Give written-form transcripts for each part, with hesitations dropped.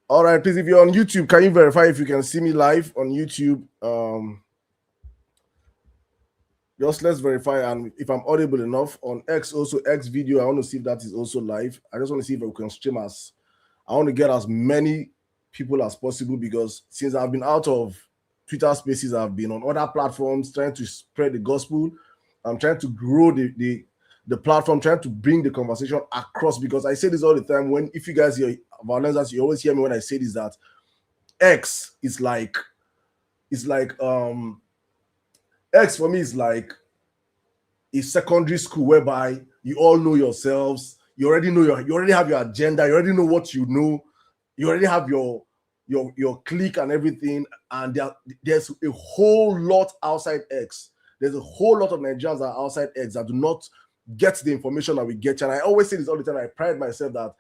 All right, please, if you're on YouTube, can you verify if you can see me live on YouTube? Just let's verify, and if I'm audible enough on X, also X video, I want to see if that is also live. I just want to see if we can stream as. I want to get as many people as possible, because since I've been out of Twitter Spaces, I've been on other platforms trying to spread the gospel. I'm trying to grow the platform, trying to bring the conversation across, because I say this all the time. If you guys hear Vawulence, you always hear me when I say this, that X is like X for me is like a secondary school whereby you all know yourselves. You already have your agenda. You already know what you know. You already have your clique and everything. And there's a whole lot outside X. There's a whole lot of Nigerians that are outside X that do not get the information that we get. And I always say this all the time. I pride myself that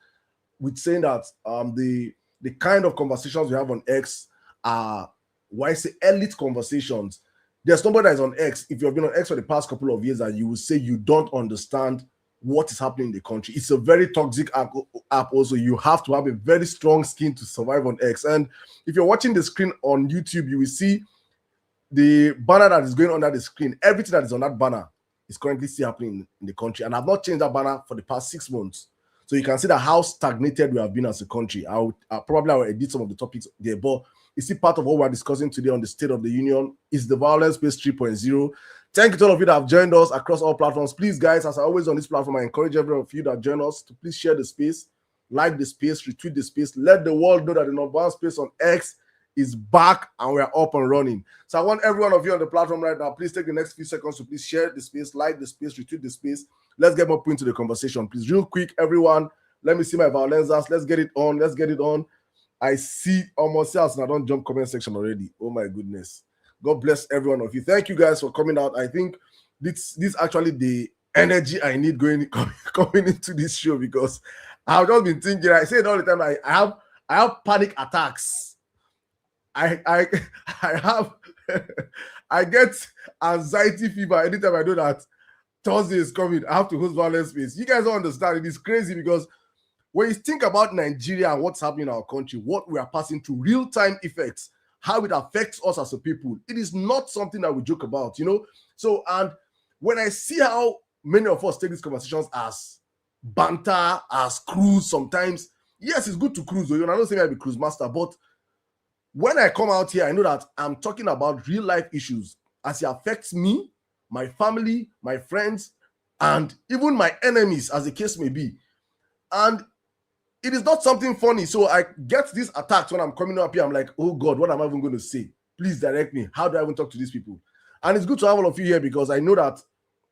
with saying that the kind of conversations we have on X are, why I say elite conversations. There's nobody that is on X. If you've been on X for the past couple of years, and you will say you don't understand what is happening in the country. It's a very toxic app also. You have to have a very strong skin to survive on X. And if you're watching the screen on YouTube, you will see the banner that is going under the screen. Everything that is on that banner is currently still happening in the country. And I've not changed that banner for the past 6 months. So you can see that how stagnated we have been as a country. I will edit some of the topics there, but it's still part of what we're discussing today on the State of the Union. Is the Vawulence Space 3.0. Thank you to all of you that have joined us across all platforms. Please, guys, as I always on this platform, I encourage every one of you that join us to please share the space, like the space, retweet the space, let the world know that the Vawulence Space on X is back and we're up and running. So I want every one of you on the platform right now, please take the next few seconds to please share the space, like the space, retweet the space. Let's get more into the conversation, please. Real quick, everyone. Let me see my Vawulencers. Let's get it on. Let's get it on. I see almost else, and I don't jump comment section already. Oh my goodness. God bless every one of you. Thank you guys for coming out. I think this actually the energy I need coming into this show, because I've just been thinking. I say it all the time. I have panic attacks. I have I get anxiety fever anytime I know that Thursday is coming. I have to host Vawulence Space. You guys don't understand. It is crazy, because when you think about Nigeria and what's happening in our country, what we are passing through, real-time effects, how it affects us as a people, it is not something that we joke about, you know? So, and when I see how many of us take these conversations as banter, as cruise sometimes, yes, it's good to cruise, though. I don't say I'll be cruise master, but when I come out here, I know that I'm talking about real-life issues as it affects me, my family, my friends, and even my enemies, as the case may be. And it is not something funny. So I get these attacks when I'm coming up here. I'm like, oh God, what am I even going to say? Please direct me. How do I even talk to these people? And it's good to have all of you here, because I know that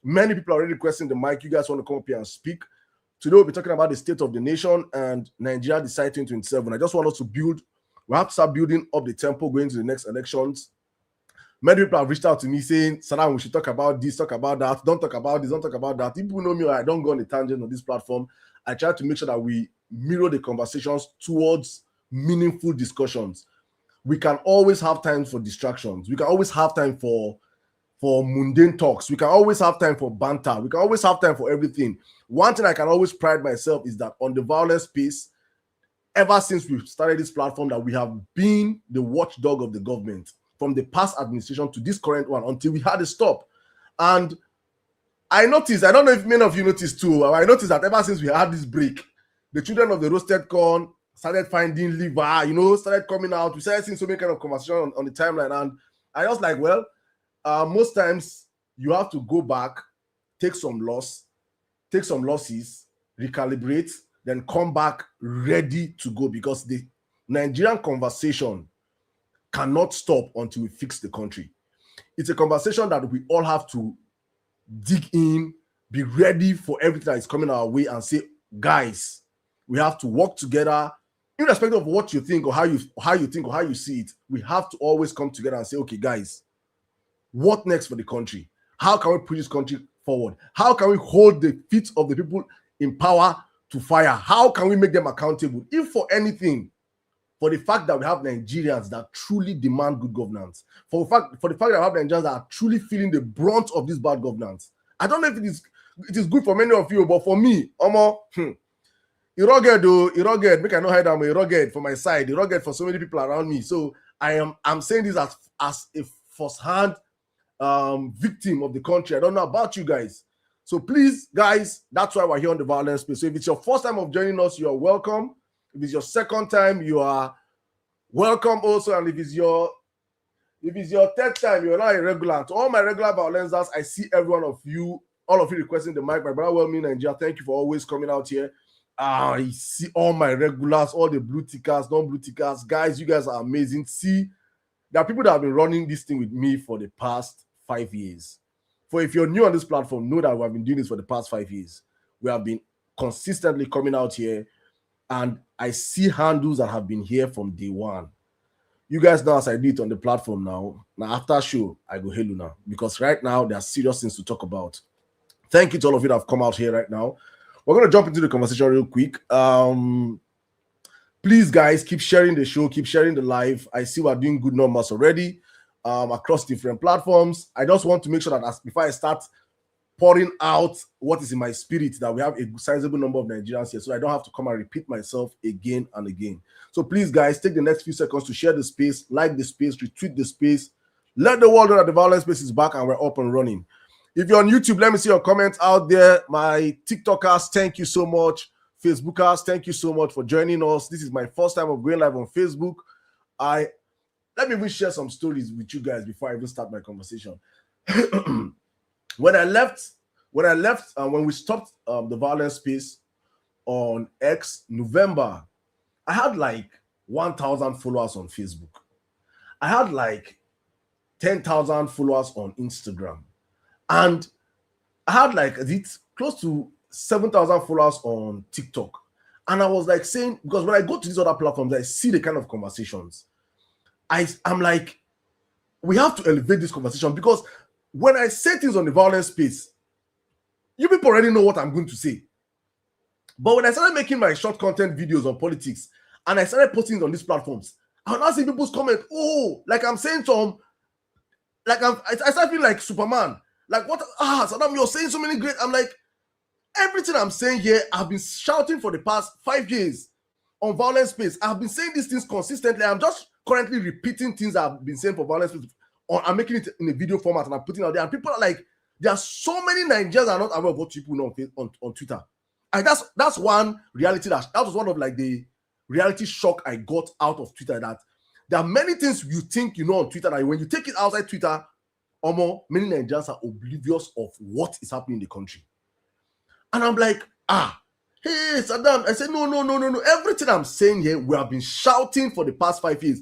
many people are already requesting the mic. You guys want to come up here and speak. Today we'll be talking about the state of the nation and Nigeria Decide 2027. I just want us to we have to start building up the tempo going to the next elections. Many people have reached out to me saying, Salam, we should talk about this, talk about that. Don't talk about this, don't talk about that. People know me, I don't go on a tangent on this platform. I try to make sure that we mirror the conversations towards meaningful discussions. We can always have time for distractions. We can always have time for mundane talks. We can always have time for banter. We can always have time for everything. One thing I can always pride myself is that on the Vawulence Space, ever since we've started this platform, that we have been the watchdog of the government from the past administration to this current one until we had to stop. And I noticed, I don't know if many of you noticed too, I noticed that ever since we had this break, the children of the roasted corn started finding liver, started coming out. We started seeing so many kind of conversation on the timeline. And I was like, well, most times you have to go back, take some losses, recalibrate, then come back ready to go, because the Nigerian conversation cannot stop until we fix the country. It's a conversation that we all have to dig in, be ready for everything that is coming our way, and say, guys, we have to work together, irrespective of what you think or how you think or how you see it. We have to always come together and say, okay, guys, what next for the country? How can we push this country forward? How can we hold the feet of the people in power to fire? How can we make them accountable? If for anything, for the fact that we have Nigerians that truly demand good governance, for the fact that we have Nigerians that are truly feeling the brunt of this bad governance. I don't know if it is good for many of you, but for me, You rugged though, you rugged. Make I know how I'm a rugged for my side. You rugged for so many people around me. So I'm saying this as a first-hand victim of the country. I don't know about you guys. So please, guys, that's why we're here on the Vawulence Space. So if it's your first time of joining us, you are welcome. If it's your second time, you are welcome also. And if it's your third time, you're not a regular. To all my regular Vawulencers, I see every one of you, all of you requesting the mic. My brother, well, me, Nigeria, thank you for always coming out here. I see all my regulars, all the blue tickers, non-blue tickers. Guys, you guys are amazing. See, there are people that have been running this thing with me for the past 5 years. For if you're new on this platform, know that we have been doing this for the past 5 years. We have been consistently coming out here, and I see handles that have been here from day one. You guys know as I do it on the platform now. Now, after show, I go hello now. Because right now, there are serious things to talk about. Thank you to all of you that have come out here right now. We're going to jump into the conversation real quick. Please, guys, keep sharing the show. Keep sharing the live. I see we're doing good numbers already across different platforms. I just want to make sure that before I start pouring out what is in my spirit, that we have a sizable number of Nigerians here, so I don't have to come and repeat myself again and again. So please, guys, take the next few seconds to share the space, like the space, retweet the space. Let the world know that the Vawulence Space is back and we're up and running. If you're on YouTube, let me see your comments out there. My TikTokers, thank you so much. Facebookers, thank you so much for joining us. This is my first time of going live on Facebook. Let me even share some stories with you guys before I even start my conversation. When we stopped the Vawulence Space on X November, I had like 1,000 followers on Facebook. I had like 10,000 followers on Instagram. And I had like close to 7,000 followers on TikTok. And I was like saying, because when I go to these other platforms, I see the kind of conversations. I'm like, we have to elevate this conversation, because when I say things on the Vawulence Space, you people already know what I'm going to say. But when I started making my short content videos on politics and I started posting on these platforms, I was not seeing people's comment, oh, like I'm saying some, like I started feeling like Superman. Like, what? Saddam, you're saying so many great. I'm like, everything I'm saying here, I've been shouting for the past 5 years on Vawulence Space. I've been saying these things consistently. I'm just currently repeating things I've been saying for Vawulence Space. I'm making it in a video format and I'm putting it out there. And people are like, there are so many Nigerians are not aware of what people know on Twitter. And that's one reality that was one of like the reality shock I got out of Twitter, that there are many things you think you know on Twitter that when you take it outside Twitter, many Nigerians are oblivious of what is happening in the country. And I'm like, hey, Saddam. I said, no. Everything I'm saying here, we have been shouting for the past 5 years.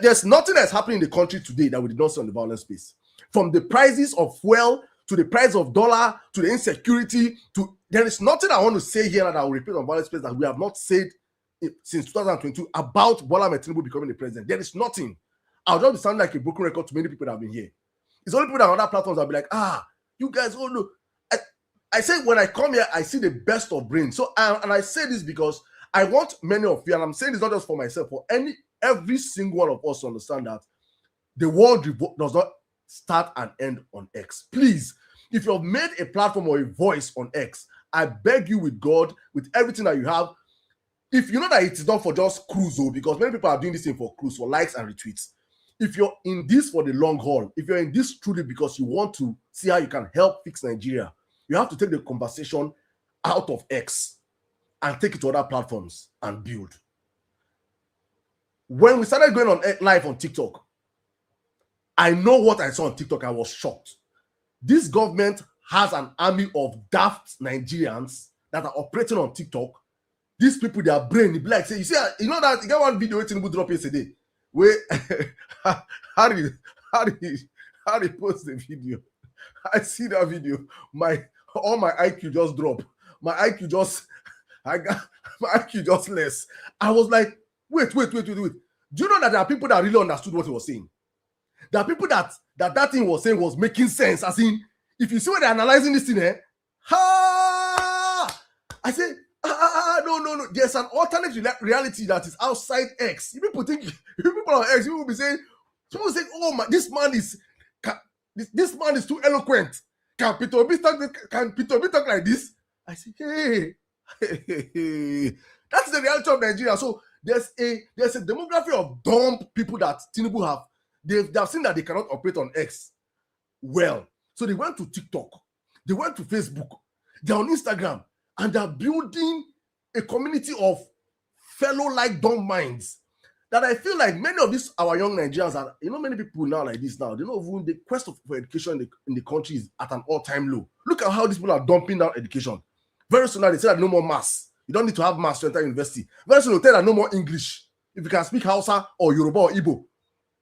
There's nothing that's happening in the country today that we did not see on the Vawulence Space. From the prices of fuel, to the price of dollar, to the insecurity, there is nothing I want to say here that I will repeat on Vawulence Space that we have not said since 2022 about Bola Ahmed Tinubu becoming the president. There is nothing. I'll just be sounding like a broken record to many people that have been here. It's only people that on other platforms that will be like, you guys, oh no. I say when I come here, I see the best of brains. So, and I say this because I want many of you, and I'm saying this not just for myself, for every single one of us to understand that the world does not start and end on X. Please, if you've made a platform or a voice on X, I beg you with God, with everything that you have, if you know that it is not for just cruise, because many people are doing this thing for cruise, for likes and retweets. If you're in this for the long haul, if you're in this truly because you want to see how you can help fix Nigeria, you have to take the conversation out of X and take it to other platforms and build. When we started going on live on TikTok, I know what I saw on TikTok. I was shocked. This government has an army of daft Nigerians that are operating on TikTok. These people, their brain, they be like, say, you know that you got one video waiting to drop yesterday where Harry post the video. I see that video. All my IQ just dropped. My IQ just less. I was like, wait. Do you know that there are people that really understood what he was saying? There are people that thing was saying was making sense. As in, if you see what they're analyzing this thing, I say, no. There's an alternate reality that is outside X. If people on X, people will be saying, someone say, oh my, this man is too eloquent. Can Peter B talk like this? I say, hey, That's the reality of Nigeria. So there's a demography of dumb people that Tinubu have. They've seen that they cannot operate on X well. So they went to TikTok, they went to Facebook, they're on Instagram, and they're building a community of fellow like dumb minds that I feel like many of these our young Nigerians are, many people now like this now, they know even the quest for education in the country is at an all-time low. Look at how these people are dumping down education. Very soon now they say that no more maths. You don't need to have maths to enter university. Very soon they'll tell that no more English. If you can speak Hausa or Yoruba or Igbo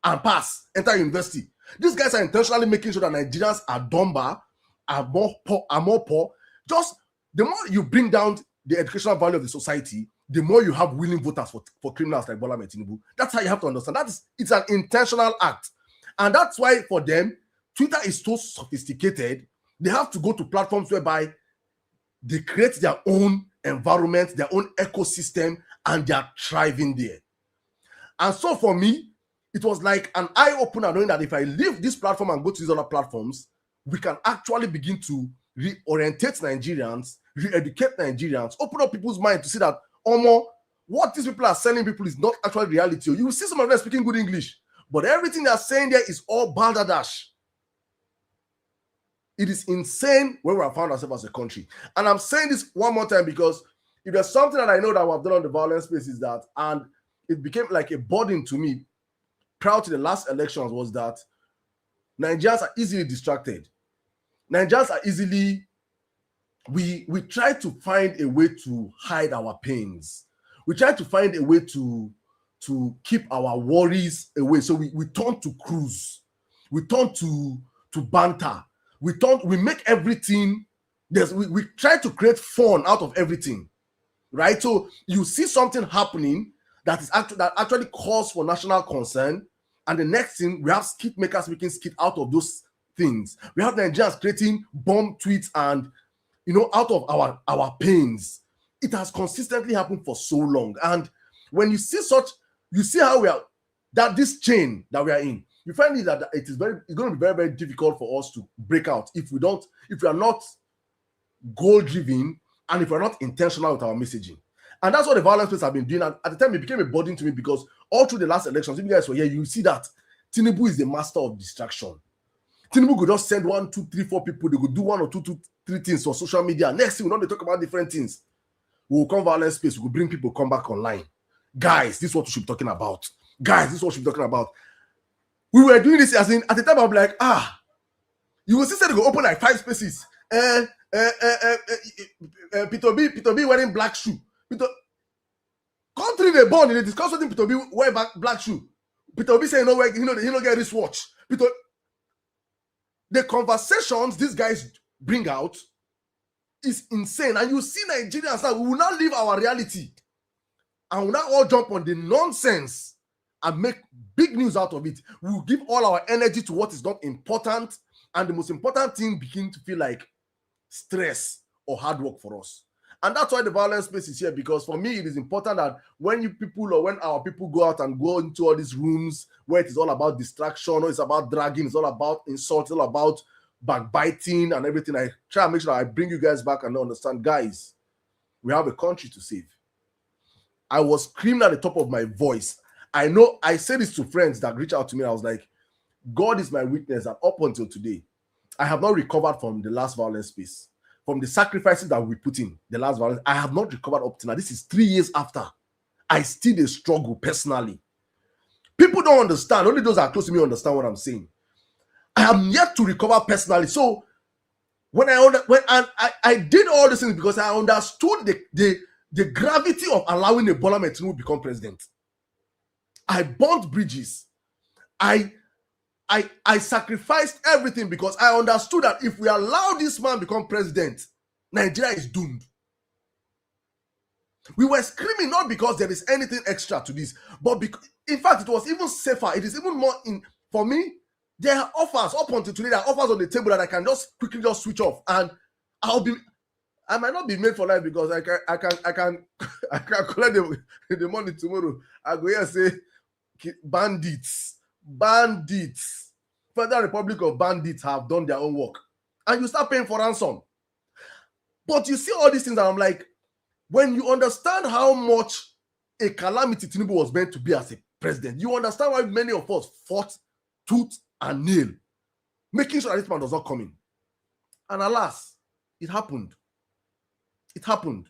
and pass, enter university. These guys are intentionally making sure that Nigerians are dumber, are more poor. Just the more you bring down the educational value of the society, the more you have willing voters for criminals like Bola Tinubu. That's how you have to understand. It's an intentional act. And that's why for them, Twitter is so sophisticated. They have to go to platforms whereby they create their own environment, their own ecosystem, and they are thriving there. And so for me, it was like an eye-opener knowing that if I leave this platform and go to these other platforms, we can actually begin to reorientate Nigerians, re-educate Nigerians, open up people's minds to see that, what these people are selling people is not actually reality. You will see some of them speaking good English, but everything they're saying there is all balderdash. It is insane where we have found ourselves as a country. And I'm saying this one more time because if there's something that I know that we have done on the Vawulence Space is that, and it became like a burden to me prior to the last elections, was that Nigerians are easily distracted. Nigerians are easily, we try to find a way to hide our pains. We try to find a way to keep our worries away. So we turn to cruise. We turn to banter. We make everything, we try to create fun out of everything, right? So you see something happening that actually calls for national concern, and the next thing, we have skit makers making skit out of those things. We have Nigerians creating bomb tweets and, out of our pains. It has consistently happened for so long. And when you see you see how this chain that we are in, you find it that it's going to be very, very difficult for us to break out if we are not goal-driven and if we're not intentional with our messaging. And that's what the Vawulence Space have been doing. And at the time, it became a burden to me because all through the last elections, if you guys were here, you see that Tinubu is the master of distraction. Tinubu could just send 1, 2, 3, 4 people. They could do 1 or 2, 3 things on social media. Next thing, they talk about different things. We'll come Vawulence Space. We'll bring people come back online. Guys, this is what we should be talking about. Guys, this is what we should be talking about. We were doing this at the time. I'm like, you will see that they go open like 5 spaces. Peter B wearing black shoe. Country they born, they discuss something. Peter B wear black shoe. Peter B say he no get this watch. The conversations these guys bring out is insane, and you see Nigerians now. We will not leave our reality, and we'll not all jump on the nonsense and make big news out of it. We'll give all our energy to what is not important, and the most important thing begin to feel like stress or hard work for us. And that's why the Vawulence Space is here, because for me, it is important that when our people go out and go into all these rooms where it is all about distraction, or it's about dragging, it's all about insult, it's all about backbiting and everything, I try to make sure that I bring you guys back and understand, guys, we have a country to save. I was screaming at the top of my voice. I know I say this to friends that reach out to me. I was like, God is my witness that up until today, I have not recovered from the last Vawulence Space. From the sacrifices that we put in the last Vawulence, I have not recovered up to now. This is 3 years after. I still struggle personally. People don't understand. Only those that are close to me understand what I'm saying. I am yet to recover personally. So when I did all these things because I understood the gravity of allowing a Bola Tinubu to become president. I burnt bridges. I sacrificed everything because I understood that if we allow this man become president, Nigeria is doomed. We were screaming not because there is anything extra to this, but because, in fact, it was even safer. It is even more for me. There are offers up until today. There are offers on the table that I can just quickly switch off, and I might not be made for life because I can collect the money tomorrow. I go here and say bandits. Federal Republic of Bandits have done their own work, and you start paying for ransom. But you see all these things, and I'm like, When you understand how much a calamity Tinubu was meant to be as a president, you understand why many of us fought tooth and nail, making sure that this man does not come in. And alas, it happened. It happened.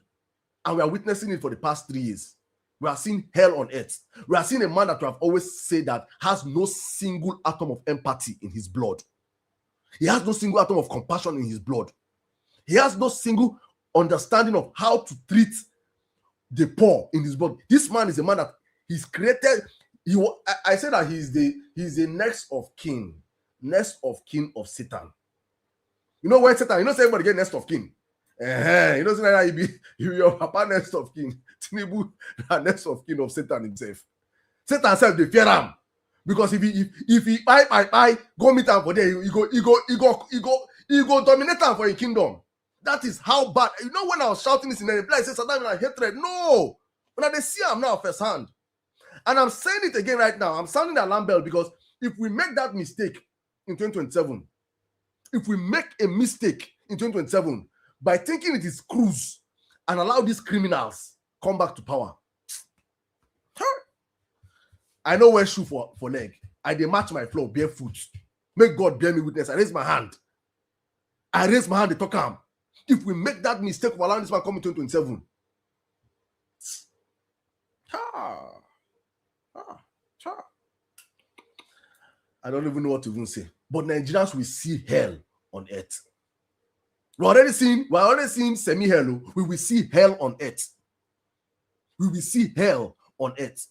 And we are witnessing it for the past 3 years. We are seeing hell on earth. We are seeing a man that we have always said that has no single atom of empathy in his blood. He has no single atom of compassion in his blood. He has no single understanding of how to treat the poor in his blood. This man is a man that he's created. I say that he's the next of kin of Satan. You know when Satan, say everybody get next of kin. You know, say that he be your papa next of kin. Tinubu, next of kin of Satan himself. Satan said they fear him. Because if he buy, go meet him for there, he go dominate him for a kingdom. That is how bad. You know, when I was shouting this in the place, I said, Saddam is hatred. No. When they see him now firsthand. And I'm saying it again right now. I'm sounding the alarm bell because if we make that mistake in 2027, if we make a mistake in 2027 by thinking it is cruise and allow these criminals come back to power, I know where shoe for leg. I dey match my floor barefoot. Make God bear me witness. I raise my hand. To talk him. If we make that mistake of allowing this man come in 2027, I don't even know what to even say. But Nigerians will see hell on earth. We're already seeing semi-hell. We will see hell on earth. We will see hell on earth.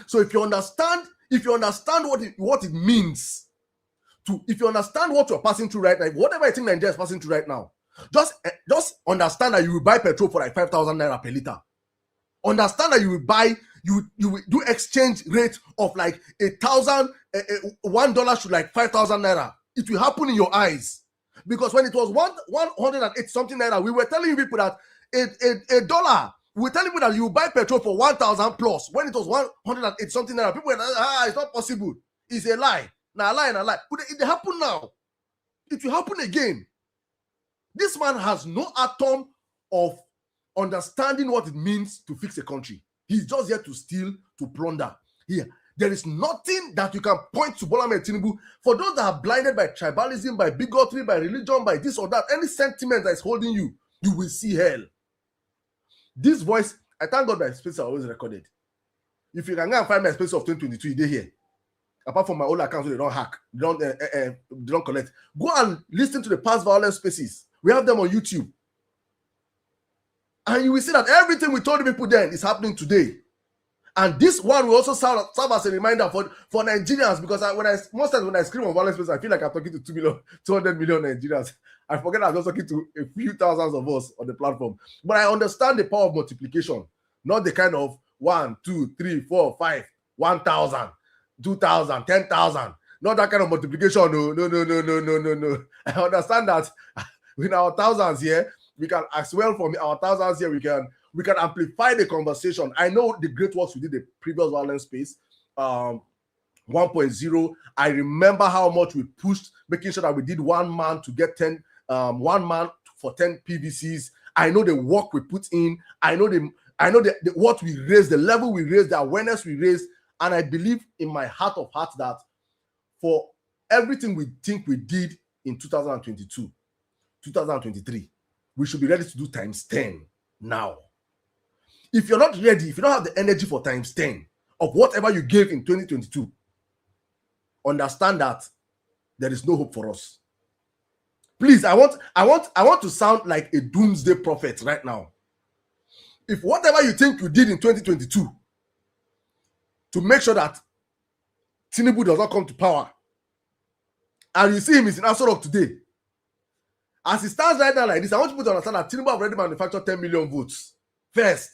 So if you understand what it means if you understand what you're passing through right now, whatever I think Nigeria is passing through right now, just understand that you will buy petrol for like 5,000 naira per liter. Understand that you will do exchange rate of like $1 to like 5,000 naira. It will happen in your eyes. Because when it was 108 something naira, we were telling people that a dollar, we were telling people that you buy petrol for 1,000 plus. When it was 108 something naira, people were like, it's not possible. It's a lie. Now a lie. But it happened now. It will happen again. This man has no atom of understanding what it means to fix a country. He's just here to steal, to plunder. Here, there is nothing that you can point to Bola Ahmed Tinubu. For those that are blinded by tribalism, by bigotry, by religion, by this or that, any sentiment that is holding you, you will see hell. This voice, I thank God my space are always recorded. If you can go and find my space of 2022, they're here. Apart from my old accounts, they don't hack, they don't collect. Go and listen to the past Vawulence Spaces. We have them on YouTube. And you will see that everything we told the people then is happening today. And this one will also serve as a reminder for Nigerians, because most times when I scream on Vawulence Space, I feel like I'm talking to 200 million Nigerians. I forget I'm just talking to a few thousands of us on the platform. But I understand the power of multiplication, not the kind of 1, 2, 3, 4, 5, 1,000, 2,000, 10,000. Not that kind of multiplication. No. I understand that with our thousands here, we can as well from our thousands here, we can amplify the conversation. I know the great works we did the previous Vawulence Space 1.0. I remember how much we pushed, making sure that we did one man to get 10, one man for 10 PVCs. I know the work we put in. I know what we raised, the level we raised, the awareness we raised. And I believe in my heart of hearts that for everything we think we did in 2022, 2023, we should be ready to do times 10 now. If you're not ready, if you don't have the energy for times 10 of whatever you gave in 2022, understand that there is no hope for us. Please, I want to sound like a doomsday prophet right now. If whatever you think you did in 2022 to make sure that Tinubu does not come to power, and you see him is in Aso Rock today, as it stands right now like this, I want people to understand that Tinubu have already manufactured 10 million votes. First,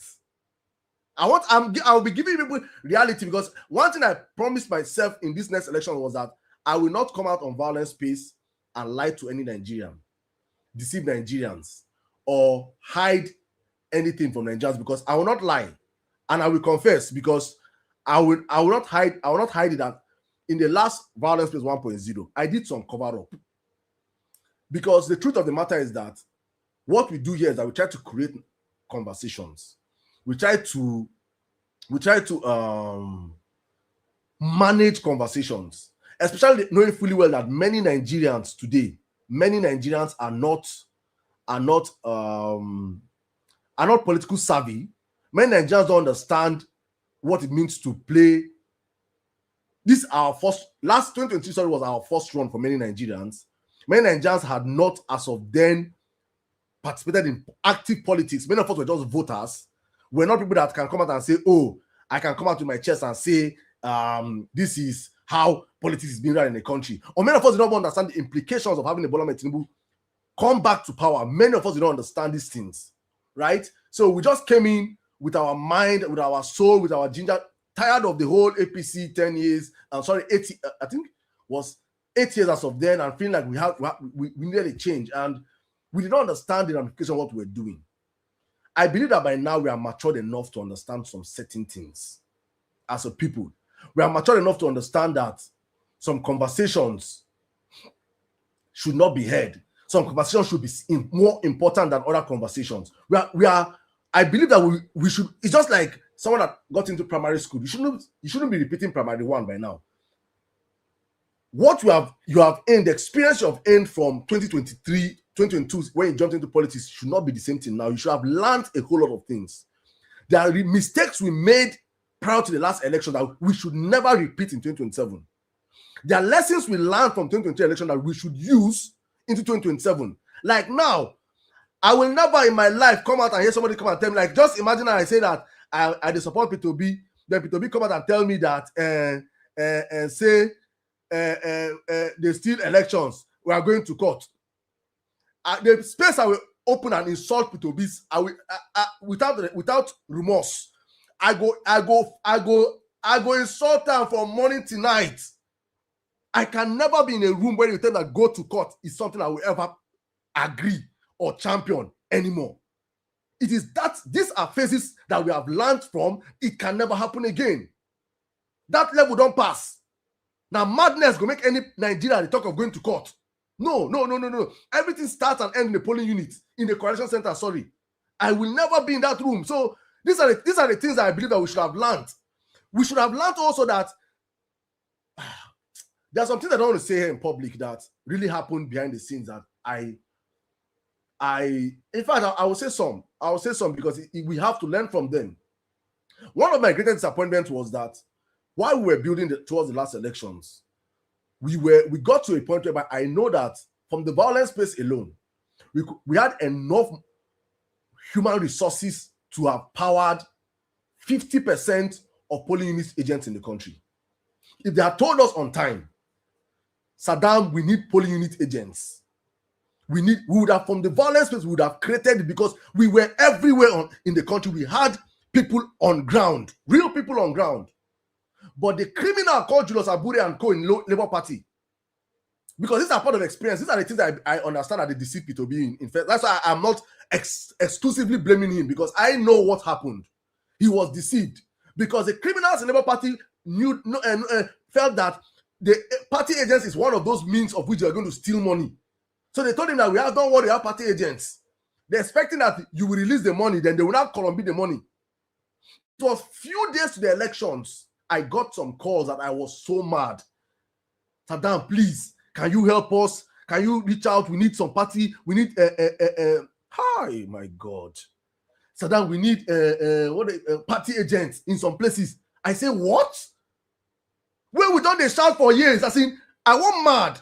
I'll be giving people reality, because one thing I promised myself in this next election was that I will not come out on Vawulence Space and lie to any Nigerian, deceive Nigerians, or hide anything from Nigerians, because I will not lie, and I will confess, because I will not hide it that in the last Vawulence Space 1.0, I did some cover up. Because the truth of the matter is that what we do here is that we try to create conversations. We try to manage conversations, especially knowing fully well that many Nigerians today, are not political savvy. Many Nigerians don't understand what it means to play. This our last 2023, sorry, was our first run for many Nigerians. Many Nigerians had not, as of then, participated in active politics. Many of us were just voters. We're not people that can come out and say, oh, I can come out to my chest and say, this is how politics is being run in the country. Or many of us don't understand the implications of having a Bola Tinubu come back to power. Many of us don't understand these things, right? So we just came in with our mind, with our soul, with our ginger, tired of the whole APC 10 years, I think was 8 years as of then, and feeling like we needed a change, and we did not understand the ramification of what we were doing. I believe that by now we are matured enough to understand some certain things as a people. We are matured enough to understand that some conversations should not be heard. Some conversations should be more important than other conversations. I believe that we should. It's just like someone that got into primary school. You shouldn't be repeating primary one by now. What you have earned, the experience you have earned from 2023, 2022, when you jumped into politics, should not be the same thing now. You should have learned a whole lot of things. There are mistakes we made prior to the last election that we should never repeat in 2027. There are lessons we learned from 2023 election that we should use into 2027. Like now, I will never in my life come out and hear somebody come and tell me, like, just imagine I say that I support P2B, then P2B come out and tell me that they steal elections, we are going to court. The space I will open and insult P2Bs, I will without remorse. I go insult them from morning to night. I can never be in a room where you tell me that go to court is something I will ever agree or champion anymore. It is that these are phases that we have learned from. It can never happen again. That level don't pass. Now madness go make any Nigeria talk of going to court. No. Everything starts and ends in the polling unit, in the correction center. Sorry, I will never be in that room. So these are the things that I believe that we should have learned. We should have learned also that there are some things I don't want to say here in public that really happened behind the scenes that in fact, I will say some. Because we have to learn from them. One of my greatest disappointments was that while we were building towards the last elections, we got to a point where I know that from the Vawulence Space alone, we had enough human resources to have powered 50% of polling unit agents in the country. If they had told us on time, Saddam, we need polling unit agents. We would have, from the Vawulence Space, we would have created it because we were everywhere in the country. We had people on ground, real people on ground. But the criminal called Julius Abure and co in Labour Party, because these are part of experience. These are the things that I understand that they deceive P2B in fact. That's why I'm not exclusively blaming him, because I know what happened. He was deceived because the criminals in Labour Party felt that the party agents is one of those means of which they are going to steal money. So they told him that don't worry, we have party agents. They're expecting that you will release the money, then they will not Colombia the money. It was few days to the elections. I got some calls that I was so mad. Saddam, please, can you help us? Can you reach out? We need some party. We need hi, my God. Saddam, we need party agents in some places. I say, what? Well, we done they shout for years. I said, I won't mad.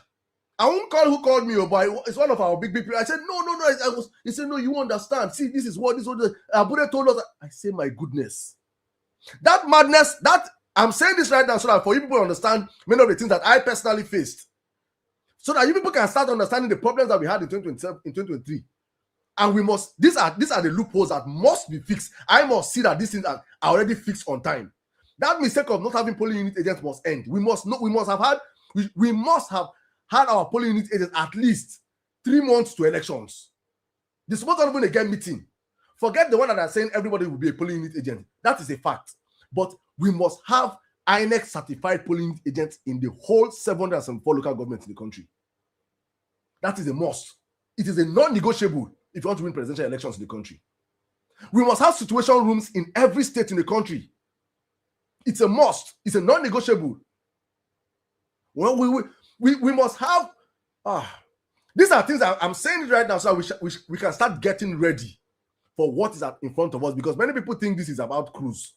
I won't call who called me, but it's one of our big people. I said, no. He said, no, you understand. See, this is what Abure told us. I say, my goodness. That madness, I'm saying this right now so that for you people to understand many of the things that I personally faced. So that you people can start understanding the problems that we had in 2023. And we must, these are the loopholes that must be fixed. I must see that these things are already fixed on time. That mistake of not having polling unit agents must end. We must have had our polling unit agents at least 3 months to elections. They're supposed to even get meeting. Forget the one that are saying everybody will be a polling unit agent. That is a fact. But we must have INEC certified polling unit agents in the whole 704 local governments in the country. That is a must. It is a non-negotiable if you want to win presidential elections in the country. We must have situation rooms in every state in the country. It's a must. It's a non-negotiable. Well, we must have. These are things I'm saying it right now, so we can start getting ready for what is in front of us, because many people think this is about cruise.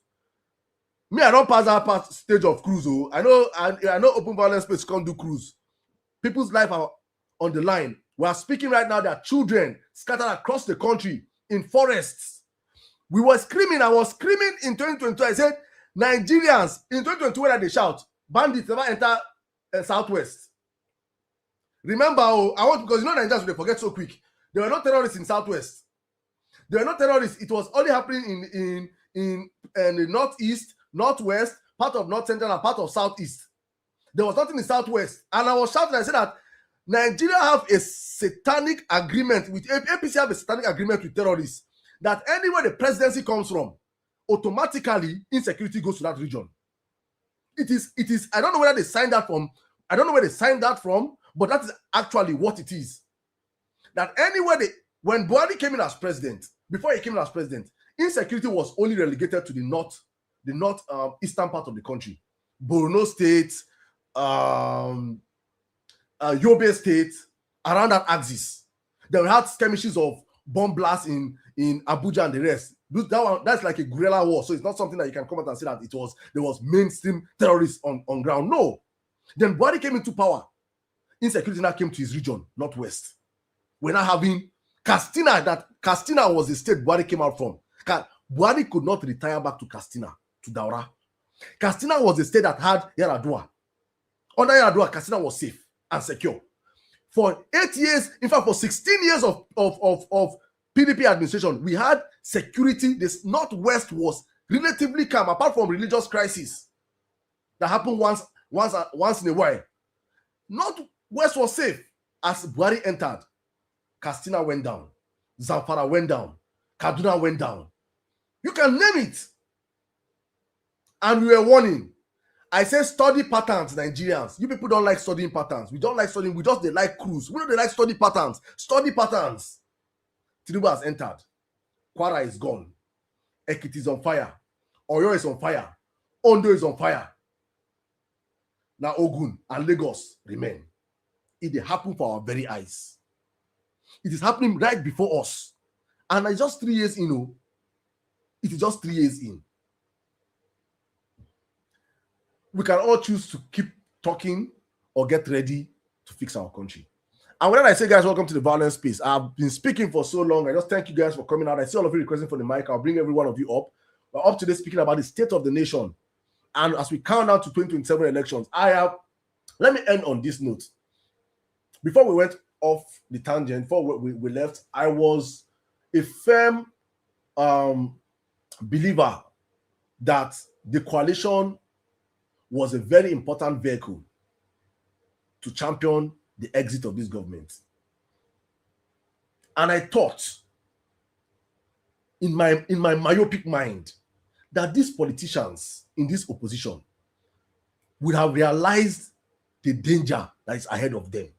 Me, I don't pass that stage of cruise. Oh, I know Open Vawulence Space can't do cruise. People's life are on the line. We are speaking right now. There are children scattered across the country in forests. We were screaming. I was screaming in 2022. I said, Nigerians in 2022, when they shout, bandits never enter Southwest. Remember, because Nigerians will forget so quick. There were no terrorists in Southwest. There were no terrorists. It was only happening in the Northeast, Northwest, part of North Central, and part of Southeast. There was nothing in Southwest. And I was shouting, I said that Nigeria have a satanic agreement with APC, have a satanic agreement with terrorists, that anywhere the presidency comes from, automatically insecurity goes to that region. It is. I don't know whether they signed that from. I don't know where they signed that from, but that is actually what it is. That anywhere when Buhari came in as president, before he came in as president, insecurity was only relegated to the north eastern part of the country, Borno State, Yobe State, around that axis. They had skirmishes of bomb blasts in Abuja and the rest. That's like a guerrilla war, so it's not something that you can come out and say that there was mainstream terrorists on ground. No. Then Buhari came into power. Insecurity now came to his region, Northwest. We're now having Katsina. That Katsina was the state Buhari came out from. Buhari could not retire back to Katsina, to Daura. Katsina was the state that had Yaradua. Under Yaradua, Katsina was safe and secure. For 8 years, in fact, for 16 years of PDP administration, we had security. This Northwest was relatively calm, apart from religious crisis that happened once in a while. Northwest was safe. As Buhari entered, Katsina went down, Zamfara went down, Kaduna went down. You can name it. And we were warning. I say study patterns, Nigerians. You people don't like studying patterns. We don't like studying. They like cruise. We don't like study patterns. Study patterns. Tinubu has entered. Kwara is gone. Ekiti is on fire. Oyo is on fire. Ondo is on fire. Now Ogun and Lagos remain. It happened for our very eyes. It is happening right before us. And it's just 3 years in. It is just 3 years in. We can all choose to keep talking or get ready to fix our country. And when I say, guys, welcome to the Vawulence Space, I've been speaking for so long. I just thank you guys for coming out. I see all of you requesting for the mic. I'll bring every one of you up. We're up today speaking about the state of the nation. And as we count down to 2027 elections, let me end on this note. Before we went off the tangent, before we left, I was a firm believer that the coalition was a very important vehicle to champion the exit of this government. And I thought, in my myopic mind, that these politicians in this opposition would have realized the danger that is ahead of them.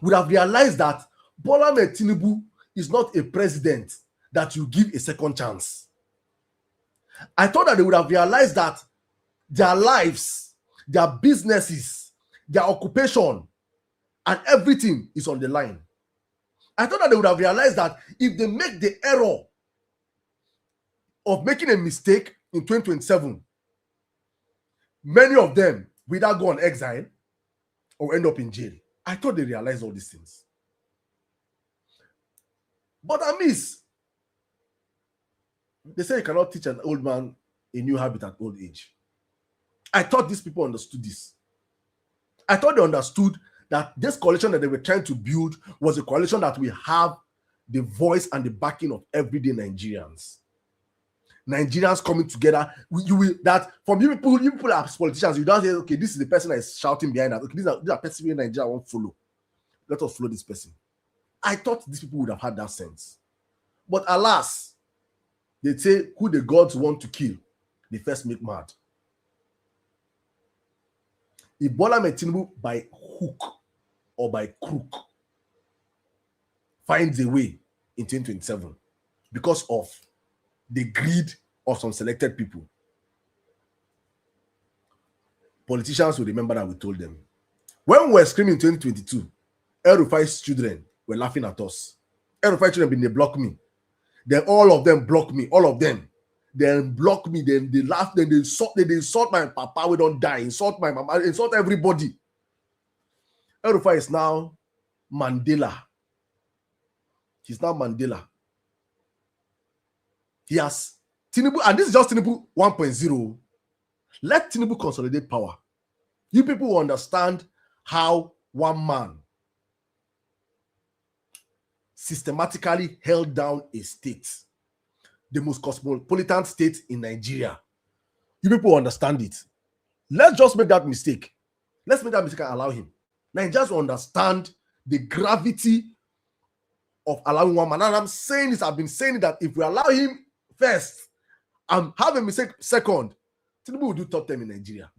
Would have realized that Bola Ahmed Tinubu is not a president that you give a second chance. I thought that they would have realized that their lives, their businesses, their occupation, and everything is on the line. I thought that they would have realized that if they make the error of making a mistake in 2027, many of them will either go on exile or end up in jail. I thought they realized all these things. But I miss. They say you cannot teach an old man a new habit at old age. I thought these people understood this. I thought they understood that this coalition that they were trying to build was a coalition that will have the voice and the backing of everyday Nigerians. Nigerians coming together. That from you people as politicians, you don't say, okay, this is the person that is shouting behind us. Okay, these are person in Nigeria I won't follow. Let us follow this person. I thought these people would have had that sense. But alas, they say who the gods want to kill, they first make mad. If Bola Ahmed Tinubu by hook or by crook finds a way in 2027, because of the greed of some selected people. Politicians will remember that we told them. When we were screaming in 2022, El-Rufai's children were laughing at us. El-Rufai's children, they block me. Then all of them block me. All of them. Then block me. Then they laugh. Then they insult my papa. We don't die. Insult my mama. Insult everybody. El-Rufai is now Mandela. He's now Mandela. He has Tinubu, and this is just Tinubu 1.0. Let Tinubu consolidate power. You people will understand how one man systematically held down a state, the most cosmopolitan state in Nigeria. You people understand it. Let's just make that mistake. Let's make that mistake and allow him. Nigerians will understand the gravity of allowing one man. And I'm saying this, I've been saying that if we allow him first and have a mistake second, Tinubu will do top 10 in Nigeria.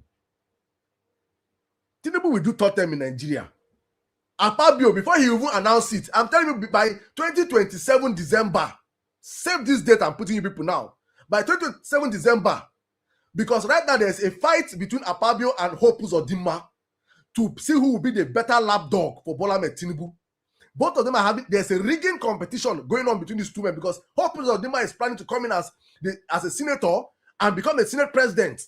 Tinubu will do top 10 in Nigeria. Akpabio, before he even announced it, I'm telling you, by 2027 December, save this date, I'm putting you people now. By 2027 December, because right now there's a fight between Akpabio and Hope Uzodinma to see who will be the better lapdog for Bola Ahmed Tinubu. Both of them are having, there's a rigging competition going on between these two men because Hope Uzodinma is planning to come in as a senator and become a Senate president.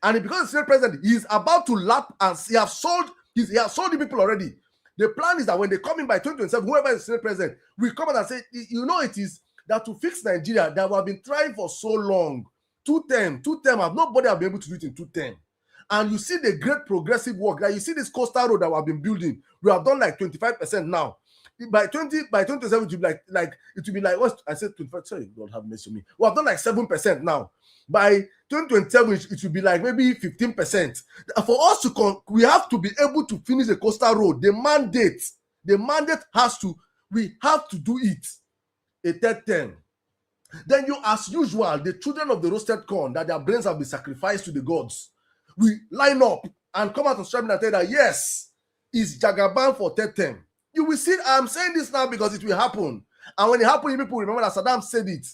And if he becomes a Senate president, he's about to lap and he has sold the people already. The plan is that when they come in by 2027, whoever is Senate president will come out and say, you know, it is that to fix Nigeria that we have been trying for so long. 2-10, nobody have been able to do it in 2-10. And you see the great progressive work that you see this coastal road that we have been building. We have done like 25% now. By 2027, it will be like what I said 25. Sorry, God have mercy on me. We have done like 7% now. By 2027, it will be like maybe 15%. For us to we have to be able to finish the coastal road. The mandate we have to do it. A third term. Then you, as usual, the children of the roasted corn that their brains have been sacrificed to the gods, we line up and come out and strive and tell that yes, it's Jagaban for third term. You will see, I'm saying this now because it will happen. And when it happens, people remember that Saddam said it.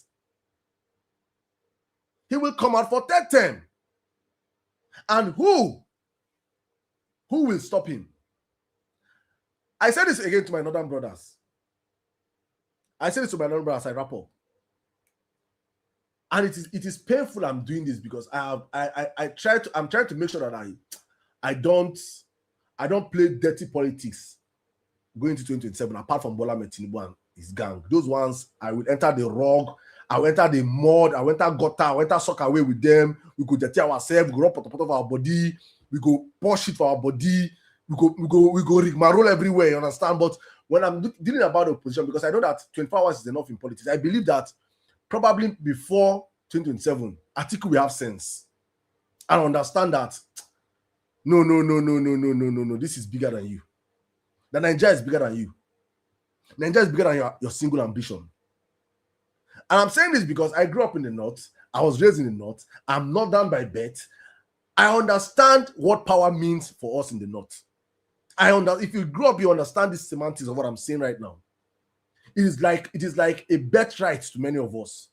He will come out for third term. And who will stop him? I said this again to my northern brothers. I wrap up. And it is painful I'm doing this because I'm trying to make sure that I don't play dirty politics going into 2027, apart from Bola Ahmed Tinubu and his gang. Those ones, I will enter the rug, I will enter the mud, I will enter gutter, I will enter sock away with them. We go dirty ourselves, we go rub pot of our body, we go pour shit for our body, we go rigmarole everywhere, you understand? But when I'm dealing about the opposition, because I know that 24 hours is enough in politics, I believe that probably before 2027, Atiku will have sense and understand that no, this is bigger than you. That Nigeria is bigger than you. Nigeria is bigger than your single ambition. And I'm saying this because I grew up in the North. I was raised in the North. I'm not down by birth. I understand what power means for us in the North. If you grew up, you understand the semantics of what I'm saying right now. It is like a birthright to many of us.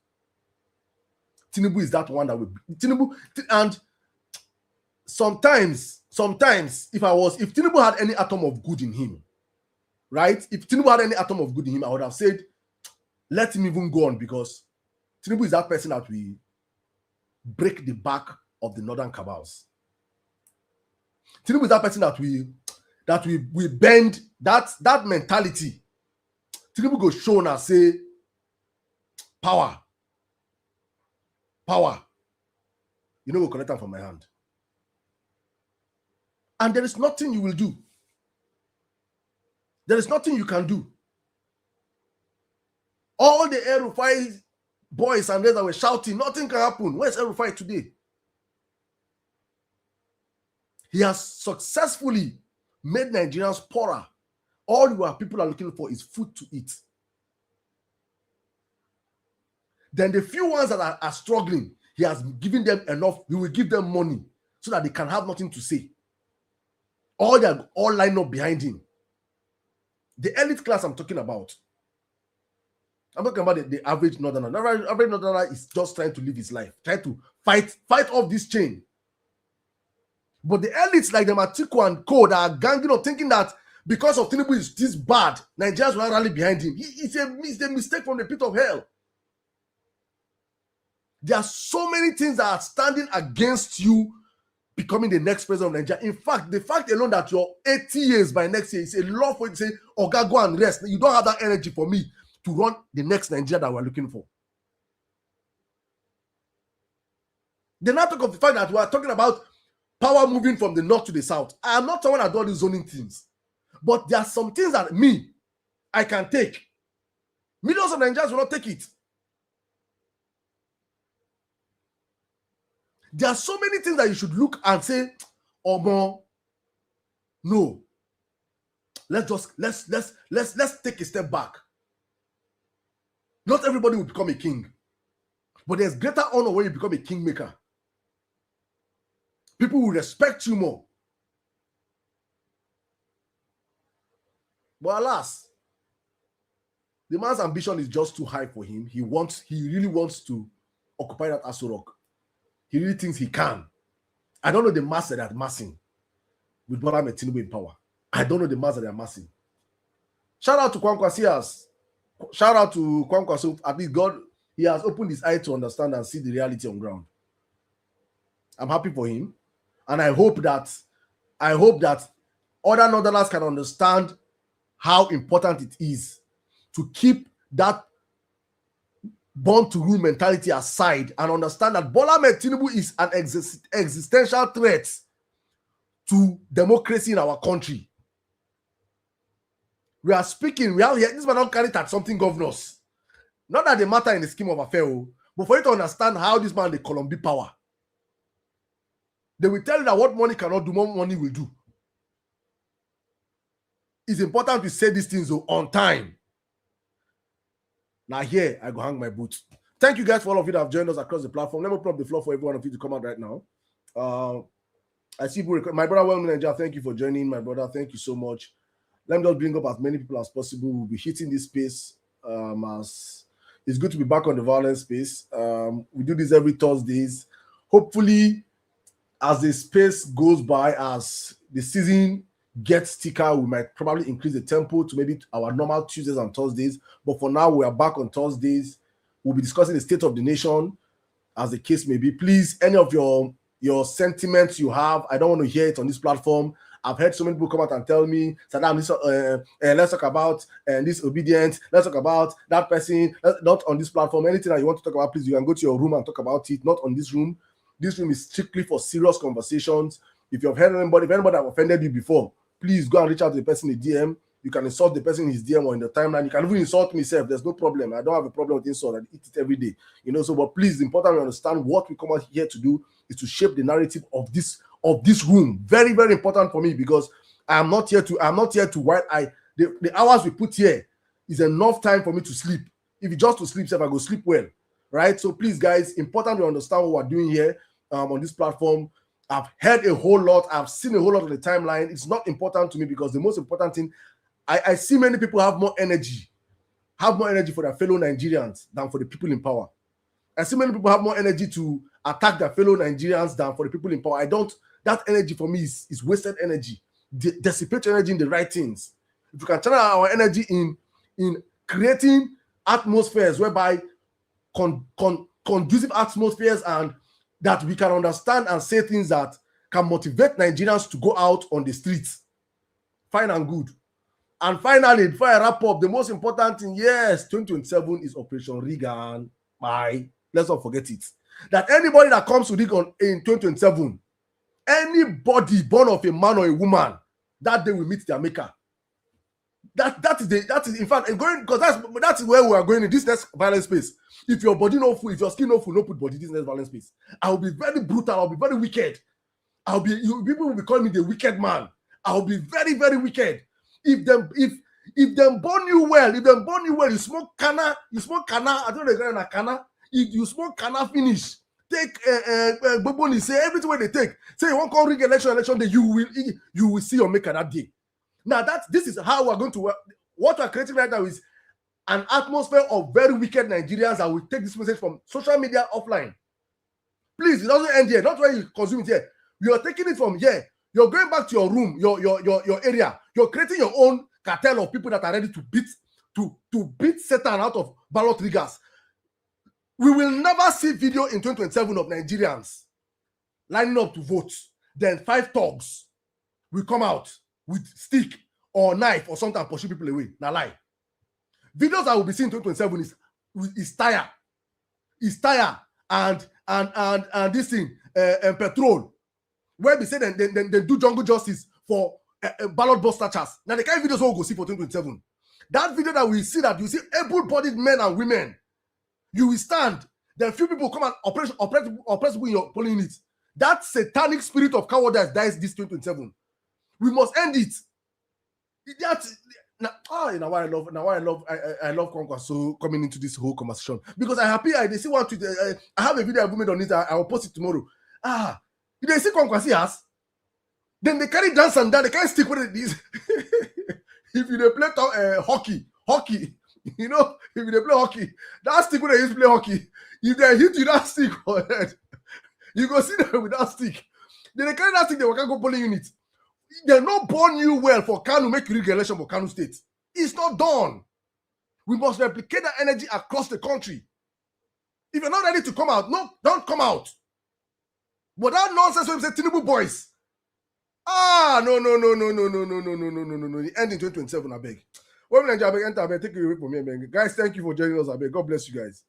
Tinubu is that one that will Tinubu, and sometimes if Tinubu had any atom of good in him, right? If Tinubu had any atom of good in him, I would have said, let him even go on, because Tinubu is that person that will break the back of the northern cabals. Tinubu is that person that we bend that mentality. Tinubu go show and say, power. You know, go collect them from my hand. And there is nothing you will do. There is nothing you can do. All the El-Rufai boys and they that were shouting, nothing can happen. Where's El-Rufai today? He has successfully made Nigerians poorer. All your people are looking for is food to eat. Then the few ones that are struggling, he has given them enough. He will give them money so that they can have nothing to say. They are all lined up behind him. The elite class I'm talking about. I'm talking about the average northerner. Average northerner is just trying to live his life, trying to fight off this chain. But the elites like the Atiku and Co that are ganging up, thinking that because of Tinubu is this bad, Nigerians will rally behind him. It's a mistake from the pit of hell. There are so many things that are standing against you becoming the next president of Nigeria. In fact, the fact alone that you're 80 years by next year is a lot for you to say, Oga, go and rest. You don't have that energy for me to run the next Nigeria that we're looking for. They now talk of the fact that we are talking about power moving from the north to the south. I am not someone that does these zoning things. But there are some things that I can take. Millions of Nigerians will not take it. There are so many things that you should look and say, oh no. Let's take a step back. Not everybody will become a king. But there's greater honor when you become a kingmaker. People will respect you more. But alas, the man's ambition is just too high for him. He really wants to occupy that Aso Rock. He really thinks he can. I don't know the mass that they're amassing with Bola Tinubu in power. I don't know the mass that they're amassing. Shout out to Kwankwasias. Shout out to Kwankwaso. At least God, he has opened his eye to understand and see the reality on ground. I'm happy for him. And I hope that other Northerners can understand how important it is to keep that born to rule mentality aside and understand that Bola Tinubu is an existential threat to democracy in our country. We are speaking, this man don't carry that something governors. Not that they matter in the scheme of affairs, but for you to understand how this man, the Colombia power, they will tell you that what money cannot do, more money will do. It's important to say these things on time. Now here, I go hang my boots. Thank you guys for all of you that have joined us across the platform. Let me open up the floor for every one of you to come out right now. I see people, my brother, Nigeria, thank you for joining, my brother. Thank you so much. Let me just bring up as many people as possible. We'll be hitting this space. As it's good to be back on the Vawulence Space. We do this every Thursdays. Hopefully, as the space goes by, as the season gets thicker, we might probably increase the tempo to maybe our normal Tuesdays and Thursdays. But for now, we are back on Thursdays. We'll be discussing the state of the nation, as the case may be. Please, any of your sentiments you have, I don't want to hear it on this platform. I've heard so many people come out and tell me, Saddam, let's talk about disobedience. Let's talk about that person. Not on this platform. Anything that you want to talk about, please, you can go to your room and talk about it. Not on this room. This room is strictly for serious conversations. If you've heard anybody, if anybody have offended you before, please go and reach out to the person in the DM. You can insult the person in his DM or in the timeline. You can even insult me, self. There's no problem. I don't have a problem with insult. I eat it every day. So, but please, it's important to understand what we come out here to do is to shape the narrative of this room. Very, very important for me, because I'm not here to white eye. The hours we put here is enough time for me to sleep. If it's just to sleep, I go sleep well. Right? So please, guys, important to understand what we're doing here on this platform. I've heard a whole lot. I've seen a whole lot of the timeline. It's not important to me, because the most important thing, I see many people have more energy for their fellow Nigerians than for the people in power. I see many people have more energy to attack their fellow Nigerians than for the people in power. That energy for me is wasted energy. Dissipate energy in the right things. If we can channel our energy in creating atmospheres whereby conducive atmospheres, and that we can understand and say things that can motivate Nigerians to go out on the streets. Fine and good. And finally, before I wrap up, the most important thing, yes, 2027 is Operation Regan. Let's not forget it. That anybody that comes to Regan in 2027, anybody born of a man or a woman, that day will meet their maker. That is in fact going, because that's where we are going in this next violent space. If your body no full, if your skin no full, no put body this next violent space. I will be very brutal. I'll be very wicked. People will be calling me the wicked man. I'll be very, very wicked. If them burn you well, you smoke canna. I don't know a canna. If you smoke canna, finish. Take Boboni, say everything where they take. Say you won't call rig election day, you will see your maker that day. Now this is how we're going to work. What we're creating right now is an atmosphere of very wicked Nigerians that will take this message from social media offline. Please, it doesn't end here. Not where you consume it here. You are taking it from here. You're going back to your room, your area. You're creating your own cartel of people that are ready to beat Satan out of ballot riggers. We will never see video in 2027 of Nigerians lining up to vote. Then 5 thugs will come out with stick or knife or something and push people away. Now lie. Videos that will be seen in 2027 is tire. Is tire and this thing and petrol. Where we say they do jungle justice for ballot box snatchers. Now the kind of videos we'll go see for 2027. That video that we see, that you see able-bodied men and women, you will stand. Then few people come and oppress people in your polling units. That satanic spirit of cowardice dies this 2027. We must end it. Now I love Conquest so coming into this whole conversation, because I'm happy they see one tweet. I have a video I've made on it. I will post it tomorrow. They see Conquest has. Then they carry dance and that they can't stick with it. This if you play hockey, you know, if you play hockey, that stick when they used to play hockey. If they hit you that stick for head, you go see them with that stick. Then they carry that stick, they can't go polling unit. They're not born you well for Kanu make rig election for Kanu State. It's not done. We must replicate that energy across the country. If you're not ready to come out, no, don't come out. But that nonsense when you say Tinubu boys. No. The end in 2027, I beg. When I beg, enter, I beg, take it away from me, man. Guys, thank you for joining us, I beg. God bless you guys.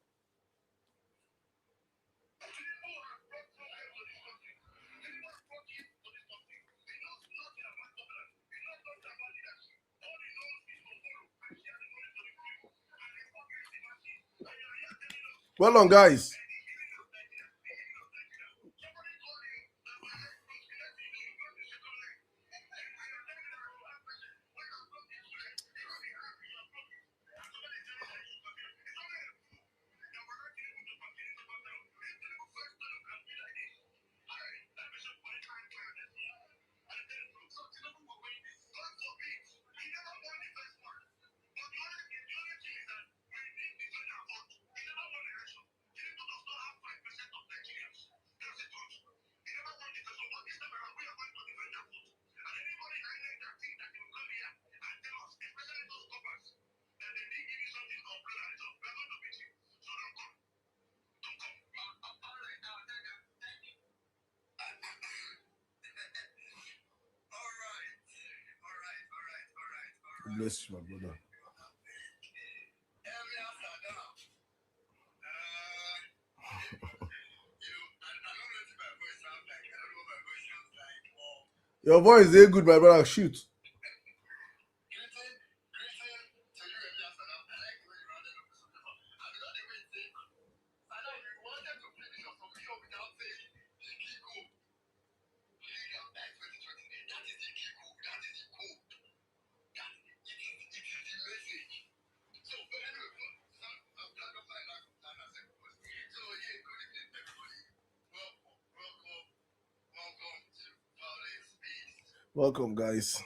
Well done, guys. Bless you, my brother. Your voice is very good, my brother. Shoot. Welcome, guys.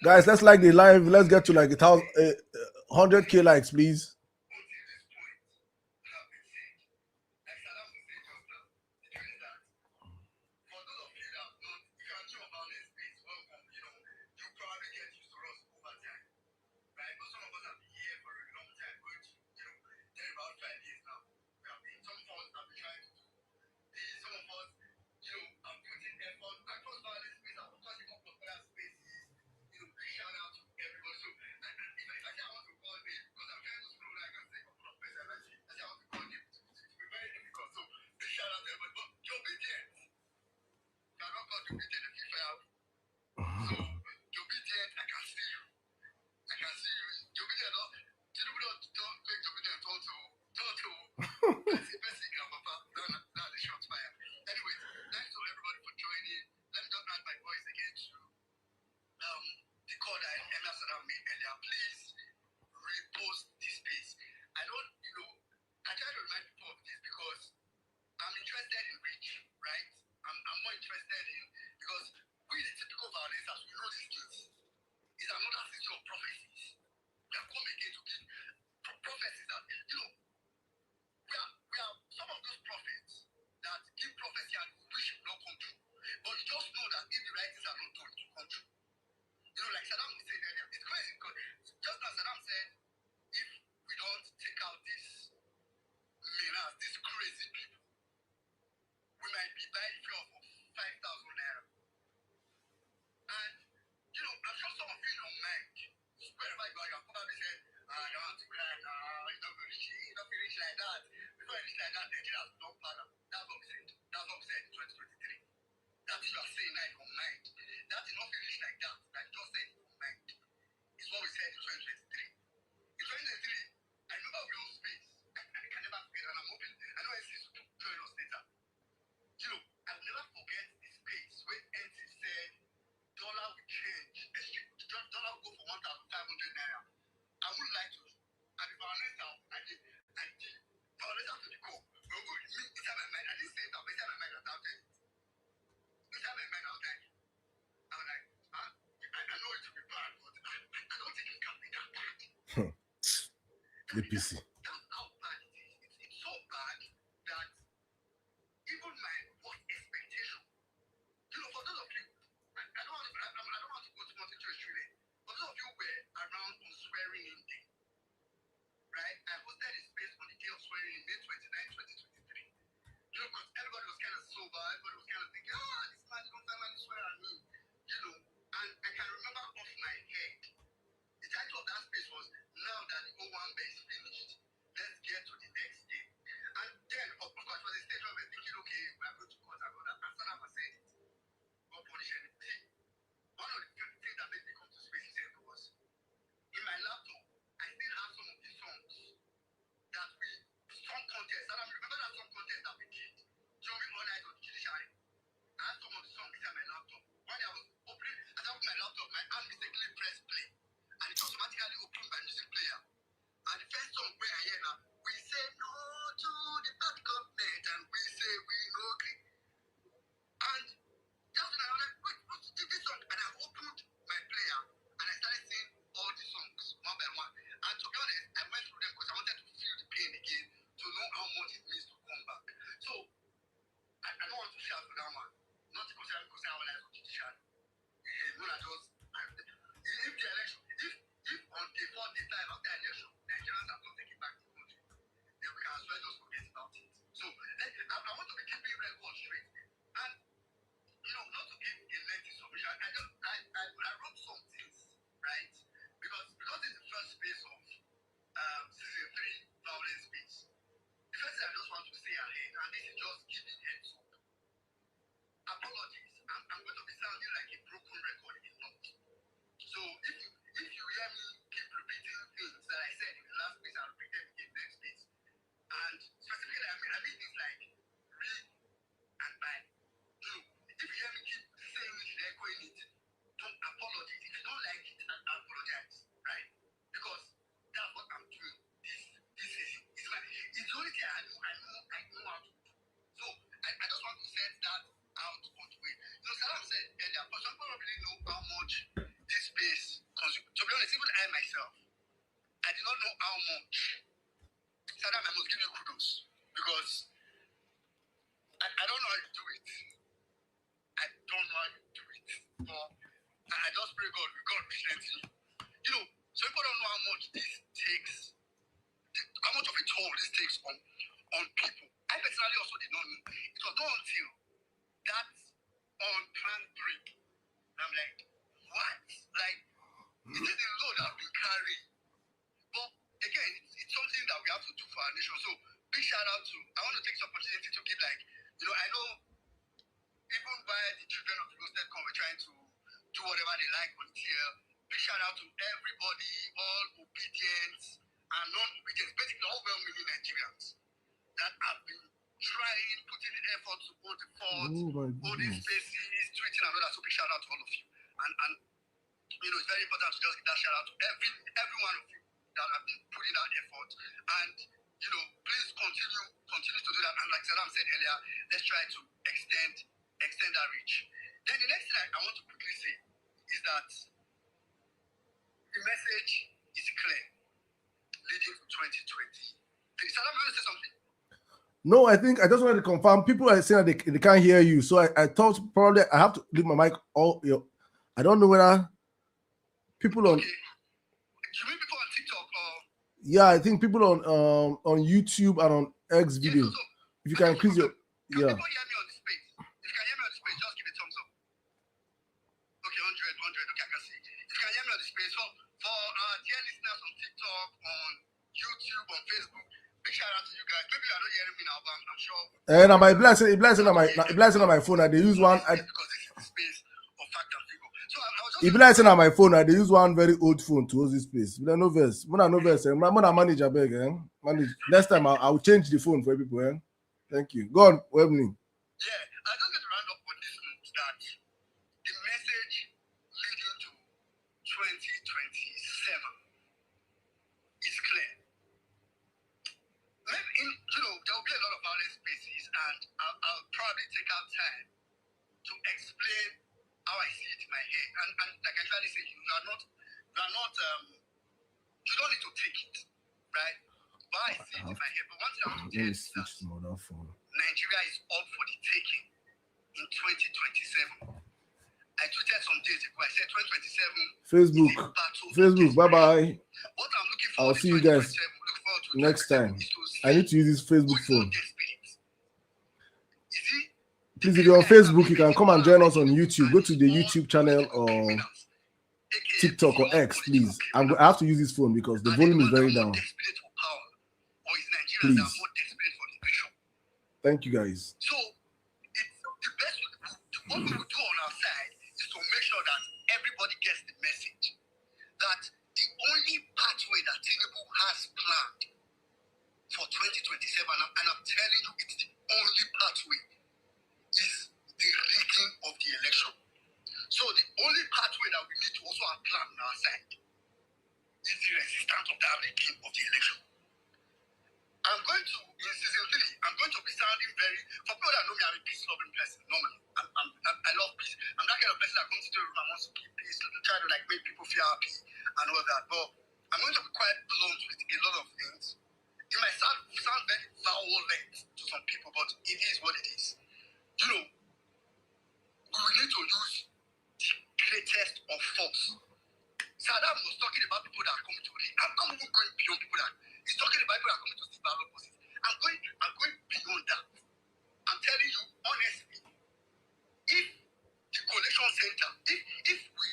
Guys, let's like the live. Let's get to like 100K likes, please. course, you'll be there if you fail. So, you'll be there, I can see you. I can see you. You'll be there, no? Don't make you'll be there, Basic, Papa. That's a short fire. Anyways, thanks to everybody for joining. Let me just add my voice again to the call that Emma Saddam made earlier. Please repost this space. I don't, I try to remind people of this because I'm interested in reach, right? I'm more interested in, because we, the typical violence, as we know these things, is another system of prophecies. We have come again to give prophecies that, we are some of those prophets that give prophecy and we should not come true. But you just know that if the right things are not done, it will come true. Like Saddam was saying earlier, it's crazy because just as Saddam said, if we don't take out these menace, these crazy people, we might be buying fuel for 5,000 naira. And, I'm sure some of you in your mind, wherever you are, probably said, I don't want to cry, it's not going to reach like that. Before it reach like that, Nigeria has done power. That's what we said. That's what we said in 2023. That is what you are saying now in your mind. That is not reach like that. That you just said in your mind. It's what we said in 2023. In 2023, I remember we were on space. I can never forget, and I'm hoping, I know NC to join us later. I will never forget the space where NC said dollar will change. Dollar will go for 1,500 naira. I would like to, and if our next time, I did, our next time to the call, inside my mind, I didn't say that, but inside my mind, I was like, I was like, I know it will be bad, but I don't think it can be that bad. APC. That's how bad it is. It's so bad that even my worst expectation, for those of you, I don't want to go too much into history, but those of you were around on swearing in day, right? I hosted a space on the day of swearing in May 29, 2023. Because everybody was kind of sober, everybody was kind of thinking, this man, you don't finally swear at me, and I can remember off my head, the title of that space was, Now That the O1 is Finished, Let's Get to the Next Day. And then, of course, for the stage where we're thinking, okay, we're going to court and all that, and Saddam has said it, God punish anything. One of the things that made me come to space, he said, was, in my laptop, I still have some of the songs that we, song contest, Saddam, remember that song contest that we did during all night on the judiciary? I had some of the songs inside my laptop. When I was opening, as I opened my laptop, my hand mistakenly pressed play, and it automatically opened my music player. And the first song where I hear now, we say no to the bad government, and we say we no agree. And just when I was like, wait, what's this song? And I opened my player, and I started singing all the songs one by one. And to be honest, I went through them because I wanted to feel the pain again, to know how much it means to come back. So I don't want to shout for that one. Not because I want to judicial. When I just, if the election, if on day 4, day 5 after election, Nigerians have not taken back the country, then we can as well just forget about it. So I want to be keeping record straight. And not to give a lengthy submission, I wrote some things, right? Because it's the first space of season 3 Vawulence Space. The first thing I just want to say ahead, and this is just giving heads up. Apologies. I'm going to be sounding like a broken record in not. So if you hear me keep repeating things that I said in the last space, I'll repeat them in the next space. And specifically, I mean things like read and buy. If you hear me keep saying it, echoing it, don't apologize. If you don't like it, apologize, right? Because that's what I'm doing. This is it's the only thing I know how to do. So I just want to set that out on the way. Saddam said earlier, but some people don't really know how much this space consumes. To be honest, even I myself, I did not know how much. Saddam, I must give you kudos because I don't know how you do it. I don't know how you do it. But I just pray God will strengthen you. Some people don't know how much this takes, how much of a toll this takes on people. I personally also did not know. It was not until that unplanned break. I'm like, what? Like, it is the load I've been carrying. But again, it's something that we have to do for our nation. So big shout out to, I want to take this opportunity to give I know even while the children of the roasted corn were trying to do whatever they like on TL, big shout out to everybody, all obedient and non-obedient, basically all well-meaning Nigerians that have been trying, putting in effort to hold the fort, holding spaces, tweeting and all that. So big shout out to all of you. And you know, it's very important to just give that shout out to every one of you that have been putting that effort. And you know, please continue to do that. And like Saddam said earlier, let's try to extend that reach. Then the next thing I want to quickly say is that the message is clear leading to 2020. Saddam, you want to say something? No, I think I just wanted to confirm. People are saying that they can't hear you, so I thought probably I have to leave my mic. I don't know whether people on. Okay. You mean people on TikTok or? Yeah, I think people on YouTube and on X video. Yeah, so if you can increase your. Can people hear me on the space? If you can hear me on the space, just give a thumbs up. Okay, 100. Okay, I can see. If you can hear me on the space, so for our dear listeners on TikTok, on YouTube, on Facebook, big shout out to you guys. Maybe you're not hearing me now, but I'm sure. And my blessing on my phone. I they use one. Because this is the space of fact and figure. So I was just. If blessing on my phone, I they use one very old phone to hold this space. But no verse. When I manage a beg, manage. Next time I will change the phone for people. Thank you. Go on, Webling. Yeah, I just get to round up on this note that the message leading to 2027 is clear. Maybe there will be a lot of violent spaces, and I'll probably take out time to explain how I see it in my head. And like I usually say, you don't need to take it, right? But I see it in my head. But one thing I want to tell you is that Nigeria is up for the taking in 2027. I tweeted some days ago. I said 2027. Facebook.2027. Bye bye. What I'm looking for. I'll see you guys next time. I need to use this Facebook phone. Please, if you're on Facebook, you can come and join us on YouTube. Go to the YouTube channel or TikTok or X, please. I have to use this phone because the volume is very down. Please. Thank you, guys. So, the best what we will do on our side is to make sure that everybody gets the message that the only pathway that Tinubu has planned for 2027, and I'm telling you, it's the only pathway, is the rigging of the election. So the only pathway that we need to also have planned on our side is the resistance of that rigging of the election. I'm going to, in season 3, I'm going to be sounding very, for people that know me, I'm a peace-loving person, normally. I love peace. I'm that kind of person that comes into a room and wants to keep peace, try to like make people feel happy and all that. But I'm going to be quite blunt with a lot of things. It might sound very violent to some people, but it is what it is. You know, we will need to use the greatest of force. Saddam was talking about people that are coming to read. I'm even going beyond people that he's talking about people that are coming to see ballot process. I'm going beyond that. I'm telling you honestly, if the collation center, if we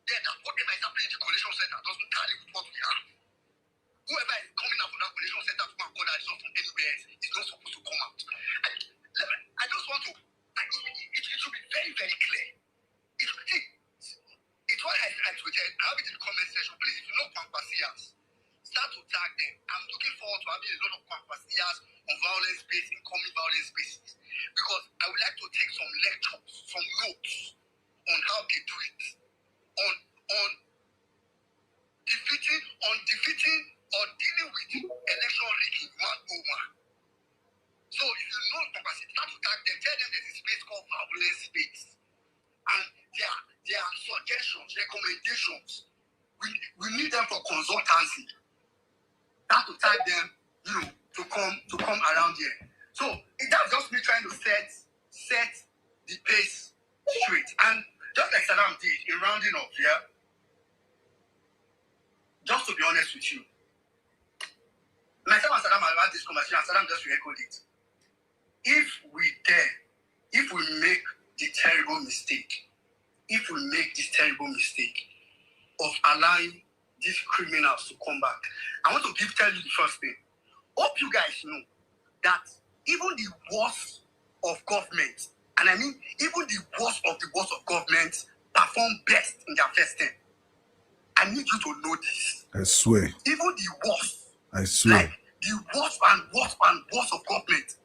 get that whatever is happening in the collation center doesn't carry with what we have, whoever is coming out from that collation center to go and call that result from anywhere else is not supposed to come out. I just want to, it should be very, very clear. It's what I tweeted. I have it in the comment section. Please, if you know Kwakwasias, start to tag them. I'm looking forward to having a lot of Kwakwasias on Vawulence Space, incoming Vawulence Spaces, because I would like to take some lectures, some notes on how they do it, on defeating or dealing with election rigging 101. So if you know Kwakwasias, start to tag them. Tell them there's a space called Vawulence Space, and there are suggestions, recommendations. We need them for consultancy. Have to tag them, to come around here. So that's just me trying to set the pace straight. And just like Saddam did in rounding up, just to be honest with you, myself and Saddam have had this conversation, and Saddam just re-echoed it. If we make the terrible mistake, of allowing these criminals to come back, I want to tell you the first thing. Hope you guys know that even the worst of government And I mean, even the worst of government perform best in their first term. I need you to know this. I swear. Even the worst. I swear. Like the worst of government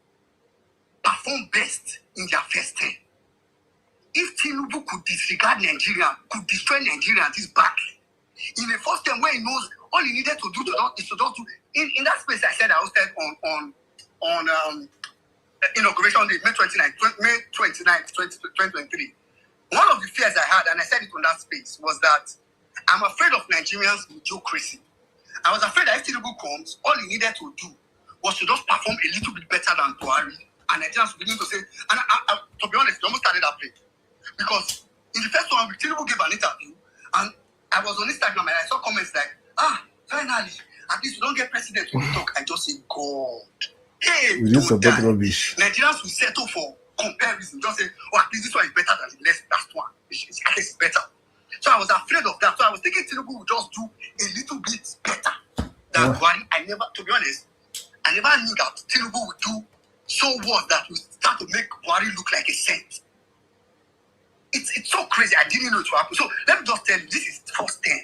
perform best in their first term. If Tinubu could disregard Nigeria, could destroy Nigeria this badly, in the first term where he knows all he needed to do is to just do in that space I said I hosted on inauguration day, May 29th, 2023. One of the fears I had, and I said it on that space, was that I'm afraid of Nigerians' mediocrity. I was afraid that if Tinubu comes, all he needed to do was to just perform a little bit better than Buhari, and Nigerians would begin to say, and to be honest, we almost started that play. Because in the first one, Tinubu gave an interview, and I was on Instagram and I saw comments like, finally, at least we don't get president when we talk. I just say, God, hey, we just about rubbish. Nigerians will settle for comparison. Just say, at least this one is better than the last one. At least it's better. So I was afraid of that. So I was thinking Tinubu would just do a little bit better than Buhari. To be honest, I never knew that Tinubu would do so well that would start to make Buhari look like a saint. It's so crazy. I didn't know it would happen. So let me just tell you, this is first 10.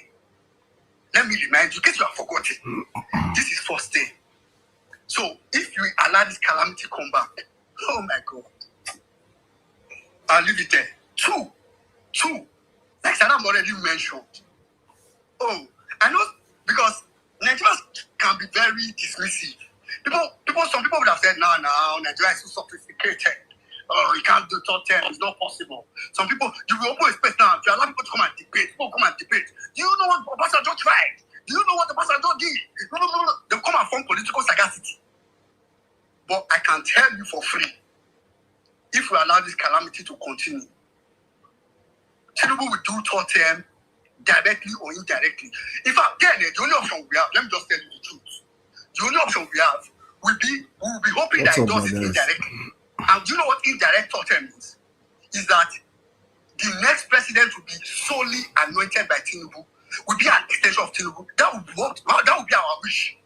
Let me remind you, in case you have forgotten, this is first 10. So if you allow this calamity to come back, oh my God, I'll leave it there. Two, like Saddam already mentioned. Oh, I know, because Nigerians can be very dismissive. Some people would have said, no, Nigeria is so sophisticated. Oh, you can't do top 10. It's not possible. Some people, you will open a space now. If you allow people to come and debate, people come and debate. Do you know what Obasanjo tried? Do you know what Obasanjo did? They'll come and form political sagacity. But I can tell you for free, if we allow this calamity to continue, Tinubu will do third term directly or indirectly. In fact, then the only option we have, let me just tell you the truth. The only option we have will be hoping that it does it indirectly. And do you know what indirect third term means? Is that the next president will be solely anointed by Tinubu, will be an extension of Tinubu. That would be our wish.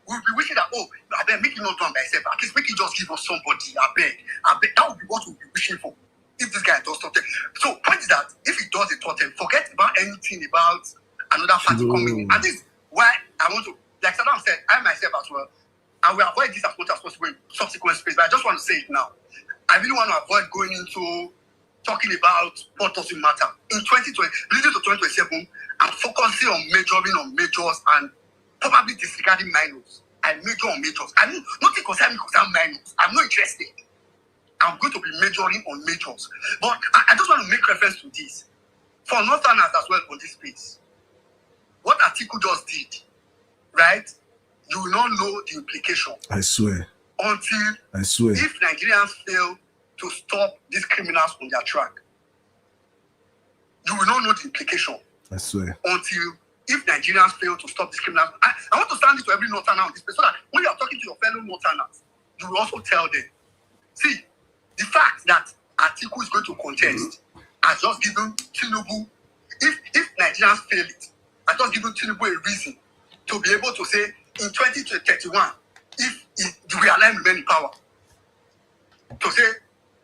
We'll be wishing that, I beg, make it not done by itself. At least make it just give us somebody. I beg. That would be what we'll be wishing for. If this guy does something. So, point is that if he does a third term, forget about anything about another party coming in. And this is why I want to, like Saddam said, I myself as well, I will avoid this as much as possible in subsequent space, but I just want to say it now. I really want to avoid going into talking about what doesn't matter. In 2020, leading to 2027, I'm focusing on majoring on majors and probably disregarding minors. I major on majors. I mean, nothing concerning minors. I'm not interested. I'm going to be majoring on majors. But I just want to make reference to this. For Northerners as well on this space. What Atiku just did, right? You will not know the implication. I swear. If Nigerians fail to stop these criminals on their track, you will not know the implication. I swear. If Nigerians fail to stop these criminals, I want to stand it to every Northerner on this place so that when you are talking to your fellow Northerners, you will also tell them, see, the fact that Atiku is going to contest has just given Tinubu, if Nigerians fail it, has just given Tinubu a reason to be able to say in 2031, if we align remain in power, to say,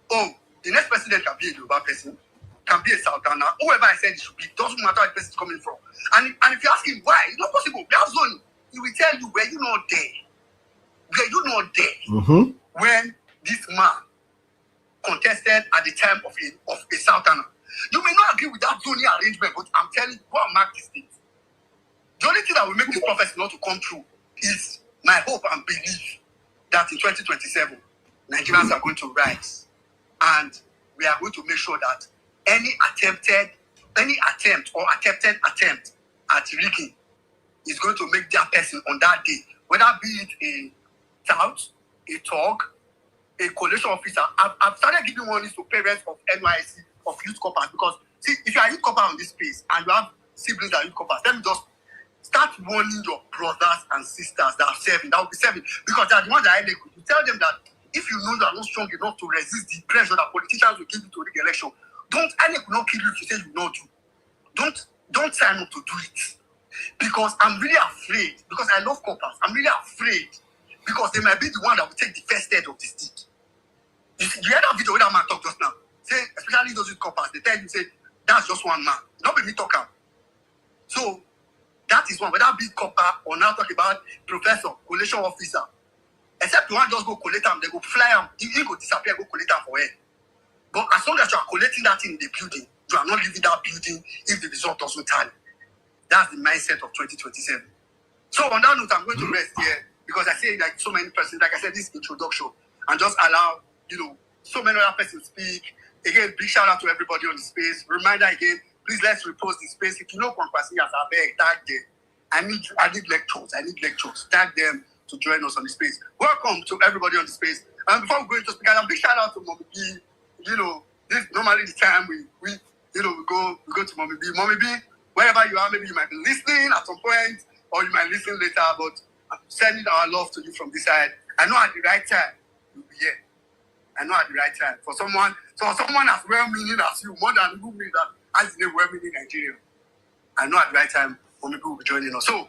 the next president can be a Yoruba person, can be a Southerner, whoever I said it should be, doesn't matter where the person is coming from. And if you ask him why, it's not possible. We have zoning. He will tell you, were you not there? Were you not there when this man contested at the time of a Southerner? You may not agree with that zoning arrangement, but I'm telling you, go and mark this thing. The only thing that will make this prophecy not to come true is my hope and belief that in 2027, Nigerians are going to rise. And we are going to make sure that any attempt at rigging is going to make that person on that day, whether be it a tout, a talk, a collation officer. I've started giving warnings to parents of NYC, of youth corpers, because see, if you are a youth corper on this space and you have siblings that are youth corpers, let me just start warning your brothers and sisters that are serving, that will be serving, because they are the ones that are illegal. You tell them that if you know you are not strong enough to resist the pressure that politicians will give you to rig election, INEC will not kill you if you say you not do. Don't sign up to do it. Because I'm really afraid, because I love corpers, I'm really afraid, because they might be the one that will take the first step of this stick. You hear that video where that man talk just now? Say, especially those with coppers, they tell you, say, that's just one man. Not be me talking. So, that is one. Whether big copper or now talk about professor, collation officer. Except you want just go collect them, they go fly them. He go disappear, go collect them for it. But as long as you are collecting that in the building, you are not leaving that building if the result doesn't tally. That's the mindset of 2027. So on that note, I'm going to rest here because I say like so many persons, like I said, this introduction, and just allow, so many other persons speak. Again, big shout out to everybody on the space. Reminder again, please let's repost the space. If you know Kwakwasi as I beg, tag them. I need lectures. Tag them to join us on the space. Welcome to everybody on the space. And before we go into speaker, a big shout out to Mommy B. This normally the time we go to Mommy B. Mommy B, wherever you are, maybe you might be listening at some point, or you might listen later, but I'm sending our love to you from this side. I know at the right time, you'll be here. I know at the right time. For someone as well-meaning as you, more than who mean that as in well-meaning Nigerian, I know at the right time, Mommy B will be joining us. So,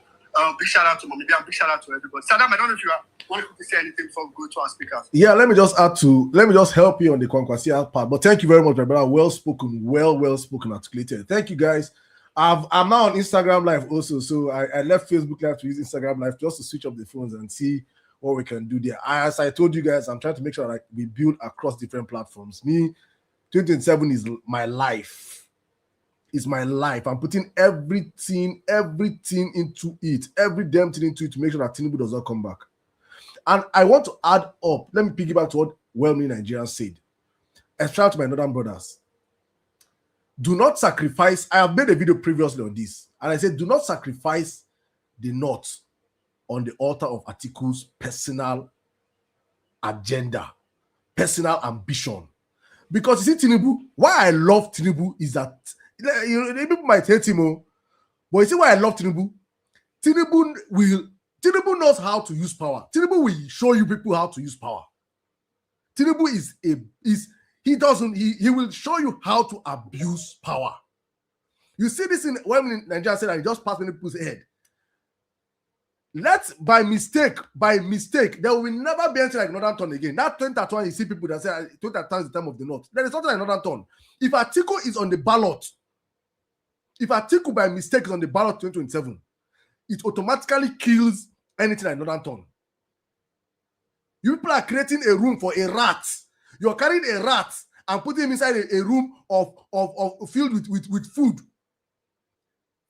big shout out to Mommy B and big shout out to everybody. Saddam, I don't know if you want to say anything before we go to our speakers. Yeah, let me just help you on the Kwakwasi part. But thank you very much, my brother. Well spoken, well spoken, articulated. Thank you, guys. I'm now on Instagram Live also, so I left Facebook Live to use Instagram Live just to switch up the phones and see what we can do there. As I told you guys, I'm trying to make sure that we build across different platforms. Me, 2027 is my life. It's my life. I'm putting everything into it, every damn thing into it to make sure that Tinubu does not come back. And I want to add up. Let me piggyback to what well-meaning Nigerians said. And shout out to my northern brothers. Do not sacrifice. I have made a video previously on this, and I said, do not sacrifice the North on the altar of Atiku's personal agenda, personal ambition. Because you see, Tinubu, why I love Tinubu is that people might hate him, but you see why I love Tinubu? Tinubu knows how to use power. Tinubu will show you people how to use power. Tinubu he will show you how to abuse power. You see this when Nigeria said that he just passed many people's head. By mistake, there will never be anything like Northern Turn again. That 2021, you see people that say 2021 is the time of the North. There is nothing like Northern Turn. If Atiku is on the ballot, if Atiku by mistake is on the ballot 2027, it automatically kills anything like Northern Turn. You people are creating a room for a rat. You're carrying a rat and putting him inside a room of filled with food,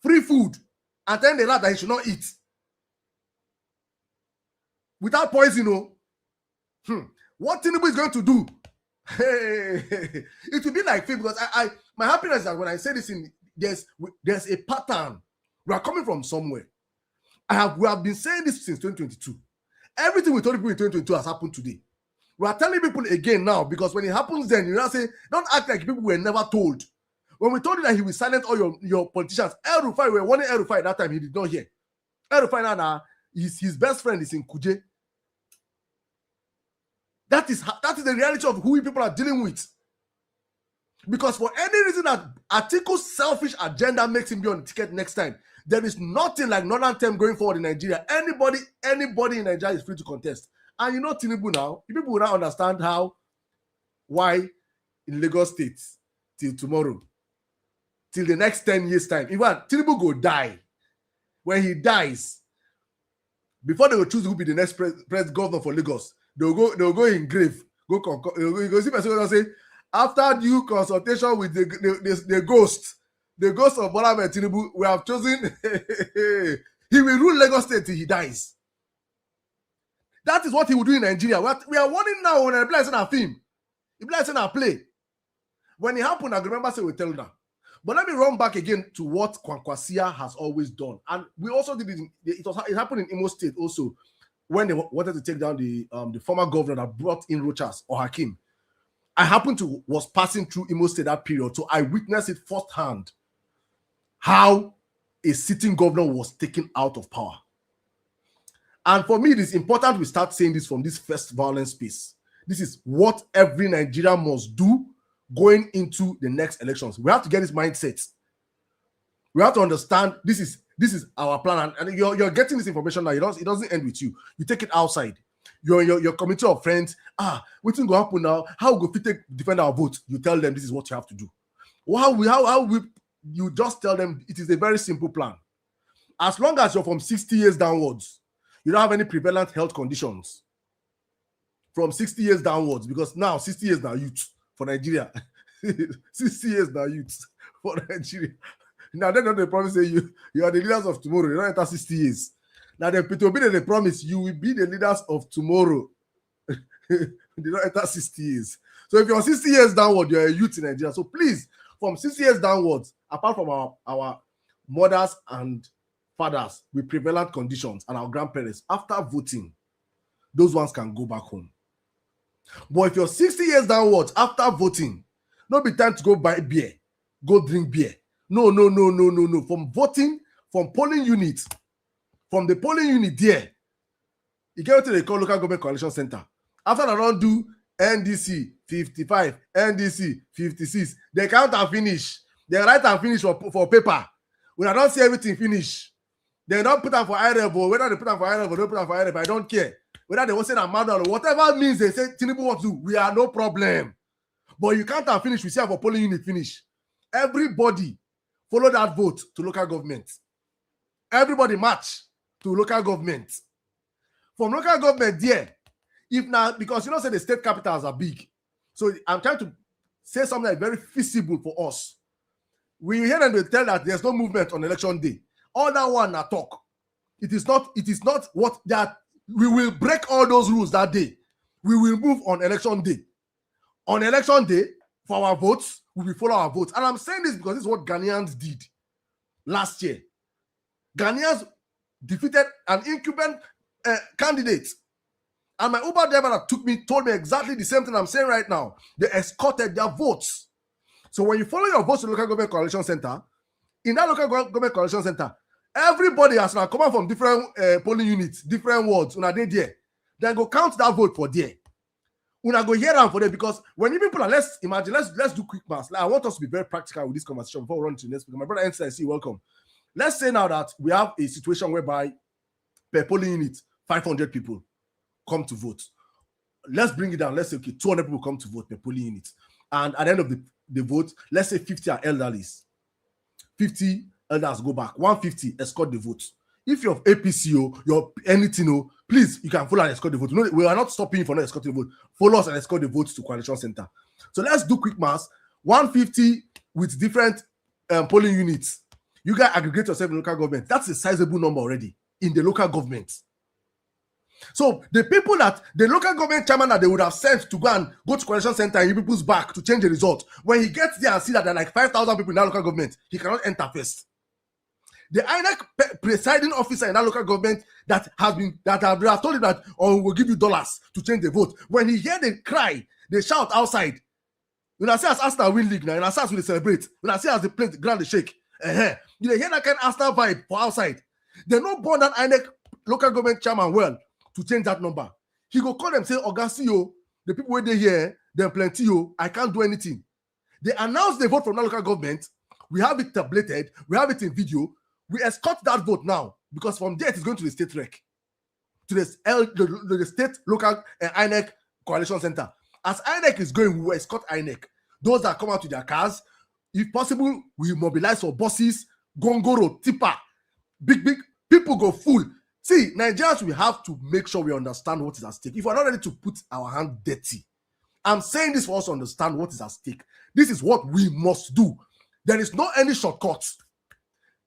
free food, and then the rat that he should not eat without poison. What Tinubu is going to do? It will be like fake, because my happiness is that when I say this, there's a pattern. We are coming from somewhere. We have been saying this since 2022. Everything we told people in 2022 has happened today. We are telling people again now, because when it happens then, you know, say, don't act like people were never told. When we told you that he will silence all your politicians, El-Rufai, we were warning El-Rufai at that time, he did not hear. El-Rufai now, his best friend is in Kuje. That is the reality of who people are dealing with. Because for any reason that Atiku's selfish agenda makes him be on the ticket next time, there is nothing like Northern Term going forward in Nigeria. Anybody in Nigeria is free to contest. And you know Tinubu now, people will now understand why in Lagos State, till tomorrow, till the next 10 years time, even Tinubu go die. When he dies, before they will choose who will be the next governor for Lagos, they'll go in grave, go see person will say, after due consultation with the ghost of Bola Ahmed Tinubu, we have chosen he will rule Lagos State till he dies. That is what he will do in Nigeria. We are warning now when I in a film. If I in a play. When it happened, I remember say we tell you now. But let me run back again to what Kwankwasia has always done. And we also did it. It happened in Imo State also, when they wanted to take down the former governor that brought in Rochas or Hakim. I was passing through Imo State that period, so I witnessed it firsthand how a sitting governor was taken out of power. And for me, it is important we start saying this from this first Vawulence Space. This is what every Nigerian must do going into the next elections. We have to get this mindset. We have to understand this is our plan, and you're getting this information now. It doesn't end with you. You take it outside. Your committee of friends, what's going to happen now? How we go fit take defend our vote? You tell them this is what you have to do. You just tell them it is a very simple plan. As long as you're from 60 years downwards, you don't have any prevalent health conditions. From 60 years downwards, because now 60 years now youth for Nigeria. 60 years now youth for Nigeria. Now they promise you are the leaders of tomorrow. You don't enter 60 years. Now they promise you will be the leaders of tomorrow. They don't enter 60 years. So if you're 60 years downward, you're a youth in Nigeria. So please, from 60 years downwards, apart from our mothers and fathers with prevalent conditions and our grandparents, after voting, those ones can go back home. But if you're 60 years downwards after voting, no be time to go buy beer, go drink beer. No. From voting, from polling units, from the polling unit there, you get to the local government coalition center. After they don't do NDC 55, NDC 56, they count and finish. They write and finish for paper. When I don't see everything finish, they don't put them for IREV. Whether they put them for IREV or don't put them for IREV, I don't care. Whether they want to say that manual or whatever means they say Tinubu wants to do, we are no problem. But you can't have finished, we see for polling unit finish. Everybody follow that vote to local government. Everybody march to local government. From local government there, if now, because say the state capitals are big. So I'm trying to say something that's very feasible for us. We hear them tell that there's no movement on election day. All that one are talk. It is not what that we will break all those rules that day. We will move on election day. On election day, for our votes, we will follow our votes. And I'm saying this because this is what Ghanaians did last year. Ghanaians defeated an incumbent candidate. And my Uber driver that told me exactly the same thing I'm saying right now. They escorted their votes. So when you follow your votes to the local government coalition center, in that local government coalition center, everybody has now come from different polling units, different wards. Una dey there. Then go count that vote for there. Una go hear them for there, because when you people are, let's do quick math. Like, I want us to be very practical with this conversation before we run to the next speaker. My brother NCIC, welcome. Let's say now that we have a situation whereby per polling unit, 500 people come to vote. Let's bring it down. Let's say, okay, 200 people come to vote per polling unit. And at the end of the vote, let's say 50 are elderly. 50 elders go back. 150 escort the vote. If you're APCO, you're anything, please, you can follow and escort the vote. No, we are not stopping you for not escorting the vote. Follow us and escort the votes to coalition center. So let's do quick math. 150 with different polling units. You guys aggregate yourself in local government. That's a sizable number already in the local government. So the people that the local government chairman that they would have sent to go to coalition center and people's back to change the result, when he gets there and see that there are like 5,000 people in that local government, he cannot enter first. The INEC presiding officer in that local government that have told him that, we'll give you dollars to change the vote. When he hear the cry, they shout outside. When I see as Arsenal win league now, and I see as we celebrate, when I see as the plate ground they shake, you hear that kind of Arsenal vibe for outside. They not born that INEC local government chairman well to change that number. He go call them, say, Ogasio, the people where they here, they're plenty, I can't do anything. They announce the vote from that local government. We have it tabulated, we have it in video. We escort that vote now, because from there it is going to the state rec, to the state local INEC coalition center. As INEC is going, we will escort INEC. Those that come out to their cars, if possible, we mobilize for buses, gongoro, tipper, big people go full. See, Nigerians, we have to make sure we understand what is at stake. If we're not ready to put our hand dirty, I'm saying this for us to understand what is at stake. This is what we must do. There is no any shortcuts.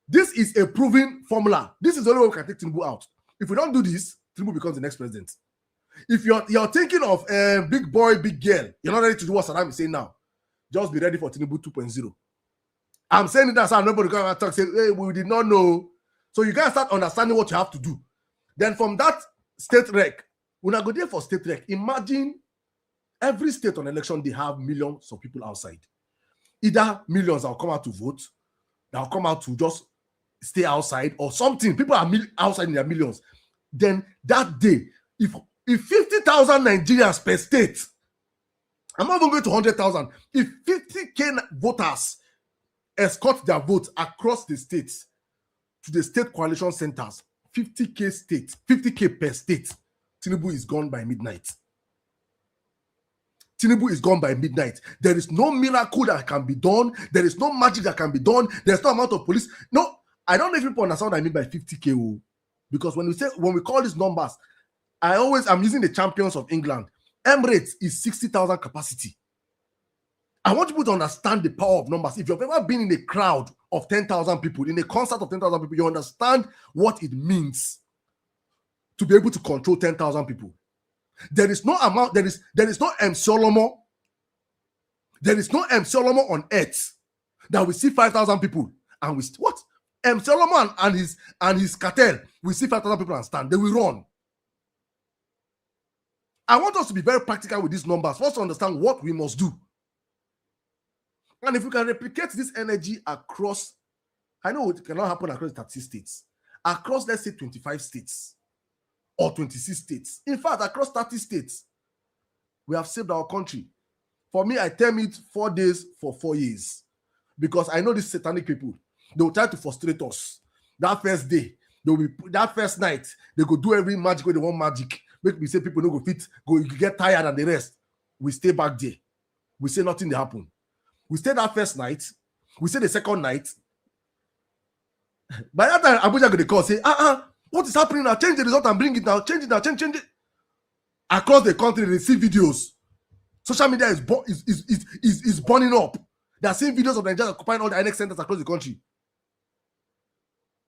This is a proven formula. This is the only way we can take Tinubu out. If we don't do this, Tinubu becomes the next president. If you're thinking of big boy, big girl, you're not ready to do what Saddam is saying now. Just be ready for Tinubu 2.0. I'm saying that's how nobody can talk, say, hey, we did not know. So you guys start understanding what you have to do. Then from that state rec, when I go there for state rec, imagine every state on election, they have millions of people outside. Either millions that will come out to vote, that will come out to just stay outside or something. People are outside in their millions. Then that day, if 50,000 Nigerians per state, I'm not even going to 100,000. If 50K voters escort their votes across the states to the state coalition centers, 50K per state, Tinubu is gone by midnight. Tinubu is gone by midnight. There is no miracle that can be done. There is no magic that can be done. There's no amount of police. No, I don't know if people understand what I mean by 50K. Because when we call these numbers, I'm using the champions of England. Emirates is 60,000 capacity. I want people to understand the power of numbers. If you've ever been in a crowd of 10,000 people, in a concert of 10,000 people, you understand what it means to be able to control 10,000 people. There is no amount, there is no M. Solomon. There is no M. Solomon on earth that we see 5,000 people and we what? M. Solomon and his cartel, we see 5,000 people and stand. They will run. I want us to be very practical with these numbers. First, to understand what we must do. And if we can replicate this energy across, I know it cannot happen across 30 states, across, let's say, 25 states or 26 states. In fact, across 30 states, we have saved our country. For me, I term it 4 days for 4 years. Because I know these satanic people, they will try to frustrate us. That first day, that first night, they go do every magic where they want magic. Make me say people no go fit, go get tired and the rest. We stay back there. We say nothing will happen. We stay that first night. We stay the second night. By that time, Abuja go to call, say, what is happening now? Change the result and bring it now. Change it now. Change it. Across the country, they see videos. Social media is burning up. They are seeing videos of Nigeria occupying all the INEC centers across the country.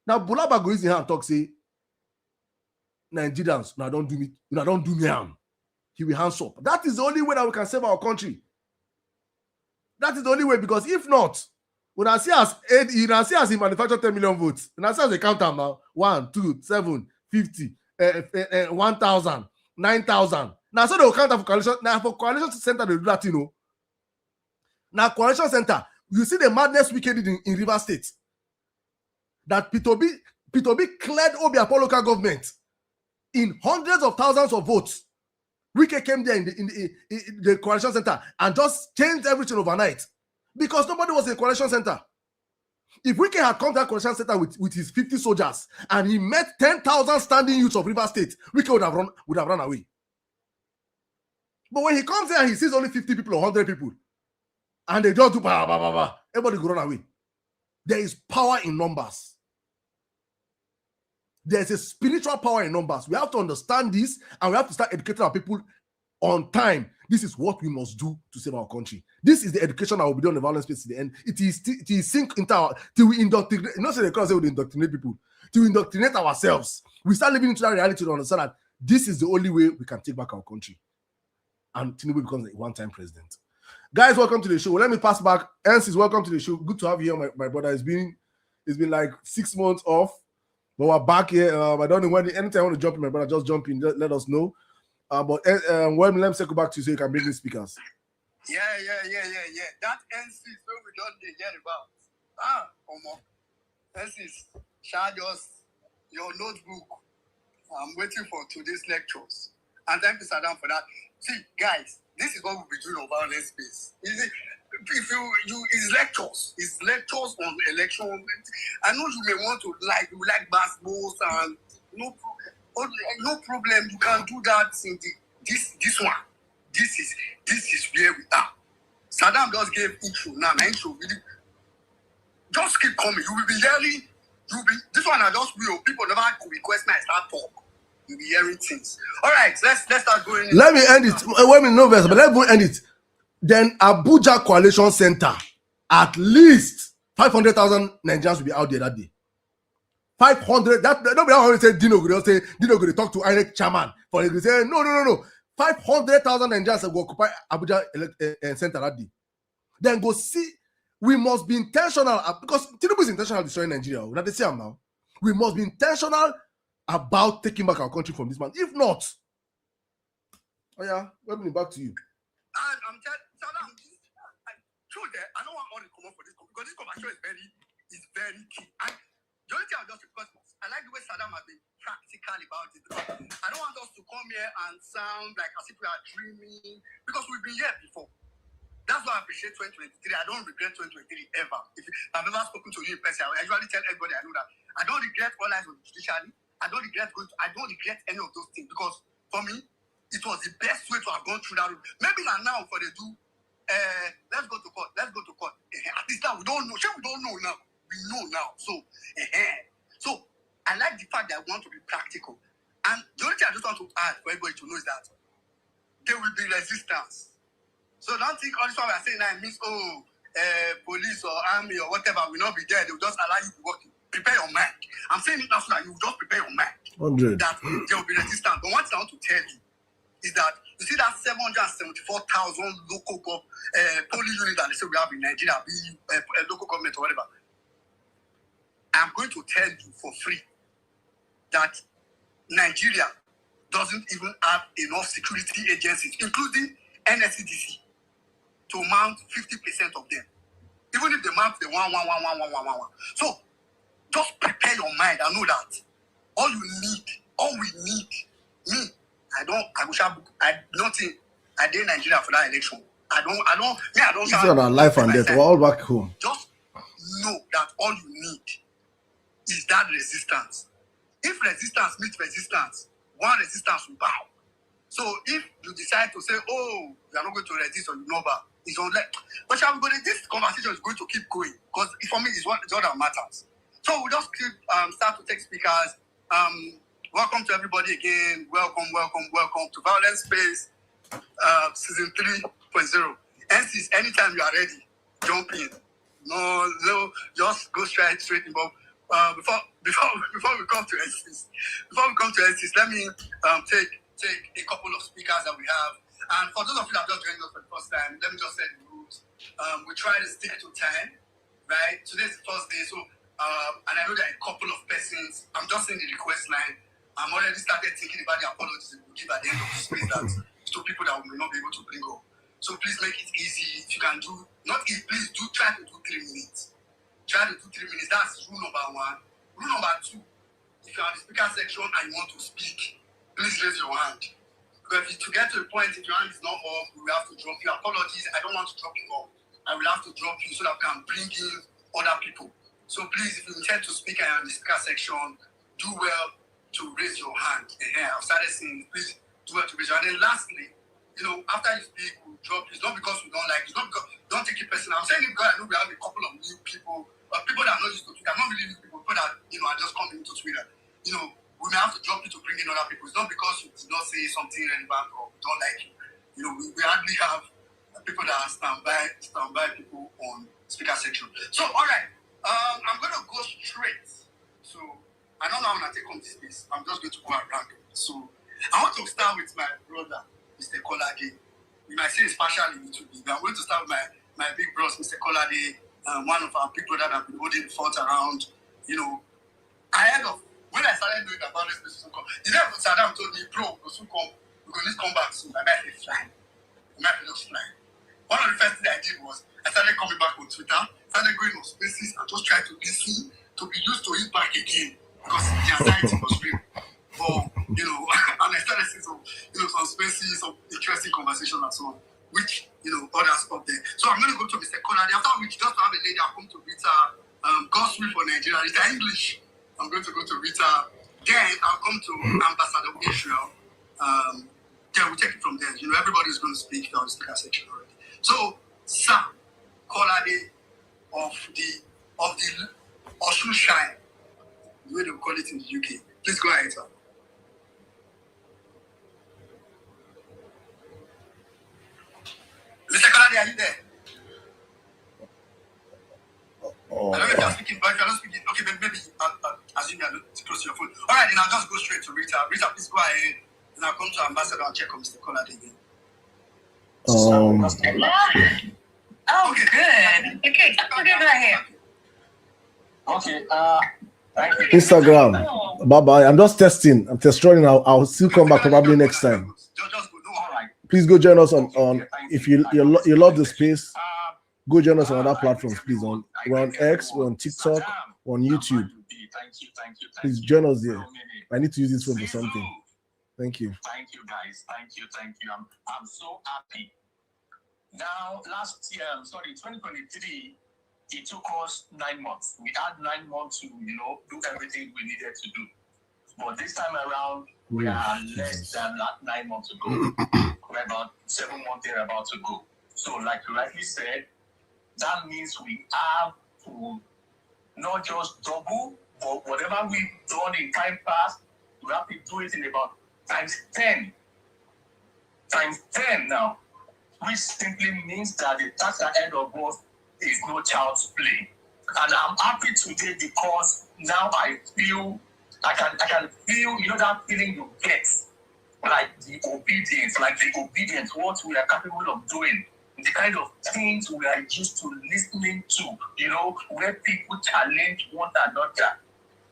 Now, Bulaba goes in here and talk, say, Nigerians, now don't do me harm. He will hands up. That is the only way that we can save our country. That is the only way, because if not, when I see as he manufactured 10 million votes, and I see as they count them now, 1, 2, 7, 50, 1,000, 9,000. Now, so they will count for coalition. Now, for coalition center, they do that, you know. Now, coalition center, you see the madness we did in River State. That P2B cleared Obiapo local government in hundreds of thousands of votes. Wike came there in the coalition center and just changed everything overnight because nobody was in the coalition center. If Wike had come to that coalition center with his 50 soldiers and he met 10,000 standing youths of River State, Wike would have run away. But when he comes there and he sees only 50 people or 100 people, and they just do everybody go run away. There is power in numbers. There's a spiritual power in numbers. We have to understand this, and we have to start educating our people on time. This is what we must do to save our country. This is the education that will be done on the Vawulence Space in the end. It is sink into our, till we indoctrinate, not say the class say we indoctrinate people, to indoctrinate ourselves. We start living into that reality to understand that this is the only way we can take back our country. And Tinubu becomes a one-time president. Guys, welcome to the show. Let me pass back. Ensis, welcome to the show. Good to have you here, my brother. It's been like 6 months off. But we're back here. I don't know when. Anytime I want to jump in, my brother, just jump in. Let us know. But let me circle back to you so you can bring in speakers. Yeah. That NC so we don't hear about. NC, share your notebook. I'm waiting for today's lectures. And thank you, Saddam, for that. See, guys, this is what we'll be doing on Vawulence Space. If it's lectures on election. I know you may want to like basketballs and no problem. You can do that in this one. This is where we are. Saddam just gave intro now. Intro really. Just keep coming. You will be hearing. This one I just will. People never could request me. I start talk. You'll be hearing things. All right, let's start going. Let me end it. Wait a minute, but let me end it. Then Abuja Coalition Center, at least 500,000 Nigerians will be out there that day. 500. That nobody always say Dino go to talk to INEC chairman for the say no. 500,000 Nigerians will occupy Abuja Center that day. Then go see. We must be intentional because Tinubu is intentional destroying Nigeria. That they say now. We must be intentional about taking back our country from this man. If not, welcome back to you. And I'm telling Saddam, I don't want all the comment for this because this conversation is very key. And the only thing I'll just request was, I like the way Saddam has been practical about it. I don't want us to come here and sound like as if we are dreaming because we've been here before. That's why I appreciate 2023. I don't regret 2023 ever. If I've ever spoken to you in person, I usually tell everybody I know that I don't regret all eyes on the judiciary. I don't regret any of those things because For me, it was the best way to have gone through that route. Maybe now for the do, let's go to court. Let's go to court. At least now we don't know. Sure, we don't know now. We know now. So I like the fact that I want to be practical. And the only thing I just want to add for everybody to know is that there will be resistance. So don't think all this one we are saying now means police or army or whatever will not be there. They will just allow you to work. Prepare your mind. I'm saying it now so that you will just prepare your mind. 100. That there will be resistance. But one thing I want to tell you is that you see that 774,000 local polling units that they say we have in Nigeria, local government or whatever. I'm going to tell you for free that Nigeria doesn't even have enough security agencies, including NSCDC, to mount 50% of them. Even if they mount the one. So just prepare your mind and know that all we need, me, nothing. I did Nigeria for that election. I don't. It's not our life and death. We're all back home. Just know that all you need is that resistance. If resistance meets resistance, one resistance will bow. So if you decide to say, oh, you are not going to resist or you know about, it's on like, but this conversation is going to keep going because for me, it's all that matters. So we'll just start to take speakers. Welcome to everybody again. Welcome to Vawulence Space, season 3.0. NCs, anytime you are ready, jump in. No, just go straight in. But before we come to NCs, let me take a couple of speakers that we have. And for those of you that have just joined us for the first time, let me just set the rules. We try to stick to time, right? Today's the first day, so and I know there are a couple of persons. I'm just in the request line. I'm already started thinking about the apologies we will give at the end of the space that to people that we may not be able to bring up. So please make it easy. If you can do, please do try to do 3 minutes. Try to do 3 minutes. That's rule number 1. Rule number 2, if you're in the speaker section and you want to speak, please raise your hand. Because to get to a point, if your hand is not up, we will have to drop you. Apologies, I don't want to drop you off. I will have to drop you so that we can bring in other people. So please, if you intend to speak and you're in the speaker section, do well to raise your hand. I've started saying, please do well to raise your hand. And lastly, after you speak, we'll drop you. It's not because we don't like you. It's not because, don't take it personal. I'm saying it because I know we have a couple of new people, people that are not used to Twitter, not really new people that, are just coming into Twitter. We may have to drop you to bring in other people. It's not because you did not say something relevant or we don't like you. We hardly have people that are standby people on speaker section. So, all right, I'm going to go straight. So, I don't know how I'm going to take on this space. I'm just going to go around. So, I want to start with my brother, Mr. Kolade. You might say it's partially to be, but I'm going to start with my big bros, Mr. Kolade, one of our big brothers that have been holding the fort around, ahead of when I started doing about this space. The day Saddam told me, bro, we're going to come back soon. I might be flying. One of the first things I did was I started coming back on Twitter, started going on spaces and just trying to listen to be used to it back again because the anxiety was real. But, and I started seeing some spaces, some interesting conversations and so on, which, others up there. So I'm going to go to Mr. Konade, after which just to have a lady, I'll come to Rita, God's Will for Nigeria, Rita English. I'm going to go to Rita. Then I'll come to Ambassador Israel. Then we'll take it from there. Everybody's going to speak on the speaker section already. So, Sir Kolade of the Osun Shine, the way they will call it in the UK. Please go ahead, sir. Mr. Kolade, are you there? I don't know if you're speaking, but if you're not speaking, okay, maybe assume you're not close to your phone. All right, then I'll just go straight to Rita. Rita, please go ahead. Then I'll come to Ambassador and check on Mr. Kolade again. Oh, okay. Good. Okay, go ahead. Okay, thank you. Instagram. Bye-bye. I'm just testing. I'm test running. I'll still come back probably next time. Just go. All right. Please go join us on if you love the space, go join us on other platforms, please. We're on X, we're on TikTok, we're on YouTube. Thank you. Please join us there. I need to use this phone for something. Thank you. Thank you, guys. Thank you. I'm so happy. Now, last year, 2023, it took us 9 months. We had 9 months to, do everything we needed to do. But this time around, we are less than 9 months ago. We're about 7 months there about to go. So, like you rightly said, that means we have to not just double, but whatever we've done in time past, we have to do it in about times 10. Times 10 now, which simply means that the task ahead of us is no child's play. And I'm happy today because now I feel, I can feel, that feeling you get, like the obedience, what we are capable of doing, the kind of things we are used to listening to, where people challenge one another.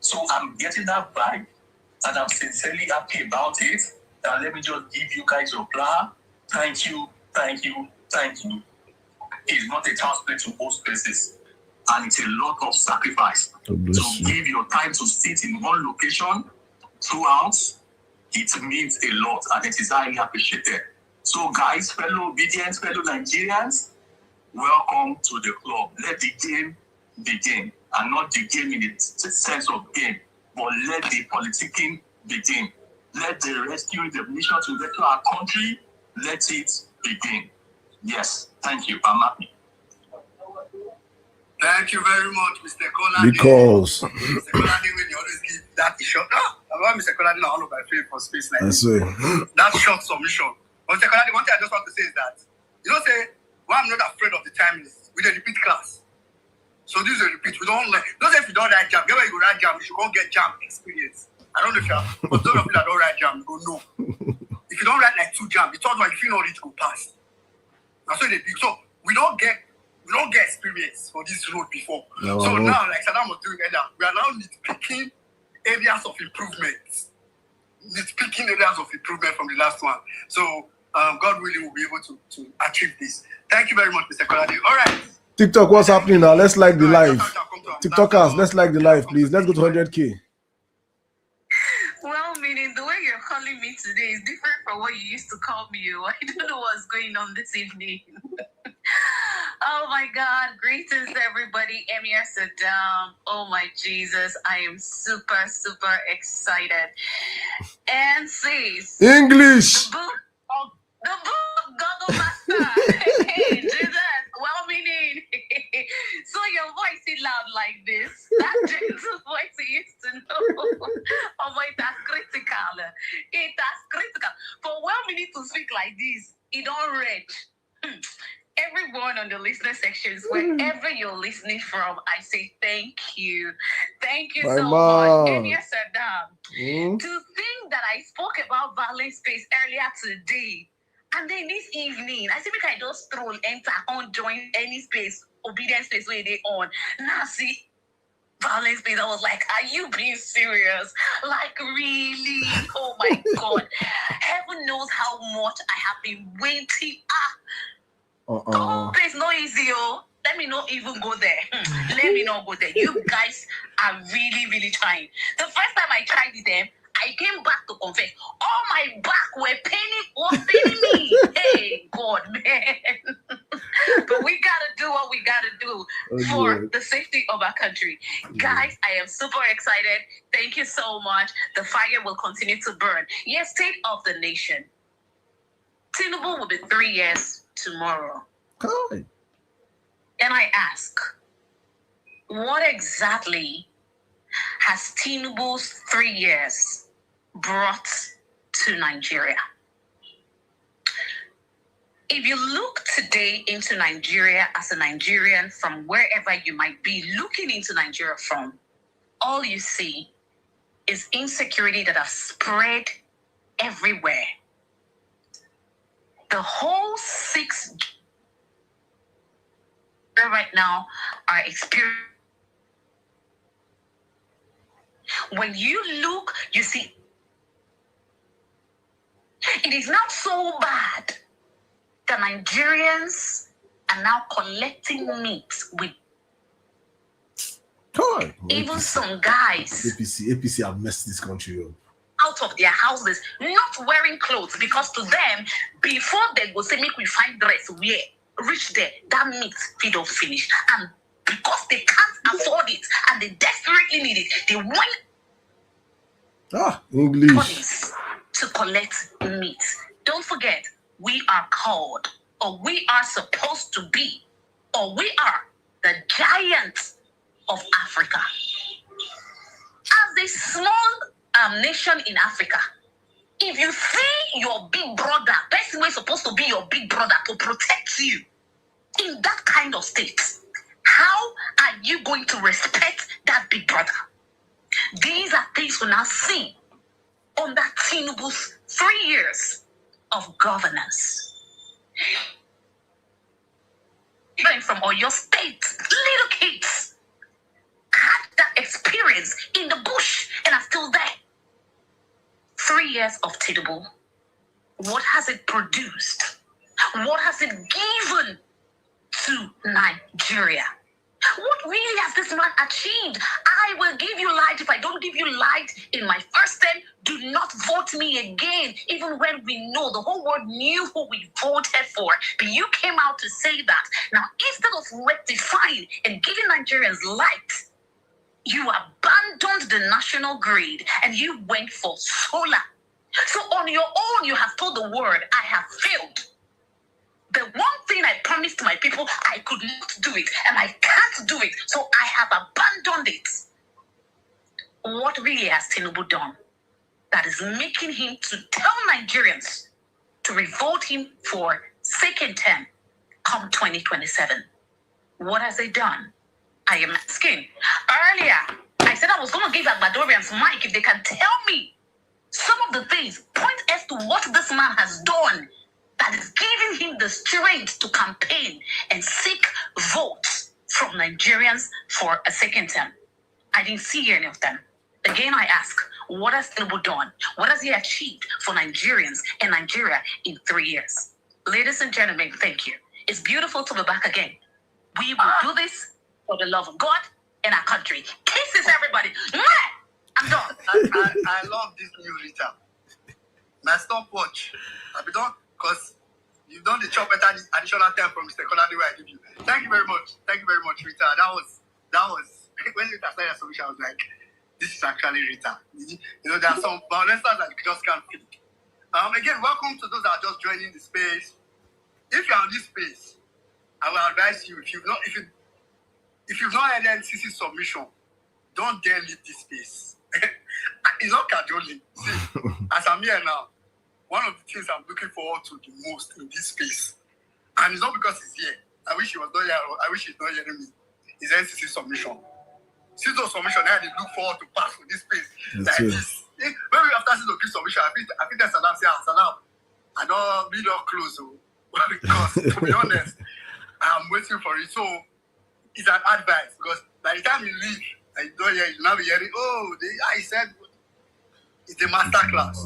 So I'm getting that vibe, and I'm sincerely happy about it. And let me just give you guys your plan. Thank you. It's not a child's play to host places, and it's a lot of sacrifice. To give your time to sit in one location throughout, it means a lot, and it is highly appreciated. So, guys, fellow Obedience, fellow Nigerians, welcome to the club. Let the game begin, and not the game in the sense of game, but let the politicking begin. Let the rescuing the mission to rescue our country, let it begin. Yes, thank you. I'm happy. Thank you very much, Mr. Kolade. Because Mr. Kolade will always give that short. About Mr. Kolade, all of my favorite for space like this. That short submission. But Mr. Kolade, one thing I just want to say is that, say, why I'm not afraid of the time is with a repeat class. So this is a repeat. We don't like, don't say if you don't write jam, get where you go write jam, you should go get jam experience. I don't know if you have, but those of you that don't write jam, you go no. If you don't write like 2 jam, the third one, if you know it, go pass. That's what they do. So we don't get experience for this road before. No, so now, like Saddam was doing earlier, we are now nitpicking areas of improvement. From the last one. So God willing will be able to achieve this. Thank you very much, Mr. Kolade. All right. TikTok, what's happening now? Let's like the live. TikTokers, let's like the live, please. Let's go to 100K. Well, meaning the way you're calling me today is different from what you used to call me. I don't know what's going on this evening. Oh my God, greetings everybody. Emir Saddam. Oh my Jesus, I am super excited. And says English. The book, God Master. Hey, Jesus. Well, meaning, so your voice is loud like this. That gentle voice you used to know. Oh my, that's critical. That's critical. For when we need to speak like this, it don't reach. Everyone on the listener sections, wherever you're listening from, I say thank you. Thank you so much. Emir Saddam, to think that I spoke about Vawulence Space earlier today, and then this evening, I think I just stroll, enter, on, join any space, Obedience Space where they on. Now see, Vawulence Space, I was like, are you being serious? Like, really? Oh my God. Heaven knows how much I have been waiting. Oh, it's not easy, Let me not even go there. Let me not go there. You guys are really trying. The first time I tried it, I came back to confess. Oh, my back was paining me. Hey, God, man. But we gotta do what we gotta do for the safety of our country. Guys, I am super excited. Thank you so much. The fire will continue to burn. Yes, state of the nation. Tinubu will be 3 years tomorrow. Hi. And I ask, what exactly has Tinubu's 3 years brought to Nigeria? If you look today into Nigeria as a Nigerian from wherever you might be looking into Nigeria from, all you see is insecurity that has spread everywhere. The whole 6 right now are experiencing. When you look, you see it is not so bad that Nigerians are now collecting meat with even some guys. APC have messed this country up. Out of their houses, not wearing clothes, because to them, before they go say, make we find dress, wear, reach there, that meat feed don't finish. And because they can't afford it and they desperately need it, they went English. police to collect meat. Don't forget, we are called, or we are supposed to be, or we are the giants of Africa. As a small nation in Africa, if you see your big brother, person who is supposed to be your big brother to protect you in that kind of state, how are you going to respect that big brother? These are things we now see under Tinubu's 3 years of governance. Even from Oyo State, little kids had that experience in the bush and are still there. 3 years of Tinubu. What has it produced? What has it given to Nigeria? What really has this man achieved? I will give you light. If I don't give you light in my first term, do not vote me again. Even when we know, the whole world knew who we voted for. But you came out to say that. Now, instead of rectifying and giving Nigerians light, you abandoned the national grid and you went for solar. So on your own, you have told the world, I have failed. The one thing I promised my people, I could not do it, and I can't do it, so I have abandoned it. What really has Tinubu done that is making him to tell Nigerians to revote him for second term come 2027? What has he done? I am asking. Earlier, I said I was going to give Agbadorians mic if they can tell me some of the things, point as to what this man has done that is giving him the strength to campaign and seek votes from Nigerians for a second term. I didn't see any of them. Again, I ask, what has Tinubu done? What has he achieved for Nigerians and Nigeria in 3 years? Ladies and gentlemen, thank you. It's beautiful to be back again. We will do this for the love of God and our country. Kisses, everybody. I'm done. I love this new Rita. My stopwatch. I be done because you've done the chop better additional time from Mr. Kolade where I give you. Thank you very much. Thank you very much, Rita. That was when Rita started her solution, I was like, this is actually Rita. You know, there are some violence that you just can't feel. Again, welcome to those that are just joining the space. If you're on this space, I will advise you, if you've not had NCC submission, don't dare leave this space. It's not cajoling. See, as I'm here now, one of the things I'm looking forward to the most in this space, and it's not because he's here. I wish he was not here. I wish he's not hearing me. Is NCC submission. Since those submission, I had to look forward to pass for this space. Like this. Maybe after the submission, I think that's Salam say, Salam. I don't be not close. Because to be honest, I'm waiting for it. So it's an advice because by the time you leave, I don't hear you now be hearing, I said it's a master class.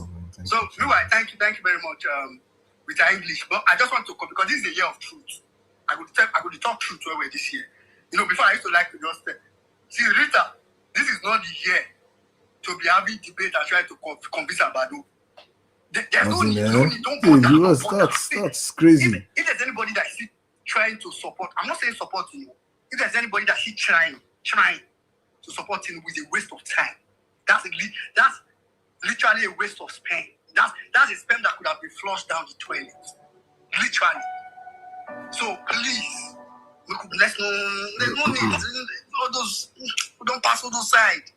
So anyway, thank you very much with our English. But I just want to come because this is a year of truth. I could talk truth where we're this year. You know, before I used to like to just say, see, Rita, this is not the year to be having debate and trying to convince Abado. There's no need, don't put that's crazy. If there's anybody that is trying to support, I'm not saying support you. If there's anybody that is trying to support him with a waste of time, that's literally a waste of spend. That's a spend that could have been flushed down the toilet. Literally. So please, there's no need. All those, don't pass all those sides.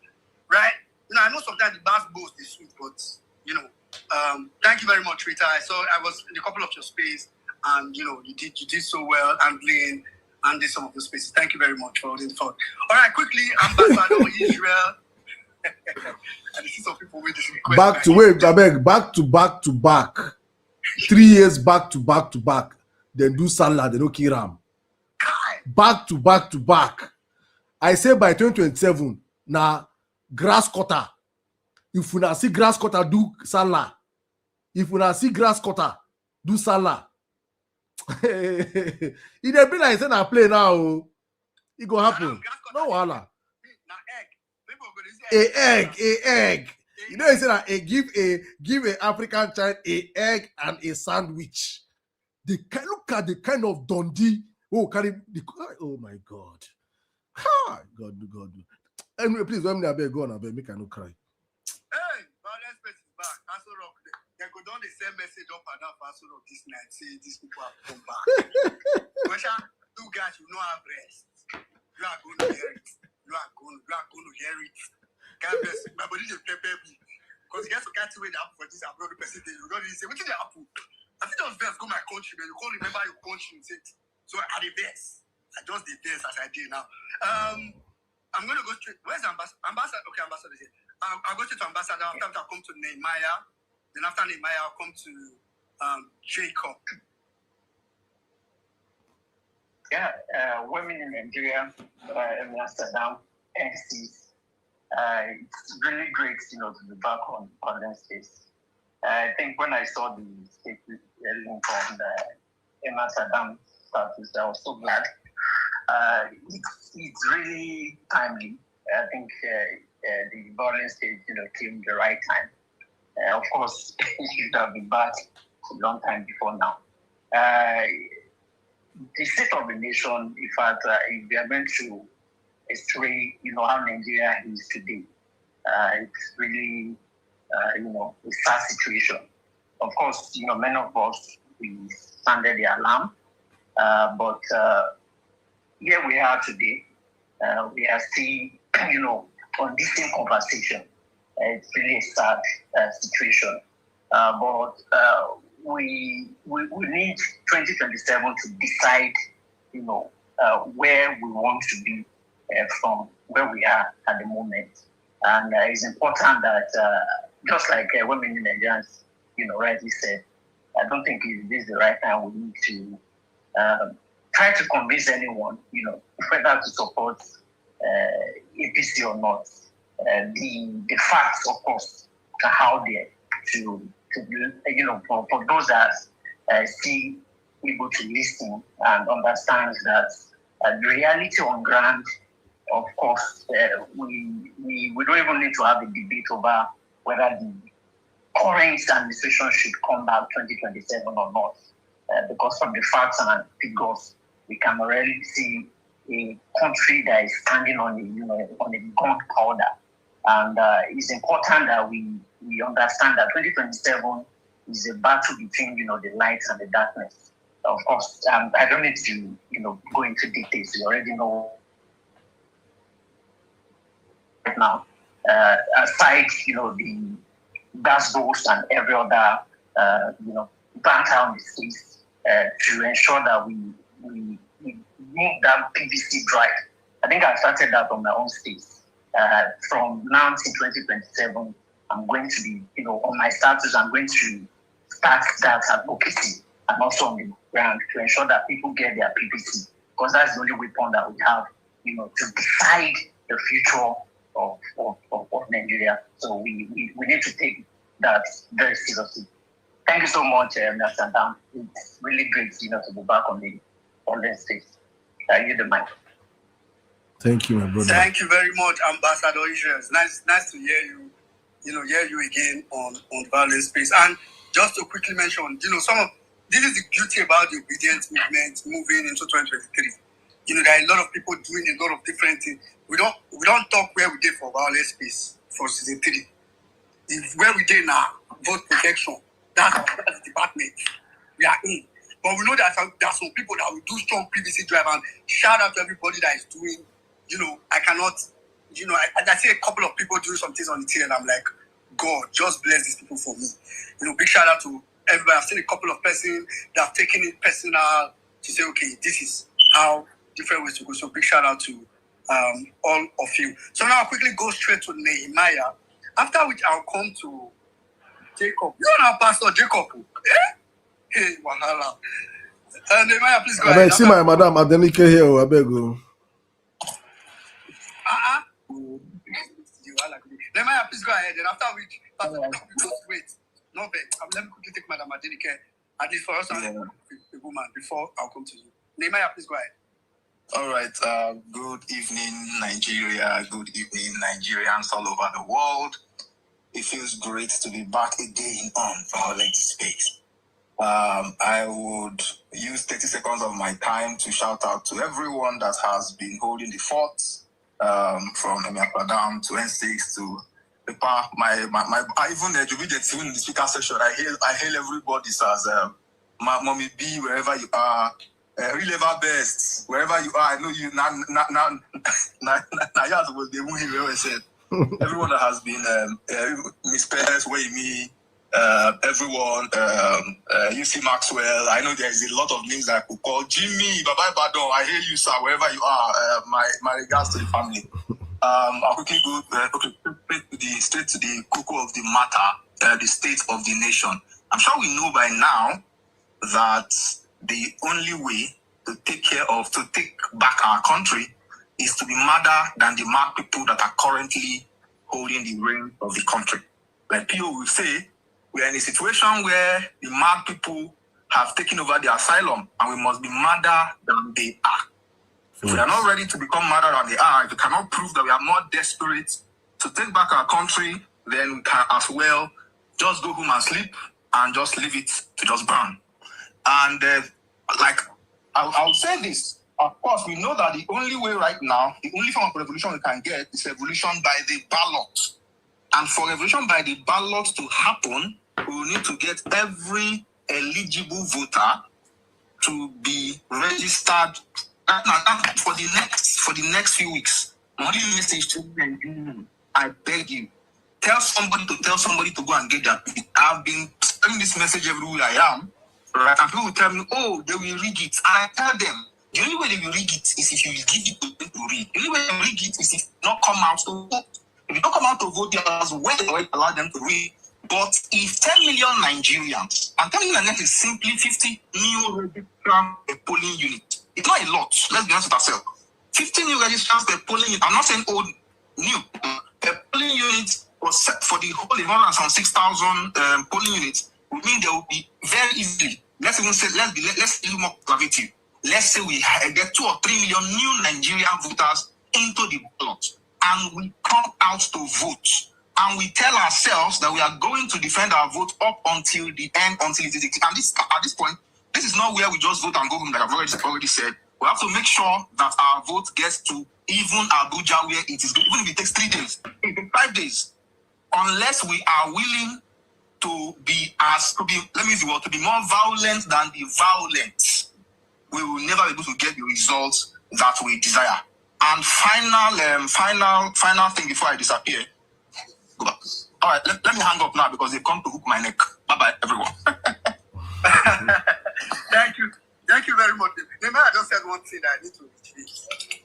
Right? You know, I know sometimes the bass boast is sweet, but you know, thank you very much, Rita. I was in a couple of your space, and you know, you did so well handling and did some of the spaces. Thank you very much for holding the phone. All right, quickly, Ambassador Israel. And see some people with this request. Back to back. 3 years back to back. Then do Salah, they don't kill him. Back to back. I say by 2027, now grass cutter. If we not see grass cutter, do Salah. If we not see grass cutter, do Salah. It dey be like saying I play now. It go happen. No wahala. A egg. You know, he said that give a African child a egg and a sandwich. Look at the kind of Dundee. Oh my God. God. Anyway, please, when I beg, go on, I beg, make I no cry. Hey, they send message up and down password of this night, say these people have come back. Question, you guys will not have rest. You are going to hear it. You are going to hear it. God bless you. My body will prepare me. Because you guys can't wait the apple for this abroad person. You don't really say, what is the apple? I think those best go my country, man. You can't remember your country. So I the best. I just the best as I did now. I'm going to go straight. Where's the ambassador? Okay, ambassador is here. I'll go straight to ambassador. After I'll come to Nehemiah. Then after Nehemiah, I'll come to Jacob. Yeah, women in Nigeria, in Amsterdam, NCs. It's really great, to be back on Vawulence Space. I think when I saw the statement link on Amsterdam status, I was so glad. It's really timely. I think the Vawulence Space, came the right time. Of course, it should have been back a long time before now. The state of the nation, in fact, if we are going to stray, how Nigeria is today, it's really, a sad situation. Of course, many of us, we sounded the alarm, but here we are today. We are still, on this same conversation. It's really a sad situation. But we need 2027 to decide, where we want to be from where we are at the moment. And it's important that, just like women in Nigeria, rightly said, I don't think this is the right time. We need to try to convince anyone, whether to support APC or not. The facts, of course, are out there to for those that still able to listen and understand that the reality on ground, of course, we don't even need to have a debate over whether the current administration should come back 2027 or not, because from the facts and figures, we can already see a country that is standing on a gunpowder. And it's important that we understand that 2027 is a battle between, the light and the darkness. Of course, I don't need to, go into details. You already know right now. Aside, the gas goals and every other, banter on the space to ensure that we make that PVC drive. I think I started that on my own space. From now until 2027, I'm going to be, on my status, I'm going to start that advocacy and also on the ground to ensure that people get their PVC, because that's the only weapon that we have, to decide the future of Nigeria. So we need to take that very seriously. Thank you so much, Mr. Dan. It's really great, to be back on the stage. You the mic. Thank you, my brother. Thank you very much, Ambassador Israel. Nice to hear you. Hear you again on Vawulence Space. And just to quickly mention, this is the beauty about the obedience movement moving into 2023. There are a lot of people doing a lot of different things. We don't talk where we did for Vawulence Space for season 3. Where we did now, vote protection. That's the department we are in. But we know that there are some people that will do strong PVC drive, and shout out to everybody that is doing. I cannot. I see a couple of people doing some things on the team, and I'm like, God, just bless these people for me. Big shout out to everybody. I've seen a couple of persons that have taken it personal to say, okay, this is how different ways to go. So big shout out to all of you. So now I'll quickly go straight to Nehemiah, after which I'll come to Jacob. You know Pastor Jacob? Eh? Hey, wahala. Nehemiah, please go ahead. I see my madam Adenike here. I beg you. Nehemiah, please go ahead. And after which, wait. No, let me quickly take Madam Adenike, at least for us, a woman, before I'll come to you. Nehemiah, please go ahead. All right. Good evening, Nigeria. Good evening, Nigerians all over the world. It feels great to be back again on Vawulence Space. I would use 30 seconds of my time to shout out to everyone that has been holding the fort, from Amsterdam to N6 to my even even in the speaker section, I hail everybody as Mommy B, wherever you are, real ever best, wherever you are. I know you now was the movie where said everyone that has been Miss Perez, me, everyone, you see Maxwell. I know there's a lot of names that I could call. Jimmy, Bye Badon, I hail you, sir, wherever you are. My regards to the family. I'll quickly go straight to the cocoa of the matter, the state of the nation. I'm sure we know by now that the only way to take back our country is to be madder than the mad people that are currently holding the reign of the country. Like people will say, we are in a situation where the mad people have taken over the asylum and we must be madder than they are. If we are not ready to become madder than they are, if we cannot prove that we are more desperate to take back our country, then we can as well just go home and sleep and just leave it to just burn. And I'll say this, of course, we know that the only way right now, the only form of revolution we can get is revolution by the ballot. And for revolution by the ballot to happen, we will need to get every eligible voter to be registered for the next few weeks. Only message to you, I beg you, tell somebody to go and get that. I've been sending this message everywhere I am, right? And people will tell me, oh, they will rig it. And I tell them, the only way they will rig it is if you will give it to them to read. The only way they will rig it is if you not come out to vote. If you don't come out to vote, you as well allow them to read. But if 10 million Nigerians, and 10 million Nigerians is simply 50 new registrants per polling unit. It's not a lot. Let's be honest with ourselves. 50 new registrants per polling unit. I'm not saying old, new. Per polling unit was set for the whole 106,000 polling units. Would mean there will be very easily. Let's be more conservative. Let's say we get 2 or 3 million new Nigerian voters into the ballot, and we come out to vote. And we tell ourselves that we are going to defend our vote up until the end, until it is. And at this point, this is not where we just vote and go home, like I've already said. We have to make sure that our vote gets to even Abuja, where it is. Even if it takes 3 days, 5 days, unless we are willing to be more violent than the violent, we will never be able to get the results that we desire. And final thing before I disappear. Go back. All right, let me hang up now because they've come to hook my neck. Bye-bye, everyone. Thank you very much. Remember, I just said one thing that I need to repeat.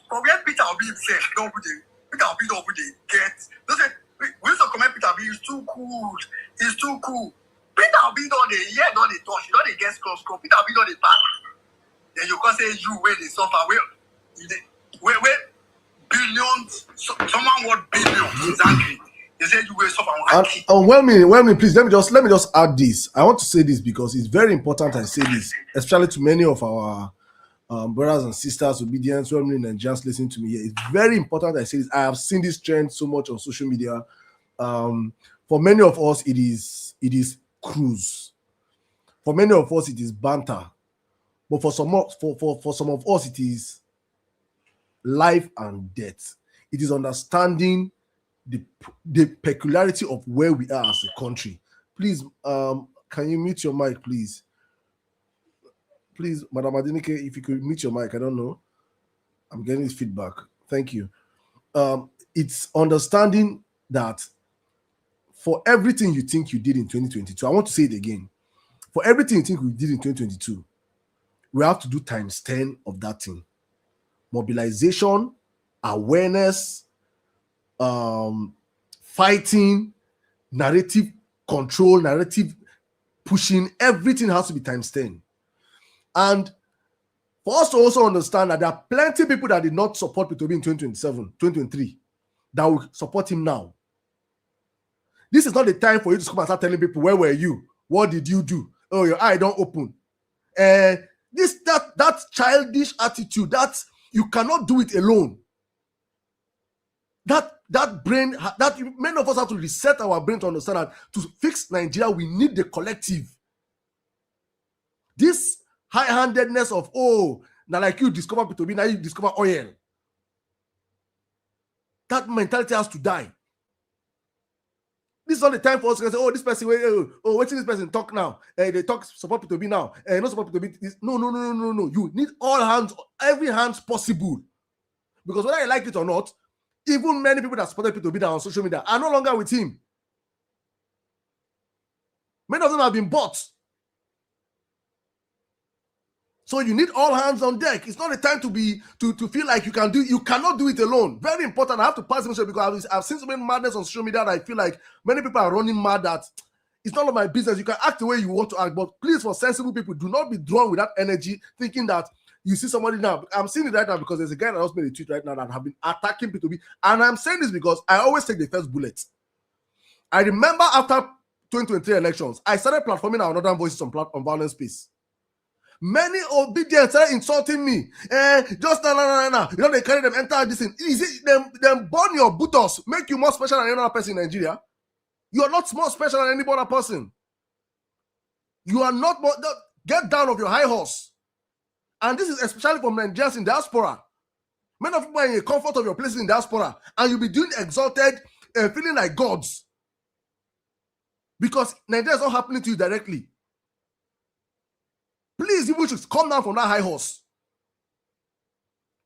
For where Peter Obi said, Peter Obi don't get. Don't say, we used to comment Peter Obi is too cool. He's too cool. Peter Obi don't they touch. You don't they get scroll. Peter Obi don't they back. Then you can say you where they suffer. Where billions, someone worth billions, exactly. They said you will suffer. Well, please let me just add this. I want to say this because it's very important. I say this, especially to many of our brothers and sisters, obedience, well-meaning Nigerians listening to me here. It's very important. I say this. I have seen this trend so much on social media. For many of us, it is cruise. For many of us, it is banter. But for some of us, it is life and death. It is understanding the peculiarity of where we are as a country. Please, can you mute your mic, please? Please, Madam Adinike, if you could mute your mic. I don't know. I'm getting this feedback. Thank you. It's understanding that for everything you think you did in 2022, I want to say it again. For everything you think we did in 2022, we have to do times 10 of that thing. Mobilization, awareness, fighting, narrative control, narrative pushing, everything has to be times 10. And for us to also understand that there are plenty of people that did not support Peter Obi in 2027, 2023, that will support him now. This is not the time for you to come and start telling people, where were you? What did you do? Oh, your eye don't open. That childish attitude, that you cannot do it alone. That brain, that many of us have to reset our brain to understand that to fix Nigeria, we need the collective. This high-handedness of, now like you discover P2B, now you discover oil. That mentality has to die. This is not the time for us to say, oh, this person, waiting this person talk now. They talk support to be now. Not support to be. No. You need all hands, every hands possible. Because whether I like it or not, even many people that supported P2B now on social media are no longer with him. Many of them have been bought. So you need all hands on deck. It's not the time to feel like you cannot do it alone. Very important. I have to pass this message because I've seen so many madness on social media that I feel like many people are running mad that it's none of my business. You can act the way you want to act, but please, for sensible people, do not be drawn with that energy, thinking that you see somebody now. I'm seeing it right now because there's a guy that just made a tweet right now that have been attacking P2B. And I'm saying this because I always take the first bullet. I remember after 2023 elections, I started platforming our Northern Voices on Vawulence Space. Many obedient started insulting me. Just no. You know, they carry them, enter this thing. Is it them burn your bootos, make you more special than any other person in Nigeria? You are not more special than any other person. You are not more. Get down off your high horse. And this is especially for Nigerians in diaspora. Many of you are in the comfort of your places in diaspora, and you'll be doing exalted, feeling like gods. Because Nigeria is not happening to you directly. Please, you should come down from that high horse.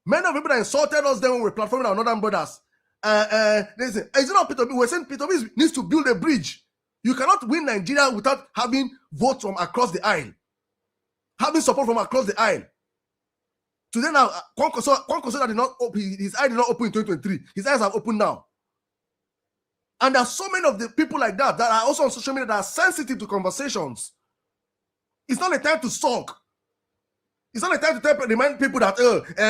Many of the people that insulted us then when we were platforming our Northern brothers, they say, is it not P2B? We're saying P2B needs to build a bridge. You cannot win Nigeria without having votes from across the aisle, having support from across the aisle. Today now, Kwankwaso did not open, his eye did not open in 2023. His eyes have opened now. And there are so many of the people like that that are also on social media that are sensitive to conversations. It's not a time to sulk. It's not a time to remind people that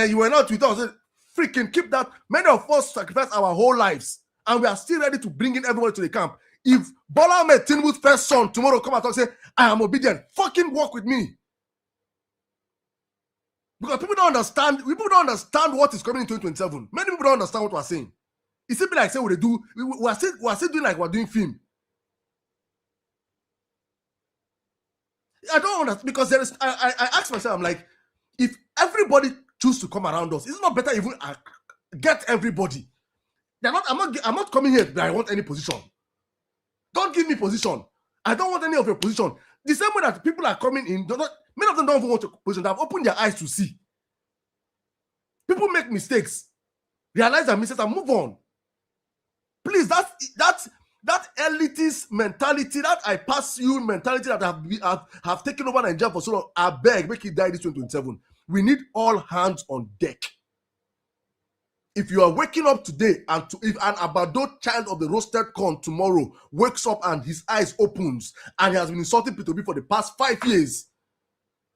you were not with us. Freaking keep that. Many of us sacrificed our whole lives, and we are still ready to bring in everybody to the camp. If Bola Ahmed Tinubu's first son tomorrow come out and say, I am obedient, fucking work with me. Because people don't understand. People don't understand what is coming in 2027. Many people don't understand what we're saying. It's simply like say what they do. We're still doing like we're doing film. I don't understand because there is. I ask myself, I'm like, if everybody choose to come around us, is it not better even get everybody? They're not. I'm not coming here that I want any position. Don't give me position. I don't want any of your position. The same way that people are coming in, many of them don't even want a position. They have opened their eyes to see. People make mistakes, realize their mistakes, and move on. Please, that elitist mentality, that I pass you mentality that have taken over Nigeria for so long, I beg, make it die this 2027. We need all hands on deck. If you are waking up today and if an Abado child of the roasted corn tomorrow wakes up and his eyes opens and he has been insulting P2B for the past 5 years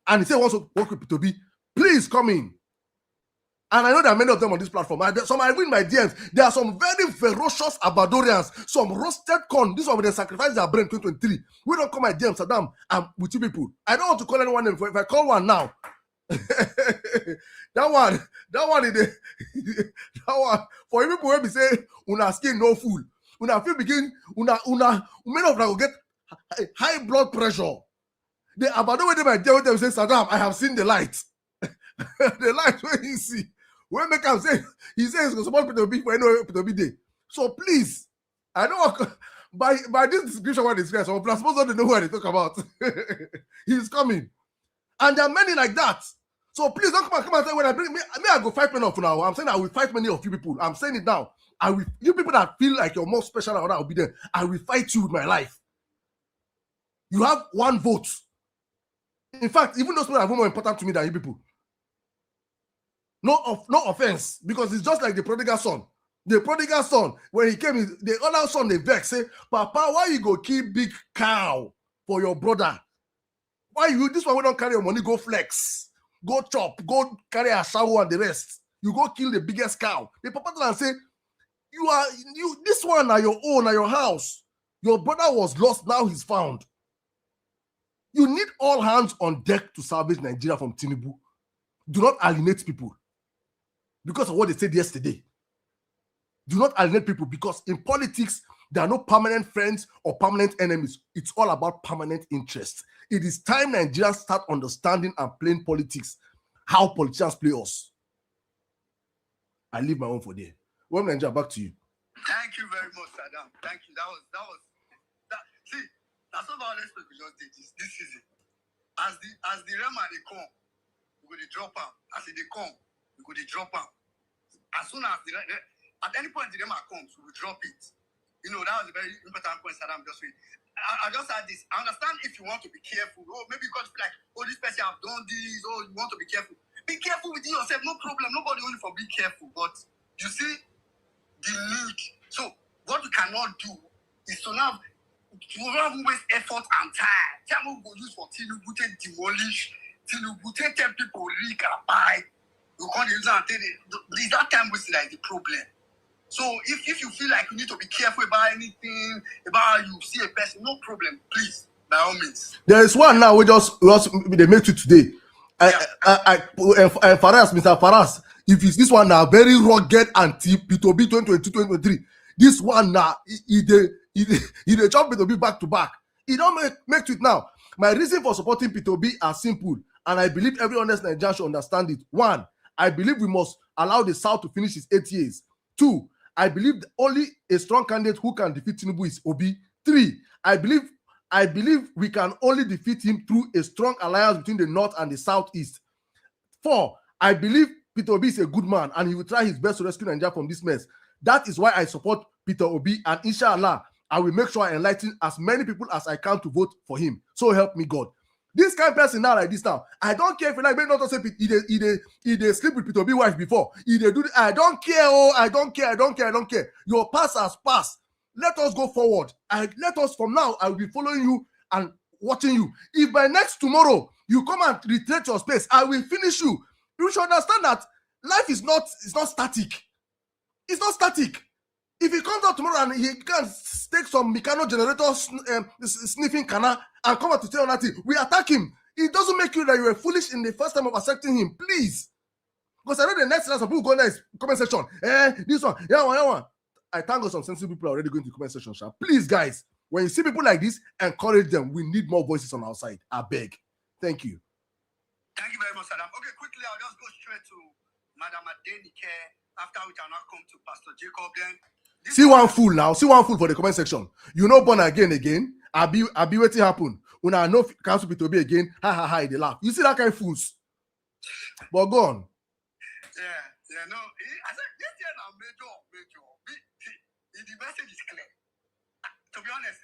and he says he wants to work with P2B, please come in. And I know there are many of them on this platform. Some I read my DMs. There are some very ferocious Abadorians, some roasted corn. This one when they sacrifice their brain 2023. We don't call my DMs, Saddam. I'm with you people. I don't want to call anyone name. If I call one now, that one is that one for people who be say una skin no fool. Una feel begin una many of them will get high blood pressure. The Abado when they my DM with them say, Saddam, I have seen the light. The light where you see. When make him say, he says he's going to support P2B for any P2B day. So please, I don't want by this description what describes, so plus most don't know what they talk about. He's coming. And there are many like that. So please don't come and say when I bring me, I go fight many of you now. I'm saying I will fight many of you people. I'm saying it now. You people that feel like you're more special than I'll be there. I will fight you with my life. You have one vote. In fact, even those people are more important to me than you people. No offense, because it's just like the prodigal son. The prodigal son, when he came, the other son, they vex, say, Papa, why you go kill big cow for your brother? Why this one we don't carry your money, go flex, go chop, go carry a shower and the rest. You go kill the biggest cow. The papa and say, this one are your own, are your house. Your brother was lost, now he's found. You need all hands on deck to salvage Nigeria from Tinubu. Do not alienate people because of what they said yesterday. Do not alienate people because in politics, there are no permanent friends or permanent enemies. It's all about permanent interests. It is time Nigerians start understanding and playing politics, how politicians play us. I leave my own for there. Well, Nigeria, back to you. Thank you very much, Saddam. Thank you. That was That's what Vawulence Space we just did this season. As the Rema they come, we go to drop out. As they come, we go to drop out. As soon as at any point the Rema comes, we will drop it. You know, that was a very important point that I'm just saying. I just had this. I understand if you want to be careful. Oh, maybe you got to feel like, oh, this person have done this. Oh, you want to be careful. Be careful within yourself. No problem. Nobody only for be careful. But you see, the need. So what we cannot do is to now waste effort and time. Time we go use for Tinubu to demolish. Tinubu to tell people leak and buy. You can't use that. Is that time wasted like the problem? So if you feel like you need to be careful about anything, about how you see a person, no problem, please, by all means. There is one now we just they make it today. Faras, Mr. Faras, if it's this one now, very rugged anti P2B 2022-2023. This one now, he jump P2B back to back. He don't make it now. My reason for supporting P2B are simple, and I believe every honest Nigerian should understand it. One, I believe we must allow the South to finish its 8 years. Two, I believe only a strong candidate who can defeat Tinubu is Obi. Three, I believe we can only defeat him through a strong alliance between the North and the Southeast. Four, I believe Peter Obi is a good man and he will try his best to rescue Nigeria from this mess. That is why I support Peter Obi, and inshallah, I will make sure I enlighten as many people as I can to vote for him. So help me God. This kind of person now like this now, I don't care if you like, maybe not to say he sleep with Peter Obi wife before. He do this, I don't care. Oh, I don't care. Your past has passed. Let us go forward. Let us from now. I will be following you and watching you. If by next tomorrow you come and retreat your space, I will finish you. You should understand that life is not static. It's not static. If he comes out tomorrow and he can take some mechanical generator sniffing canna and come out to tell nothing, we attack him. It doesn't make you that you were foolish in the first time of accepting him. Please. Because I know the next some people go in the comment section. This one, yeah one. I thank God some sensible people are already going to the comment section. Please, guys, when you see people like this, encourage them. We need more voices on our side. I beg. Thank you. Thank you very much, Adam. Okay, quickly, I'll just go straight to Madam Adenike, after which I'll now come to Pastor Jacob then. See one fool now. See one fool for the comment section. You know, born again. I'll be waiting happen. When I know cancel P2B again, ha, they laugh. You see that kind of fools. But go on. Yeah, no. I said, this year now, major. The message is clear. To be honest,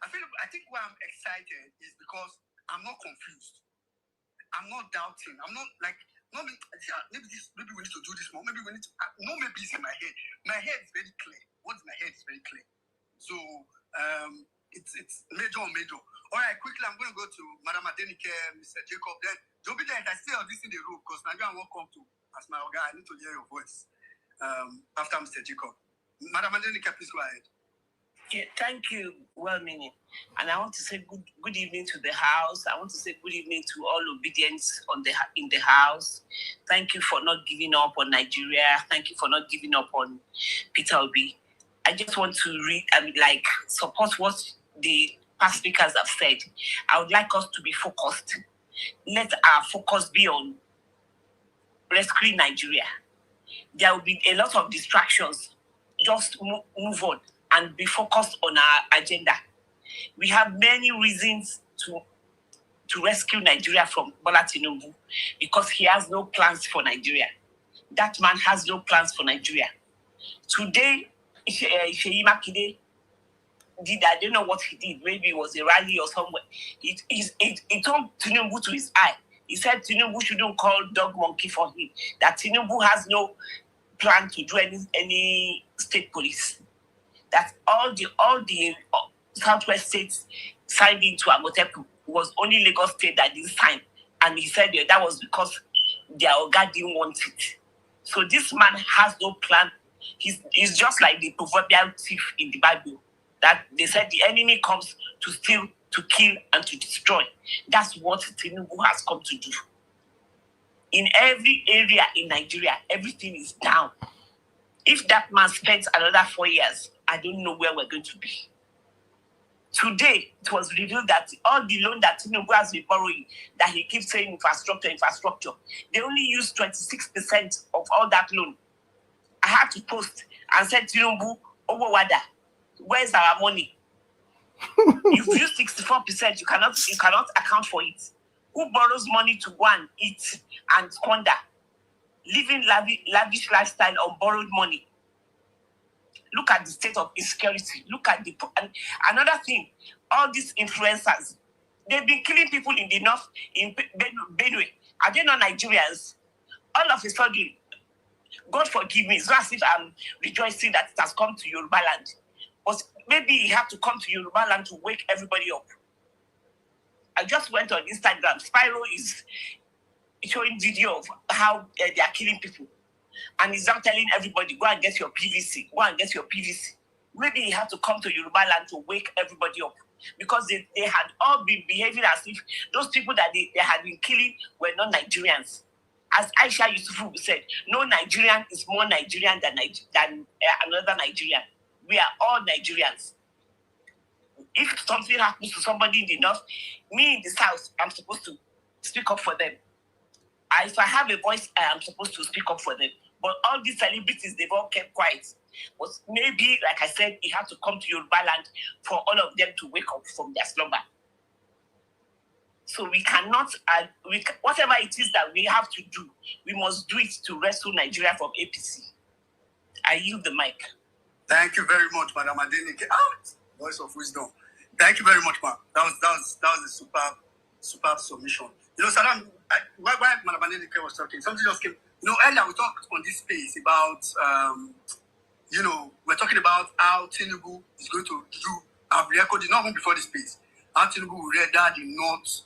I think why I'm excited is because I'm not confused. I'm not doubting. I'm not like, maybe we need to do this more. Maybe we need to, maybe it's in my head. My head is very clear. What's in my head is very clear. So, it's major. All right, quickly, I'm going to go to Madam Adenike, Mr. Jacob. Then, don't be there. I stay on this in the room because now I won't come to as my guy. I need to hear your voice after Mr. Jacob. Madam Adenike, please go ahead. Yeah, thank you, well-meaning. And I want to say good evening to the house. I want to say good evening to all obedience in the house. Thank you for not giving up on Nigeria. Thank you for not giving up on Peter Obi. I just want to support what the past speakers have said. I would like us to be focused. Let our focus be on rescuing Nigeria. There will be a lot of distractions. Just move on and be focused on our agenda. We have many reasons to rescue Nigeria from Bola Tinubu because he has no plans for Nigeria. That man has no plans for Nigeria. Today, Sheyi Makinde did, I don't know what he did. Maybe it was a rally or somewhere. He told Tinubu to his eye. He said Tinubu shouldn't call dog monkey for him. That Tinubu has no plan to do any state police. That all the Southwest states signed into Amotepu. Was only Lagos State that didn't sign. And he said that was because their Oga didn't want it. So this man has no plan. He's just like the proverbial thief in the Bible. That they said the enemy comes to steal, to kill, and to destroy. That's what Tinubu has come to do. In every area in Nigeria, everything is down. If that man spends another 4 years, I don't know where we're going to be. Today, it was revealed that all the loan that Tinubu has been borrowing, that he keeps saying infrastructure, they only use 26% of all that loan. I had to post and said, Tinubu, Wada, where's our money? You've used 64%. You cannot account for it. Who borrows money to go and eat and squander, living lavish lifestyle on borrowed money? Look at the state of insecurity. Look at and another thing. All these influencers, they've been killing people in the north, in Benue. Are they not Nigerians? All of a sudden, God forgive me, it's not as if I'm rejoicing that it has come to Yoruba land. But maybe it had to come to Yoruba land to wake everybody up. I just went on Instagram. Spyro is showing video of how they are killing people. And he's now telling everybody, go and get your PVC. Go and get your PVC. Maybe he had to come to Yoruba land to wake everybody up. Because they had all been behaving as if those people that they had been killing were not Nigerians. As Aisha Yusufu said, no Nigerian is more Nigerian than another Nigerian. We are all Nigerians. If something happens to somebody in the north, me in the south, I'm supposed to speak up for them. If I have a voice, I am supposed to speak up for them. But all these celebrities, they've all kept quiet. But maybe, like I said, it had to come to Yoruba land for all of them to wake up from their slumber. So we cannot, whatever it is that we have to do, we must do it to rescue Nigeria from APC. I yield the mic. Thank you very much, Madam Adenike. Voice of wisdom. Thank you very much, ma'am. That was a superb submission. You know, Saddam, while Madam Adenike was talking, something just came. You know, earlier we talked on this space about, we're talking about how Tinubu is going to do our record, not even before this space. How Tinubu will render the North,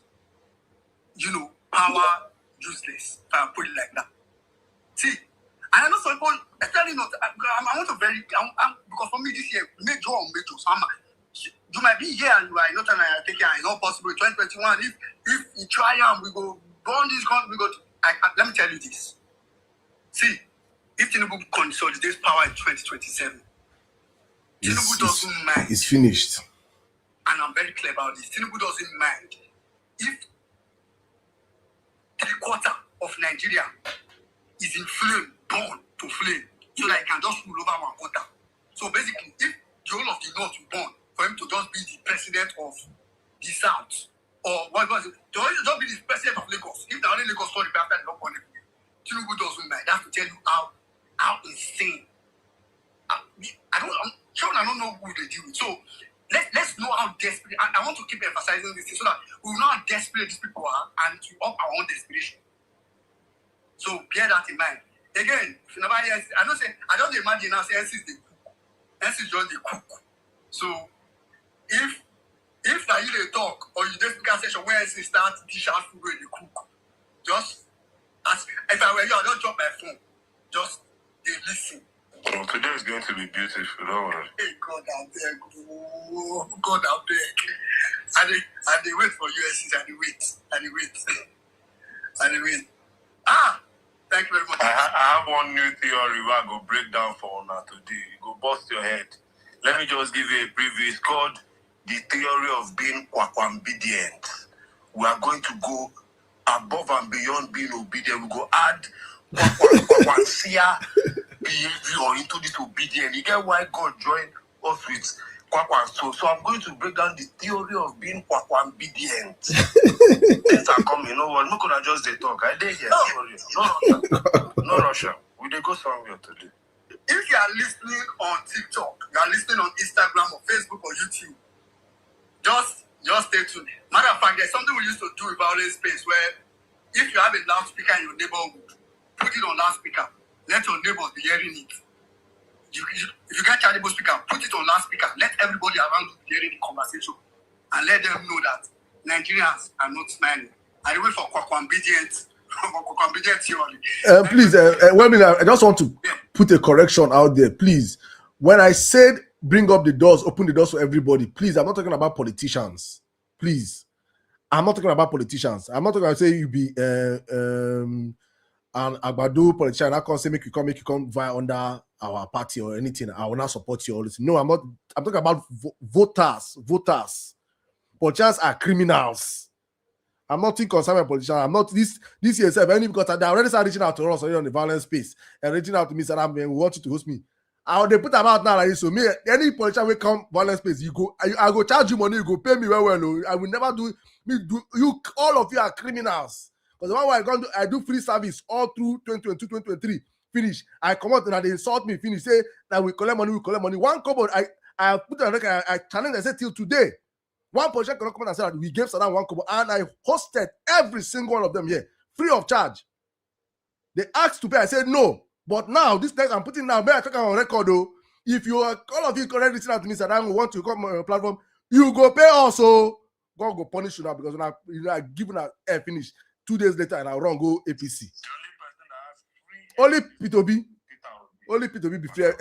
power useless, if I put it like that. See, and I know some people, especially not, I want to because for me this year, major, so you might be here and you are not thinking it's not possible. 2021, if you try and we go burn this gun, let me tell you this. See, if Tinubu consolidates power in 2027, Tinubu doesn't mind. It's finished. And I'm very clear about this. Tinubu doesn't mind if 3/4 of Nigeria is in flame, born to flame, so that he can just rule over 1/4. So basically, if the whole of the North will born, for him to just be the president of the South, or what was it? To just be the president of Lagos. If the only Lagos story after the lockdown, Tinubu doesn't mind. That's to tell you how insane. I'm sure I don't know who they deal with. So let's know how desperate. I want to keep emphasizing this so that we will know how desperate these people are and to up our own desperation. So bear that in mind. Again, if nobody else, I don't imagine now say NC is the cook. NC is just the cook. So if that you they talk or you just speak session where NC start dish out food where they cook, just ask. If I were you, I'll just drop my phone. Just they listen. So today is going to be beautiful, don't worry. Hey, God, I beg. Oh, God, I beg. And they wait for USC, and they wait. Thank you very much. I have one new theory where I go break down for now today. You go bust your head. Let me just give you a preview. It's called the theory of being obedient. We are going to go above and beyond being obedient. We go add behavior into this obedience. You get why God joined us with Kwakwan. So I'm going to break down the theory of being obedient. Things are coming. No one, no could have just they talk. I did here. No Russia. We they go somewhere today. If you are listening on TikTok, you are listening on Instagram or Facebook or YouTube, just stay tuned. Matter of fact, there's something we used to do with Vawulence Space where if you have a loudspeaker in your neighborhood, put it on loudspeaker. Let your neighbors be hearing it. If you get chargeable speaker, put it on loudspeaker. Let everybody around you be hearing the conversation. And let them know that Nigerians are not smiling. I wait for obedient theory. Please, I just want to put a correction out there. Please, when I said bring up the doors, open the doors for everybody, please, I'm not talking about politicians. Please. I'm not talking about politicians. I'm not talking about say you be an Agbado politician. I can't say make you come via under our party or anything. I will not support you all this. No, I'm not. I'm talking about voters. Politicians are criminals. I'm not too concerned with politicians. I'm not this year, only because they already started reaching out to us on the Vawulence Space and reaching out to me, said, we want you to host me. They put them out now like this. So me, any politician will come Vawulence Space, I go charge you money, you go pay me well. I will never do you. All of you are criminals. Because the one where I do free service all through 2022, 2023. Finish. I come out and they insult me. Finish. Say that we collect money. One couple, I put on record. I challenge. I said till today, one politician cannot come and say that we gave Saddam one couple, and I hosted every single one of them here free of charge. They asked to pay. I said no. But now, this text I'm putting now, may I check on record though? If you are all of you correct listening to me, said I want to come on your platform, you go pay also. God go punish you now because when I given a air finish 2 days later and I run go APC. Only P2B. Only P2B be free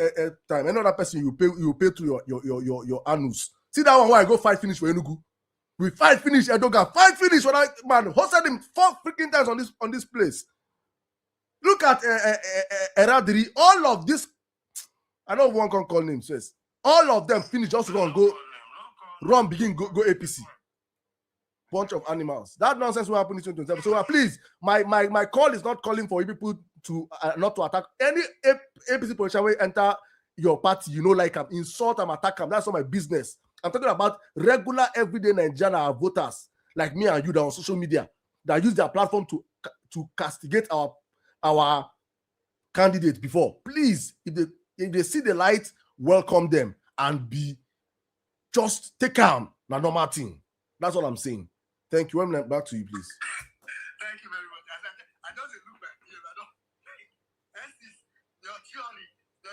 time. Any other person you pay through your annuals. See that one where I go fight finish for Enugu. We fight finish Edoga. Fight finish when I man hosted him 4 freaking times on this place. Look at Eradiri. All of this, I know one can call names. Says all of them finish just run begin go APC. Bunch of animals. That nonsense will happen in 2027. So please, my call is not calling for you people to not to attack any APC politician will enter your party. You know, like insult them, attack them. That's not my business. I'm talking about regular everyday Nigerian voters like me and you that are on social media that use their platform to castigate our candidate before. Please, if they see the light, welcome them and just take calm. Now, normal thing. That's what I'm saying. Thank you. I'm back to you, please. Thank you very much. I don't look back here. I don't. Your theory. I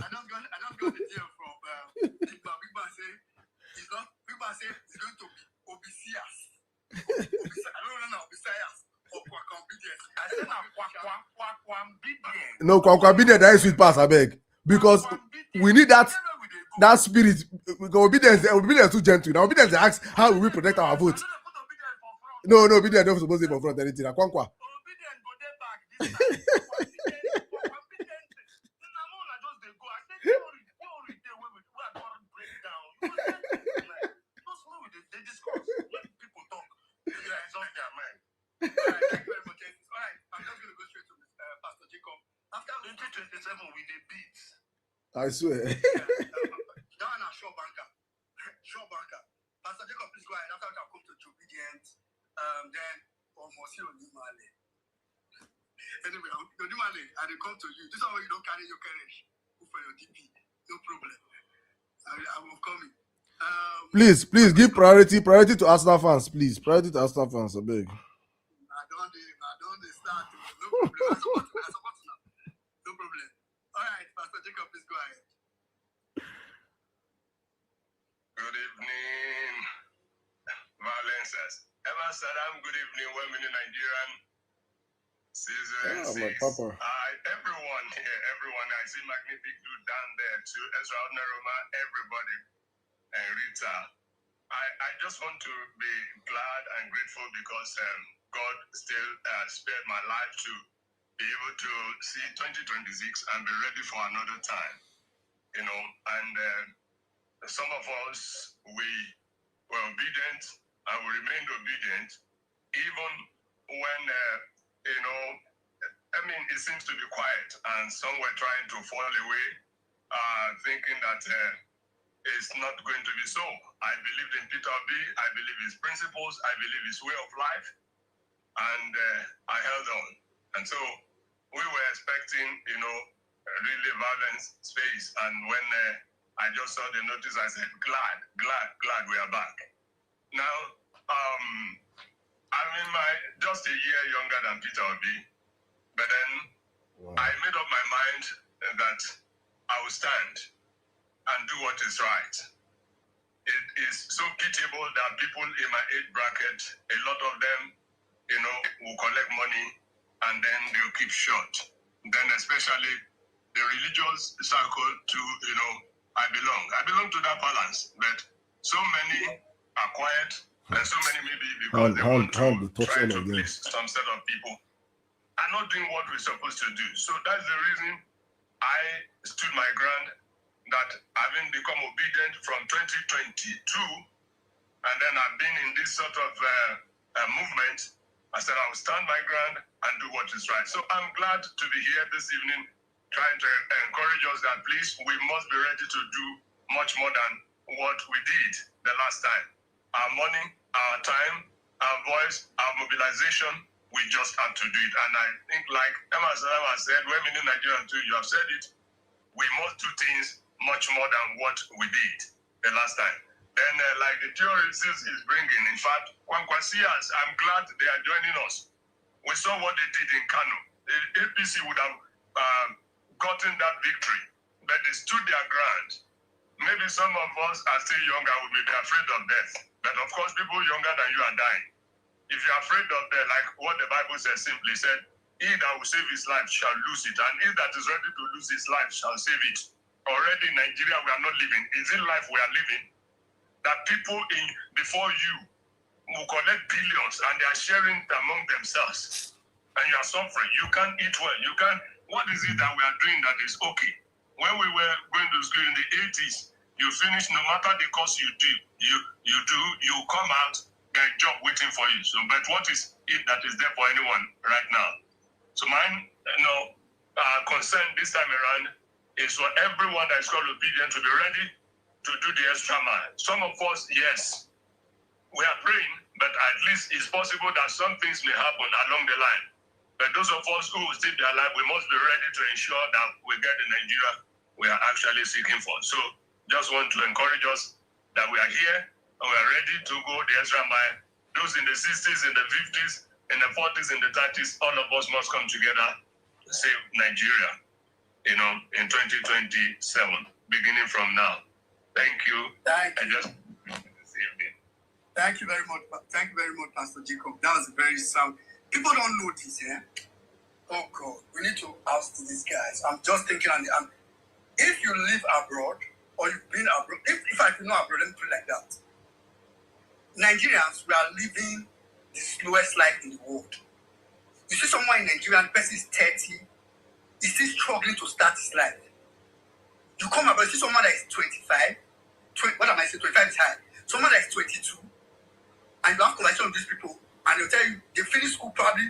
don't got the deal from Big Man say it's not. Big Man say it's going to be obesias. I don't know obesias. No, obedience that is sweet pass, I beg. Because we need that spirit. Obedience too gentle. Now obedience asks how will we protect our vote. No, obedience don't supposed to be for front anything. Thank you very much. All right, I'm just going to go straight to Pastor Jacob. After 2027, we did beat. I swear. That one is short banker. Pastor Jacob, please go ahead. After that, I'll come to obedience. Then, Monsieur Onimale. Anyway, Onimale, I will come to you. This is how you don't carry your courage. Go for your DP. No problem. I will come in. Please give priority to Arsenal fans, please. Priority to Arsenal fans, I beg. I don't start. No problem. I support now. No problem. All right, Pastor Jacob, please go ahead. Good evening, Vawulences. Ever Saddam, good evening, well-meaning Nigerian citizens. Papa. Everyone here, I see Magnific Dude down there too, Extraordinary Roma, everybody, and Rita. I just want to be glad and grateful because God still spared my life to be able to see 2026 and be ready for another time, and some of us, we were obedient and we remained obedient even when, it seems to be quiet and some were trying to fall away, thinking that it's not going to be so. I believed in Peter B. I believe his principles. I believe his way of life. And I held on. And so we were expecting, really Vawulence Space. And when I just saw the notice, I said, glad we are back. Now, I'm just a year younger than Peter B. But then I made up my mind that I will stand and do what is right. It is so pitiable that people in my age bracket, a lot of them, will collect money and then they'll keep short. Then especially the religious circle to, I belong to that balance. But so many are quiet and so many maybe because they want to try to please some set of people are not doing what we're supposed to do. So that's the reason I stood my ground that having become obedient from 2022 and then I've been in this sort of movement, I said I will stand my ground and do what is right. So I'm glad to be here this evening to trying to encourage us that please, we must be ready to do much more than what we did the last time. Our money, our time, our voice, our mobilization, we just have to do it. And I think, like Emma said, when we in Nigeria too, you have said it, we must do things much more than what we did the last time. Then, like the theorists is bringing, in fact, Kwankwasias, I'm glad they are joining us. We saw what they did in Kano. The APC would have gotten that victory, but they stood their ground. Maybe some of us are still younger, we may be afraid of death. But of course, people younger than you are dying. If you're afraid of death, like what the Bible says, simply said, he that will save his life shall lose it, and he that is ready to lose his life shall save it. Already in Nigeria, we are not living. Is it life we are living? That people before you will collect billions and they are sharing it among themselves. And you are suffering. You can't eat well. You can't. What is it that we are doing that is okay? When we were going to school in the 80s, you finish no matter the course you do, you come out, get a job waiting for you. So, but what is it that is there for anyone right now? So mine, concern this time around is for everyone that is called obedient to be ready to do the extra mile. Some of us, yes, we are praying, but at least it's possible that some things may happen along the line. But those of us who will still be alive, we must be ready to ensure that we get the Nigeria we are actually seeking for. So just want to encourage us that we are here and we are ready to go the extra mile. Those in the 60s, in the 50s, in the 40s, in the 30s, all of us must come together to save Nigeria, in 2027, beginning from now. Thank you. Thank you very much. Thank you very much, Pastor Jacob. That was very sound. People don't know this, yeah? Oh, God. We need to ask these guys. I'm just thinking, if you live abroad, or you've been abroad, if I feel not abroad, let me put it like that. Nigerians, we are living the slowest life in the world. You see someone in Nigeria, the person is 30, he's still struggling to start his life. You come abroad, you see someone that is 25, what am I saying, 25 is high. Someone that is 22, and you have conversation with these people, and they'll tell you they finished school probably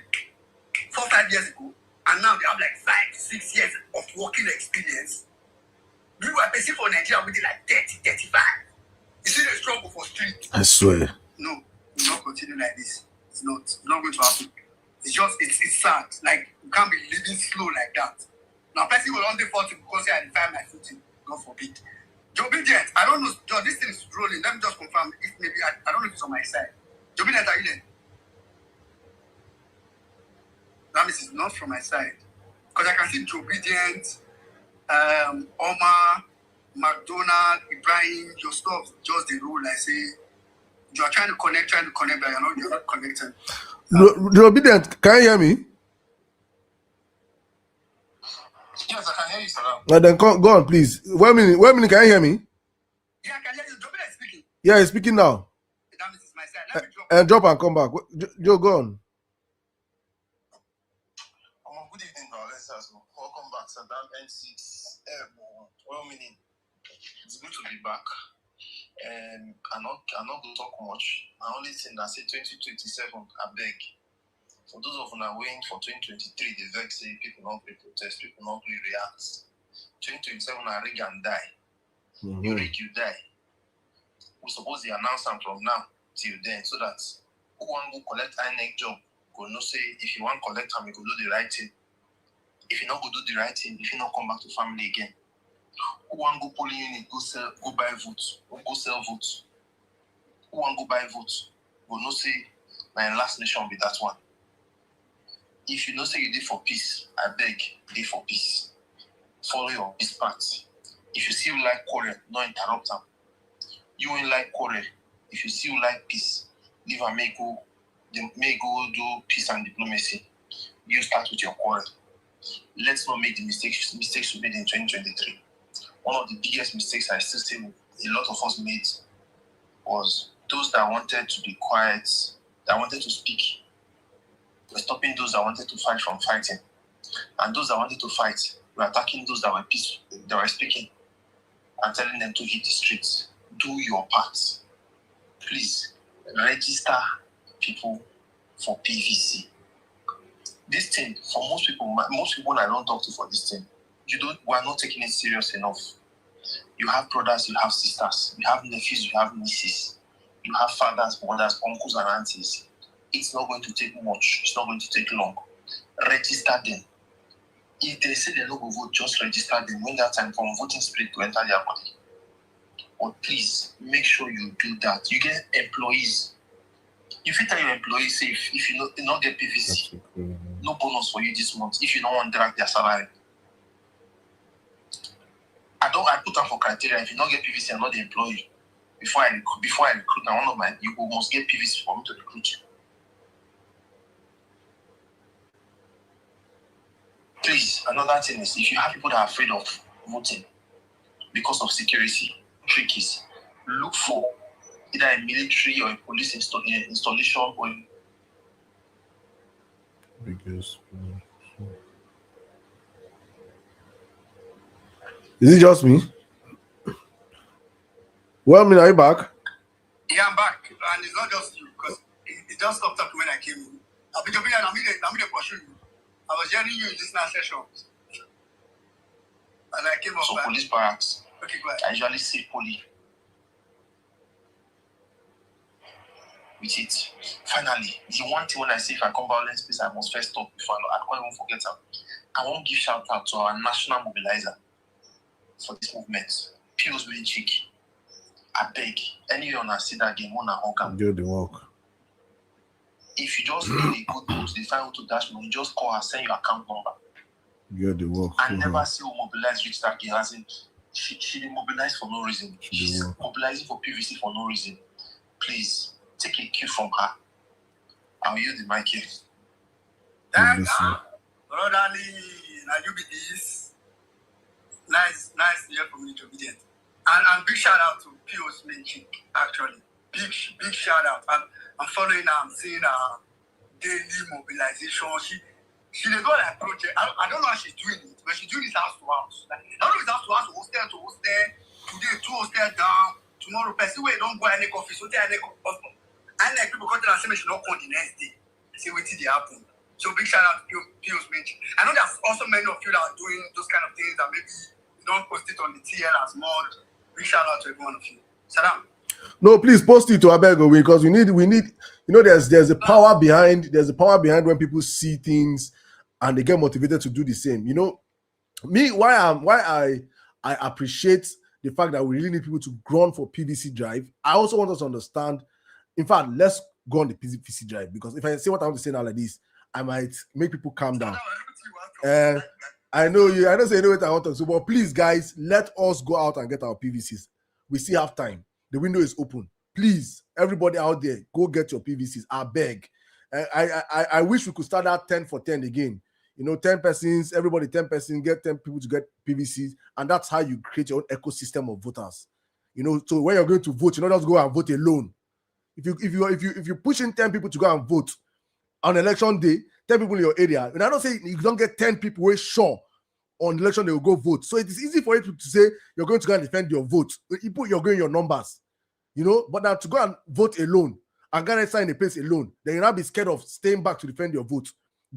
4 or 5 years ago, and now they have like 5, 6 years of working experience. We were paying for Nigeria within like 30, 35. You see the struggle for street. I swear. No, we're not continuing like this. It's not going to happen. It's sad. Like, you can't be living slow like that. Now, person will only 40 because I define my footing. God forbid. Obedient, I don't know. This thing is rolling. Let me just confirm if maybe I don't know if it's on my side. Obedient, are you there? That means it's not from my side. Because I can see Obedient, Omar, McDonald, Ibrahim, your stuff just the rule. I say you are trying to connect, but you're not connecting. The Obedient, can you hear me? Yes, I can hear you, sir. Now then, go on, please. 1 minute, can you hear me? Yeah, I can hear you. Obedient speaking. Yeah, he's speaking now. That means it's my side. Let me drop. And drop and come back. Joe, go on. Good evening, Vawulence. Welcome back, sir. N6 Airborne. It's good to be back. I'm not going to talk much. I only think that say 2027, I beg. For those of you who are waiting for 2023, they vex say people not really protest, people not really react. 2027, I rig and die. You rig, you die. We suppose they announce them from now till then, so that who want to collect INEC job, go no say if you want to collect them, you go do the right thing. If you not go do the right thing, if you not come back to family again, who want to go polling unit, go buy votes, or go sell votes. Who want to go buy votes, go no say my last nation be that one. If you know say you did for peace, I beg, did for peace. Follow your peace path. If you still like quarrel, don't interrupt them. You ain't like quarrel. If you still like peace, leave and may go do peace and diplomacy. You start with your quarrel. Let's not make the mistakes we made in 2023. One of the biggest mistakes I still say a lot of us made was those that wanted to be quiet, that wanted to speak, were stopping those that wanted to fight from fighting. And those that wanted to fight were attacking those that were peaceful, that were speaking, and telling them to hit the streets. Do your part. Please register people for PVC. This thing, for most people I don't talk to for this thing, we are not taking it serious enough. You have brothers, you have sisters, you have nephews, you have nieces, you have fathers, mothers, uncles, and aunties. It's not going to take much. It's not going to take long. Register them. If they say they don't go vote, just register them. When that time from voting spirit to enter their body. But please make sure you do that. You get employees. If you tell your employees, say if you not get PVC, no bonus for you this month. If you don't want to drag their salary, I put them for criteria. If you don't get PVC, I'm not the employee. Before I recruit, now one of my you must get PVC for me to recruit you. Please, another thing is if you have people that are afraid of voting because of security trickies, look for either a military or a police installation or Is it just me? Well, I mean, are you back? Yeah, I'm back. And it's not just you, because it just stopped up when I came in. I'm going to pursue you. I was hearing you in this last session. And I came up. So police barracks. Okay, go ahead. I usually see police with it. Finally, the one thing when I say if I come Vawulence Space, I must first stop before I can't even forget her. I want to give shout out to our national mobilizer for this movement. Pius Magic. I beg, anyone that see that game, do the work. If you just need a good note, they find out to dash money, just call her, send your account number. Get the work. I never see who mobilize reach that game. As in, she didn't mobilize for no reason. She's mobilizing for PVC for no reason. Please, take a cue from her. I'll use the mic here. Thank brotherly, now you be this. Nice to hear from you, obedient. And big shout out to Pius Magic, actually. Big shout out. I'm following her, I'm seeing her daily mobilization. She does not like project. I don't know how she's doing it, but she's doing this house to house. Like, I don't know if it's house to house, hostel to hostel, today 2 hostel down, tomorrow person where you don't go any office, so any hospital. I like people come and say she not come the next day. See what did happen. So big shout out to Pius Magic. I know there's also many of you that are doing those kind of things that maybe you don't post it on the TL as mod. Big shout out to every one of you. Salam. No, please post it to Abego because we need. You know, there's a power behind. There's a power behind when people see things and they get motivated to do the same. You know, me why I appreciate the fact that we really need people to grunt for PVC drive. I also want us to understand. In fact, let's go on the PVC drive because if I say what I want to say now like this, I might make people calm down. I know you. I don't say what I want to say, but please, guys, let us go out and get our PVCs. We still have time. The window is open. Please, everybody out there, go get your PVCs. I beg. I wish we could start that 10 for 10 again. You know, 10 persons, everybody 10 persons, get 10 people to get PVCs, and that's how you create your own ecosystem of voters. You know, so when you're going to vote, you don't just go and vote alone. If you push in 10 people to go and vote on election day, 10 people in your area, and I don't say you don't get 10 people who sure on election they will go vote. So it is easy for you to say you're going to go and defend your vote. You put you're going your numbers, you know, but now to go and vote alone and go and sign a place alone, then you'll not be scared of staying back to defend your vote.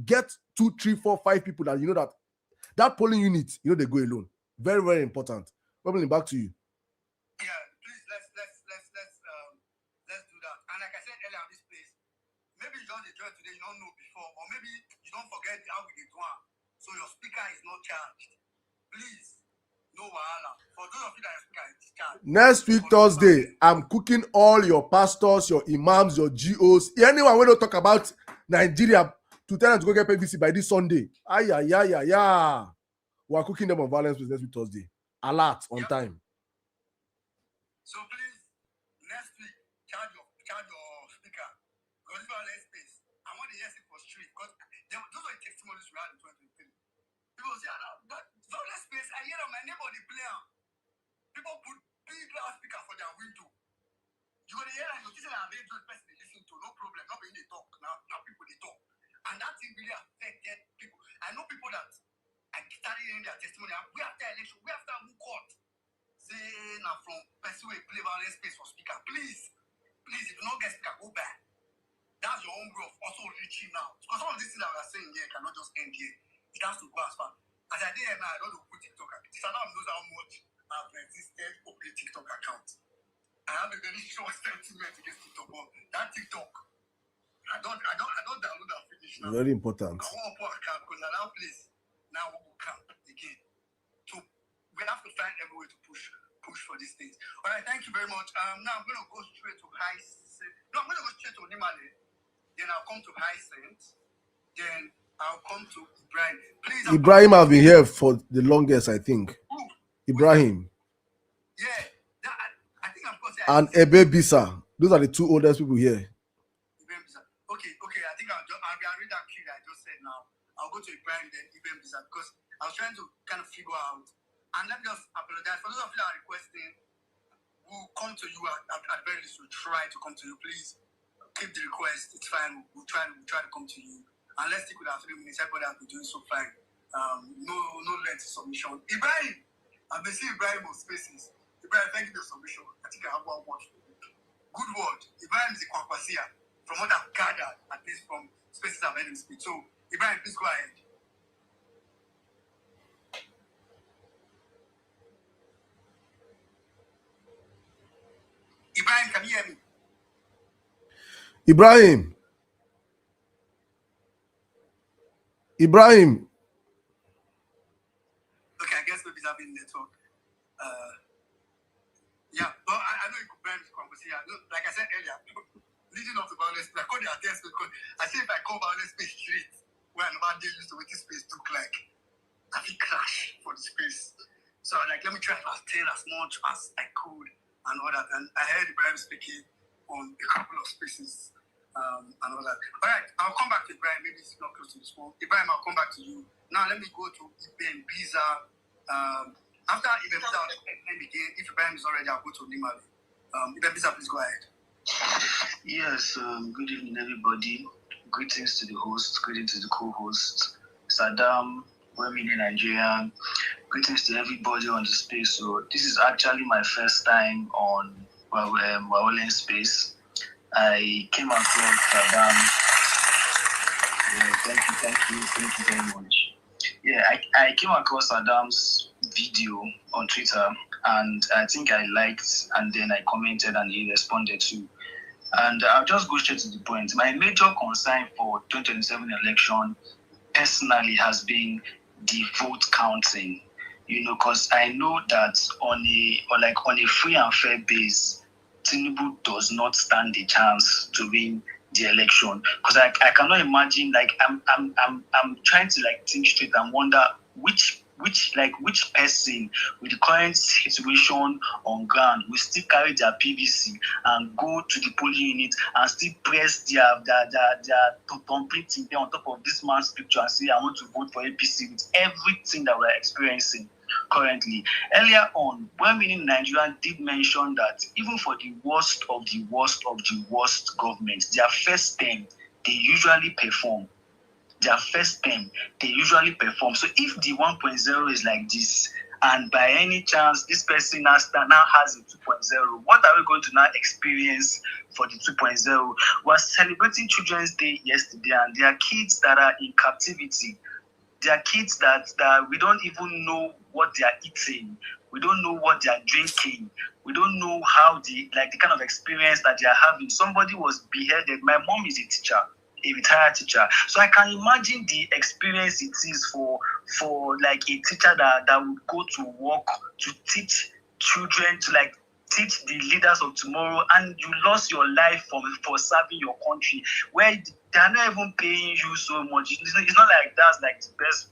Get 2, 3, 4, 5 people that you know that polling unit, you know, they go alone. Very, very important. Probably back to you. Yeah, please let's do that. And like I said earlier on this place, maybe you don't enjoy today, you don't know before, or maybe you don't forget how we did one. So your speaker is not charged. Please, no wahala. For those of you that your speaker is charged. Next week, Thursday, I'm cooking all your pastors, your imams, your GOs. Anyone when don't talk about Nigeria to tell them to go get PVC by this Sunday. We are cooking them on Vawulence Space next week, Thursday. Alert on time. So please, next week, charge your speaker. Because Vawulence Space, I want to hear it for street. Because those are the testimonies we had in 2023. People say, but Vawulence Space, I hear my neighbor the player. People put big loudspeaker for their window. You go to hear and you listen and they do the person they listen to, no problem. Not when they talk. Now people they talk. And that thing really affected people. I know people that are started hearing their testimony. We after election, we after who court. Say now from person who play Vawulence Space for speaker. Please, if you don't get speaker, go back. That's your own way of also reaching out. Because all of these things that we are saying here cannot just end here. It has to go as far. As I did now, I don't know who TikTok account. Saddam knows how much I've resisted opening TikTok account. I have a very short sentiment against TikTok, but that TikTok, I don't download that finish now. Very important. I want to put account because at that place now we will count again. So we have to find every way to push for these things. All right, thank you very much. Now I'm going to go straight to I'm going to go straight to Nimale. Then I'll come to Hyacinth. Then I'll come to Ibrahim. Please. Ibrahim have been here for the longest, I think. Ibrahim. Yeah. I think I'm going to say. And Ebe Bisa. Those are the two oldest people here. Okay. I think I'll read that cue that I just said now. I'll go to Ibrahim then Ibrahim Bisa because I was trying to kind of figure out. And let me just apologize for those of you that are requesting. We'll come to you at very least. We'll try to come to you. Please keep the request. It's fine. We'll try to come to you. And let's stick with our 3 minutes. Everybody has been doing so fine. No lengthy submission. Ibrahim, I've been seeing Ibrahim on Spaces. Ibrahim, thank you for the submission. I think I have one word. Good word. Ibrahim is a Kwakwasia. From what I've gathered, at least from Spaces I've heard him speak. So, Ibrahim, please go ahead. Ibrahim, can you hear me? Ibrahim. Okay, I guess maybe he's having network. Yeah, but I know Ibrahim is Kwakwasia. Like I said earlier, leading up to Vawulence Space, I call the attention because I say if I call Vawulence Space street, where another day used to what this space look like, I feel crash for the space. So like, let me try to attain as much as I could and all that. And I heard Ibrahim speaking on a couple of spaces and all that. All right, I'll come back to Ibrahim. Maybe it's not close to this phone. Ibrahim, I'll come back to you. Now let me go to Ibrahim Biza. After Ibrahim Biza, again, if Ibrahim is already, I'll go to Nimale. Ibrahim Biza, please go ahead. Yes, good evening, everybody. Greetings to the host, greetings to the co-host, Saddam, women in Nigeria. Greetings to everybody on the space. So this is actually my first time on Vawulence Space. I came across Saddam. Thank you very much. Yeah, I came across Saddam's video on Twitter, and I think I liked, and then I commented, and he responded too. And I'll just go straight to the point. My major concern for 2027 election personally has been the vote counting. Because I know that on a free and fair base, Tinubu does not stand a chance to win the election. Because I cannot imagine, I'm trying to think straight and wonder which person with the current situation on ground will still carry their PVC and go to the polling unit and still press their thumbprint there on top of this man's picture and say, I want to vote for APC with everything that we're experiencing currently. Earlier on, when we in Nigeria did mention that even for the worst of the worst government, their first term, they usually perform. So if the 1.0 is like this, and by any chance this person now has a 2.0, what are we going to now experience for the 2.0? We're celebrating Children's Day yesterday, and there are kids that are in captivity. There are kids that we don't even know what they are eating. We don't know what they are drinking. We don't know how the kind of experience that they are having. Somebody was beheaded. My mom is a teacher, a retired teacher. So I can imagine the experience it is for a teacher that would go to work to teach children, to teach the leaders of tomorrow, and you lost your life for serving your country, where they are not even paying you so much. It's not like that's the best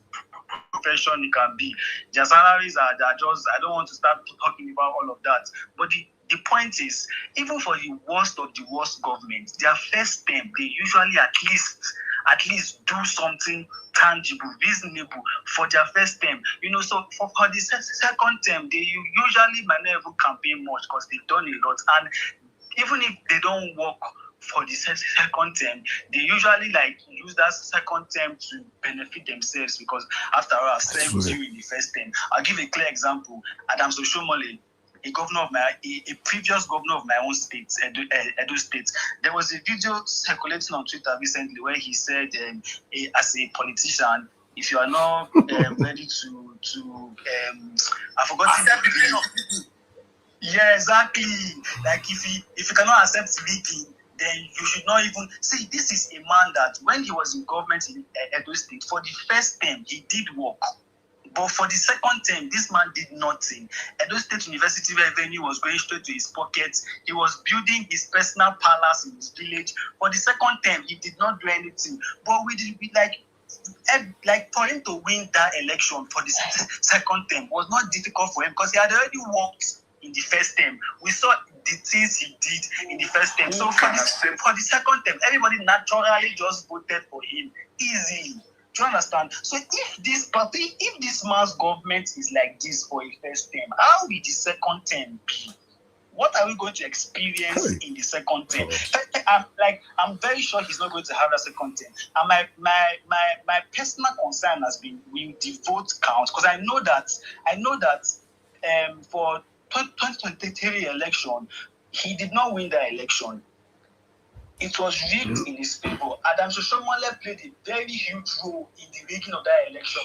profession it can be. Their salaries are just, I don't want to start talking about all of that. But the point is, even for the worst of the worst government, their first term, they usually at least do something tangible, reasonable for their first term. So for the second term, they usually might not even campaign much because they've done a lot. And even if they don't work for the second term, they usually use that second term to benefit themselves, because after all, I've served you in the first term. I'll give a clear example. Adams Oshomole, a previous governor of my own state, Edo State, there was a video circulating on Twitter recently where he said, as a politician, if you are not ready to I forgot yeah, exactly. Like if you cannot accept leaking, then you should not even see. This is a man that when he was in government in Edo State, for the first term he did work, but for the second term this man did nothing. Edo State University revenue was going straight to his pockets. He was building his personal palace in his village. For the second term he did not do anything. But we like for him to win that election for the second term was not difficult for him because he had already worked in the first term. We saw the things he did in the first term. So for the second term, everybody naturally just voted for him easily. Do you understand? So if this man's government is like this for a first term, how will the second term be? What are we going to experience in the second term? I'm very sure he's not going to have that second term. And my personal concern has been with the vote count, because I know that for 2023 election, he did not win the election. It was rigged in his favor. Adam Shoshomole played a very huge role in the rigging of that election.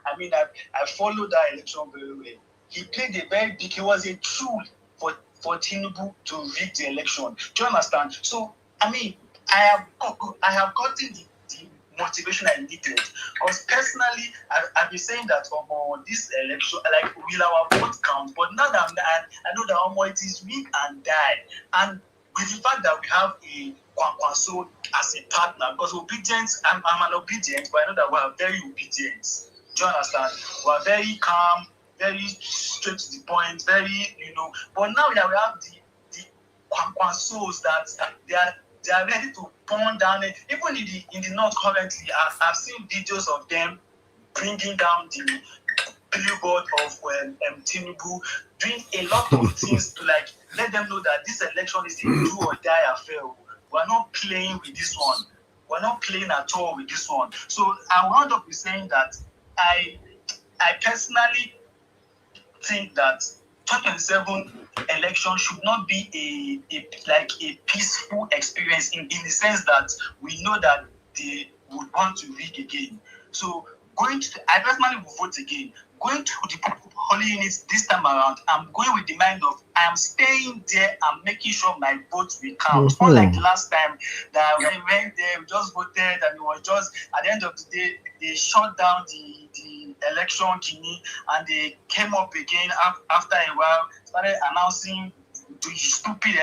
I followed that election very well. He played a very big. He was a tool for Tinubu to rig the election. Do you understand? So I have gotten the motivation I needed. Because personally, I've been saying that this election, like, will our vote count? But now that I know that it is win and die. And with the fact that we have a Kwankwaso as a partner, because obedience, I'm an obedient, but I know that we are very obedient. Do you understand? We are very calm, very straight to the point, very, But now that we have the Kwankwasos that they are ready to burn down it. Even in the north currently, I've seen videos of them bringing down the billboard of Tinubu, doing a lot of things to let them know that this election is a do or die affair. We're not playing with this one. We're not playing at all with this one. So I wound up with saying that I personally think that 2027 election should not be a peaceful experience in the sense that we know that they would want to rig again. So I personally will vote again. Going to the holy units this time around, I'm going with the mind of I am staying there and making sure my vote will count. Mm-hmm. Unlike the last time that we went there, we just voted, and it was just at the end of the day they shut down the election Guinea, and they came up again after a while, started announcing the stupid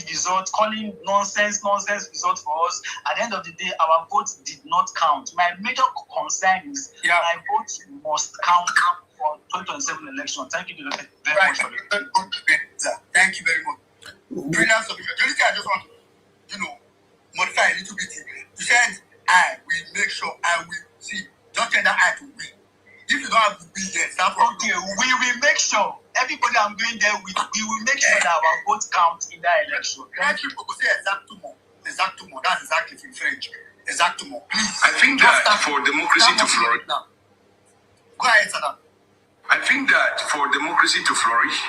result, calling nonsense result for us. At the end of the day, our votes did not count. My major concern is my vote must count for 2027 election. Thank you very much for that. Thank you very much. Brilliant submission. The only thing I just want to, modify a little bit. You said I will make sure I will see. Don't tell that I to win. If you don't have to be there, okay, we will make sure. Everybody I'm going there with, we will make sure that our votes count in that election. Thank you. People say exactement. That's exactly in French. Exactement. Please. I think that for democracy to flourish. Go ahead, Sadam. I think that for democracy to flourish,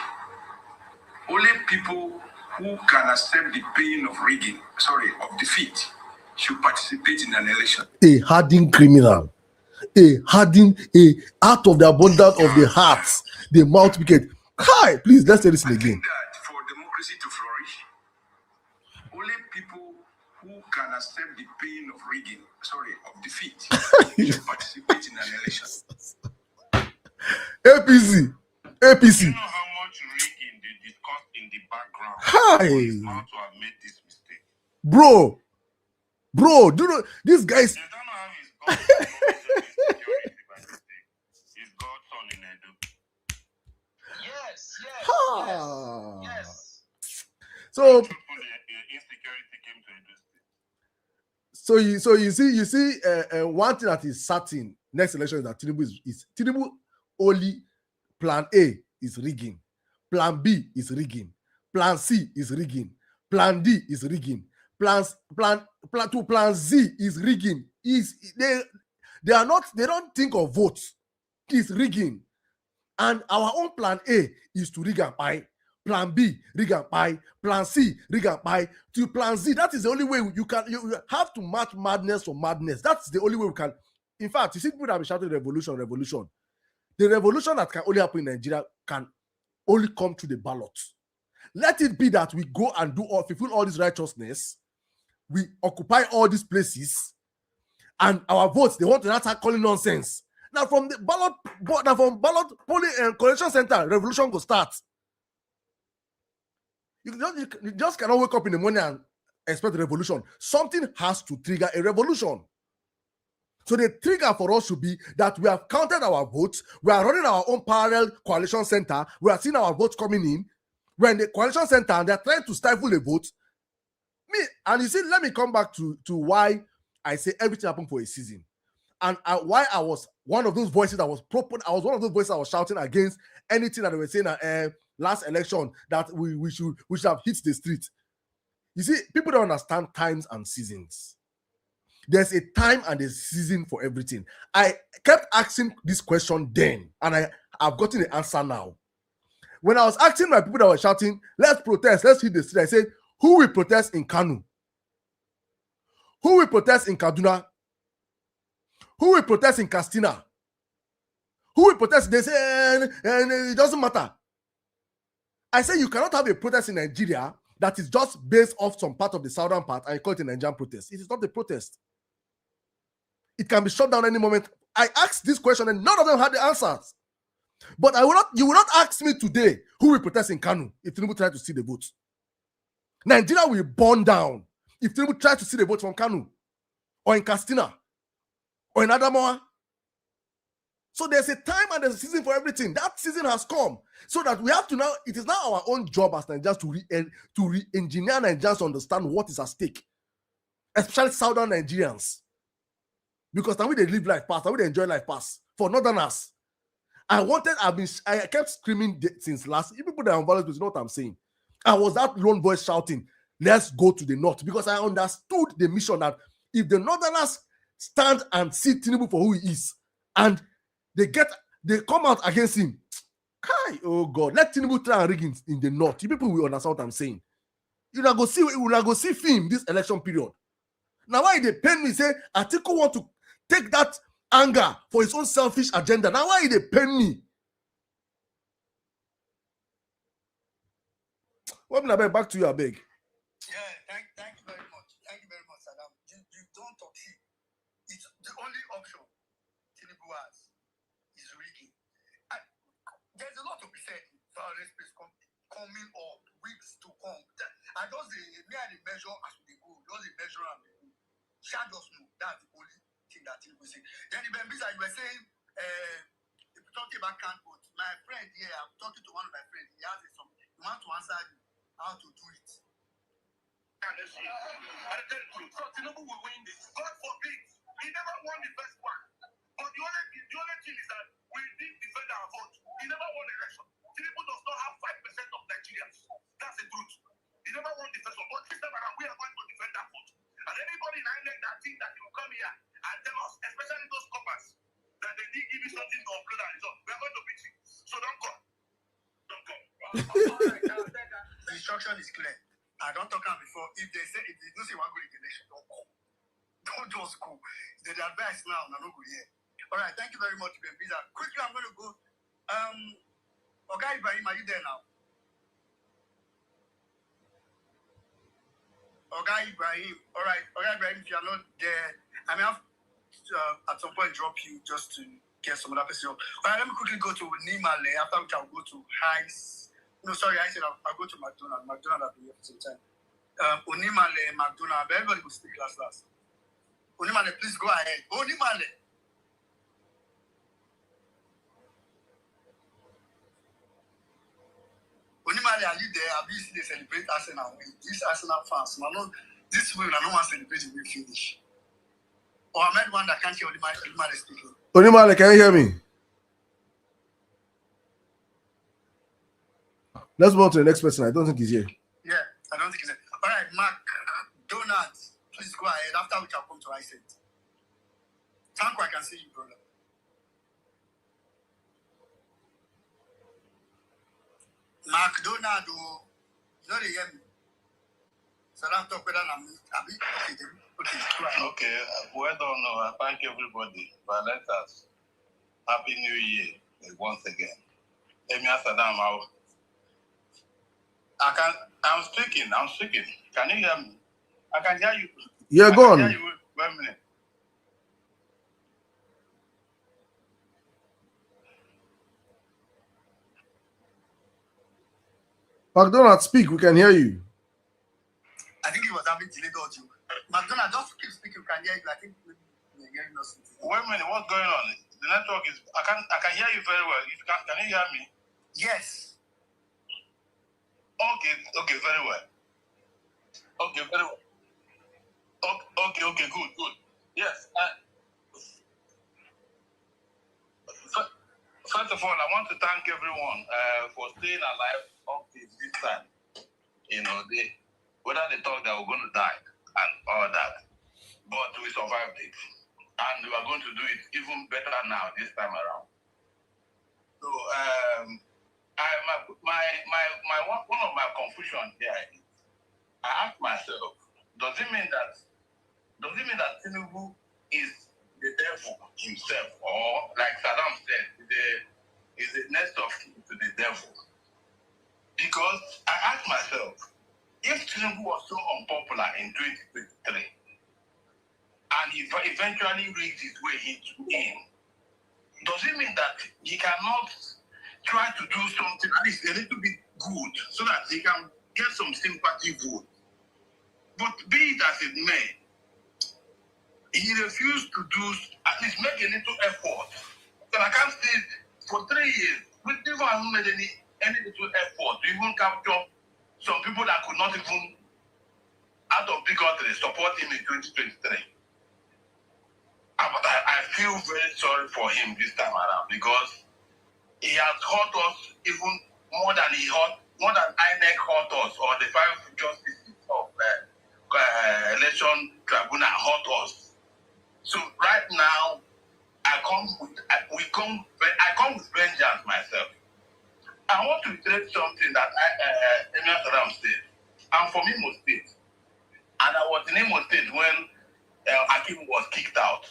only people who can accept the pain of defeat, should participate in an election. A hardened criminal. Out of the abundance of the hearts, the mouth speaketh. Hi, please, let's say this again. I think that for democracy to flourish, only people who can accept the pain of defeat, should participate in an election. APC. You know how much rigging they discussed in the background? Hi. How to have made this mistake? Bro, do you know these guys? They don't know how he's got security by mistake. He's godson in Edo. Yes. So Truthfully, insecurity came to Edo State. So you see, one thing that is certain next election is that Tinubu only plan A is rigging, plan B is rigging, plan C is rigging, plan D is rigging, plan Z is rigging. They don't think of votes. It's rigging. And our own plan A is to rig and buy. Plan B, rig and buy. Plan C, rig and buy. To plan Z, that is the only way you have to match madness for madness. That's the only way we can In fact, you see people that have been shouting revolution, revolution. The revolution that can only happen in Nigeria can only come through the ballot. Let it be that we go and do all, fulfill all this righteousness, we occupy all these places, and our votes, they want to start calling nonsense. Now from the ballot, polling and collection center, revolution will start. You just cannot wake up in the morning and expect a revolution. Something has to trigger a revolution. So the trigger for us should be that we have counted our votes, we are running our own parallel coalition center, we are seeing our votes coming in. We're in the coalition center and they're trying to stifle the vote. And you see, let me come back to why I say everything happened for a season. And why I was one of those voices that was one of those voices that was shouting against anything that they were saying at last election that we should have hit the street. You see, people don't understand times and seasons. There's a time and a season for everything. I kept asking this question then, and I've gotten the answer now. When I was asking my people that were shouting, let's protest, let's hit the street, I said, who will protest in Kanu? Who will protest in Kaduna? Who will protest in Katsina? Who will protest? They say, and it doesn't matter. I say you cannot have a protest in Nigeria that is just based off some part of the southern part and you call it a Nigerian protest. It is not a protest. It can be shut down any moment. I asked this question and none of them had the answers. But you will not ask me today who will protest in Kanu if Tinubu try to see the votes. Nigeria will burn down if Tinubu try to see the votes from Kanu or in Katsina or in Adamawa. So there's a time and there's a season for everything. That season has come. So that we have to now, it is now our own job as Nigerians to re-engineer Nigerians to understand what is at stake. Especially Southern Nigerians. Because now we they live life past, now we they enjoy life past. For Northerners. I kept screaming since last. You people that are on Vawulence, you know what I'm saying. I was that lone voice shouting, let's go to the north. Because I understood the mission that if the Northerners stand and see Tinubu for who he is, and they come out against him, oh God, let Tinubu try and rig in the north. You people will understand what I'm saying. You will go see film this election period. Now why they pain me say Atiku want to take that anger for his own selfish agenda. Now why they pain me? What back to you, I beg. Yeah, thank you very much. Thank you very much, Saddam. You don't talk shit. It's the only option Tinubu has is rigging. There's a lot to be said in Vawulence Space coming up, weeks to come. I just the measure as we go, just the measure and the shall just know that's the only thing that Tinubu say. Then the Bembisa, you were saying if you're talking about can't vote, my friend here, I'm talking to one of my friends, he has something. He wants to answer you how to do it. I tell the truth. So Tinubu will win this. God forbid. He never won the first one. But the only thing is that we did defend our vote. He never won the election. Tinubu does not have 5% of Nigerians. That's the truth. He never won the first one. But this time around, we are going to defend that vote. And anybody in INEC that think that he will come here and tell us, especially those coppers, that they did give you something to upload and result, we are going to beat you. So don't come. Don't come. The instruction is clear. I don't talk about before. If they don't say one good election, don't go. Don't just go. The advice now, no go here. All right, thank you very much, Bembisa. Quickly, I'm going to go. Okay, Ibrahim, are you there now? Okay, Ibrahim. All right, Ibrahim, if you're not there, I may have to, at some point drop you just to get some other person. All right, let me quickly go to Nimale, after which I'll go to Heiss. No, sorry, I said I'll go to McDonald. McDonald will be here for some time. Unimale, McDonald, everybody will speak last. Unimale, please go ahead. Unimale. Unimale, are you there? Have you seen they celebrate Arsenal? These Arsenal fans, this way, I don't want to celebrate the finish. Or I met one that can't hear Unimale speaking. Unimale, can you hear me? Let's move on to the next person. I don't think he's here. Yeah, I don't think he's here. All right, McDonald, please go ahead. After which I'll come to Isaac. Tanko, I can see you, brother. McDonald, you know they hear me. So I don't talk better than me. Okay, Okay, try. Okay, well done. I thank everybody. But let us Happy New Year once again. Let me answer that. I'm speaking. Can you hear me? I can hear you. Yeah, go on. Hear you. 1 minute. McDonald, speak. We can hear you. I think he was having delayed audio. McDonald, just keep speaking. We can hear you. I think we're hearing us. 1 minute. What's going on? The network is. I can hear you very well. Can you hear me? Yes. Okay, very well. Okay, very well. Okay, good. Yes. First of all, I want to thank everyone for staying alive up to this time. You know, whether they thought they were going to die and all that, but we survived it, and we are going to do it even better now this time around. So, one of my confusion here is I ask myself, does it mean that Tinubu is the devil himself, or like Saddam said, is the next of kin to the devil? Because I ask myself, if Tinubu was so unpopular in 2023, and he eventually rigged his way into in, does it mean that he cannot try to do something at least a little bit good so that he can get some sympathy vote? But be it as it may, he refused to do, at least make a little effort. So I can't say for 3 years, we haven't made any little effort to even capture some people that could not even, out of bigotry, support him in 2023. But I feel very sorry for him this time around because he has hurt us even more than INEC hurt us, or the 5 justices of election tribunal hurt us. So right now, I come with vengeance myself. I want to reiterate something that Emir Saddam said. I'm from Imo State, and I was in Imo State when Akim was kicked out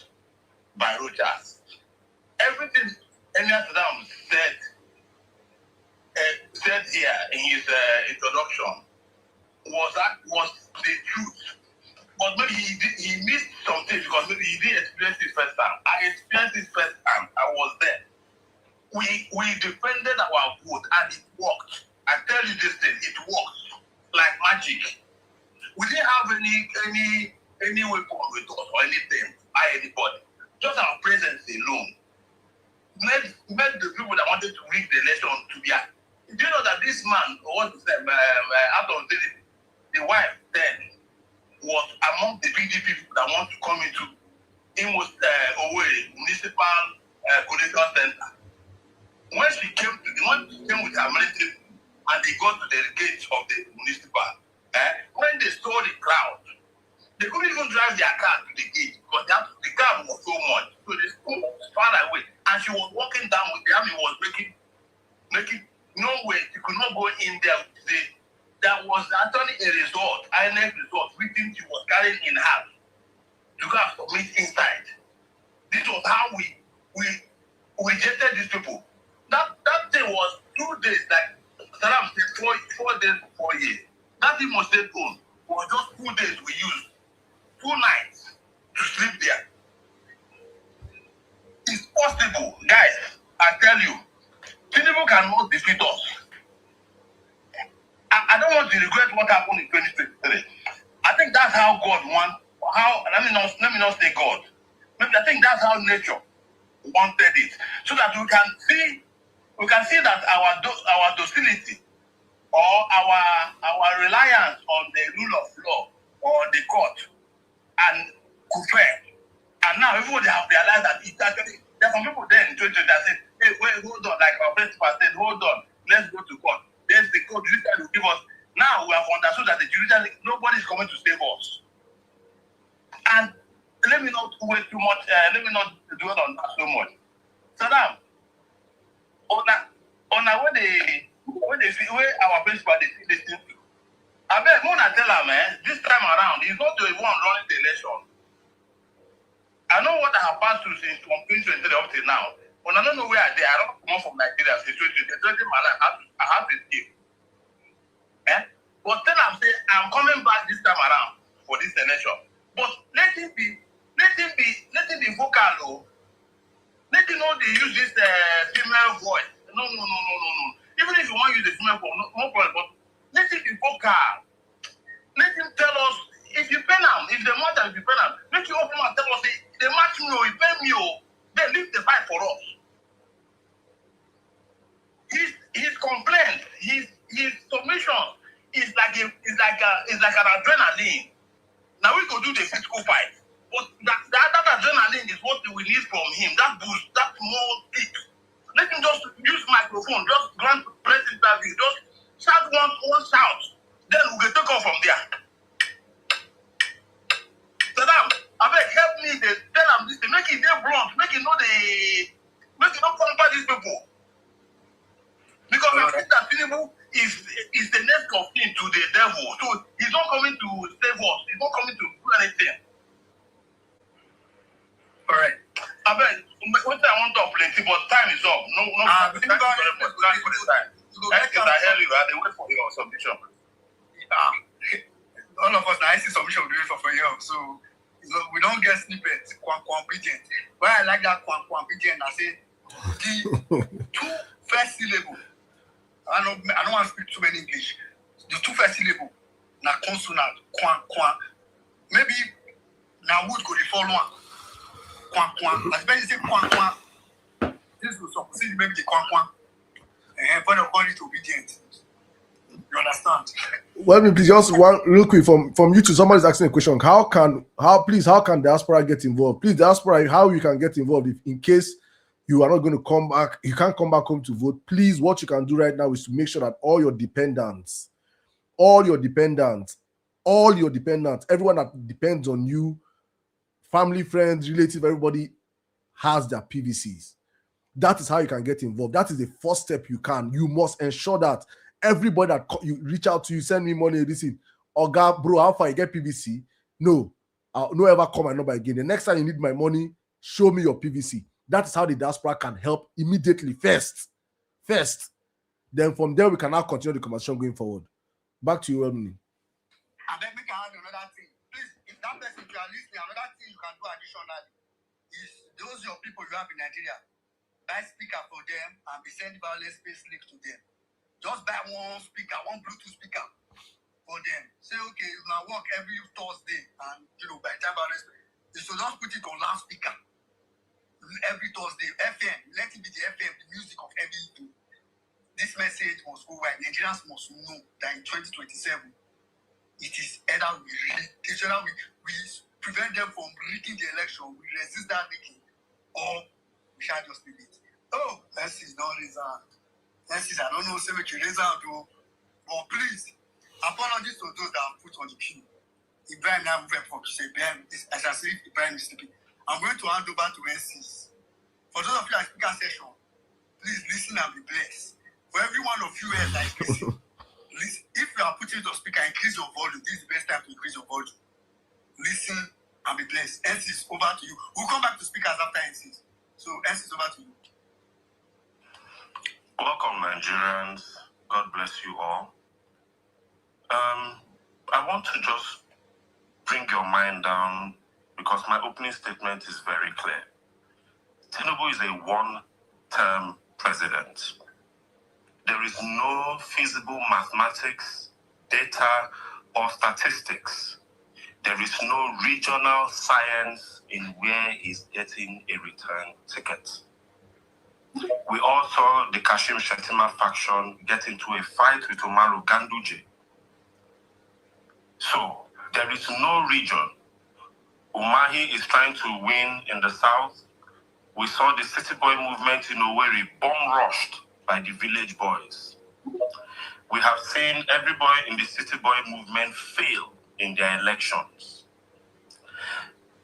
by Rogers. Everything Emir Saddam said here in his introduction was the truth. But maybe he missed something because maybe he didn't experience it first time. I experienced it first time. I was there. We defended our vote and it worked. I tell you this thing, it worked like magic. We didn't have any weapon with us or anything by anybody. Just our presence alone made the people that wanted to rig the election to be. Do you know that this man, what is that, out of the wife then, was among the PDP people that want to come into Owerri Municipal Coordination Center. When she came with her military and they got to the gate of the municipal, when they saw the crowd, they couldn't even drive their car to the gate because the crowd was so much. So they stood far away, and she was walking down with the army was making no way. She could not go in there. There was actually a result, INEC result, written she was carrying in her to go and submit inside. This was how we rejected these people. That day was 2 days, like Saddam said, 4 days, 4 years. That thing was stayed on. It was just 2 days we used, 2 nights to sleep there. It's possible, guys. I tell you, Tinubu cannot defeat us. I don't want to regret what happened in 2023. I think that's how God wants. Let me not say God. Maybe I think that's how nature wanted it, so that we can see that our docility or our reliance on the rule of law or the court and fair. And now everybody have realized that it actually, there are some people there in 2020 that said, hey, wait, hold on, like our principal said, hold on, let's go to court. There's the court, judiciary will give us. Now we have understood that the judiciary, nobody is coming to save us. And let me not wait too much, let me not dwell on that so much. Saddam, when our principal, they see this thing, I bet Mona tell her, man, this time around, he's not the one running the election. I know what I have passed through since 2023 up till now. When I don't know where I did, I don't come from Nigeria since 2023. My life, I have to escape. Eh? But then I'm saying I'm coming back this time around for this election. But let him be vocal, though. Let him know they use this female voice. No. Even if you want to use the female voice, no problem. But let him be vocal. Let him tell us if you pay now, if the matter if you pay now, make you open and tell us they match me or you pay me or then leave the fight for us. His complaint, his submission is like an adrenaline. Now we go do the physical fight, but that adrenaline is what we need from him. That boost, that more kick. Let him just use microphone, just grant press interview, just shout one shout. Then we can take off from there. Saddam, I beg help me. They tell them this. Make it they blunt. Make it not pamper these people. Because I think that Tinubu is the next of kin to the devil. So he's not coming to save us. He's not coming to do anything. All right. I beg. What I want to plenty, but time is up. No. Thank you very much. Thank you for the time. I hear you. They wait for your submission. All of us, I see submission we do it for you. So we don't get snippets, obedient. But I like that obedient. I say the two first syllable. I don't want to speak too many English. The two first syllable, na consonant, quan. Maybe now wood could follow one. Quan. As when you say quan. This will suppose maybe the quan. And when you call it obedient. You understand? Well, please just one real quick from YouTube. Somebody's asking a question. How can diaspora get involved? Please, diaspora, how you can get involved if in case you are not going to come back, you can't come back home to vote. Please, what you can do right now is to make sure that all your dependents, everyone that depends on you, family, friends, relatives, everybody has their PVCs. That is how you can get involved. That is the first step you can. You must ensure that everybody that you reach out to you, send me money, listen, Oga, bro, how far you get PVC? No, I'll no ever call my number again. The next time you need my money, show me your PVC. That is how the diaspora can help immediately first. Then from there, we can now continue the conversation going forward. Back to you, Emily. And then we can add another thing. Please, if that person you are listening, another thing you can do additionally is those your people you have in Nigeria, buy speaker for them and be sending Vawulence Space link to them. Just buy one speaker, one Bluetooth speaker for them. Say, okay, you now work every Thursday, and by the time Vawulence, you should just put it on loudspeaker every Thursday. FM, let it be the FM, the music of everything. This message must go wide. Nigerians must know that in 2027, it is either we prevent them from rigging the election, we resist that rigging, or we shall just leave it. Oh, this is not result. This is, I don't know, say we can raise out, but please, apologies to those that have put on the queue. Ibrahim now moved up. Say, as I say, Ibrahim is sleeping. I'm going to hand over to NCs. For those of you at speaker session, please listen and be blessed. For every one of you here that is listening, if you are putting it on speaker, increase your volume. This is the best time to increase your volume. Listen and be blessed. NCs, over to you. We'll come back to speakers after NCs. So, NCs, over to you. Welcome, Nigerians. God bless you all. I want to just bring your mind down because my opening statement is very clear. Tinubu is a one-term president. There is no feasible mathematics, data, or statistics. There is no regional science in where he's getting a return ticket. We all saw the Kashim Shettima faction get into a fight with Umaru Ganduje. So, there is no region. Umahi is trying to win in the south. We saw the city boy movement in Owerri bomb-rushed by the village boys. We have seen everybody in the city boy movement fail in their elections.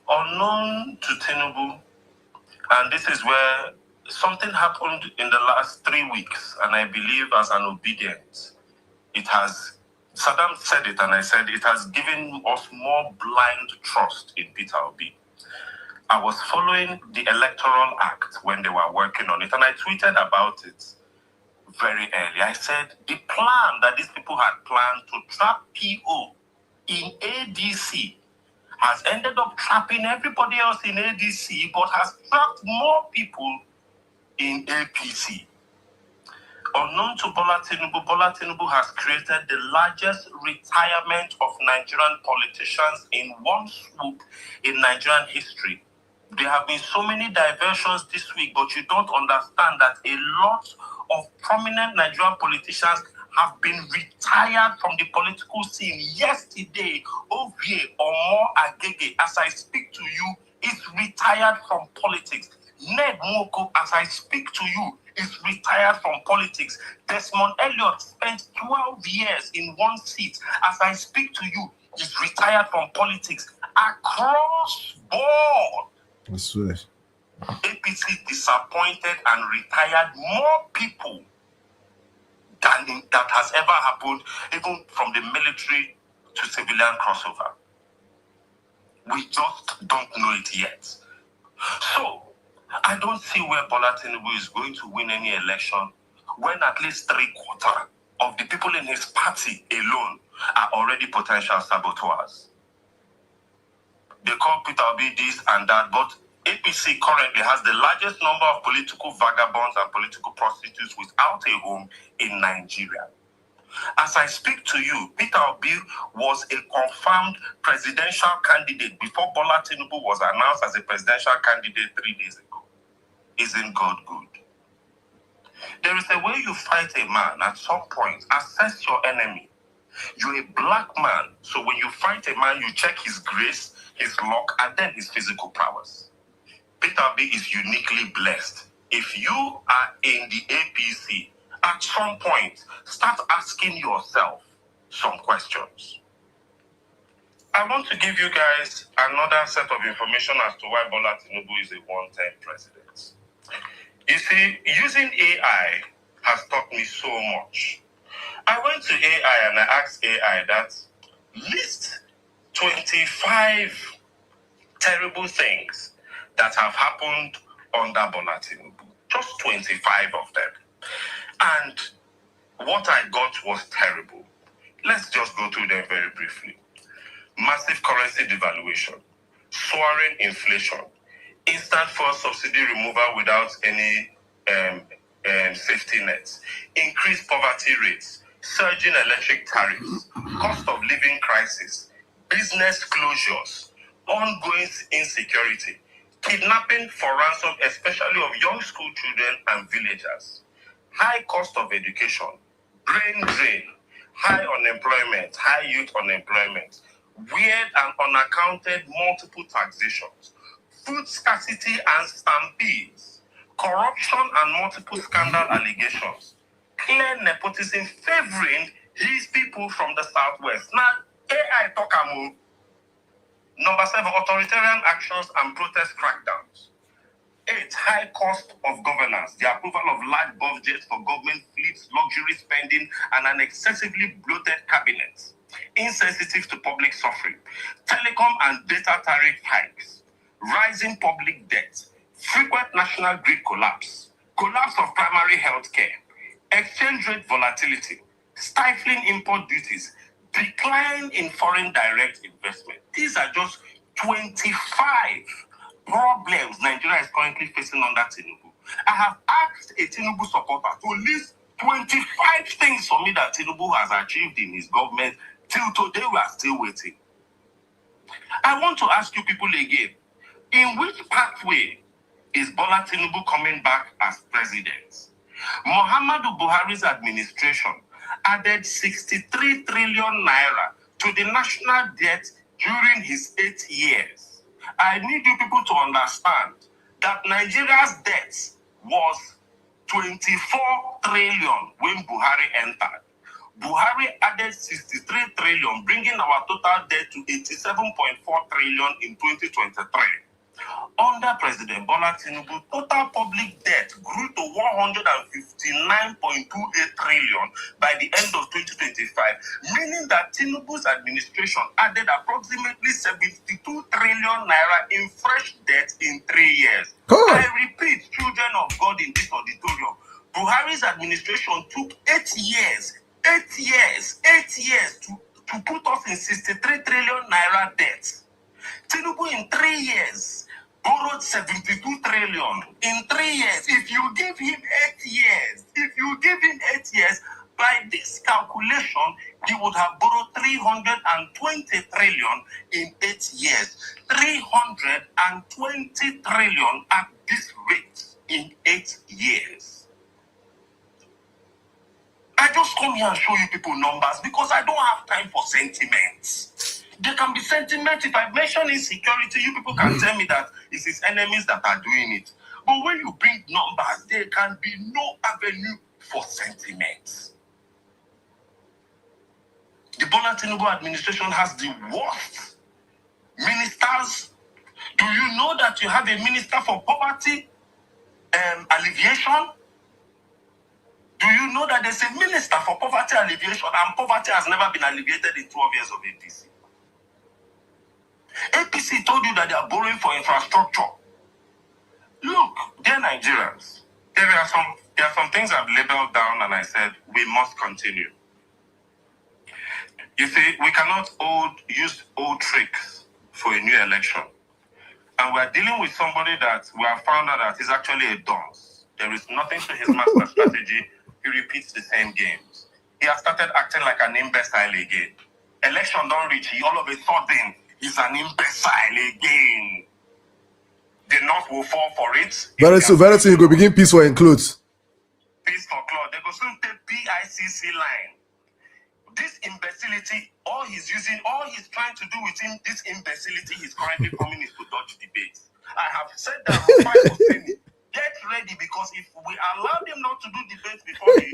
Unknown to Tinubu, and this is where something happened in the last 3 weeks, and I believe as an obedience, it has Saddam said it, and I said it has given us more blind trust in Peter Obi. I was following the Electoral Act when they were working on it, and I tweeted about it very early. I said the plan that these people had planned to trap PO in ADC has ended up trapping everybody else in ADC, but has trapped more people in APC. Unknown to Bola Tinubu has created the largest retirement of Nigerian politicians in one swoop in Nigerian history. There have been so many diversions this week, but you don't understand that a lot of prominent Nigerian politicians have been retired from the political scene. Yesterday, Ovie Omo Agege, as I speak to you, is retired from politics. Ned Nwoko, as I speak to you, is retired from politics. Desmond Elliott spent 12 years in one seat. As I speak to you, is retired from politics. Across board, I swear. APC disappointed and retired more people than that has ever happened, even from the military to civilian crossover. We just don't know it yet. So, I don't see where Bola Tinubu is going to win any election when at least 3/4 of the people in his party alone are already potential saboteurs. They call Peter Obi this and that, but APC currently has the largest number of political vagabonds and political prostitutes without a home in Nigeria. As I speak to you, Peter Obi was a confirmed presidential candidate before Bola Tinubu was announced as a presidential candidate 3 days ago. Isn't God good? There is a way you fight a man. At some point, assess your enemy. You're a black man, so when you fight a man, you check his grace, his luck, and then his physical prowess. Peter Obi is uniquely blessed. If you are in the APC, at some point, start asking yourself some questions. I want to give you guys another set of information as to why Bola Tinubu is a one-term president. You see, using AI has taught me so much. I went to AI and I asked AI that list 25 terrible things that have happened under Bola Tinubu. Just 25 of them. And what I got was terrible. Let's just go through them very briefly. Massive currency devaluation, soaring inflation, instant fuel subsidy removal without any safety nets, increased poverty rates, surging electric tariffs, cost of living crisis, business closures, ongoing insecurity, kidnapping for ransom, especially of young school children and villagers, high cost of education, brain drain, high unemployment, high youth unemployment, weird and unaccounted multiple taxations, food scarcity and stampedes, corruption and multiple scandal allegations, clear nepotism favoring these people from the Southwest. Now, AI talk about number 7, authoritarian actions and protest crackdowns. 8, high cost of governance, the approval of large budgets for government fleets, luxury spending, and an excessively bloated cabinet, insensitive to public suffering, telecom and data tariff hikes, rising public debt, frequent national grid collapse, collapse of primary health care, exchange rate volatility, stifling import duties, decline in foreign direct investment. These are just 25 problems Nigeria is currently facing under Tinubu. I have asked a Tinubu supporter to list 25 things for me that Tinubu has achieved in his government. Till today, we are still waiting. I want to ask you people again, in which pathway is Bola Tinubu coming back as president? Muhammadu Buhari's administration added 63 trillion naira to the national debt during his 8 years. I need you people to understand that Nigeria's debt was 24 trillion when Buhari entered. Buhari added 63 trillion, bringing our total debt to 87.4 trillion in 2023. Under President Bola Tinubu, total public debt grew to 159.28 trillion by the end of 2025, meaning that Tinubu's administration added approximately 72 trillion naira in fresh debt in 3 years. I repeat, children of God in this auditorium, Buhari's administration took 8 years to put us in 63 trillion naira debt. Tinubu in 3 years borrowed 72 trillion. In 3 years, if you give him 8 years, by this calculation, he would have borrowed 320 trillion in 8 years. 320 trillion at this rate in 8 years. I just come here and show you people numbers because I don't have time for sentiments. There can be sentiment. If I mention insecurity, you people can tell me that it's his enemies that are doing it. But when you bring numbers, there can be no avenue for sentiment. The Bola Tinubu administration has the worst ministers. Do you know that you have a minister for poverty alleviation? Do you know that there's a minister for poverty alleviation and poverty has never been alleviated in 12 years of APC? APC told you that they are borrowing for infrastructure. Look, dear Nigerians, there are some things I've labeled down and I said we must continue. You see, we cannot use old tricks for a new election. And we're dealing with somebody that we have found out that is actually a dunce. There is nothing to his master strategy. He repeats the same games. He has started acting like an imbecile again. Election don't reach. He all of a sudden is an imbecile again. The North will fall for it. Very soon you go begin peace for includes. Peace for cloth. They go soon take PICC line. This imbecility, all he's trying to do with him, this imbecility he's currently coming is to dodge debates. I have said that get ready, because if we allowed him not to do debates before he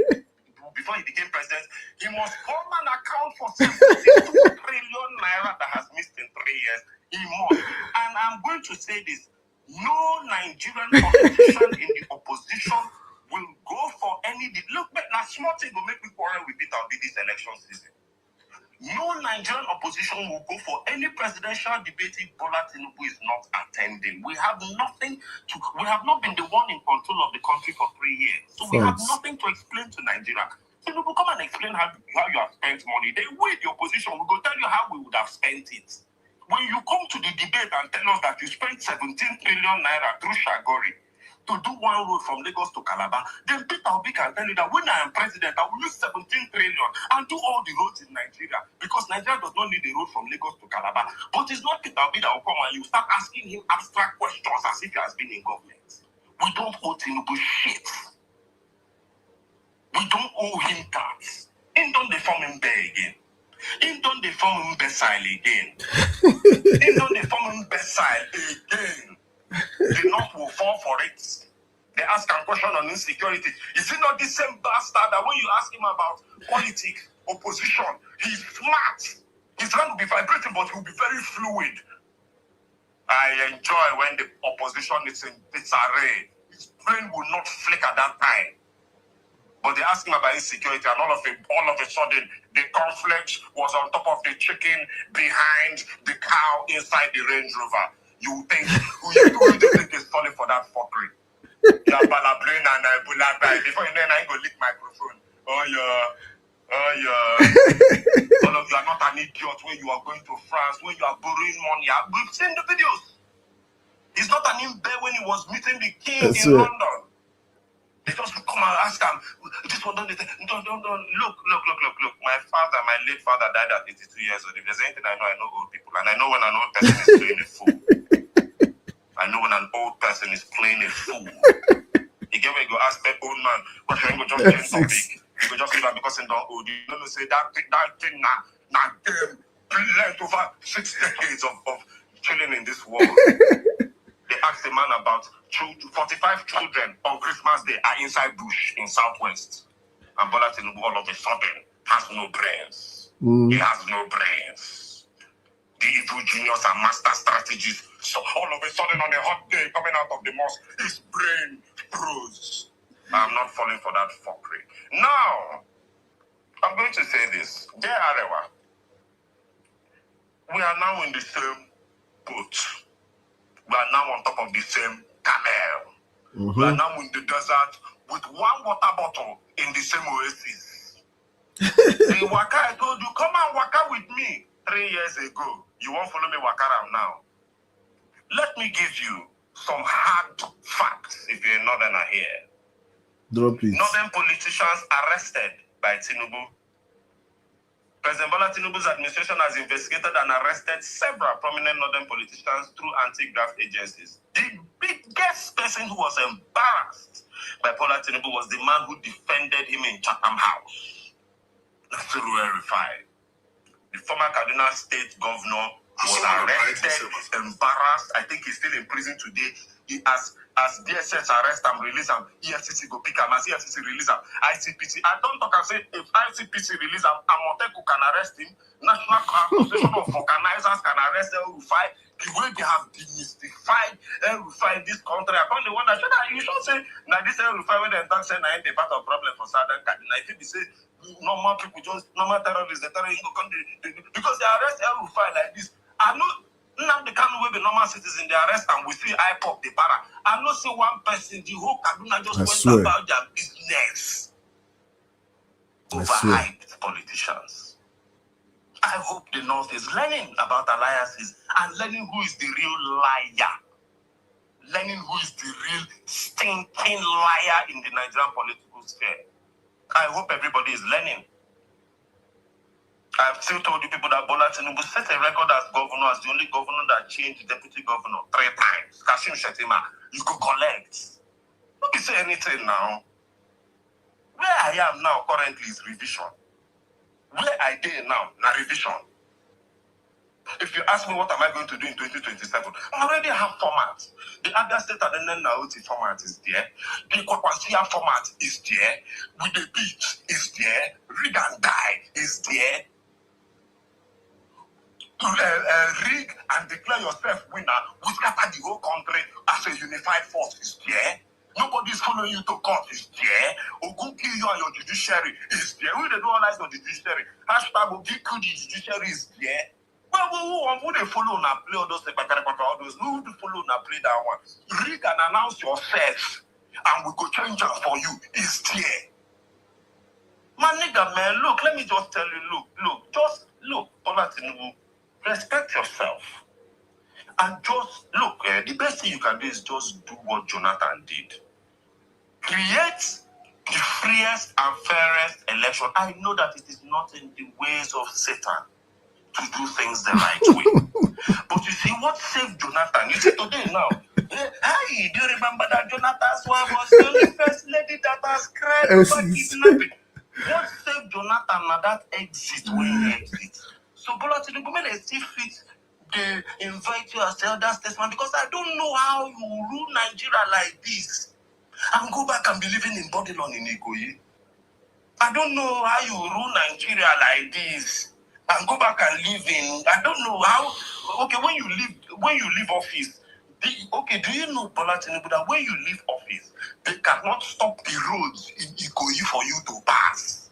became president, he must come and account for 72 trillion naira that has missed in 3 years. He must. And I'm going to say this. No Nigerian politician in the opposition will go for any... Look, now small thing will make me quarrel with Peter Obi this election season. No Nigerian opposition will go for any presidential debate if Bola Tinubu is not attending. We have not been the one in control of the country for 3 years. So we have nothing to explain to Nigeria. Tinubu, come and explain how you have spent money. Then we, the opposition, will go tell you how we would have spent it. When you come to the debate and tell us that you spent 17 trillion naira through Shagori to do one road from Lagos to Calabar, then Peter Obi can tell you that when I am president, I will use 17 trillion and do all the roads in Nigeria, because Nigeria does not need a road from Lagos to Calabar. But it's not Peter Obi that will come and you start asking him abstract questions as if he has been in government. We don't owe Tinubu shit. We don't owe him that. And don't deform him there again. And don't deform him imbecile again. And don't deform him imbecile again. The North will fall for it. They ask a question on insecurity. Is it not the same bastard that when you ask him about politics, opposition, he's smart. He's going to be vibrating, but he'll be very fluid. I enjoy when the opposition is in disarray. His brain will not flick at that time. But they ask him about insecurity, and all of a sudden, the conflict was on top of the chicken behind the cow inside the Range Rover. You think who do you think is falling for that fuckery? Before you know, I go lick microphone. Oh yeah. All of you are not an idiot when you are going to France, when you are borrowing money. We've seen the videos. He's not an imbe when he was meeting the king in London. They just come and ask him, this one don't. Look. My late father died at 82 years old. If there's anything I know old people. And I know when an old person is playing a fool. I know when an old person is playing a fool. You get where you go ask that old man, but you go just change topic. You go just leave because he don't old. You know, say that thing now them left over 6 decades of chilling in this world. They asked the man about 45 children on Christmas Day are inside bush in Southwest. And Bola Tinubu all of a sudden has no brains. He has no brains. The evil genius and master strategies So all of a sudden on a hot day coming out of the mosque, his brain froze. I'm not falling for that fuckery. Now, I'm going to say this. Dear Arewa, we are now in the same boat. We are now on top of the same camel. We are now in the desert with one water bottle in the same oasis. The waka I told you, come and waka with me 3 years ago. You won't follow me waka around now. Let me give you some hard facts if you're a northerner here. Drop it. Northern politicians arrested by Tinubu. President Bola Tinubu's administration has investigated and arrested several prominent northern politicians through anti-graft agencies. The biggest person who was embarrassed by Bola Tinubu was the man who defended him in Chatham House. Nasiru El-Rufai. The former Kaduna State governor was arrested, embarrassed. I think he's still in prison today. He as DSS arrest him, release him, EFCC go pick him, as EFCC release him, ICPC. I don't talk and say if ICPC release him, Amoteku can arrest him, National Association of Organizers can arrest El-Rufai. The way they have demystified El-Rufai in this country, I found the one that you should say, now this El-Rufai when they talk say now ain't a part of problem for Southern Kaduna. If you say normal people just normal terrorists, the terrorists go come because they arrest El-Rufai like this. I know now they can't be normal citizens, they arrest and we see IPOP, the para. I know see one person, the whole Kaduna just went about their business. Overhyped politicians. I hope the North is learning about alliances and learning who is the real liar. Learning who is the real stinking liar in the Nigerian political sphere. I hope everybody is learning. I've still told you people that Bola Tinubu set a record as governor, as the only governor that changed deputy governor 3 times. Kashim Shettima, you could collect. Don't be saying anything now. Where I am now currently is revision. Where I did now, na revision. If you ask me what am I going to do in 2027, I already have format. The Abia State and Nauti format is there. The Kwakwasia format is there. With the beat is there. Read and die is there. Rig and declare yourself winner, we scatter the whole country as a unified force is there. Nobody's following you to court is there. Ogun kill you and your judiciary is there. We don't realize your judiciary. Hashtag Ogun kill the judiciary is there. Well, who they follow now play all those all those? Who they follow now play that one? Rig and announce yourself, and we go change it for you is there. My nigga, man, look, let me just tell you, look, Bola Tinubu. Respect yourself. And just look, the best thing you can do is just do what Jonathan did. Create the freest and fairest election. I know that it is not in the ways of Satan to do things the right way. But you see, what saved Jonathan? You see, today now, hey, do you remember that Jonathan's wife was the only first lady that has cried over kidnapping? What saved Jonathan now that exit when he exits? So Bola Tinubu, may they still fit the invite you as elder statesman because I don't know how you rule Nigeria like this and go back and be living in Babylon in Ikoyi. I don't know how you rule Nigeria like this and go back and live in. I don't know how. Okay, when you leave office, do you know Bola Tinubu that when you leave office, they cannot stop the roads in Ikoyi for you to pass?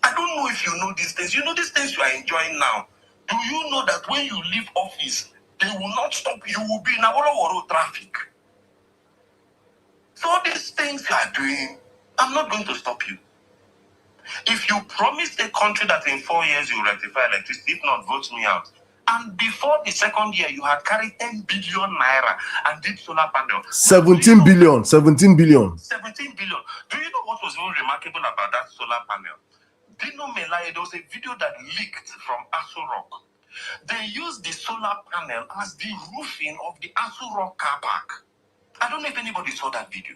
I don't know if you know these things. You know these things you are enjoying now. Do you know that when you leave office, they will not stop you? You will be in Awolowo traffic. So all these things you are doing, I'm not going to stop you. If you promise the country that in 4 years you will rectify electricity, if not, vote me out. And before the second year, you had carried 10 billion naira and did solar panel. 17 billion. 17 billion. Do you know what was very remarkable about that solar panel? Dino Melaye, there was a video that leaked from Aso Rock. They used the solar panel as the roofing of the Aso Rock car park. I don't know if anybody saw that video.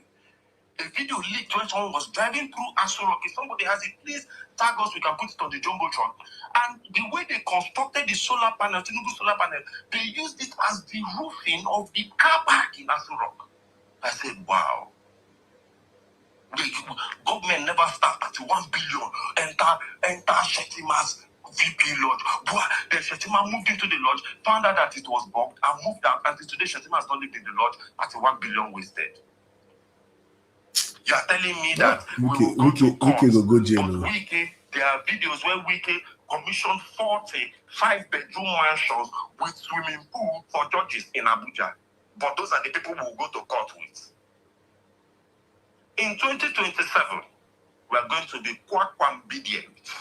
The video leaked when someone was driving through Aso Rock. If somebody has it, please tag us, we can put it on the Jumbotron. And the way they constructed the solar panel, Tinubu solar panel, they used it as the roofing of the car park in Aso Rock. I said, wow. The government never start at 1 billion, enter Shettima's VP lodge. Then Shetima moved into the lodge, found out that it was bugged, and moved out. Until today, Shetima has not lived in the lodge at 1 billion wasted. You are telling me that we will go to court, but Wike, there are videos where Wike commissioned 40 5-bedroom mansions with swimming pool for judges in Abuja. But those are the people we will go to court with. In 2027, we are going to be quack-ambidient.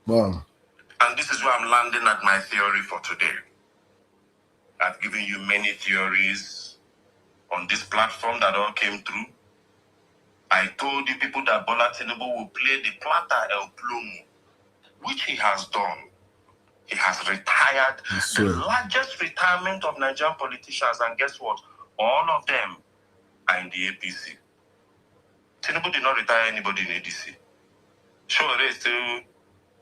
Wow. And this is where I'm landing at my theory for today. I've given you many theories on this platform that all came through. I told you people that Bola Tinubu will play the plata el plomo, which he has done. He has retired, the largest retirement of Nigerian politicians, and guess what? All of them are in the APC. Tinubu did not retire anybody in ADC. Sure, is still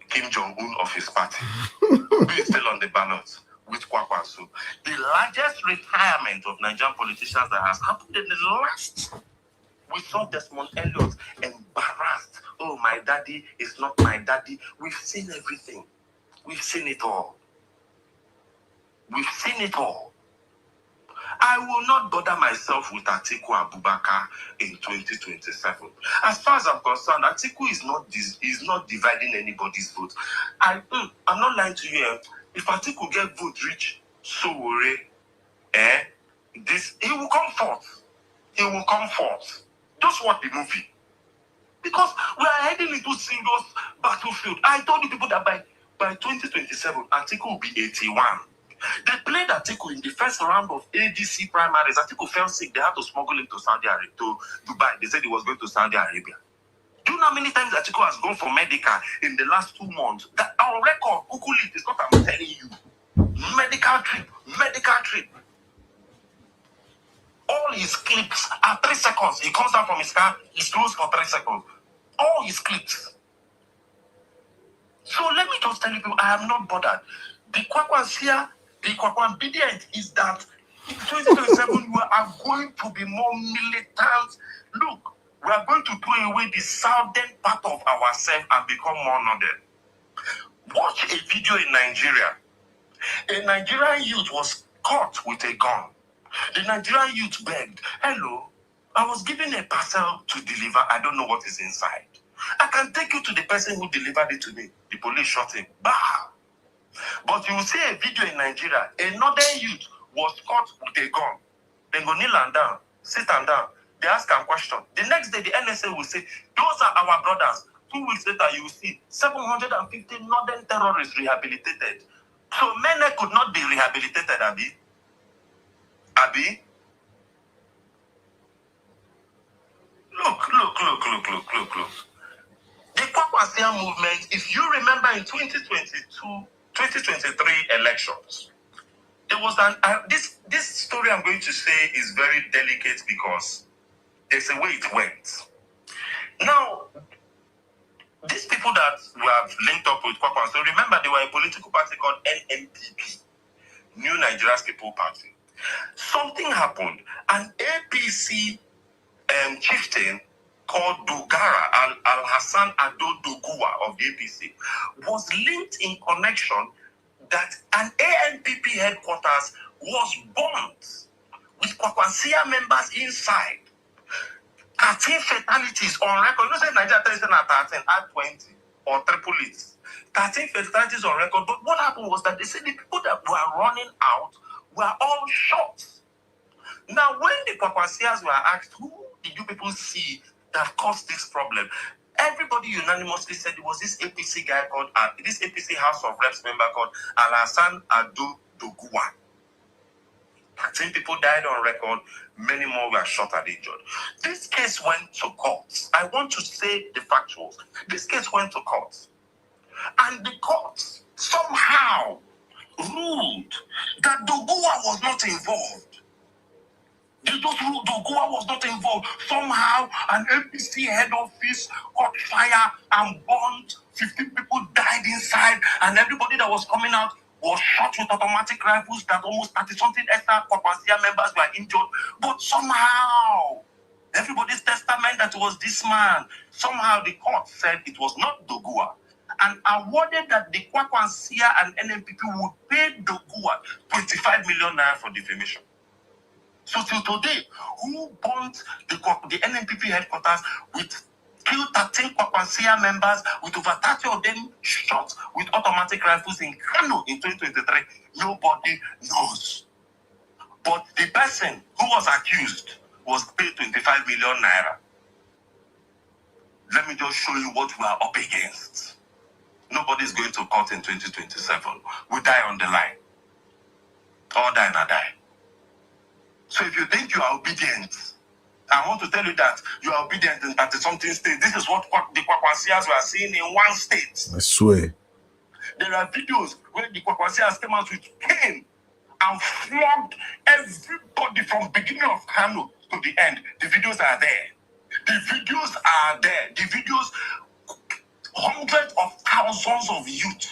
Kim Jong-un of his party. He is still on the ballot with Kwakwansu. The largest retirement of Nigerian politicians that has happened in the last. We saw Desmond Elliot embarrassed. Oh, my daddy is not my daddy. We've seen everything. We've seen it all. We've seen it all. I will not bother myself with Atiku Abubakar in 2027. As far as I'm concerned, Atiku is not dividing anybody's vote. I'm not lying to you. If Atiku get vote rich, so he will come forth. He will come forth. Just watch the movie. Because we are heading into serious battlefield. I told you people that by 2027, Atiku will be 81. They played Atiku in the first round of ADC primaries. Atiku fell sick. They had to smuggle him to Dubai. They said he was going to Saudi Arabia. Do you know how many times Atiku has gone for medical in the last 2 months? That our record, Google it, is what I'm telling you. Medical trip. All his clips are 3 seconds. He comes out from his car, he's closed for 3 seconds. All his clips. So let me just tell you people, I am not bothered. The Kwakwansia, the Kwakwambidient is that in 2027 we are going to be more militant. Look, we are going to throw away the southern part of ourselves and become more northern. Watch a video in Nigeria. A Nigerian youth was caught with a gun. The Nigerian youth begged, hello, I was given a parcel to deliver. I don't know what is inside. I can take you to the person who delivered it to me. The police shot him. Bah! But you will see a video in Nigeria. Another youth was caught with a gun. Then go kneel and down, sit and down. They ask him a question. The next day, the NSA will say, those are our brothers. 2 weeks later, you will see 750 northern terrorists rehabilitated. So many could not be rehabilitated, Abi. Look. The Kwakwansia movement, if you remember in 2023 elections, there was this story I'm going to say is very delicate because there's a way it went. Now, these people that were linked up with Kwakwansia, remember they were a political party called NNPP, New Nigeria's People Party. Something happened. An APC chieftain called Dogara Al-Hassan Ado Doguwa of the APC was linked in connection that an ANPP headquarters was bombed with Kwakwansia members inside. 13 fatalities on record. You know, say Nigeria 13 at 13 at 20 or triple it. 13 fatalities on record. But what happened was that they said the people that were running out were all shot. Now, when the Kwakwansias were asked, who did you people see that caused this problem? Everybody unanimously said it was this APC guy called, this APC House of Reps member called Al-Hassan Ado Doguwa. 13 people died on record, many more were shot and injured. This case went to court. I want to say the factuals. This case went to court. And the court somehow ruled that Doguwa was not involved. They just ruled Doguwa was not involved. Somehow, an APC head office caught fire and burned. 15 people died inside, and everybody that was coming out was shot with automatic rifles. That almost 30-something extra Kwakwansia members were injured. But somehow, everybody's testament that it was this man. Somehow, the court said it was not Doguwa. And awarded that the Kwakwansia and NNPP would pay Dogua 25 million naira for defamation. So till today, who burnt the NNPP headquarters with killed 13 Kwakwansia members, with over 30 of them shot with automatic rifles in Kano in 2023? Nobody knows. But the person who was accused was paid 25 million naira. Let me just show you what we are up against. Nobody's going to court in 2027. We die on the line. All die and I die. So if you think you are obedient, I want to tell you that you are obedient in 30-something states. This is what the Kwakwansias were seeing in one state. I swear. There are videos where the Kwakwansias came out with cane and flogged everybody from beginning of Kano to the end. The videos are there. The videos are there. The videos, hundreds of thousands of youth.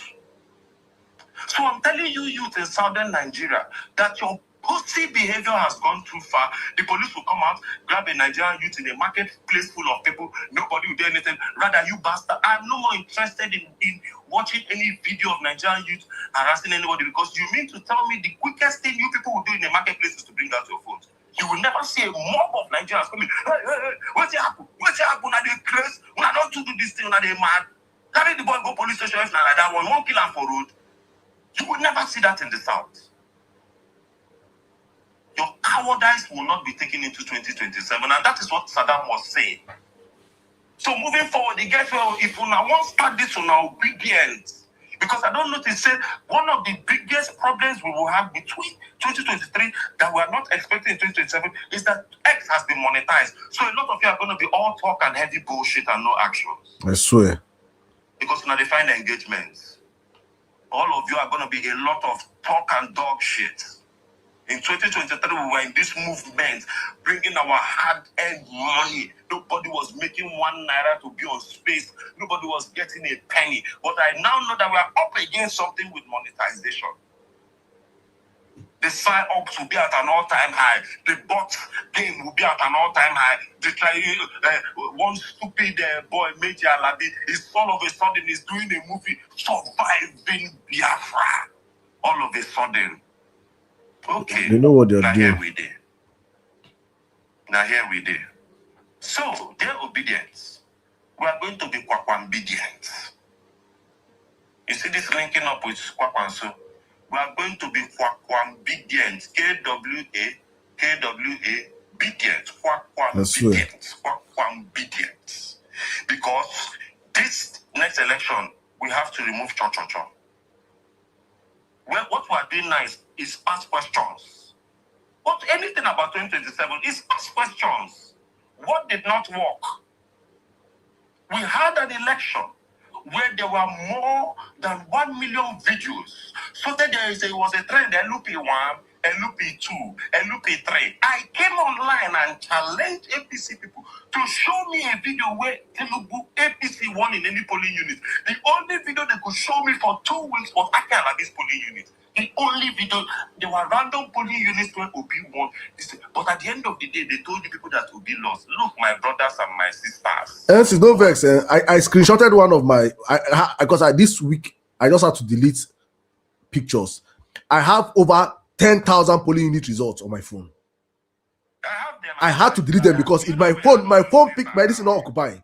So I'm telling you, youth in southern Nigeria, that your pussy behavior has gone too far. The police will come out, grab a Nigerian youth in a marketplace full of people. Nobody will do anything. Rather, you bastard. I'm no more interested in watching any video of Nigerian youth harassing anybody, because you mean to tell me the quickest thing you people will do in a marketplace is to bring out your phones. You will never see a mob of Nigerians coming. Hey, what's happening? What's happening? Are they crazy? When I don't do this thing, are they mad? Carry the boy, go police station, if not like that one, won't kill him for road. You will never see that in the South. Your cowardice will not be taken into 2027, and that is what Saddam was saying. So moving forward, the guys, well, if you now want to start this on our obedience, because I don't notice, say, one of the biggest problems we will have between 2023 that we are not expecting in 2027 is that X has been monetized. So a lot of you are going to be all talk and heavy bullshit and no actions. I swear. Because now they find engagements. All of you are going to be a lot of talk and dog shit. In 2023, we were in this movement, bringing our hard-earned money. Nobody was making 1 naira to be on space. Nobody was getting a penny. But I now know that we are up against something with monetization. The sign-ups will be at an all-time high. The bot game will be at an all-time high. One stupid boy, Major Alabi, is all of a sudden is doing a movie, Surviving Biafra. All of a sudden. Okay. They know what they're now doing. Here we did. Now here we did. So their obedience. We are going to be Kwakwambidient. You see this linking up with Kwakwanso? We are going to be Kwakwambidient. K-W-A, obedient. Kwakwambidient. Kwakwambidient. Because this next election, we have to remove Cho-Cho-Cho. Well, what we are doing now is ask questions. What anything about 2027 is ask questions. What did not work? We had an election where there were more than 1 million videos. So that there was a trend, LUP1, LUP2, LUP3. I came online and challenged APC people to show me a video where Tinubu APC won in any polling unit. The only video they could show me for 2 weeks was Ake Alabi's polling unit. The only video, there were random polling units where Obi won. But at the end of the day, they told the people that Obi lost. Look, my brothers and my sisters. And it's no vex. I screenshotted one of my, because this week I just had to delete pictures. I have over 10,000 polling unit results on my phone. I had to delete them because in my phone picked my this not occupying.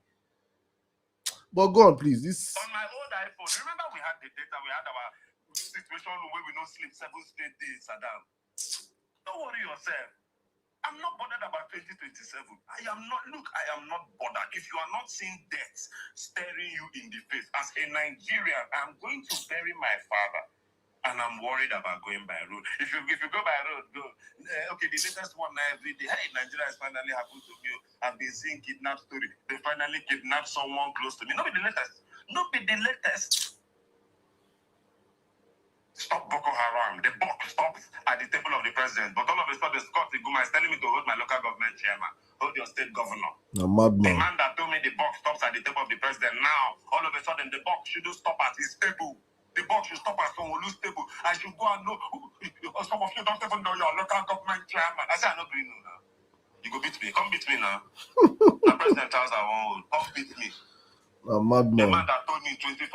But go on, please. This on my old iPhone. Remember we had the data, we had our situation where we don't sleep 7 straight days, Saddam. Don't worry yourself. I'm not bothered about 2027. I am not bothered. If you are not seeing death staring you in the face, as a Nigerian, I'm going to bury my father. And I'm worried about going by road. If you go by road, go. Okay, the latest one every day. Hey, Nigeria has finally happened to me. I've been seeing kidnap story. They finally kidnapped someone close to me. Not be the latest. Not be the latest. Stop Boko Haram. The buck stops at the table of the president. But all of a sudden, Scott Iguma is telling me to hold my local government chairman. Hold your state governor. a madman. The man that told me the buck stops at the table of the president. Now, all of a sudden, the buck shouldn't stop at his table. The box should stop at Vawulence Space. I should go and know. Some of you don't even know your local government chairman. I said, I'm not going to now. You go beat me. Come beat me now. The president tells I won't. Come beat me. A The madman. man that told me in 2014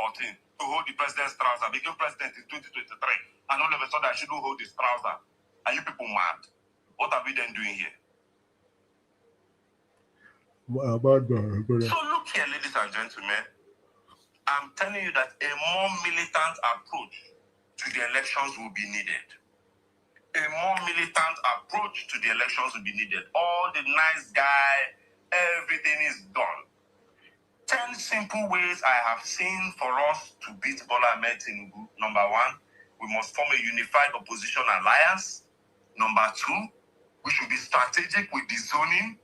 to hold the president's trouser became president in 2023, and all of a sudden I shouldn't hold his trouser. Are you people mad? What are we then doing here? A madman. So look here, ladies and gentlemen. I'm telling you that a more militant approach to the elections will be needed. A more militant approach to the elections will be needed. All the nice guy, everything is done. 10 simple ways I have seen for us to beat Bola Ahmed Tinubu. Number 1, we must form a unified opposition alliance. Number 2, we should be strategic with the zoning.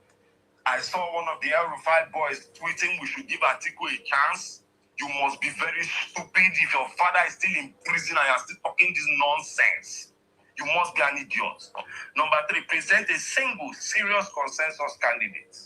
I saw one of the El-Rufai boys tweeting we should give Atiku a chance. You must be very stupid if your father is still in prison and you are still talking this nonsense. You must be an idiot. Number 3, present a single serious consensus candidate.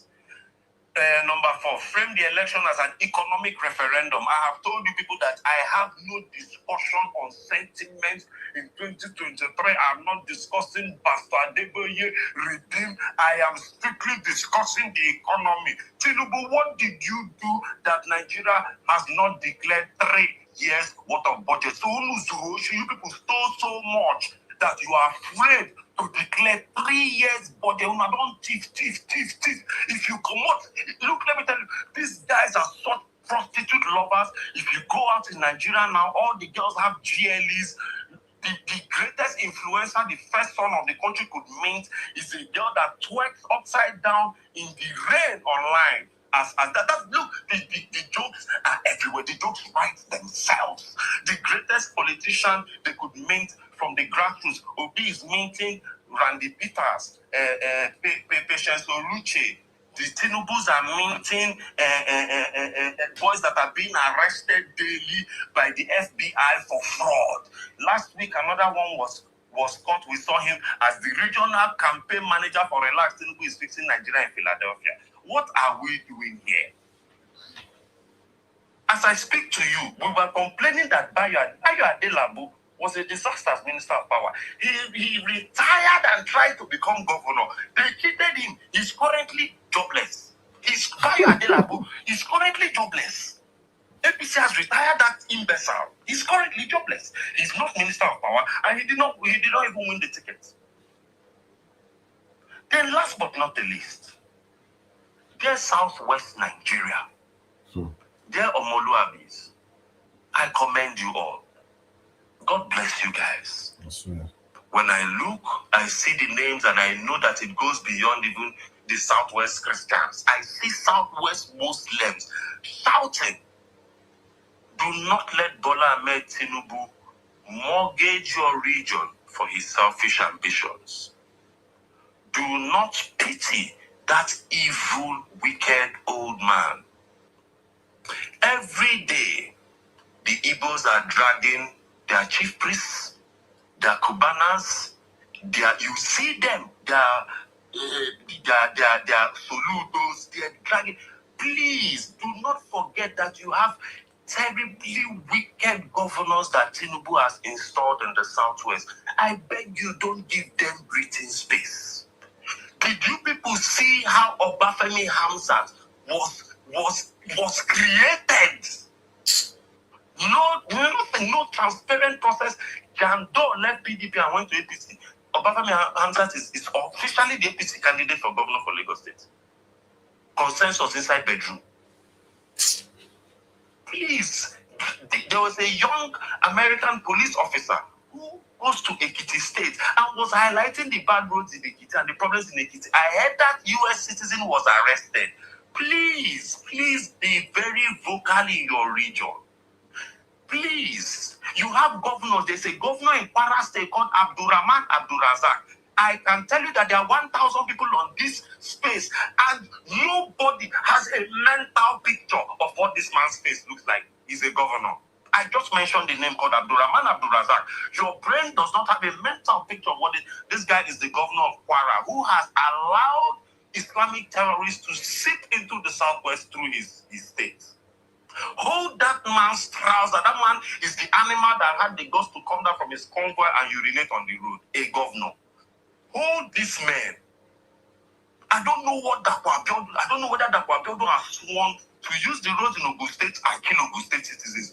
Number 4, frame the election as an economic referendum. I have told you people that I have no discussion on sentiment in 2023. I'm not discussing Pastor Adeboye redeem. I am strictly discussing the economy. Tinubu, what did you do that Nigeria has not declared 3 years worth of budget? So you people stole so much that you are afraid to declare 3 years budget. Una don't thief. If you come out, look, let me tell you, these guys are such prostitute lovers. If you go out in Nigeria now, all the girls have GLEs. The greatest influencer the first son of the country could mint is a girl that twerks upside down in the rain online. As that look, the jokes are everywhere. The jokes write themselves. The greatest politician they could mint from the grassroots. Obi is minting Randy Peters, Patience Oluche. The Tinubus are minting boys that are being arrested daily by the FBI for fraud. Last week, another one was caught. We saw him as the regional campaign manager for Relax Tinubu is fixing Nigeria in Philadelphia. What are we doing here? As I speak to you, we were complaining that Bayo Adelabu was a disaster as Minister of Power. He retired and tried to become governor. They cheated him. He's currently jobless. Bayo Adelabu is currently jobless. APC has retired that imbecile. He's currently jobless. He's not Minister of Power, and he did not even win the ticket. Then last but not the least, dear Southwest Nigeria, dear Omoluabis, I commend you all. God bless you guys. When I look, I see the names and I know that it goes beyond even the Southwest Christians. I see Southwest Muslims shouting, do not let Bola Ahmed Tinubu mortgage your region for his selfish ambitions. Do not pity that evil, wicked old man. Every day, the Igbos are dragging their chief priests, their Cubanas, you see them, their soludos, they're dragging. Please do not forget that you have terribly wicked governors that Tinubu has installed in the Southwest. I beg you, don't give them breathing space. Did you people see how Obafemi Hamzat was created? No transparent process. Jando left PDP and went to APC. Obafemi Hamzat is officially the APC candidate for governor for Lagos State. Consensus inside bedroom. Please, there was a young American police officer who goes to Ekiti State and was highlighting the bad roads in Ekiti and the problems in Ekiti. I heard that US citizen was arrested. Please be very vocal in your region. Please, you have governors. There's a governor in Kwara State called Abdurrahman Abdurazak. I can tell you that there are 1,000 people on this space, and nobody has a mental picture of what this man's face looks like. He's a governor. I just mentioned the name called Abdurrahman Abdurazak. Your brain does not have a mental picture of what this guy is the governor of Kwara, who has allowed Islamic terrorists to seep into the Southwest through his state. Hold that man's trouser. That man is the animal that had the guts to come down from his convoy and urinate on the road. A governor. Hold this man. I don't know what Dapo Abiodun. I don't know whether Dapo Abiodun has sworn to use the roads in Ogun State and kill Ogun State citizens.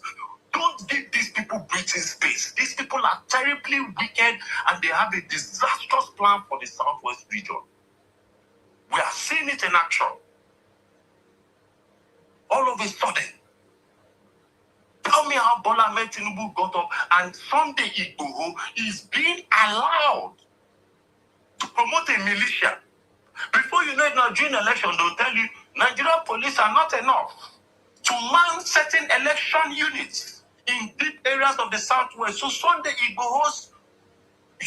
Don't give these people breathing space. These people are terribly wicked and they have a disastrous plan for the Southwest region. We are seeing it in action. All of a sudden, tell me how Bola Ahmed Tinubu got up and Sunday Igboho is being allowed to promote a militia. Before you know it now, during election, they'll tell you Nigerian police are not enough to man certain election units in deep areas of the Southwest. So Sunday Igboho's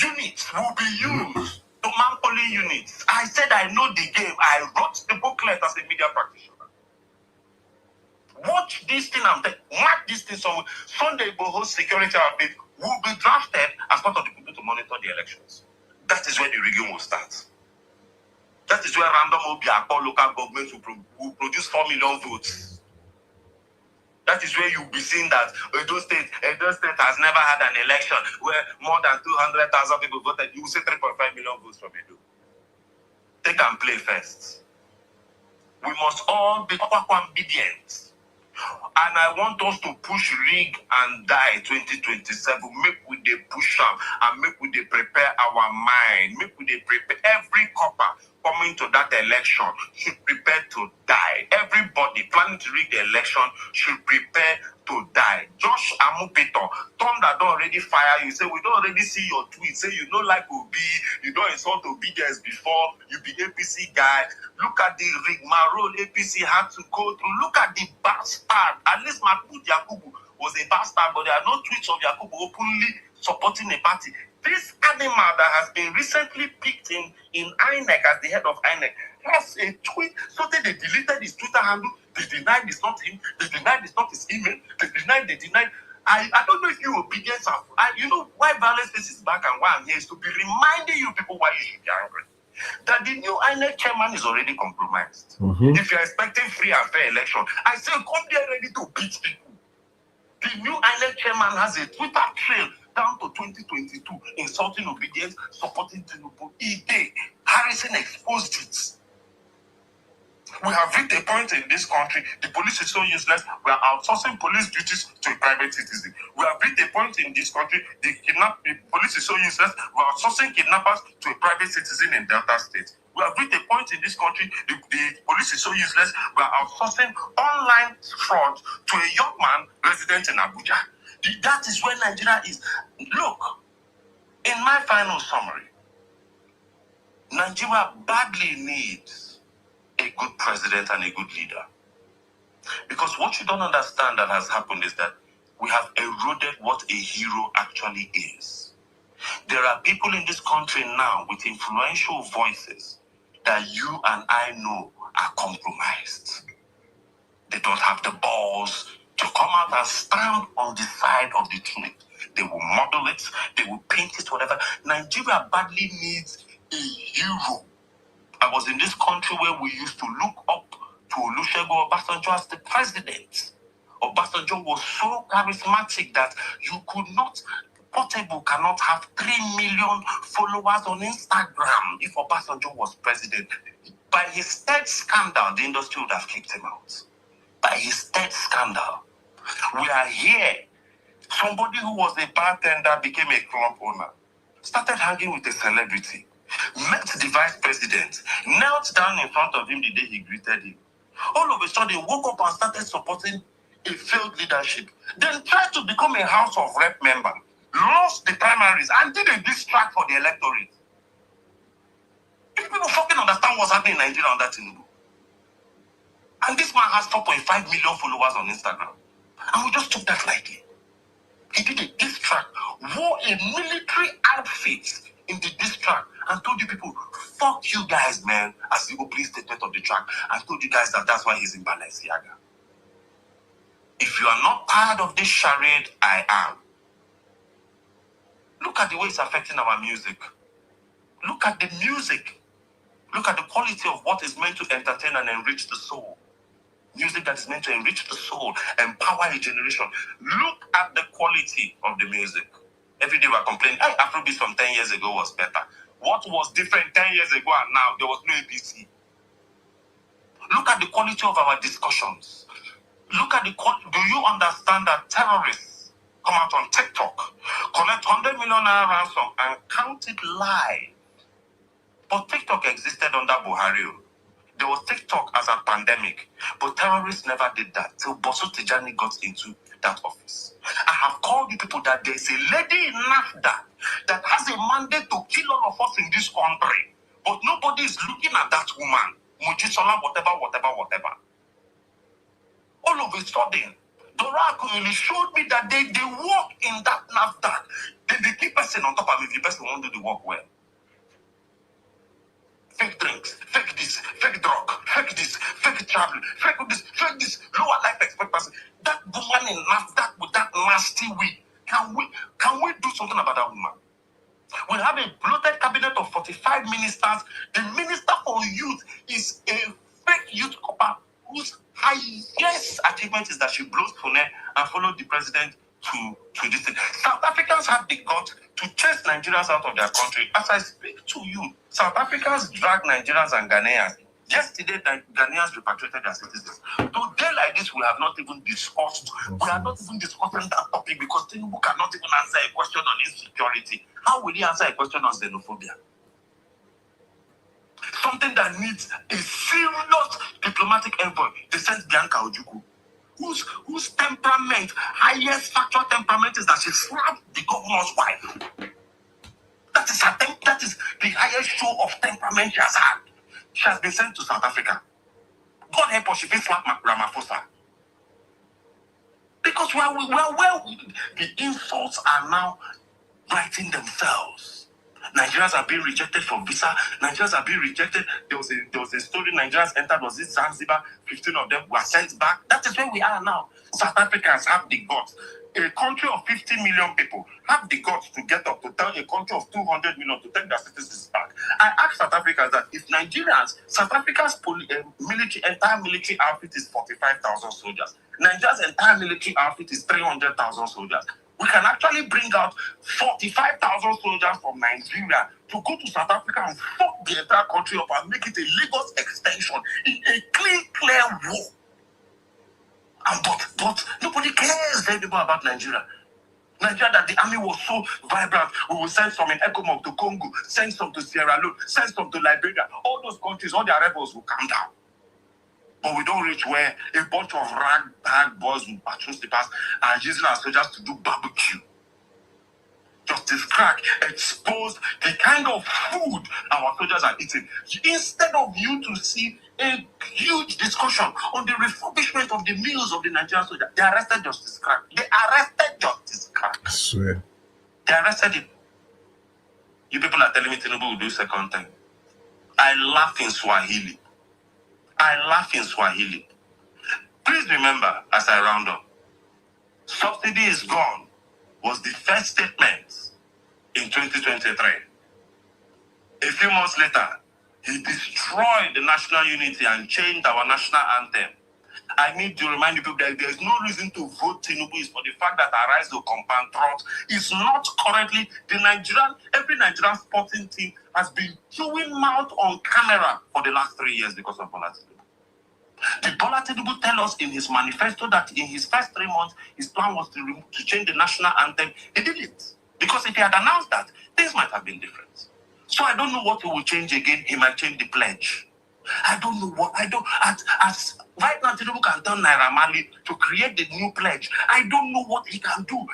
units will be used to man polling units. I said I know the game. I wrote the booklet as a media practitioner. Watch this thing and mark this thing somewhere. Sunday Igboho's security outfit will be drafted as part of the people to monitor the elections. That is where the rigging will start. That is where random Obiako local governments will produce 4 million votes. That is where you'll be seeing that Edo State has never had an election where more than 200,000 people voted. You will see 3.5 million votes from Edo. Take and play first. We must all be obedient. And I want us to push rig and die 2027. Make we dey push them and make we dey prepare our mind. Make we dey prepare every copper coming to that election should prepare to die. Everybody planning to rig the election should prepare to die. Josh Amupito, Thunder don't already fire you. Say we don't already see your tweet. Say you don't like Obi, you don't insult obedience before. You be APC guy. Look at the rigmarole APC had to go through. Look at the bastard. At least Mahmoud Yakubu was a bastard, but there are no tweets of Yakubu openly supporting a party. This animal that has been recently picked in INEC as the head of INEC has a tweet. So they deleted his Twitter handle. They denied it's not him. They denied it's not his email. They denied. I don't know if you obedience are. You know why Vawulence Space is back and why I'm here is to be reminding you people why you should be angry. That the new INEC chairman is already compromised. If you're expecting free and fair election, I say come there ready to beat people. The new INEC chairman has a Twitter trail down to 2022, insulting obedience, supporting Tinubu. Harrison exposed it. We have reached a point in this country, the police is so useless, we are outsourcing police duties to a private citizen. We have reached a point in this country, the police is so useless, we are outsourcing kidnappers to a private citizen in Delta State. We have reached a point in this country, the police is so useless, we are outsourcing online fraud to a young man resident in Abuja. That is where Nigeria is. Look, in my final summary, Nigeria badly needs a good president and a good leader. Because what you don't understand that has happened is that we have eroded what a hero actually is. There are people in this country now with influential voices that you and I know are compromised. They don't have the balls to come out and stand on the side of the truth. They will model it, they will paint it, whatever. Nigeria badly needs a hero. I was in this country where we used to look up to Olusegun Obasanjo as the president. Obasanjo was so charismatic that you could not, Portable cannot have 3 million followers on Instagram if Obasanjo was president. By his third scandal, the industry would have kicked him out. By his third scandal. We are here. Somebody who was a bartender became a club owner. Started hanging with a celebrity. Met the vice president, knelt down in front of him the day he greeted him. All of a sudden, woke up and started supporting a failed leadership. Then tried to become a House of Rep member, lost the primaries, and did a diss track for the electorate. If people fucking understand what's happening in Nigeria under Tinubu. And this man has 4.5 million followers on Instagram. And we just took that lightly. He did a diss track, wore a military outfit in the diss track, and told you people, fuck you guys, man, as the opening statement of the track, and told you guys that that's why he's in Balenciaga. If you are not tired of this charade, I am. Look at the way it's affecting our music. Look at the music. Look at the quality of what is meant to entertain and enrich the soul. Music that is meant to enrich the soul, empower a generation. Look at the quality of the music. Every day we're complaining, Afrobeat from 10 years ago was better. What was different 10 years ago and now? There was no APC. Look at the quality of our discussions. Look at the do you understand that terrorists come out on TikTok, collect 100 million naira ransom and count it live? But TikTok existed under Buhari. There was TikTok as a pandemic, but terrorists never did that till Boso Tijani got into that office. I have called you people that there's a lady in NAFDA that has a mandate to kill all of us in this country, but nobody is looking at that woman. Mujisola, whatever. All of a sudden, Dora community showed me that they work in that NAFDA. They keep person on top of me if the person won't do the work well. Fake drinks, fake this, fake drug, fake this, fake travel, fake this, lower life expectancy. That woman in NAFDA with that nasty wig, can we do something about that woman? We have a bloated cabinet of 45 ministers. The minister for youth is a fake youth copper whose highest achievement is that she blows Pune and followed the president to this thing. South Africans have the guts to chase Nigerians out of their country. As I speak to you, South Africans drag Nigerians and Ghanaians. Yesterday, Ghanaians repatriated their citizens. Today, like this, we have not even discussed. We are not even discussing that topic because Tinubu cannot even answer a question on insecurity. How will he answer a question on xenophobia? Something that needs a serious diplomatic envoy. They sent Bianca Ojukwu, whose temperament, highest factual temperament, is that she slapped the governor's wife. That is the highest show of temperament she has had. She has been sent to South Africa. God help us, she will slap Ramaphosa. Because the insults are now writing themselves. Nigerians are being rejected for visa. Nigerians are being rejected. There was a story Nigerians entered, was it Zanzibar? 15 of them were sent back. That is where we are now. South Africans have the guts. A country of 50 million people have the guts to get up to tell a country of 200 million to take their citizens back. I asked South Africans that if South Africa's entire military outfit is 45,000 soldiers. Nigeria's entire military outfit is 300,000 soldiers. We can actually bring out 45,000 soldiers from Nigeria to go to South Africa and fuck the entire country up and make it a Lagos extension in a clear war. But nobody cares anymore about Nigeria. Nigeria, that the army was so vibrant. We will send some in Ecomog to Congo, send some to Sierra Leone, send some to Liberia. All those countries, all their rebels will come down. But we don't reach where a bunch of rag boys with patrol slippers are using our soldiers to do barbecue. Justice Crack exposed the kind of food our soldiers are eating. Instead of you to see a huge discussion on the refurbishment of the meals of the Nigerian soldiers, they arrested Justice Crack. I swear. They arrested him. You people are telling me Tinubu will do second time. I laugh in Swahili. Please remember, as I round up, subsidy is gone was the first statement in 2023. A few months later, he destroyed the national unity and changed our national anthem. I need to remind you people that there's no reason to vote Tinubu is for the fact that Arise to compound trot is not currently every Nigerian sporting team has been chewing mouth on camera for the last 3 years because of Bola Tinubu. Did Bola Tinubu tell us in his manifesto that in his first 3 months, his plan was to change the national anthem? He didn't. Because if he had announced that, things might have been different. So I don't know what he will change again. He might change the pledge. I don't know what. As right now, Tinubu can tell Naira Marley to create the new pledge. I don't know what he can do.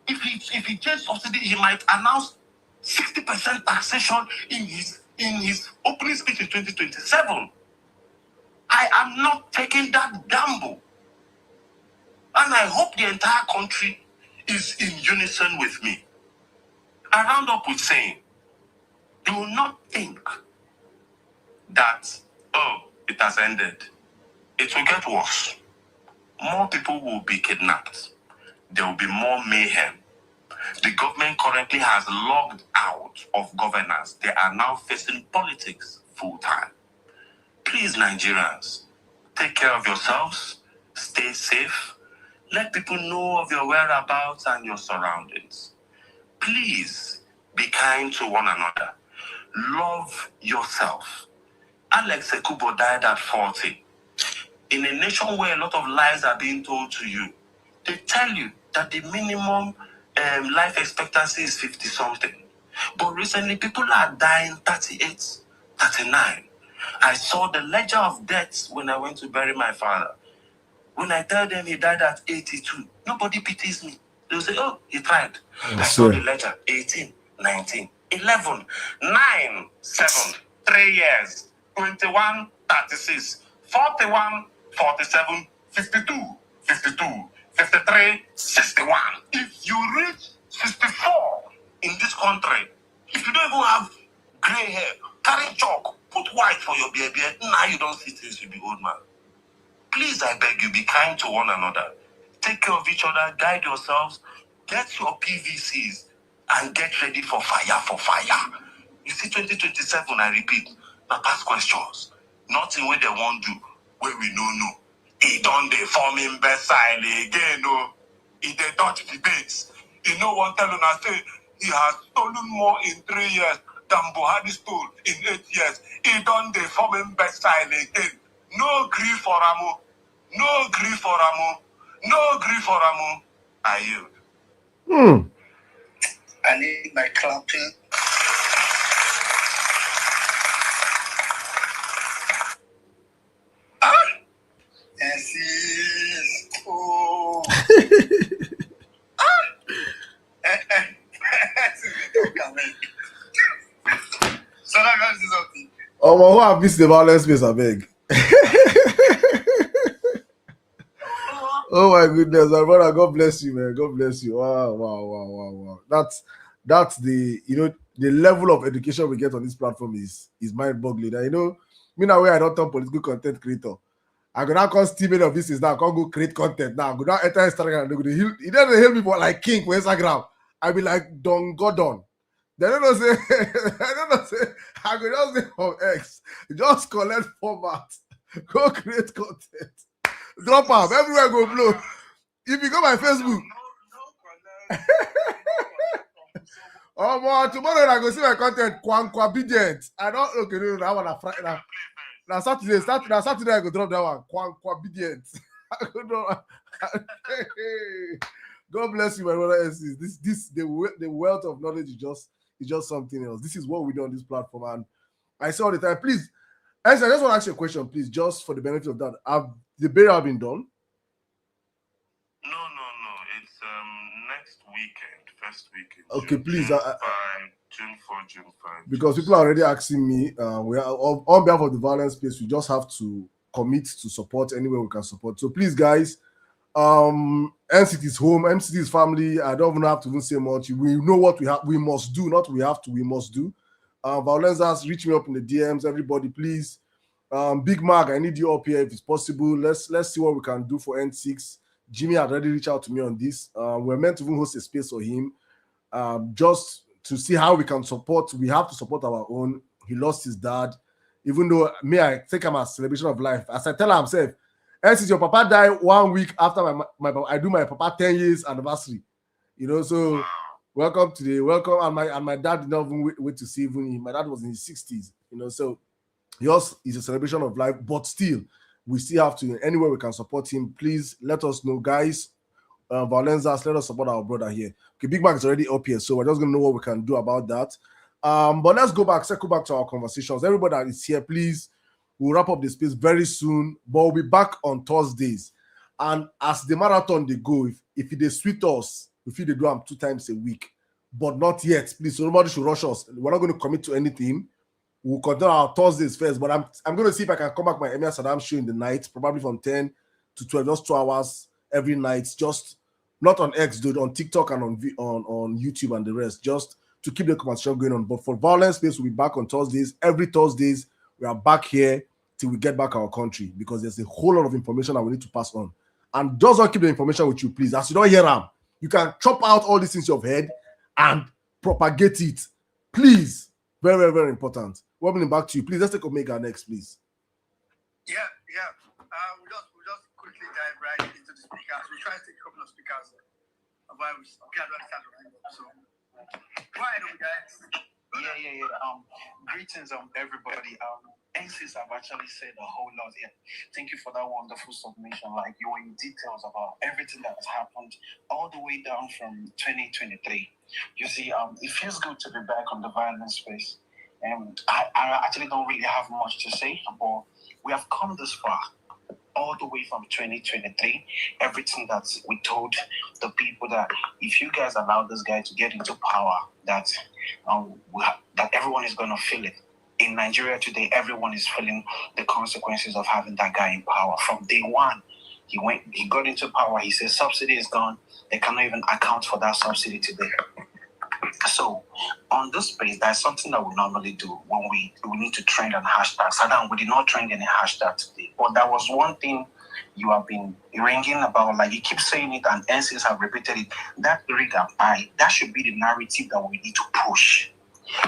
If he changes subsidy, he might announce 60% taxation in his opening speech in 2027. I am not taking that gamble. And I hope the entire country is in unison with me. I round up with saying, do not think that, it has ended. It will get worse. More people will be kidnapped. There will be more mayhem. The government currently has logged out of governance. They are now facing politics full time. Please, Nigerians, take care of yourselves, stay safe, let people know of your whereabouts and your surroundings. Please be kind to one another. Love yourself. Alex Ekubo died at 40. In a nation where a lot of lies are being told to you, they tell you that the minimum life expectancy is 50 something. But recently, people are dying 38, 39. I saw the ledger of deaths when I went to bury my father. When I tell them he died at 82, nobody pities me. They'll say, oh, he tried. I saw the ledger, 18, 19, 11, 9, 7, 3 years, 21, 36, 41, 47, 52, 52, 53, 61. If you reach 64 in this country, if you don't even have gray hair, carry chalk, put white for your beard, now you don't see things, you be old man. Please, I beg you, be kind to one another. Take care of each other, guide yourselves, get your PVCs, and get ready for fire, You see, 2027, I repeat, my past questions. Nothing where they won't do, where we don't know. He done the forming best side again, no. He they touch the base. He no one telling us say he has stolen more in 3 years than Buhari stole in 8 years. He done the forming best side again. No grief for Amo. No grief for Amo. No grief for Amo. I yield. I need my clapping. Yes. Oh. So that guys is something. Oh, who have missed the Vawulence Space, I beg. Oh my goodness, my brother, God bless you, man. God bless you. Wow. That's the the level of education we get on this platform is mind-boggling. And me now where I don't turn political content creator. I go now call Steven of this is now. I can't go create content now. I go now enter Instagram and they go heal. He doesn't help me for like king for Instagram. I be like Don Gordon. They don't know say I go just say from X. Just collect format. Go create content. Drop out everywhere go blow. If you go my Facebook. Oh man, tomorrow I go see my content. Obedient. I don't okay, no, that one Friday. Now Saturday I go drop that one. Obedient. God bless you, my brother. This the wealth of knowledge is just something else. This is what we do on this platform, and I say all the time. Please, I just want to ask you a question, please, just for the benefit of that. Have the burial been done? No. It's next weekend, first weekend. Okay, please. June 4, June 5. Because people are already asking me, we are on behalf of the Vawulence Space, we just have to commit to support anywhere we can support. So please, guys, NCT is home, MCT is family. I don't even have to even say much. We know what we must do, not we have to, we must do. Vawulence has reached me up in the DMs. Everybody, please. Big Mark, I need you up here if it's possible. Let's see what we can do for N6. Jimmy had already reached out to me on this. We're meant to even host a space for him. Just to see how we can support. We have to support our own. He lost his dad. Even though me, I think I'm a celebration of life. As I tell himself, since your papa died 1 week after I do my papa 10 years anniversary. So welcome today. Welcome. And my dad did not even wait to see even him. My dad was in his 60s. So yours is a celebration of life, but still, we still have to, anywhere we can support him. Please let us know, guys. Vawulence, let us support our brother here. Okay, Big Mac is already up here, so we're just gonna know what we can do about that. But let's circle back to our conversations. Everybody that is here, please. We'll wrap up the space very soon, but we'll be back on Thursdays. And as the marathon they go, if they sweet us, if they do them 2 times a week, but not yet, please. So nobody should rush us. We're not going to commit to anything. We'll continue our Thursdays first, but I'm going to see if I can come back my Emir Saddam show in the night, probably from 10 to 12, just 2 hours every night, just not on X, dude, on TikTok and on YouTube and the rest, just to keep the conversation going on. But for Vawulence Space, we'll be back on Thursdays. Every Thursdays, we are back here till we get back our country, because there's a whole lot of information that we need to pass on. And just don't keep the information with you, please. As you don't hear them, you can chop out all these things you've heard and propagate it. Please. Very, very, very important. Welcome back to you. Please, let's take Omega next, please. Yeah. We'll just quickly dive right into the speakers. We'll try to take a couple of speakers. So, go ahead, guys. Yeah. Greetings, everybody. NCs have actually said a whole lot here. Thank you for that wonderful submission. Like, you were in details about everything that has happened all the way down from 2023. You see, it feels good to be back on the Vawulence Space. And I actually don't really have much to say, but we have come this far. All the way from 2023, everything that we told the people, that if you guys allow this guy to get into power, that that everyone is going to feel it. In Nigeria today, everyone is feeling the consequences of having that guy in power. From day one, he got into power. He says subsidy is gone. They cannot even account for that subsidy today. So on this space, there's something that we normally do when we need to trend on hashtags. Saddam, we did not trend any hashtag today, but that was one thing you have been ringing about. Like, you keep saying it, and NCs have repeated it. That rig and buy, that should be the narrative that we need to push.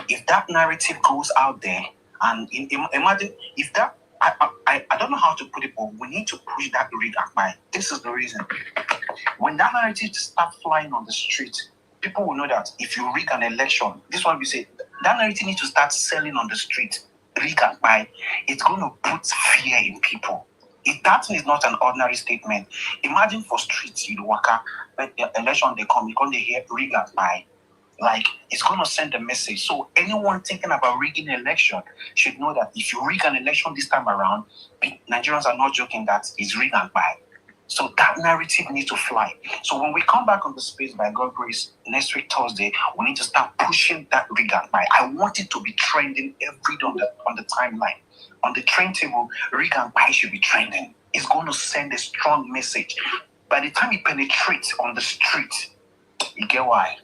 If that narrative goes out there, and imagine if that, I don't know how to put it, but we need to push that rig and buy. This is the reason. When that narrative starts flying on the street, people will know that if you rig an election, this one we say, that narrative needs to start selling on the street, rig and buy. It's going to put fear in people. If that is not an ordinary statement, imagine for streets, you work out, when the election they come, you're going to hear rig and buy. Like, it's going to send a message. So anyone thinking about rigging an election should know that if you rig an election this time around, Nigerians are not joking that it's rig and buy. So that narrative needs to fly. So when we come back on the space, by God's grace, next week, Thursday, we need to start pushing that rig and buy. I want it to be trending every day on the timeline. On the trend table, rig and buy should be trending. It's going to send a strong message. By the time it penetrates on the street, you get why?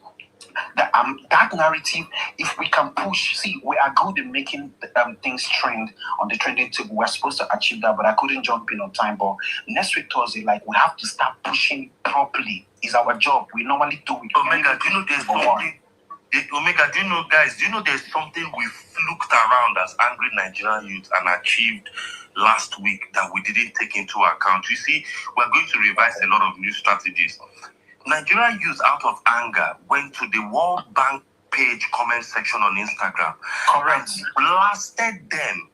That narrative, if we can push, see, we are good in making things trend on the trending table. We're supposed to achieve that, but I couldn't jump in on time. But next week, Thursday, like, we have to start pushing properly. It's our job. We normally do it. Omega, do you know there's something? Omega, do you know, guys, do you know there's something we looked around as angry Nigerian youth and achieved last week that we didn't take into account? You see, we're going to revise a lot of new strategies. Nigerian youth, out of anger, went to the World Bank page comment section on Instagram. Correct. And blasted them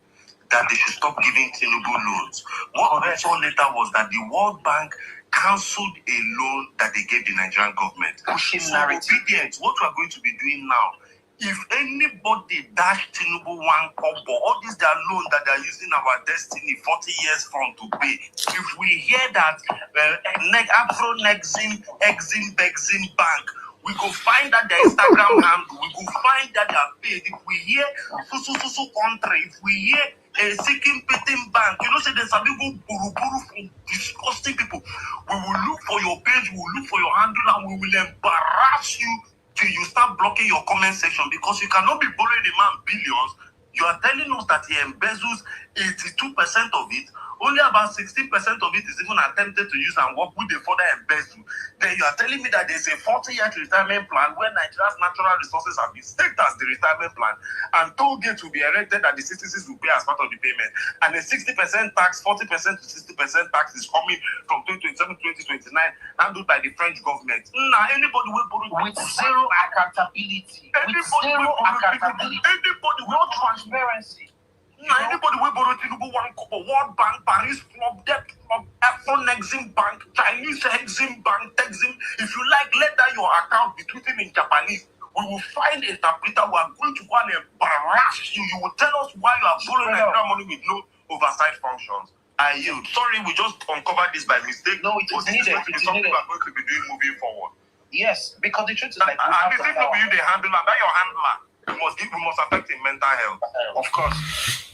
that they should stop giving Tinubu loans. What we saw later was that the World Bank cancelled a loan that they gave the Nigerian government. Pushing narrative. Obedience, what we are going to be doing now, if anybody dash Tinubu one kobo, all these their loans that they are using our destiny 40 years from to pay, if we hear that Afro Nexim, Exim, Bexim Bank, we go find that their Instagram handle, we go find that they are paid. If we hear so country, if we hear Seeking Petting Bank, you know, say there's a people buru from disgusting people. We will look for your page, we will look for your handle, and we will embarrass you till you start blocking your comment section, because you cannot be borrowing a man billions. You are telling us that he embezzles 82% of it. Only about 16% of it is even attempted to use and work with the further embezzle. Then you are telling me that there's a 40-year retirement plan where Nigeria's natural resources have been staked as the retirement plan, and toll gates will be erected that the citizens will pay as part of the payment. And a 60% tax, 40% to 60% tax is coming from 2027-2029, handled by the French government. Now, anybody will borrow with zero accountability. Anybody no transparency. Anybody will borrow Tinubu one couple, World Bank, Paris Club, Debt Club, Afro Exim Bank, Chinese Exim Bank, Exim. If you like, let that your account be written in Japanese. We will find an interpreter who are going to go and embarrass you. You will tell us why you are borrowing Nigerian money with no oversight functions. I yield. Sorry, we just uncovered this by mistake. No, it is needed. It's something we are going to be doing moving forward. Yes, because the truth is like, and if you know you the handler, that your handler, we must affect his mental health. Of course.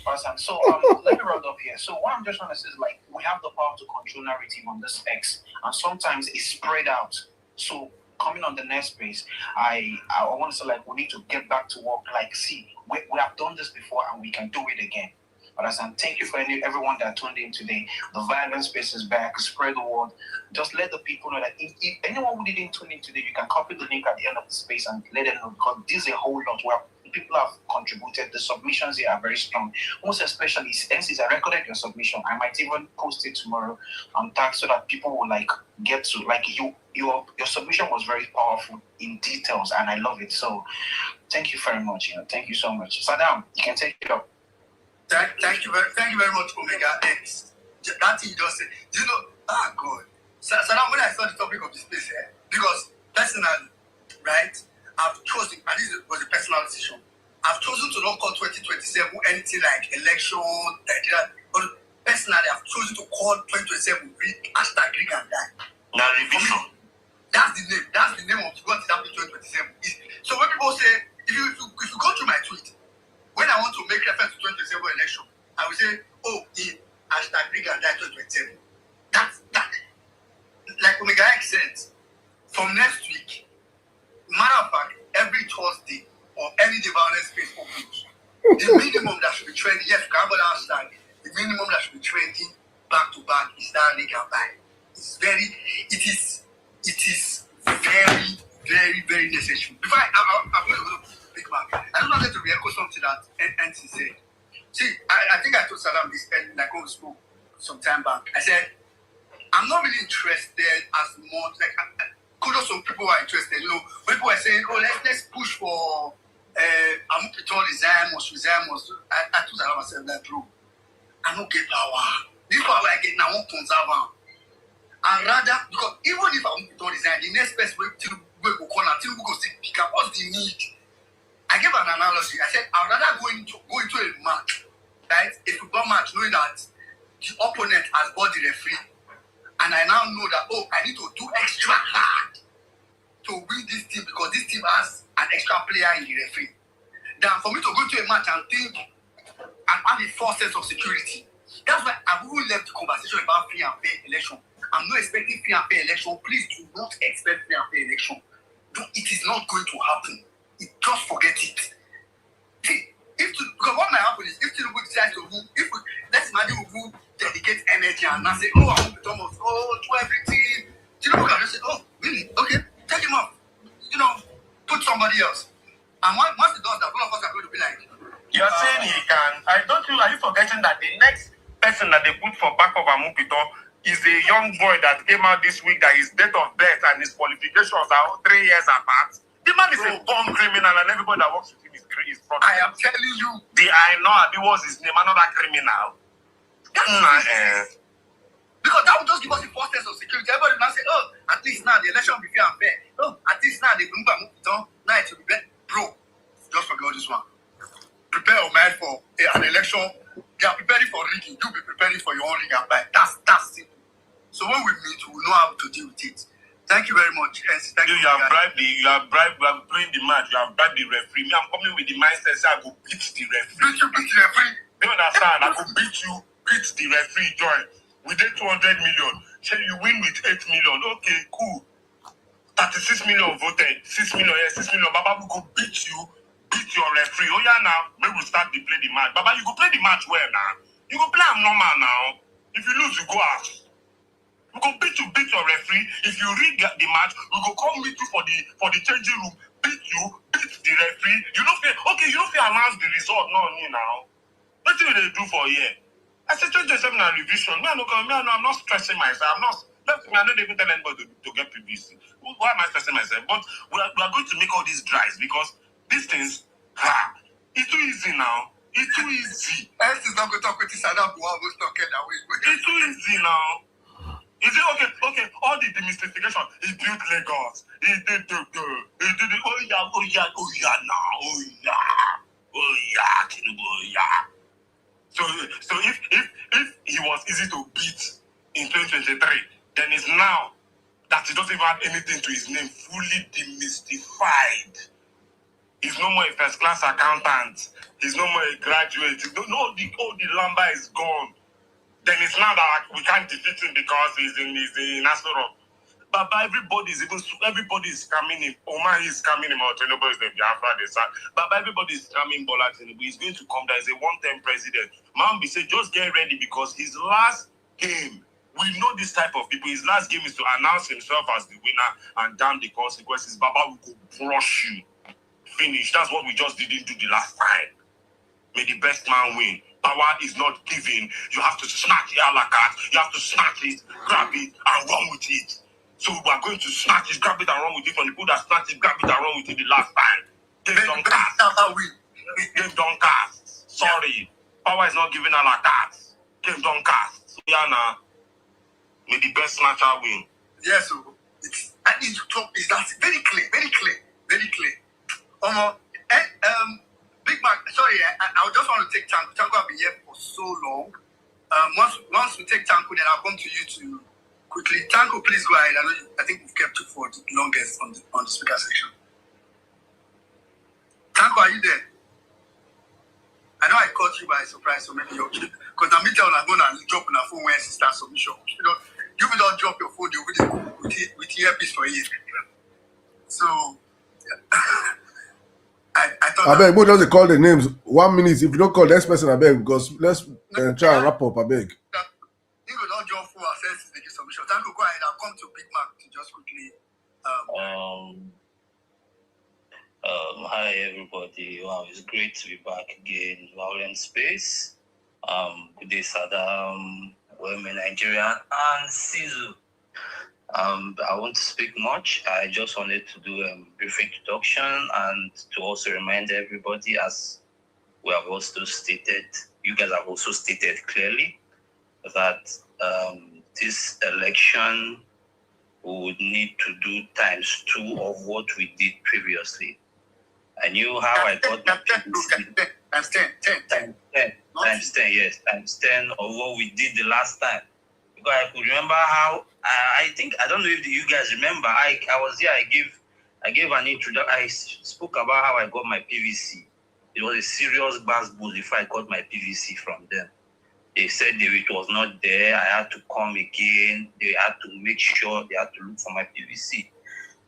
Awesome. So let me round up here. So what I'm just trying to say is, like, we have the power to control narrative on this X, and sometimes it's spread out. So coming on the next space, I want to say, like, we need to get back to work. Like, see, we have done this before and we can do it again. But as thank you for everyone that tuned in today. The Vawulence Space is back. Spread the word. Just let the people know that if anyone who didn't tune in today, you can copy the link at the end of the space and let them know, because this is a whole lot where people have contributed. The submissions here are very strong. Most especially, since I recorded your submission, I might even post it tomorrow on tag so that people will get to your submission was very powerful in details, and I love it. So thank you very much. Thank you so much. Saddam, you can take it up. Thank you very much, Omega X. That thing you just said. Do you know? Ah, God. So now when I saw the topic of the space here, because personally, right, I've chosen, and this was a personal decision. I've chosen to not call 2027 anything like election, like that. But personally, I've chosen to call 2027 hashtag Greek and die. Now, revision. That's the name. That's the name of what is happening 2027. So when people say, if you go through my tweet, when I want to make reference to 2027 election, I will say, oh, in hashtag Greek and die 2027. That's that. Like Omega X said, from next week, matter of fact, every Thursday or any day Vawulence Space opens, the minimum that should be trending, yes, you can have an hashtag, the minimum that should be trending back to back is that Greek and buy. It is very, very, very necessary. Before I'm going to go big man, I don't want to re-echo something that NC said. See, I think I told Salam this like when we spoke some time back. I said, I'm not really interested as much. Like, kudos some people are interested. You know, when people are saying, "Oh, let's push for Amupiton resign, must resign, must." I told myself that, bro, I don't get power. This power I get now, I won't conserve. And rather, because even if Amupiton resign, the next person will go corner, will go still pick up. What's the need? I gave an analogy. I said, I'd rather go into a match, right? A football match, knowing that the opponent has bought the referee. And I now know that, oh, I need to do extra hard to win this team because this team has an extra player in the referee. Than for me to go to a match and think and have a false sense of security. That's why I've even left the conversation about free and fair election. I'm not expecting free and fair election. Please do not expect free and fair election. It is not going to happen. Just forget it. See, because what might happen is if Tinubu decides to move, let's imagine we dedicate energy and now say, oh, I want to Thomas, do everything. Tinubu can just say, oh, really? Okay, take him off. You know, put somebody else. And once he does that, all of us are going to be like, You're saying he can. Are you forgetting that the next person that they put for back of Amupito is a young boy that came out this week that his date of birth and his qualifications are 3 years apart? The man is a born criminal and everybody that works with him is fraudulent. I am telling you. He was his name, another criminal. Because that would just give us a false sense of security. Everybody now say, oh, at least now the election will be fair and fair. Oh, at least now they move on. Now it will be better. Bro, just forget this one. Prepare your mind for an election. They are preparing for rigging. You be preparing for your own rig and buy. That's simple. So when we meet, we will know how to deal with it. Thank you very much. Thank you. You have playing the match. You have bribed the referee. Me, I'm coming with the mindset say I go beat the referee. Beat the referee. You understand? I go beat the referee, join. We did 200 million. So you win with 8 million. Okay, cool. 36 million voted. 6 million, yeah, 6 million. Baba, we go beat your referee. Oh yeah, now maybe we start to play the match. Baba, you go play the match well now. You go play am normal now. If you lose, you go out. We go beat your referee. If you rig the match, we go come meet you for the changing room. Beat the referee. You don't feel announce the result. No, now. What do they do for here? I said 27 revision. I'm not stressing myself. I don't even tell anybody to get PVC. Why am I stressing myself? But we are going to make all these dries because these things, it's too easy now. It's too easy. Else is not going to talk with this and that. It's too easy now. Is it okay? All the demystification. He built Lagos. He did the. Oh yeah. So if he was easy to beat in 2023, then it's now that he doesn't even have anything to his name, fully demystified. He's no more a first-class accountant. He's no more a graduate. All the lumber is gone. Then it's now that we can't defeat him because he's in Asoro. But everybody's coming in. Omar is coming in. Tinubu is the Biafra. But everybody's coming. Bola Tinubu. He's going to come down as a one-term president. Mambi said, just get ready because his last game, we know this type of people. His last game is to announce himself as the winner and damn the consequences. Baba will go brush you. Finish. That's what we just didn't do the last time. May the best man win. Power is not given. You have to snatch it a la carte. You have to snatch it, grab it, and run with it. So we are going to snatch it, grab it, and run with it from the people that snatch it, grab it, and run with it the last time. Game don't cast. Game don't cast. Sorry. Power is not given a la carte. Game don't cast. So yeah, now, may the best snatcher win. Yes, so I need to talk. Is that very clear? Very clear. Very clear. Big Man. Sorry, I just want to take Tanko. Tanko have been here for so long. Once we take Tanko, then I'll come to you to quickly. Tanko, please go ahead. I think we've kept you for the longest on the speaker section. Tanko, are you there? I know I caught you by surprise, so maybe you're okay. Because I'm telling you, I'm going to drop on a phone when she starts submission. You know, you will not drop your phone, you'll be with earpiece for you. So, I thought. I beg, who doesn't call the names? 1 minute. If you don't call the next person, I beg, because let's try and wrap up. I beg. You will not drop for our senses to give submission. Thank you. Go ahead. I'll come to Big Mac to just quickly. Hi everybody. Wow, it's great to be back again in Vawulence Space. Good day, Saddam, women, Nigerian, and Sizu. I won't speak much. I just wanted to do a brief introduction and to also remind everybody, as we have also stated, you guys have also stated clearly that this election we would need to do ×2 of what we did previously. I knew how I got my PVC. Times 10. Times 10, yes. Times 10 of what we did the last time. Because I could remember how, I don't know if you guys remember, I was here, I gave an introduction, I spoke about how I got my PVC. It was a serious basketball before I got my PVC from them. They said it was not there, I had to come again, they had to make sure, they had to look for my PVC.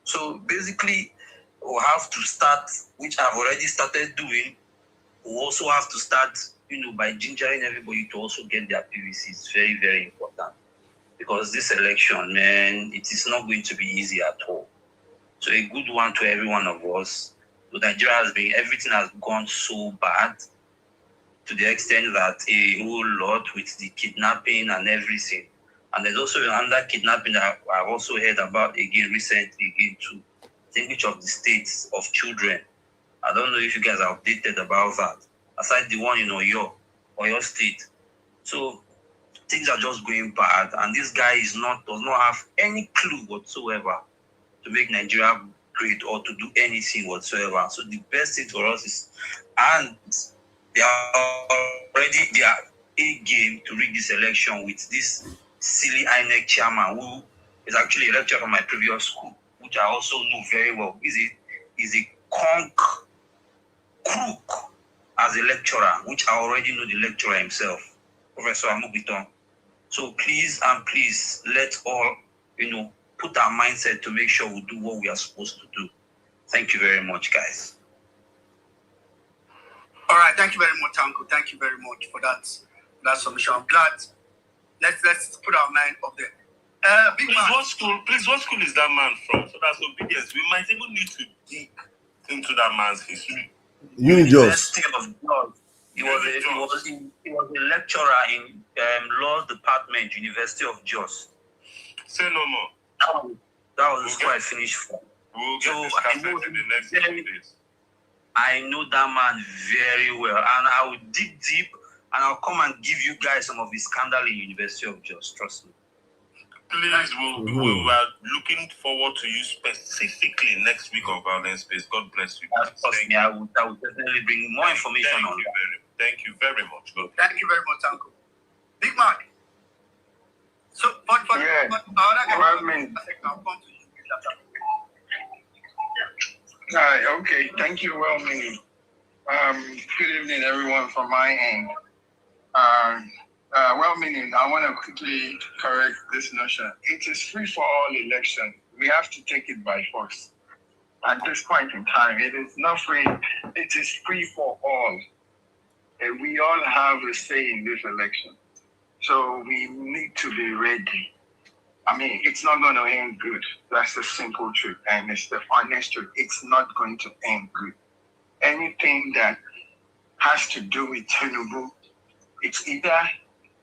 So basically, we'll have to start, which I've already started doing. We'll also have to start, by gingering everybody to also get their PVC. It's very, very important. Because this election, man, it is not going to be easy at all. So a good one to every one of us. So Nigeria everything has gone so bad to the extent that a whole lot with the kidnapping and everything. And there's also another kidnapping that I've also heard about recently too. I think which of the states of children. I don't know if you guys are updated about that. Aside the one in Oyo State. So things are just going bad, and this guy does not have any clue whatsoever to make Nigeria great or to do anything whatsoever. So the best thing for us is, and they are already a game to rig this election with this silly INEC chairman who is actually a lecturer from my previous school, which I also know very well. Is a crook as a lecturer, which I already know the lecturer himself, Professor Amubiton. So please, let's all, put our mindset to make sure we do what we are supposed to do. Thank you very much, guys. All right, thank you very much, Tanko. Thank you very much for that submission. I'm glad. Let's put our mind up there. Big man. What school is that man from? So that's obedience. We might even need to dig into that man's history. University of Jos. He was a lecturer in law department, University of Jos. Say no more. That was where I finished from. We'll get this cassette in the next few days. I know that man very well, and I will dig deep, and I'll come and give you guys some of his scandal in University of Jos. Trust me. Please, we are looking forward to you specifically next week on Vawulence Space. God bless you. Trust me, I will definitely bring more information on that. Thank you very much. God. Thank you very much, Uncle. Big Mark. So, but yeah. I'll come to you. Hi, okay. Thank you, well meaning. Good evening, everyone, from my end. Well meaning, I want to quickly correct this notion. It is free for all election. We have to take it by force. At this point in time, it is not free. It is free for all. And we all have a say in this election. So we need to be ready. I mean, it's not going to end good. That's the simple truth. And it's the honest truth. It's not going to end good. Anything that has to do with Tinubu, it's either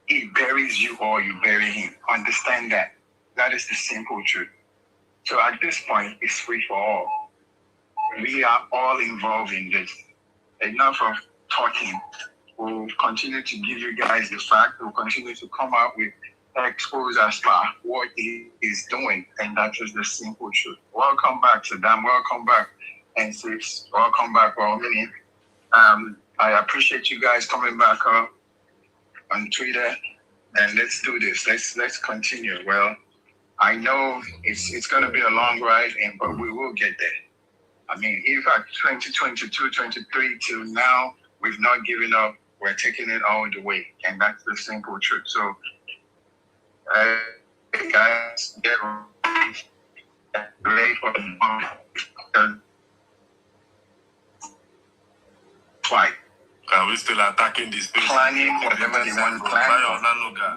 he buries you or you bury him. Understand that. That is the simple truth. So at this point, it's free for all. We are all involved in this. Enough of talking. We'll continue to give you guys the fact. We'll continue to come out with expose as far what he is doing, and that is the simple truth. Welcome back, Saddam. Welcome back, N6. Welcome back, Vawulence. I appreciate you guys coming back up on Twitter, and let's do this. Let's continue. Well, I know it's going to be a long ride, but we will get there. I mean, if at 2022, 23 till now, we've not given up. We're taking it all the way, and that's the simple truth. So, guys, get ready for the fight. Are we still attacking this space? Planning whatever they want to plan.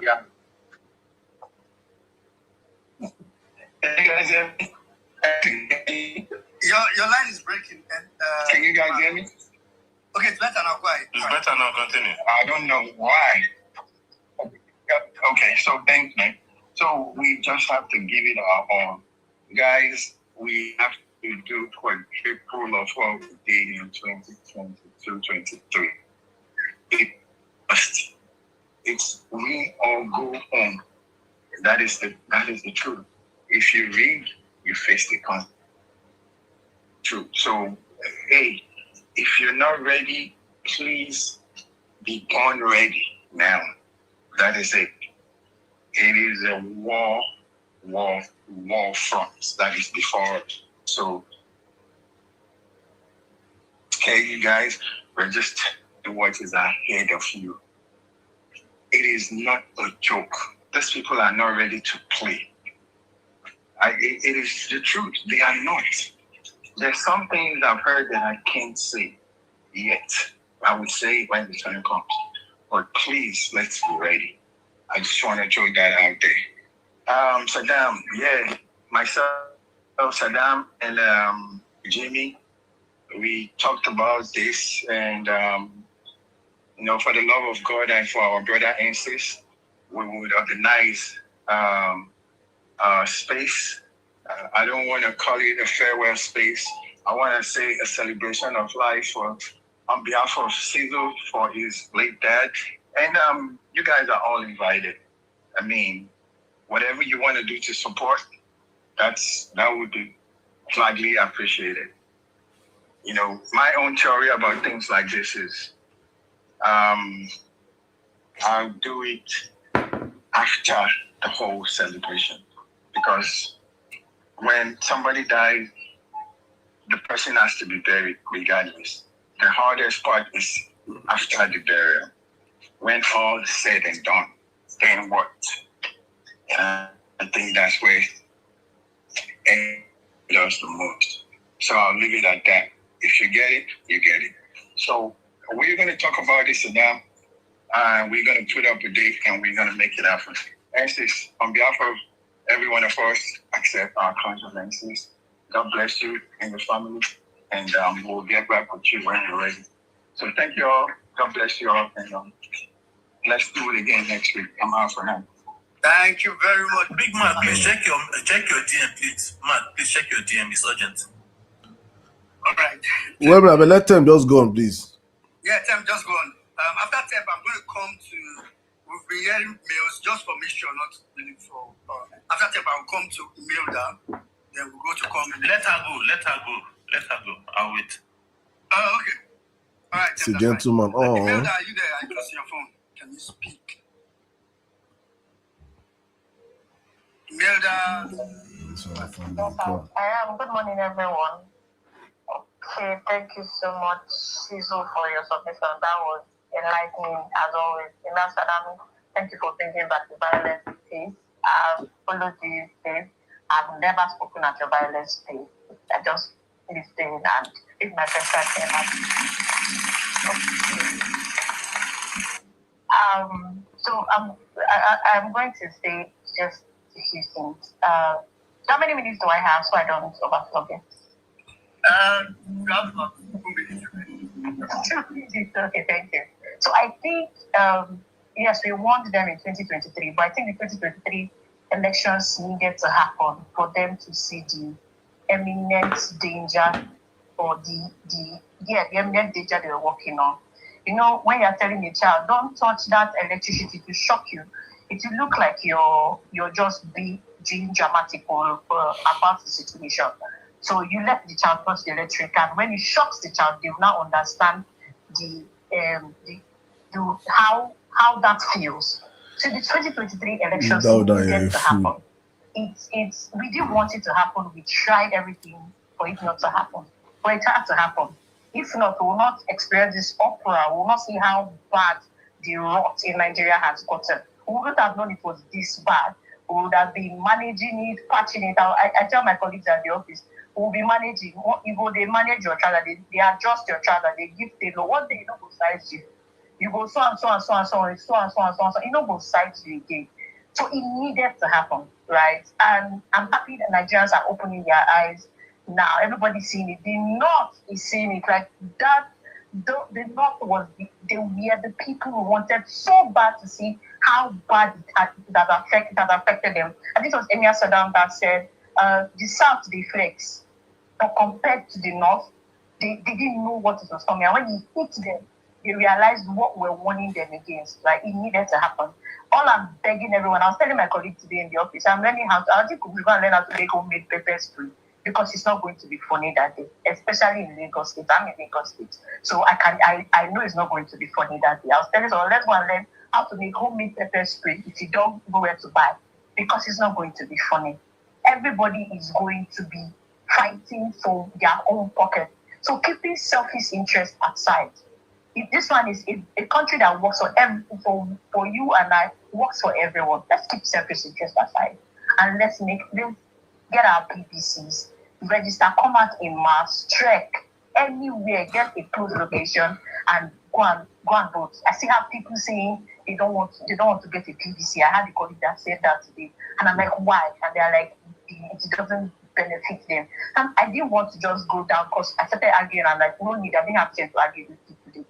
Yeah. Can you guys hear me? Your line is breaking. Can you guys hear me? Okay, it's better now. Quiet. It's better now. Continue. I don't know why. Okay, so thanks, man. So we just have to give it our all. Guys, we have to do quadruple of what we did in 2022, 23. It's we all go home. That is the truth. If you read, you face the consequences. True. So, hey, if you're not ready, please be born ready now. That is it. It is a war front that is before us. So, okay, you guys, we're just doing what is ahead of you. It is not a joke. These people are not ready to play. It is the truth. They are not. There's some things I've heard that I can't say yet. I would say it when the time comes. But please, let's be ready. I just want to throw that out there. Saddam, yeah, myself, Saddam, and Jimmy, we talked about this, and for the love of God and for our brother and sis, we would organize space. I don't want to call it a farewell space. I want to say a celebration of life on behalf of Cecil for his late dad. And you guys are all invited. I mean, whatever you want to do to support, that would be gladly appreciated. My own theory about things like this is I'll do it after the whole celebration. Because when somebody dies, the person has to be buried regardless. The hardest part is after the burial. When all is said and done, then what? I think that's where it does the most. So I'll leave it at that. If you get it, you get it. So we're going to talk about this, Saddam. We're going to put up a date and we're going to make it happen. And sis, on behalf of every one of us, accept our condolences. God bless you and your family, and we'll get back with you when you're ready. So thank you all. God bless you all, and let's do it again next week. I'm out for now. Thank you very much. Big man, please check your DM, please. Man, please check your DM. It's urgent. All right. Well, but let them just go on, please. Yeah, Tem, just go on. After Tem, I'm going to come to. We've been hearing mails just for mission, not really for. After Tem, I'll come to Imelda. Then we'll go to comment. Let her go. I'll wait. Oh, okay. All right. It's a gentleman. Oh. Imelda, are you there? I press your phone. Can you speak? Imelda. Good morning, everyone. Okay, thank you so much, Cecil, for your submission. That was enlightening, as always. Thank you for bringing back the Vawulence Space. I've followed you space. I've never spoken at your Vawulence Space. I just listened and it's my first time. So I'm going to say just a few things. How many minutes do I have so I don't overflow it? You have about 2 minutes. 2 minutes. Okay, thank you. So I think, yes, we won them in 2023, but I think the 2023 elections needed to happen for them to see the imminent danger or the imminent danger they were working on. You know, when you're telling a child, don't touch that electricity to shock you, it will look like you're just being dramatic or about the situation. So you let the child touch the electric, and when it shocks the child, they will now understand how that feels. So the 2023 elections needed to happen. It's we didn't want it to happen. We tried everything for it not to happen. But it had to happen. If not, we will not experience this opera. We will not see how bad the rot in Nigeria has gotten. We wouldn't have known it was this bad. We would have been managing it, patching it out. I tell my colleagues at the office, we will be managing. You go, they manage your child, they adjust your child, they give the law. One day, you know, go size you. You go so and so and so and so and so and so and so and so. You know, go size you again. So it needed to happen, right? And I'm happy that Nigerians are opening their eyes now. Everybody's seeing it. The North is seeing it. Like that, the North they were the people who wanted so bad to see how bad it had affected them. I think it was Emir Saddam that said, the South, they flex. But compared to the North, they didn't know what it was coming. And when he hit them, they realized what we're warning them against. Like, it needed to happen. All I'm begging everyone, I was telling my colleague today in the office, I'm learning how to, I think we're going to learn how to make homemade pepper spray, because it's not going to be funny that day, especially in Lagos State. I'm in Lagos State. So I know it's not going to be funny that day. I was telling someone, let's go and learn how to make homemade pepper spray if you don't know where to buy, because it's not going to be funny. Everybody is going to be fighting for their own pocket. So keeping selfish interest aside, if this one is a country that works for you and I, works for everyone, let's keep selfish interest aside and let's get our PPCs, register, come out in mass, trek anywhere, get a close location and go and vote. I still have people saying they don't want to get a PPC. I had a colleague that said that today, and I'm like, why? And they're like, it doesn't benefit them. And I didn't want to just go down because I started arguing. I'm like, no need. I didn't have time to argue with people today.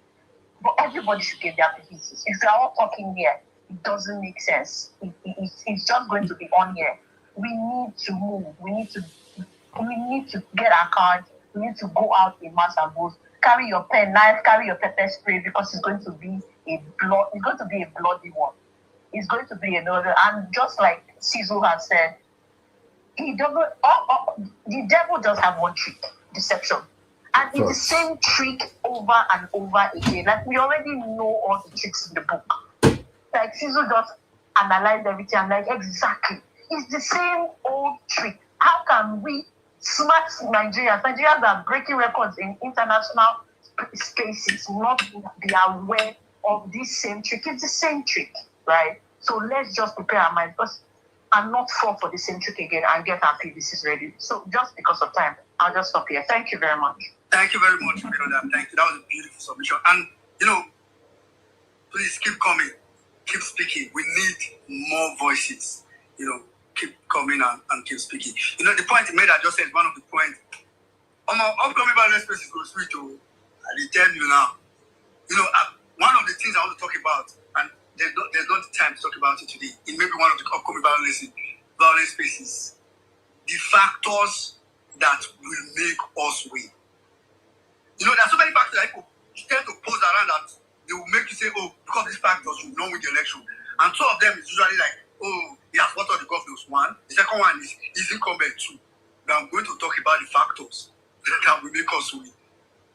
But everybody should get their PPCs. If we are all talking here, it doesn't make sense. It's just going to be on here. We need to move. We need to get our cards. We need to go out in mass and vote. Carry your pen, knife, carry your pepper spray, because it's going to be a bloody one. It's going to be another. And just like Sizzle has said, the devil just have one trick: deception. And it's the same trick over and over again. Like, we already know all the tricks in the book. Like, Sizzle just analyzed everything. I'm like, exactly. It's the same old trick. How can we smart Nigerians are breaking records in international spaces, not be aware of this same trick? It's the same trick, right? So let's just prepare our minds, because I'm not for the same trick again, and get our PVCs ready. So just because of time, I'll just stop here. Thank you very much. Thank you very much, Miranda. Thank you. That was a beautiful submission. And, please keep coming. Keep speaking. We need more voices. Keep coming and keep speaking. The point he made, I just said, one of the points. Upcoming Vawulence Space goes sweet. I tell you now. One of the things I want to talk about, and there's not the time to talk about it today, it may be one of the upcoming Vawulence Spaces, the factors that will make us win. There are so many factors that people tend to pose around that they will make you say, oh, because these factors you don't win the election. And two of them is usually like, oh, yes, what are the governors? One. The second one is incumbent. Two. But I'm going to talk about the factors that will make us win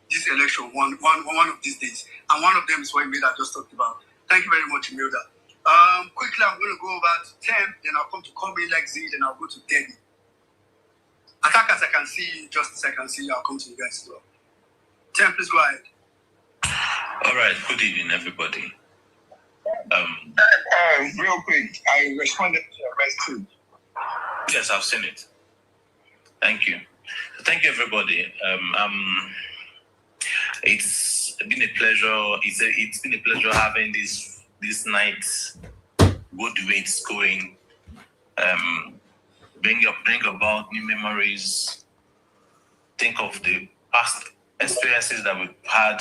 this election one of these days. And one of them is what Imelda just talked about. Thank you very much, Imelda. Quickly, I'm going to go over to Tem, then I'll come to Kobe, Lexi, then I'll go to Debbie. Attackers, I can see you. Justice, I can see you. I'll come to you guys as well. Tem, please go ahead. All right. Good evening, everybody. Real quick, I responded to your message. Yes, I've seen it. Thank you. Thank you, everybody. It's been a pleasure. It's been a pleasure having this night. Good way it's going. Bring about new memories. Think of the past experiences that we've had,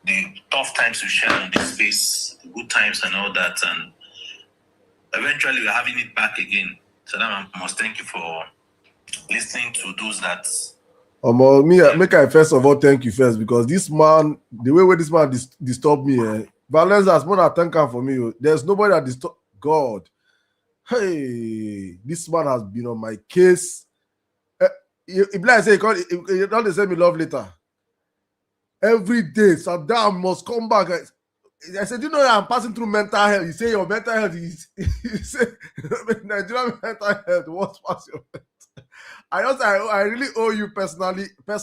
the tough times we shared on this space, the good times and all that, and eventually we're having it back again. So now I must thank you for listening to those that Make I first of all thank you first because this man, the way this man disturbed me, Vawulence has more than thank him for me. There's nobody that disturb God. Hey, this man has been on my case. If like I say, he don't send me love letter every day. Saddam must come back. I said, you know that I'm passing through mental health. You say your mental health is you say Nigerian mental health. What's past your mental? I really owe you personally a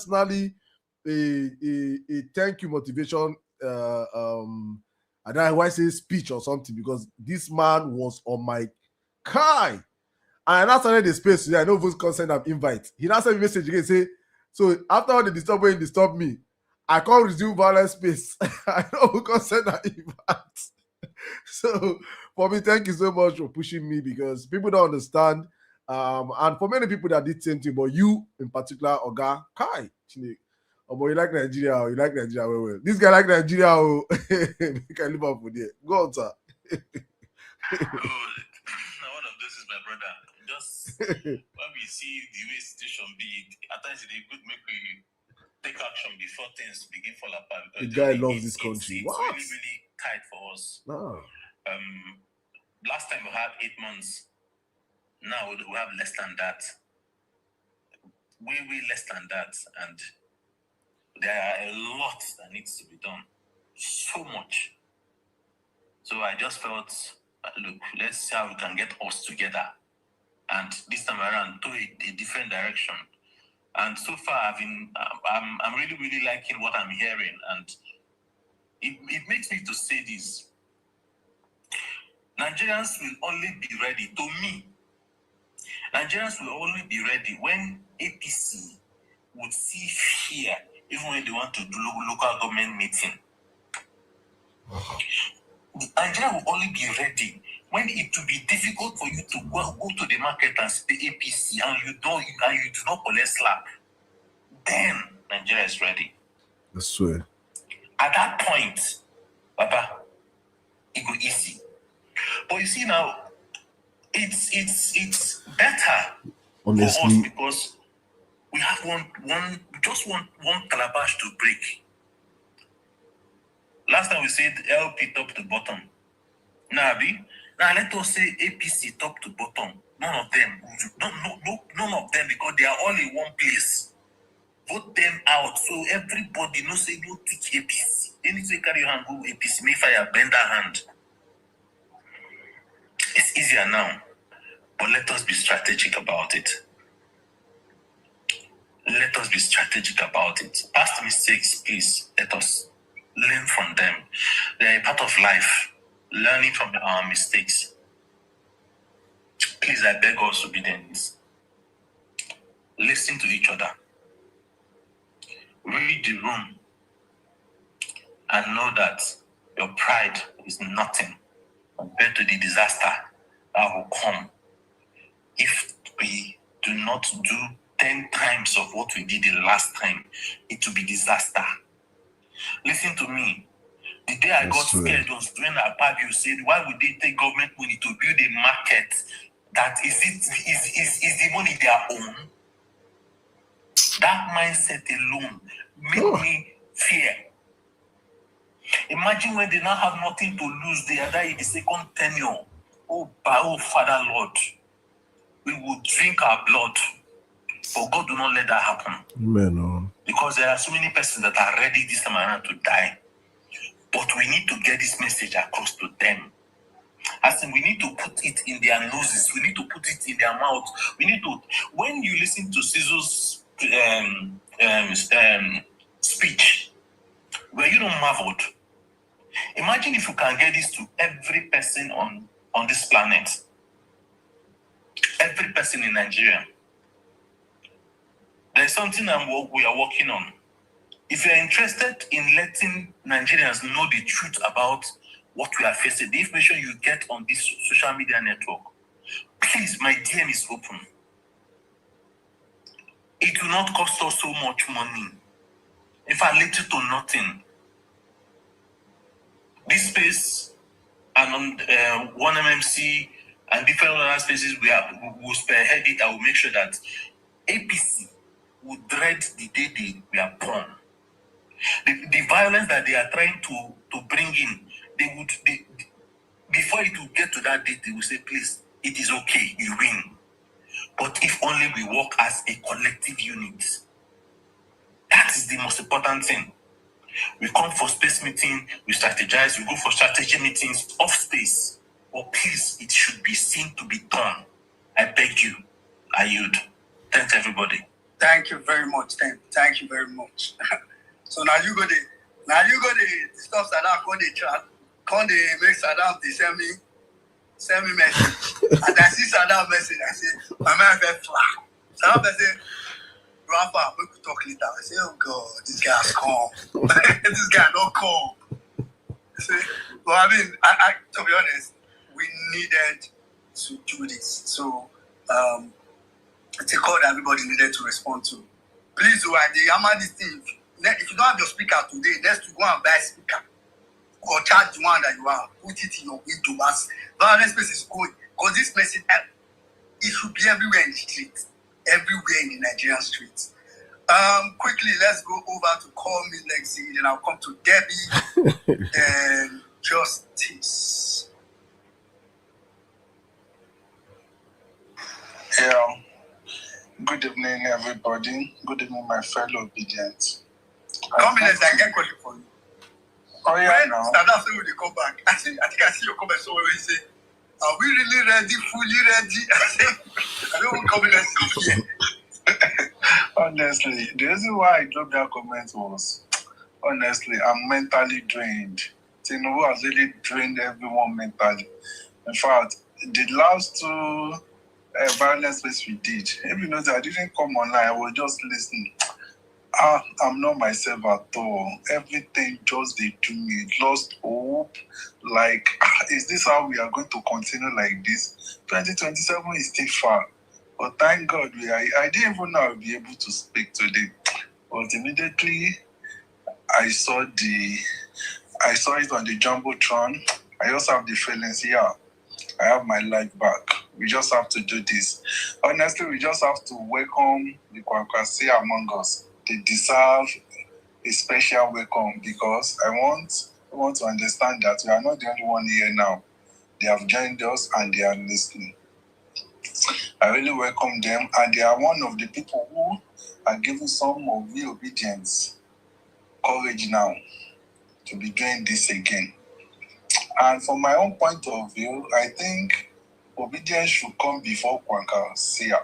thank you motivation. I don't know why I say speech or something because this man was on my car. And I started the space today. I know voice consent and invite. He now sent me a message again. Say, so after all the disturb me, I can't resume Vawulence Space. I know who consent and invite. So for me, thank you so much for pushing me because people don't understand. And for many people that did same thing, but you in particular, Oga Kai. Oh, but you like Nigeria, well. This guy like Nigeria, oh, you can live up with it. Go on, sir. One of those is my brother. Just when we see the way situation be, at times they could make we take action before things begin fall apart. The guy loves this country. It's really, really tight for us. Oh. Last time we had 8 months. Now we have less than that. Way less than that. And there are a lot that needs to be done. So much. So I just felt, look, let's see how we can get us together. And this time around, to a different direction. And so far, I'm really, really liking what I'm hearing. And it makes me to say this. Nigerians will only be ready, to me, Nigerians will only be ready when APC would see fear, even when they want to do local government meeting. Nigeria will only be ready when it will be difficult for you to go to the market and say APC and you do not collect slap. Then Nigeria is ready. I swear. At that point, Baba, it go easy. But you see now, it's better honestly for us because we have one calabash to break. Last time we said LP top to bottom. Now let us say APC top to bottom. None of them because they are all in one place. Vote them out so everybody knows say no teach APC. Anything carry your hand go APC, make fire bend that hand. It's easier now, but let us be strategic about it. Let us be strategic about it. Past mistakes, please, let us learn from them. They are a part of life, learning from our mistakes. Please, I beg us, obedience. Listen to each other. Read the room and know that your pride is nothing compared to the disaster that will come if we do not do 10 times of what we did the last time. It will be disaster. Listen to me. The day I got scared was when Akpabio said, why would they take government money to build a market? That is the money their own? That mindset alone made me fear. Imagine when they now have nothing to lose, they are there in the second tenure. Oh, Father Lord, we will drink our blood. But God do not let that happen. Amen. Because there are so many persons that are ready this time around to die. But we need to get this message across to them. As in, we need to put it in their noses. We need to put it in their mouth. We need to, when you listen to Caesar's speech, were you not marveled? Imagine if you can get this to every person on this planet. Every person in Nigeria. There's something we are working on. If you're interested in letting Nigerians know the truth about what we are facing, the information you get on this social media network, please, my DM is open. It will not cost us so much money. In fact, little to nothing. This space and on one MMC and different other spaces we will spearhead it. I will make sure that APC would dread the day they were born. The violence that they are trying to bring in, before it will get to that date, they will say, please, it is okay, you win. But if only we work as a collective unit, that is the most important thing. We come for space meeting, we strategize, we go for strategy meetings off space. But please, it should be seen to be done. I beg you, I yield. Thanks, everybody. Thank you very much. Thank you very much. So now you go the stuff Saddam call the chat, call the make Saddam they send me message. And I see Saddam message, I say, my man fell flat. Saddam say, Grandpa, we could talk later. I say, oh God, this guy's calm. This guy not calm. See, but I mean, I to be honest, we needed to do this. So it's a call that everybody needed to respond to. Please, do I hammer this thing. If you don't have your speaker today, next to go and buy a speaker or charge the one that you have, put it in your window as Vawulence Space is going. Because this message, it should be everywhere in the streets, everywhere in the Nigerian streets. Quickly, let's go over to Call Me Lexi, then I'll come to Debbie and Justice. Yeah. Good evening, everybody. Good evening, my fellow obedience. Call Me Lexi, I get question for you. Oh, yeah, when now. Saddam say when they come back, I think I see your comment somewhere where you say, are we really ready, fully ready? I say, I don't want Call Me Lexi here. Honestly, the reason why I dropped that comment was, honestly, I'm mentally drained. Tinubu has really drained everyone mentally. In fact, the last two Vawulence Space we did, if you notice, I didn't come online, I was just listening. I'm not myself at all. Everything just they do me. Lost hope. Like, is this how we are going to continue like this? 2027 is still far. But thank God, I didn't even know I would be able to speak today. But immediately, I saw it on the Jumbotron. I also have the feelings, yeah, I have my life back. We just have to do this. Honestly, we just have to welcome the Kwakwasi among us. They deserve a special welcome because I want to understand that we are not the only one here now. They have joined us and they are listening. I really welcome them, and they are one of the people who are giving some of the obedience courage now to be doing this again. And from my own point of view, I think obedience should come before Kwankwasia.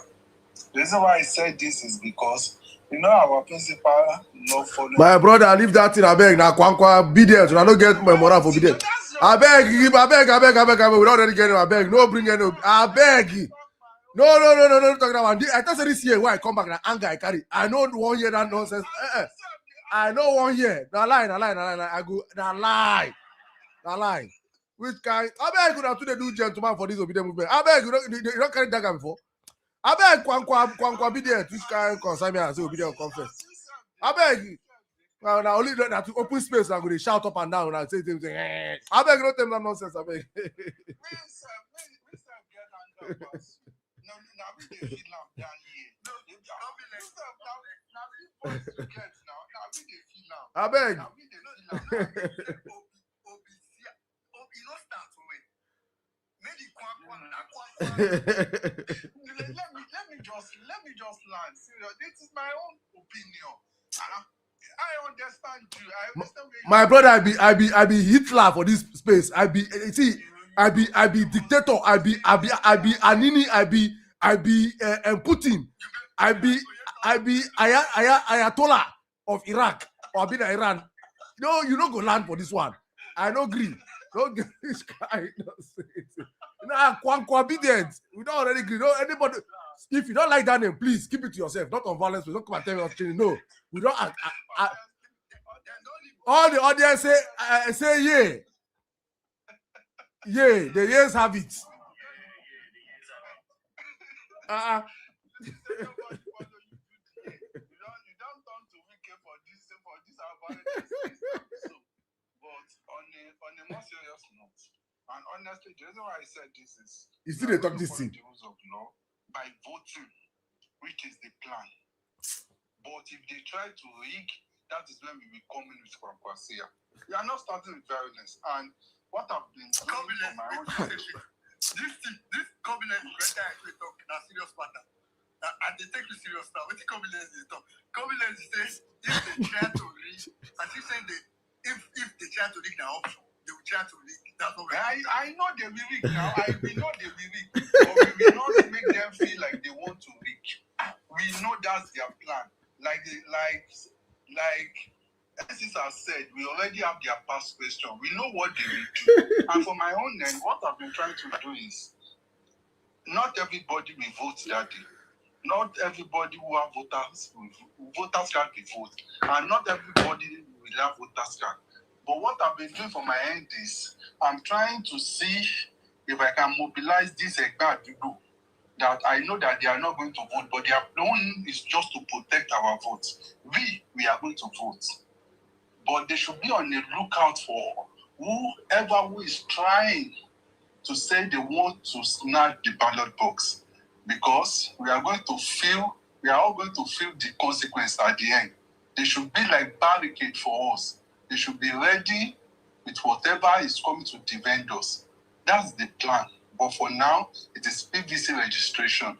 The reason why I said this is because, you know, our principal not following. My brother, leave that thing. I beg now. Kwankwa obedience. I don't get my moral for obedience. I beg. We don't already get it. I beg. No bring any. I beg. No. Talking about. I thought this year why I come back now anger I carry. I know 1 year that nonsense. I know 1 year. Now lie. I go. Now lie. Which kind? I beg you now to do gentleman for this obedient movement. I beg you don't carry dagger before. I beg Kwankwa obedient. Which kind concern me and say obedient confess. I beg you. Now only that to open space. I'm going to shout up and down and say things. I beg you don't tell me that nonsense. I beg. I beg. Let me just land. This is my own opinion. I understand you. I understand my brother, I be Hitler for this space. I be dictator. I be Anini. I be Putin. I be Ayatollah of Iraq or be Iran. No, you don't go land for this one. I don't agree. Don't get this guy. Kwankwa obedience. We don't already agree. No, anybody. If you don't like that name, please keep it to yourself. Not on Vawulence. Don't come and tell me what's changing. No, we don't. All the audience say yeah. Yeah, the years have it. On a more serious note, and honestly, the reason why I said this is you still they talk this thing the rules of law by voting, which is the plan. But if they try to rig, that is when we will come in with Kwankwasia. We are not starting with violence. And what I've been doing for my own this covenant better actually talk now serious matter. And they take you serious now. What the covenant is talk? Covenant says if they try to rig, as you say if they try to rig the option, they will try to rig. That's what I know they will rig now. We know they will rig. But we will not make them feel like they want to rig. We know that's their plan. Like as this has said, we already have their past question. We know what they will do. And for my own end, what I've been trying to do is not everybody will vote that day. Not everybody who have voters card will vote. And not everybody will have voters card. But what I've been doing for my end is I'm trying to see if I can mobilize this people that I know that they are not going to vote, but their plan is just to protect our votes. We are going to vote. But they should be on the lookout for whoever who is trying to say they want to snatch the ballot box, because we are all going to feel the consequence at the end. They should be like barricade for us. They should be ready with whatever is coming to defend us. That's the plan. But for now, it is PVC registration.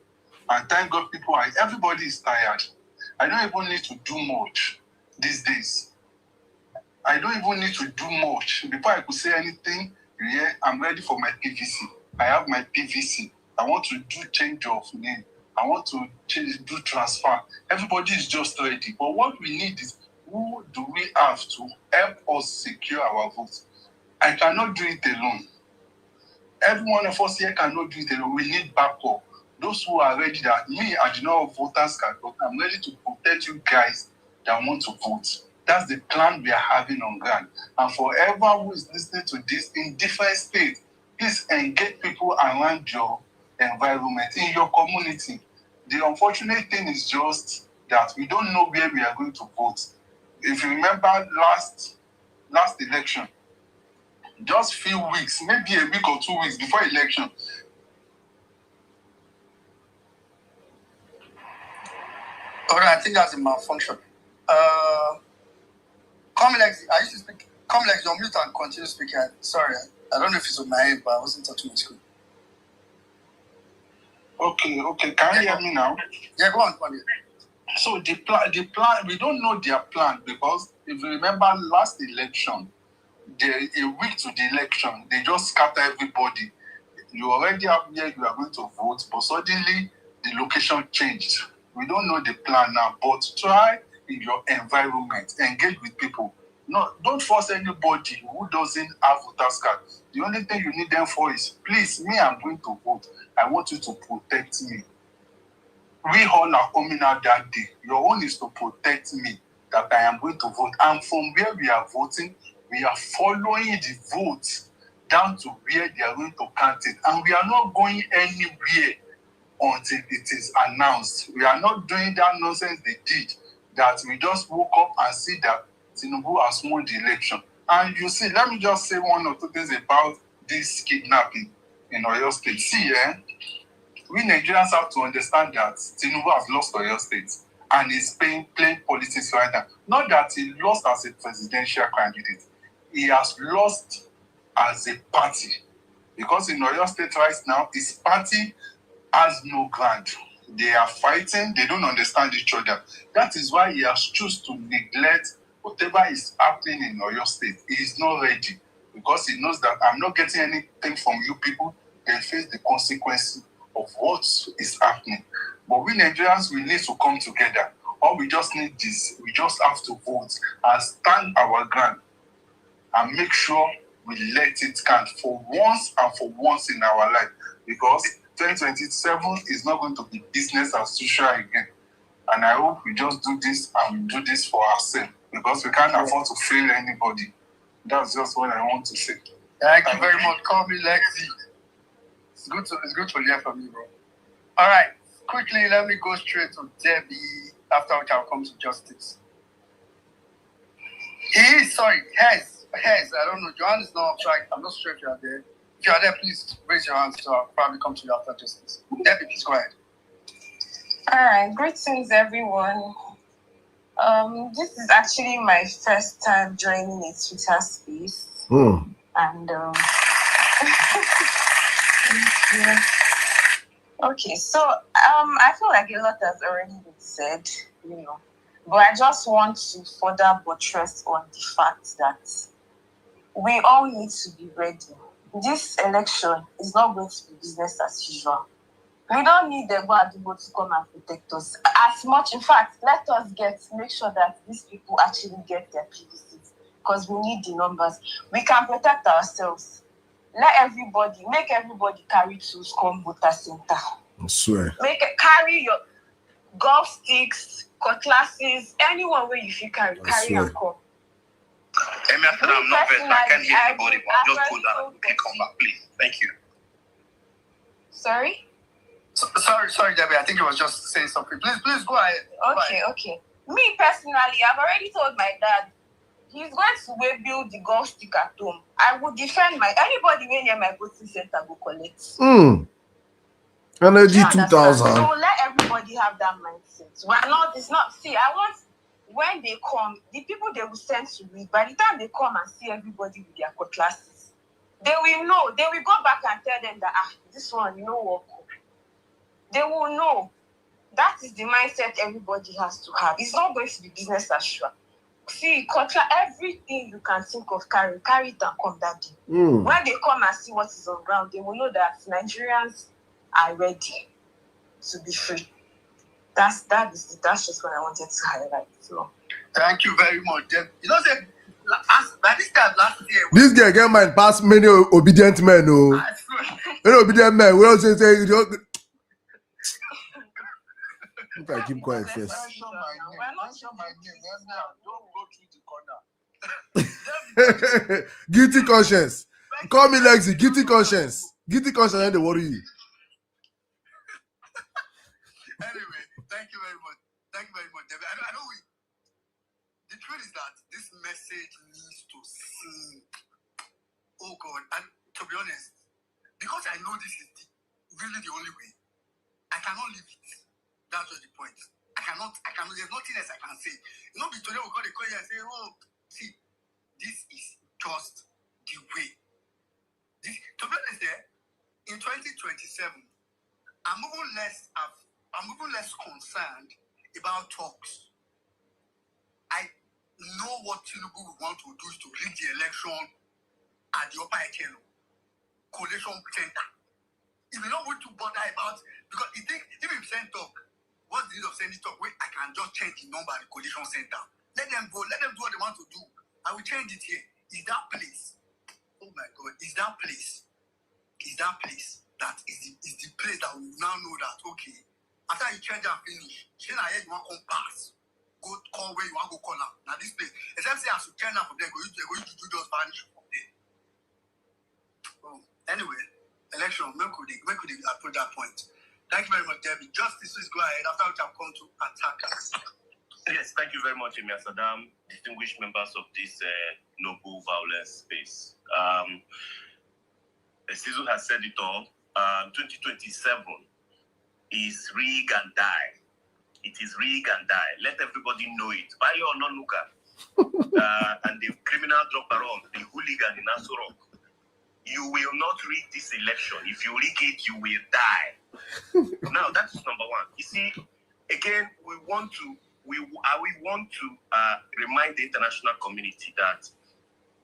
And thank God everybody is tired. I don't even need to do much these days. I don't even need to do much. Before I could say anything, I'm ready for my PVC. I have my PVC. I want to do change of name. I want to do transfer. Everybody is just ready. But what we need is, who do we have to help us secure our votes? I cannot do it alone. Every one of us here cannot do it alone. We need backup. Those who are ready, that me, I do not have voters card, but I'm ready to protect you guys that want to vote. That's the plan we are having on ground. And for everyone who is listening to this in different states, please engage people around your environment, in your community. The unfortunate thing is just that we don't know where we are going to vote. If you remember last election, just few weeks, maybe a week or 2 weeks before election, all right, I think that's a malfunction. Comlex, I used to speak. Comlex, you're mute and continue speaking. Sorry, I don't know if it's on my head, but I wasn't touching my screen. Okay. Can you hear me now? Yeah, go on. So the plan, we don't know their plan, because if you remember last election, a week to the election, they just scatter everybody. You already have where you are going to vote, but suddenly the location changed. We don't know the plan now, but try in your environment, engage with people. No, don't force anybody who doesn't have voters card. The only thing you need them for is, please, me, I'm going to vote. I want you to protect me. We all are coming out that day. Your own is to protect me, that I am going to vote. And from where we are voting, we are following the vote down to where they are going to count it. And we are not going anywhere until it is announced. We are not doing that nonsense they did, that we just woke up and see that Tinubu has won the election. And you see, let me just say one or two things about this kidnapping in Oyo State. See, we Nigerians have to understand that Tinubu has lost Oyo State and is playing politics right now. Not that he lost as a presidential candidate. He has lost as a party. Because in Oyo State right now, his party has no ground. They are fighting. They don't understand each other. That is why he has chosen to neglect whatever is happening in Oyo State. He is not ready, because he knows that I'm not getting anything from you people. They face the consequences of what is happening. But we Nigerians, we need to come together. All we just need is, we just have to vote and stand our ground and make sure we let it count for once and for once in our life. Because 2027 is not going to be business as usual again. And I hope we just do this, and we do this for ourselves, because we can't afford to fail anybody. That's just what I want to say. Thank you very much. Call me Lexi. It's good to hear from you, bro. All right. Quickly, let me go straight to Debbie, after which I'll come to Justice. Hez. I don't know. Joanne is not track. I'm not sure if you are there. If you are there, please raise your hand, so I'll probably come to you after Justice. Debbie, please go ahead. All right. Greetings, everyone. This is actually my first time joining a Twitter space. And yeah. Okay, so I feel like a lot has already been said, but I just want to further buttress on the fact that we all need to be ready. This election is not going to be business as usual. We don't need the Guadubo to come and protect us. As much, in fact, let us make sure that these people actually get their PVCs, because we need the numbers. We can protect ourselves. Make everybody carry tools, come voter center. I swear. Carry your golf sticks, cutlasses, anyone where you should carry and come. I'm not vexed. I can't hear anybody, but I'll just go down and come back, please. Thank you. Sorry? Sorry, Debbie. I think you was just saying something. Please go ahead. Okay. Me personally, I've already told my dad he's going to build the golf stick at home. I would defend anybody near my voting center go collect. Energy 2000. So let everybody have that mindset. I want when they come, the people they will send to read, by the time they come and see everybody with their classes, they will know. They will go back and tell them that this one, work. They will know. That is the mindset everybody has to have. It's not going to be business as usual. See, everything you can think of, carry it and come that day. When they come and see what is on ground, they will know that Nigerians are ready to be free. That's just what I wanted to highlight. So, thank you very much, Deb. By this time last year, this guy get mind past many obedient men. Many obedient men. We also say I keep quiet first. Mention my name. Don't go through the corner. Guilty conscience. Call me Lexi. Guilty conscience. Guilty conscience. And they worry you. Anyway, thank you very much. David. I know the truth is that this message needs to sink. Oh God, and to be honest, because I know this is really the only way, I cannot leave it. That's just the point. I cannot, there's nothing else I can say. Today we're going to call here and say, see, this is just the way. To be honest, in 2027, I'm even less concerned about talks. I know what Tinubu would want to do is to rig the election at the upper echelon, collation center. If you don't want to bother about, because you think if you send talk, what's the need of sending talk? Wait, I can just change the number at the collation center. Let them go. Let them do what they want to do. I will change it here. Is that place? Oh my God! Is that place that is the place that we now know that okay? After you change and finish, you want to come pass. Go call where you want to go call now. Now this place, except say as you change from there, go you just vanish from there. Oh, anyway, election. Make we approach that point. Thank you very much, Debbie. Justice, please go ahead. After which I've come to attack us. Yes, thank you very much, Emir Saddam, distinguished members of this noble Vawulence Space. Sizu has said it all. 2027 is rig and die. It is rig and die. Let everybody know it. Bayo or non-looker. And the criminal drug baron, the hooligan in Aso Rock. You will not rig this election. If you rig it, you will die. Now, that's number one. You see, again, we want to remind the international community that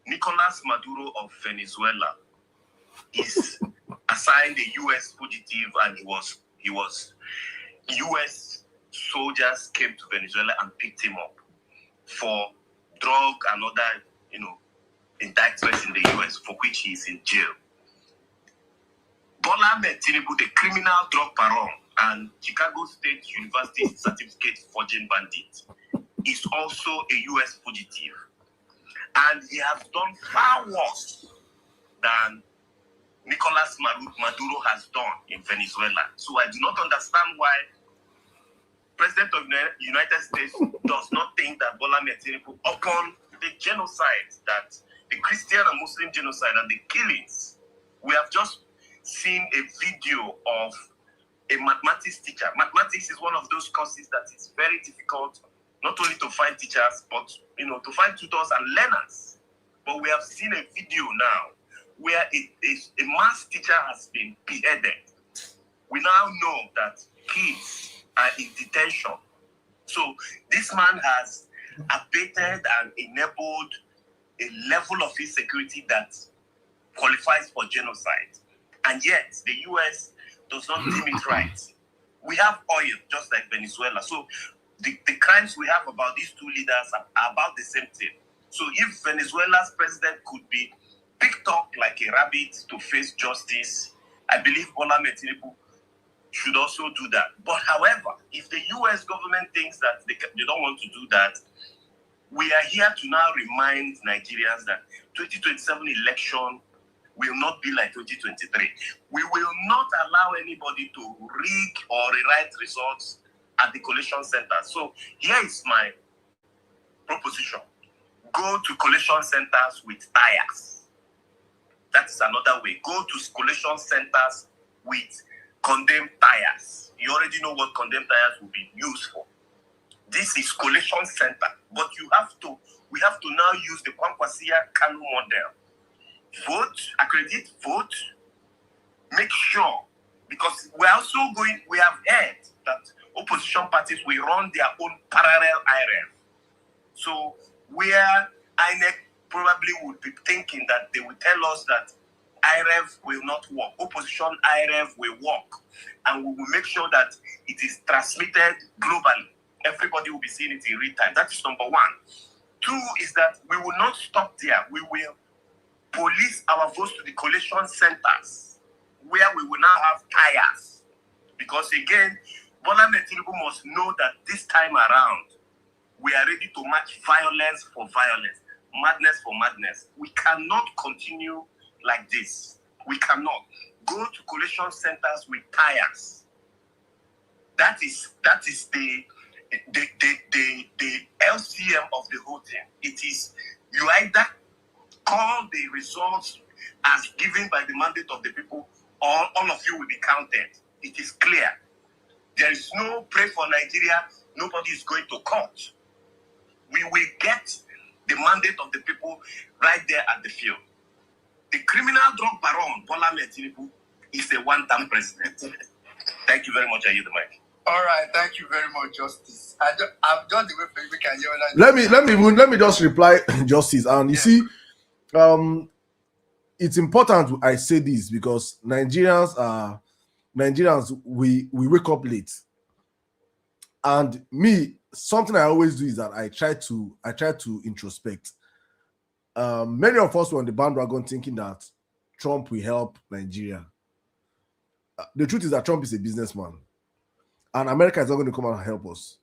Nicolas Maduro of Venezuela is assigned a U.S. fugitive, and he was U.S. soldiers came to Venezuela and picked him up for drug and other, indictments in the U.S. for which he is in jail. Bola Ahmed Tinubu, the criminal drug baron and Chicago State University certificate forging bandit, is also a U.S. fugitive. And he has done far worse than Nicolas Maduro has done in Venezuela. So I do not understand why President of the United States does not think that Bola Ahmed Tinubu, upon the genocide, that the Christian and Muslim genocide and the killings, we have just seen a video of a mathematics teacher. Mathematics is one of those courses that is very difficult not only to find teachers, but to find tutors and learners. But we have seen a video now where a maths teacher has been beheaded. We now know that kids are in detention. So this man has abated and enabled a level of insecurity that qualifies for genocide. And yet the US does not deem it right. We have oil, just like Venezuela. So the crimes we have about these two leaders are about the same thing. So if Venezuela's president could be picked up like a rabbit to face justice, I believe Bola Ahmed Tinubu should also do that. But however, if the US government thinks that they don't want to do that, we are here to now remind Nigerians that 2027 election will not be like 2023. We will not allow anybody to rig or rewrite results at the collation center. So here is my proposition. Go to collation centers with tires. That is another way. Go to collation centers with condemned tires. You already know what condemned tires will be used for. This is collation center, but we have to now use the Kwankwasia Kanu model. Vote, accredit, vote, make sure, because we have heard that opposition parties will run their own parallel IRF. So where INEC probably would be thinking that they will tell us that IRF will not work, opposition IRF will work, and we will make sure that it is transmitted globally. Everybody will be seeing it in real time. That is number one. Two is that we will not stop there. We will police our votes to the collation centers, where we will now have tires. Because again, Bola Ahmed Tinubu must know that this time around, we are ready to match violence for violence, madness for madness. We cannot continue like this. We cannot go to collation centers with tires. That is the LCM of the whole thing. It is, you either call the results as given by the mandate of the people, or all of you will be counted. It is clear. There is no pray for Nigeria. Nobody is going to court. We will get the mandate of the people right there at the field. The criminal drug baron, Bola Ahmed Tinubu, is a one-term president. Thank you very much. I yield the mic. All right, thank you very much, Justice. I'm just the way for you can hear. Let me just reply, Justice. And you see, it's important I say this because Nigerians we wake up late, and me, something I always do is that I try to introspect. Many of us were on the bandwagon thinking that Trump will help Nigeria. The truth is that Trump is a businessman, and America is not going to come out and help us.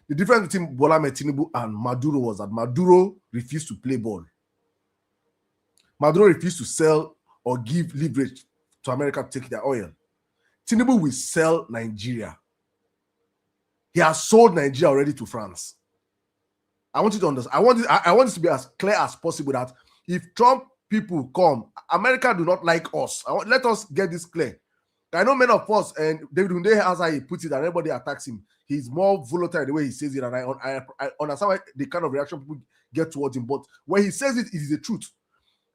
The difference between Bola Ahmed Tinubu and Maduro was that Maduro refused to play ball. Maduro refused to sell or give leverage to America to take their oil. Tinubu will sell Nigeria. He has sold Nigeria already to France. I want you to understand. I want it to be as clear as possible that if Trump people come, America do not like us. Let us get this clear. I know many of us, and David Hunde has how he puts it, and everybody attacks him. He's more volatile the way he says it, and I understand why the kind of reaction people get towards him. But when he says it, it is the truth.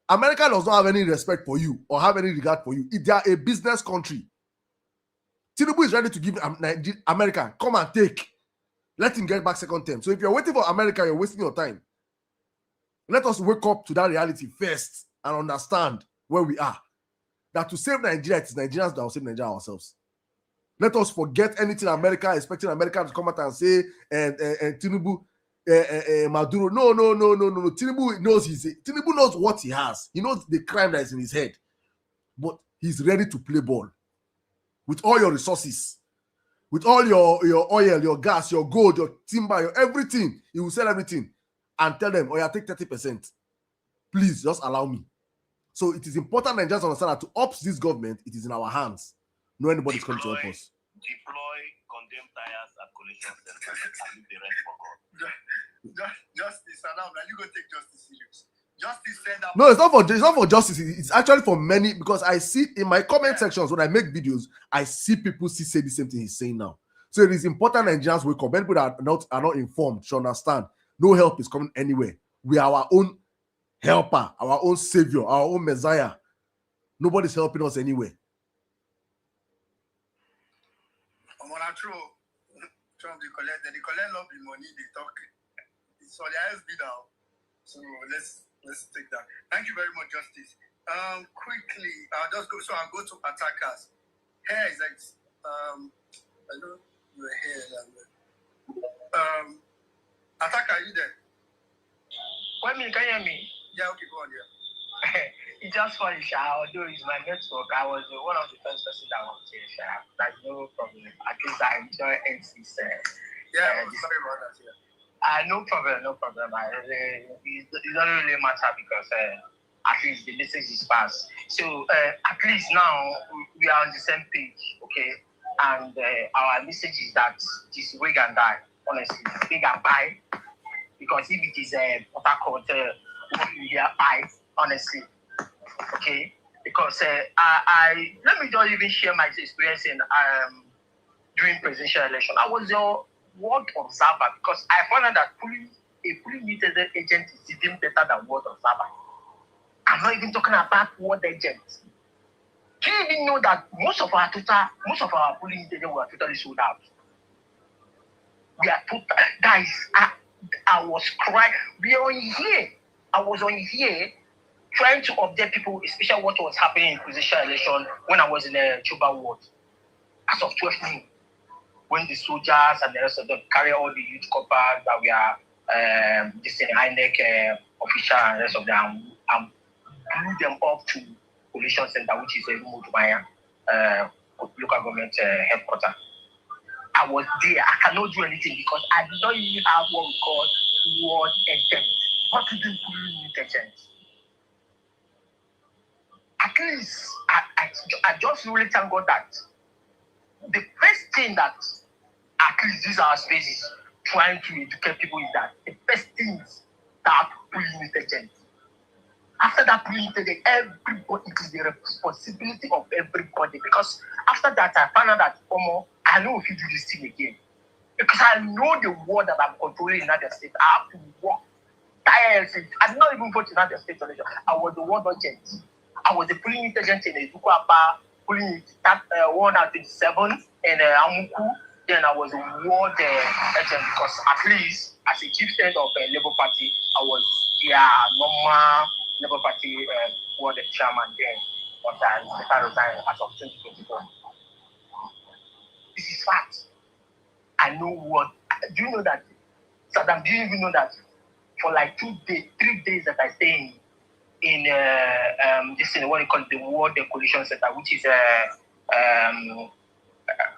America does not have any respect for you or have any regard for you. They are a business country. Tinubu is ready to give America, come and take. Let him get back second term. So if you're waiting for America, you're wasting your time. Let us wake up to that reality first and understand where we are. That to save Nigeria, it is Nigerians that will save Nigeria ourselves. Let us forget anything America, expecting America to come out and say, and Tinubu, Maduro. No. Tinubu knows what he has. He knows the crime that is in his head. But he's ready to play ball. With all your resources. With all your oil, your gas, your gold, your timber, your everything. He will sell everything. And tell them, oh yeah, take 30%. Please, just allow me. So it is important Nigerians understand that to opt this government, it is in our hands. No anybody's coming to help us. Deploy condemned tires at collection centers and leave the rest for God. Justice, now you go take justice serious. Justice said that. No, it's not for justice. It's actually for many, because I see in my comment sections when I make videos, I see people say the same thing he's saying now. So it is important Nigerians wake up. Many people that are not informed should understand no help is coming anywhere. We are our own helper, our own savior, our own messiah. Nobody's helping us anywhere. Trump, they collect love the money, they talk. It's on the ISB now. So let's take that. Thank you very much, Justice. Quickly, I'll just go. So I'll go to attackers. Hair is like I know your hair. Attacker, are you there? Can you hear me? Yeah, okay, go on, yeah. It's just funny, although it's my network, I was one of the first person that was here, There's no problem. At least I enjoy NC's. Sorry about that, yeah. No problem. It doesn't really matter because at least the message is passed. So at least now we are on the same page, okay? And our message is that this wig and die, honestly, wig and buy. Because if it is Port Harcourt, we hear I, honestly, okay? Because I let me just even share my experience in during presidential election. I was your ward observer because I found out that a fully needed agent is even better than ward observer. I'm not even talking about ward agents. Do you even know that most of our fully needed agents were totally sold out? We are total guys. I was crying. I was on here trying to update people, especially what was happening in presidential election when I was in the Chuba ward. As of 12 noon, when the soldiers and the rest of them carry all the youth coppers that we are INEC official and the rest of them, and blew them up to Coalition Center, which is a Mutubaya local government headquarters. I was there. I cannot do anything because I did not even have what we call ward agent. What to do with agent? At least I just really thank God that the first thing that at least these are spaces trying to educate people is that the first things that pulling agent. After that pulling agent, everybody, it is the responsibility of everybody because after that I found out that I know if you do this thing again. Because I know the word that I'm controlling in United States. I have to work tirelessly. I did not even vote in United States election. I was the ward agent. I was the polling agent in the Dukwapa, polling 127 in Amuku. Then I was a ward agent because at least as a chief stand of Labour Party, I was normal Labour Party ward chairman then. But I resigned as of 2024. This is fact. I know what. Do you know that? Saddam, do you even know that for like 3 days that I stay in this thing, what you call the World Coalition Center, which is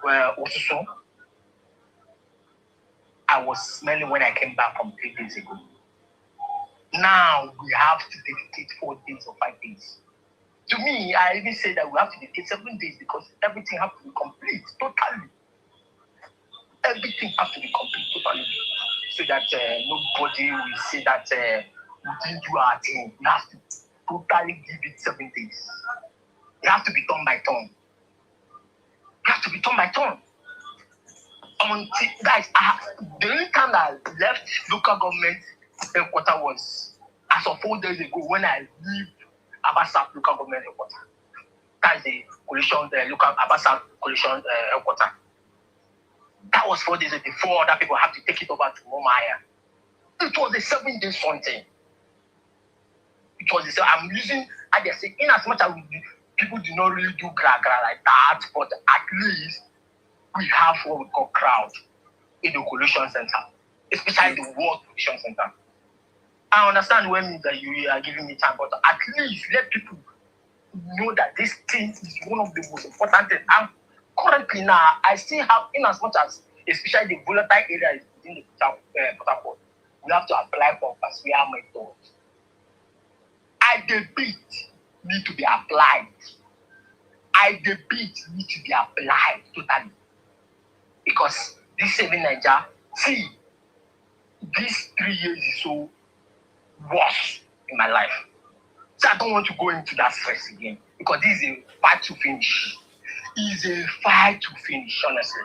Osusu. I was smelling when I came back from 3 days ago. Now we have to dedicate 4 days or 5 days. To me, I even say that we have to dedicate 7 days because everything has to be complete totally. Everything has to be complete totally, so that nobody will say that we didn't do our thing. We have to totally give it 7 days. It has to be done by turn. Guys, the only time I left local government headquarters was as of 4 days ago when I leave Abasap local government headquarters. That is the coalition, the local Abasap coalition headquarters. That was 4 days before other people have to take it over to Momaya. It was a 7 day something. I'm using, I just say, in as much as people do not really do gra like that, but at least we have what we call crowd in the coalition center, especially the World Coalition Center. I understand when that you are giving me time, but at least let people know that this thing is one of the most important things. Currently now, I still have, in as much as, especially the volatile areas within the Port Harcourt, we have to apply for Passport method. IDB need to be applied. Totally. Because this saving Nigeria, see, these 3 years is so worse in my life. So I don't want to go into that stress again. Because this is a fight to finish. Honestly.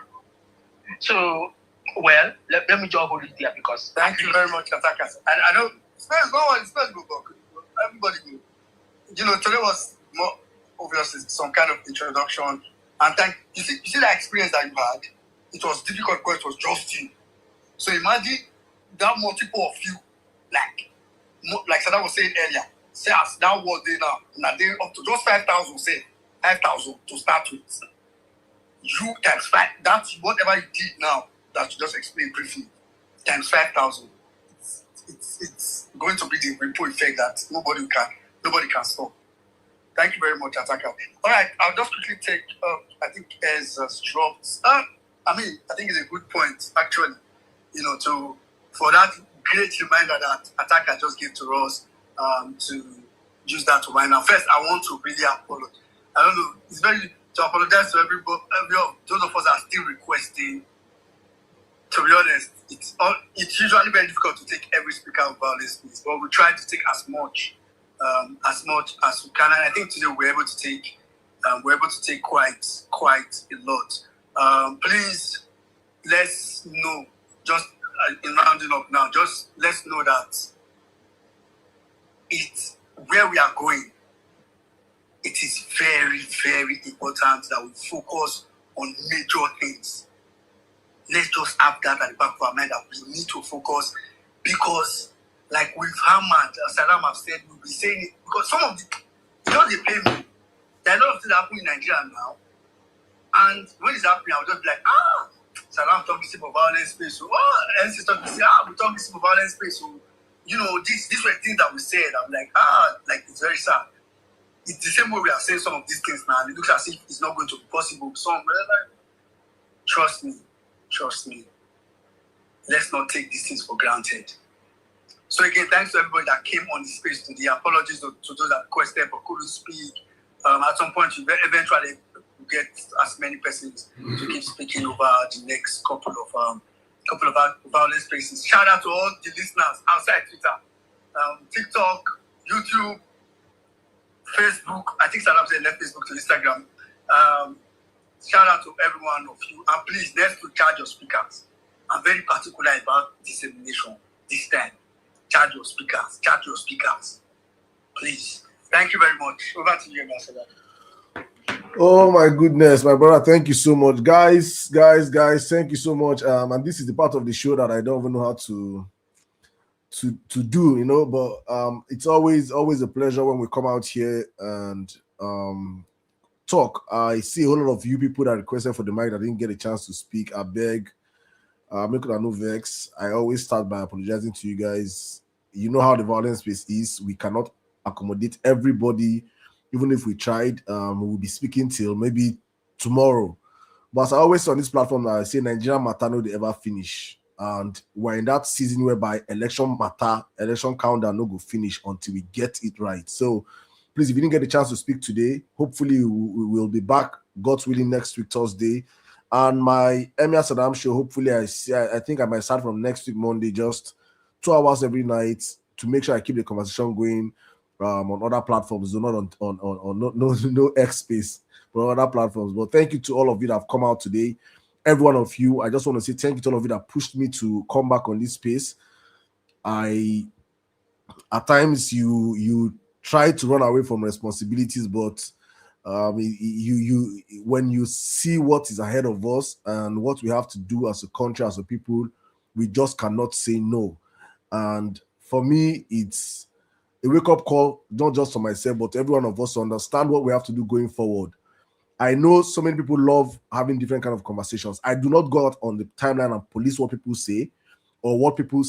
So, well, let me just hold it there because. Thank you very much, Attackers. And I know Spurs, no one, Spurs go back. Everybody go. You know, today was more obviously some kind of introduction. And you see that experience that you had, it was difficult because it was just you. So imagine that multiple of you, like Sada was saying earlier, say as that was day now they up to just 5,000, say 5,000 to start with. You times 5, that's whatever you did now that you just explained briefly, times 5,000. It's going to be the ripple effect that nobody can stop. Thank you very much, Ataka. All right, I'll just quickly take. I think Ez has dropped. I think it's a good point actually. You know, for that great reminder that Ataka just gave to us, to use that to wind up. First, I want to really apologize. I don't know. It's very to apologize to everybody. Those of us that are still requesting. To be honest, it's usually very difficult to take every speaker of Vawulence Space, but we try to take as much as we can. And I think today we're able to take quite a lot. Please, let's know, just in rounding up now, just let's know that it's where we are going. It is very, very important that we focus on major things. Let's just have that at the back of our mind that we need to focus, because like we've hammered, Saddam have said, we'll be saying it, because some of they pay me. There are a lot of things that happen in Nigeria now, and when it's happening, I'll just be like, Saddam talking about Vawulence Space, so NC talking, we talking about Vawulence Space, so you know, these were things that we said. I'm like, like it's very sad. It's the same way we are saying some of these things now, and it looks as if it's not going to be possible. Trust me. Let's not take these things for granted. So again, thanks to everybody that came on the space today. Apologies to those that requested but couldn't speak. At some point, eventually we'll get as many persons to keep speaking over the next couple of Vawulence Spaces. Shout out to all the listeners outside Twitter, TikTok, YouTube, Facebook. I think Saddam said left Facebook to Instagram. Shout out to every one of you. And please, let's charge your speakers. I'm very particular about dissemination this time. Charge your speakers. Please. Thank you very much. Over to you, Ambassador. Oh my goodness, my brother. Thank you so much. Guys, thank you so much. And this is the part of the show that I don't even know how to do, you know, but it's always a pleasure when we come out here and talk. I see a whole lot of you people that requested for the mic that didn't get a chance to speak. I beg, make no vex. I always start by apologizing to you guys. You know how the Vawulence Space is. We cannot accommodate everybody, even if we tried. We will be speaking till maybe tomorrow. But as I always say on this platform, I say Nigeria matter no they ever finish. And we're in that season whereby election countdown no go finish until we get it right. So please, if you didn't get a chance to speak today, hopefully we will be back, God willing, next week, Thursday. And my Emir Saddam show, hopefully I think I might start from next week, Monday, just 2 hours every night to make sure I keep the conversation going on other platforms, not on no X Space, but on other platforms. But thank you to all of you that have come out today. Every one of you, I just want to say thank you to all of you that pushed me to come back on this space. At times you try to run away from responsibilities, but you when you see what is ahead of us and what we have to do as a country, as a people, we just cannot say no. And for me, it's a wake-up call, not just for myself, but every one of us to understand what we have to do going forward. I know so many people love having different kind of conversations. I do not go out on the timeline and police what people say or what people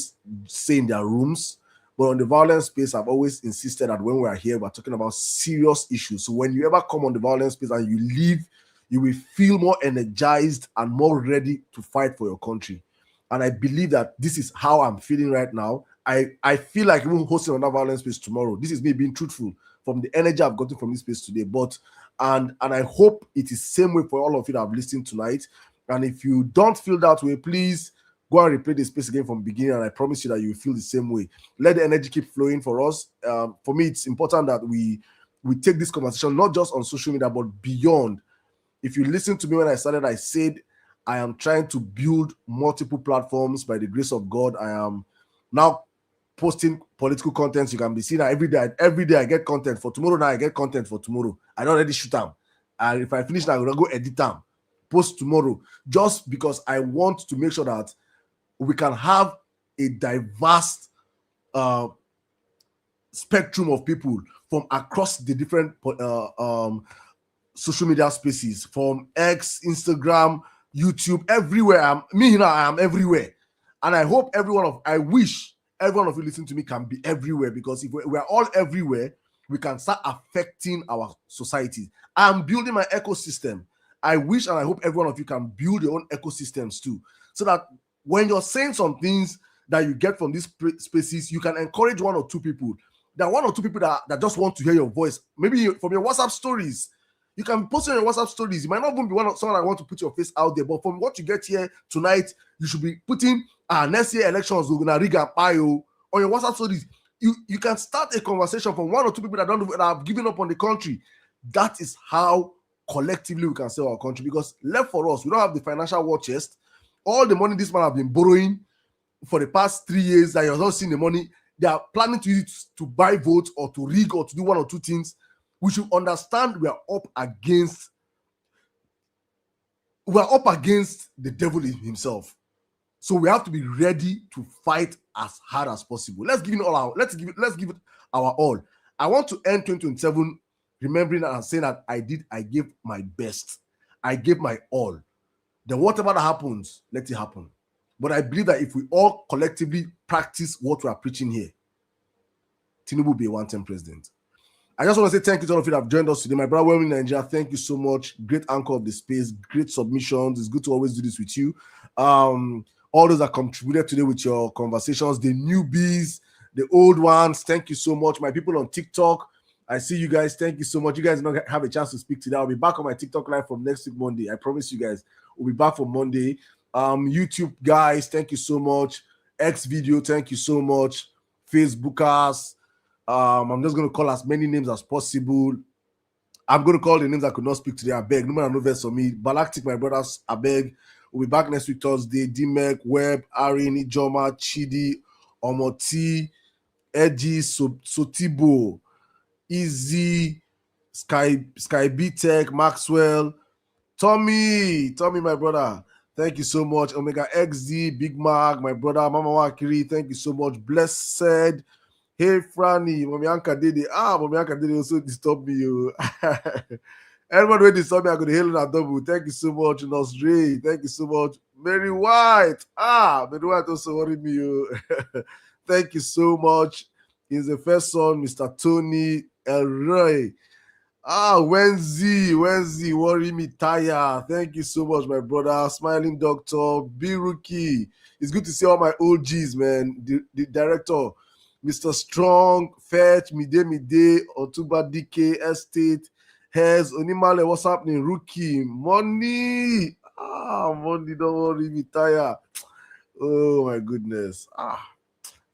say in their rooms. But on the Vawulence Space, I've always insisted that when we are here, we're talking about serious issues. So when you ever come on the Vawulence Space and you leave, you will feel more energized and more ready to fight for your country. And I believe that this is how I'm feeling right now. I feel like even hosting another Vawulence Space tomorrow. This is me being truthful from the energy I've gotten from this space today. But and I hope it is the same way for all of you that have listened tonight. And if you don't feel that way, please go and replay the space again from the beginning, and I promise you that you will feel the same way. Let the energy keep flowing for us. For me, it's important that we take this conversation not just on social media, but beyond. If you listen to me when I started, I said I am trying to build multiple platforms by the grace of God. I am now posting political content. You can be seeing that every day. Every day I get content for tomorrow. Now I get content for tomorrow. I don't already shoot them. And if I finish now, I'm gonna go edit them, post tomorrow. Just because I want to make sure that we can have a diverse spectrum of people from across the different social media spaces, from X, Instagram, YouTube, everywhere. I am everywhere. And I wish every one of you listening to me can be everywhere, because if we're all everywhere, we can start affecting our societies. I'm building my ecosystem. I wish and I hope every one of you can build your own ecosystems too, so that when you're saying some things that you get from these spaces, you can encourage one or two people. There are one or two people that just want to hear your voice, maybe from your WhatsApp stories. You can post on your WhatsApp stories. You might not even be someone that want to put your face out there, but from what you get here tonight, you should be putting next year elections on your WhatsApp stories. You can start a conversation from one or two people that have given up on the country. That is how collectively we can save our country, because left for us, we don't have the financial war chest. All the money this man have been borrowing for the past 3 years that you're not seeing the money, they are planning to use it to buy votes or to rig or to do one or two things. We should understand we are up against the devil himself. So we have to be ready to fight as hard as possible. Let's give it our all. I want to end 2027 remembering and saying that I gave my best. I gave my all. Then whatever that happens, let it happen. But I believe that if we all collectively practice what we are preaching here, Tinubu will be a one-term president. I just want to say thank you to all of you that have joined us today. My brother, Wellman Nigeria, thank you so much. Great anchor of the space, great submissions. It's good to always do this with you. All those that contributed today with your conversations, the newbies, the old ones, thank you so much. My people on TikTok, I see you guys. Thank you so much. You guys don't have a chance to speak today. I'll be back on my TikTok live from next week, Monday. I promise you guys. We'll be back for Monday. YouTube guys, thank you so much. X video, thank you so much. Facebookers, I'm just going to call as many names as possible. I'm going to call the names I could not speak today. I beg. No matter no verse for me. Balactic, my brothers, I beg. We'll be back next week, Thursday. D-Mac, Webb, Arin, Ijoma, Chidi, Omoti, Edgy, Sotibo, Easy, Sky B-Tech, Maxwell, Tommy, my brother. Thank you so much. Omega XD, Big Mark, my brother, Mama Wakiri, thank you so much. Blessed. Hey, Franny, Mommy Anka Dede. Mommy Anka Dede also disturb me. Everyone who disturb me, I'm going to hail on double. Thank you so much, Nosre. Thank you so much. Mary White. Mary White also worried me. Thank you so much. He's the first son, Mr. Tony Elroy. Wenzi, worry me tire. Thank you so much, my brother. Smiling Doctor, Biruki. It's good to see all my OGs, man. The director, Mr. Strong, Fetch, Mide, Otuba DK, Estate, Hez, Onimale, what's happening? Rookie, Money. Money, don't worry me tire. Oh my goodness.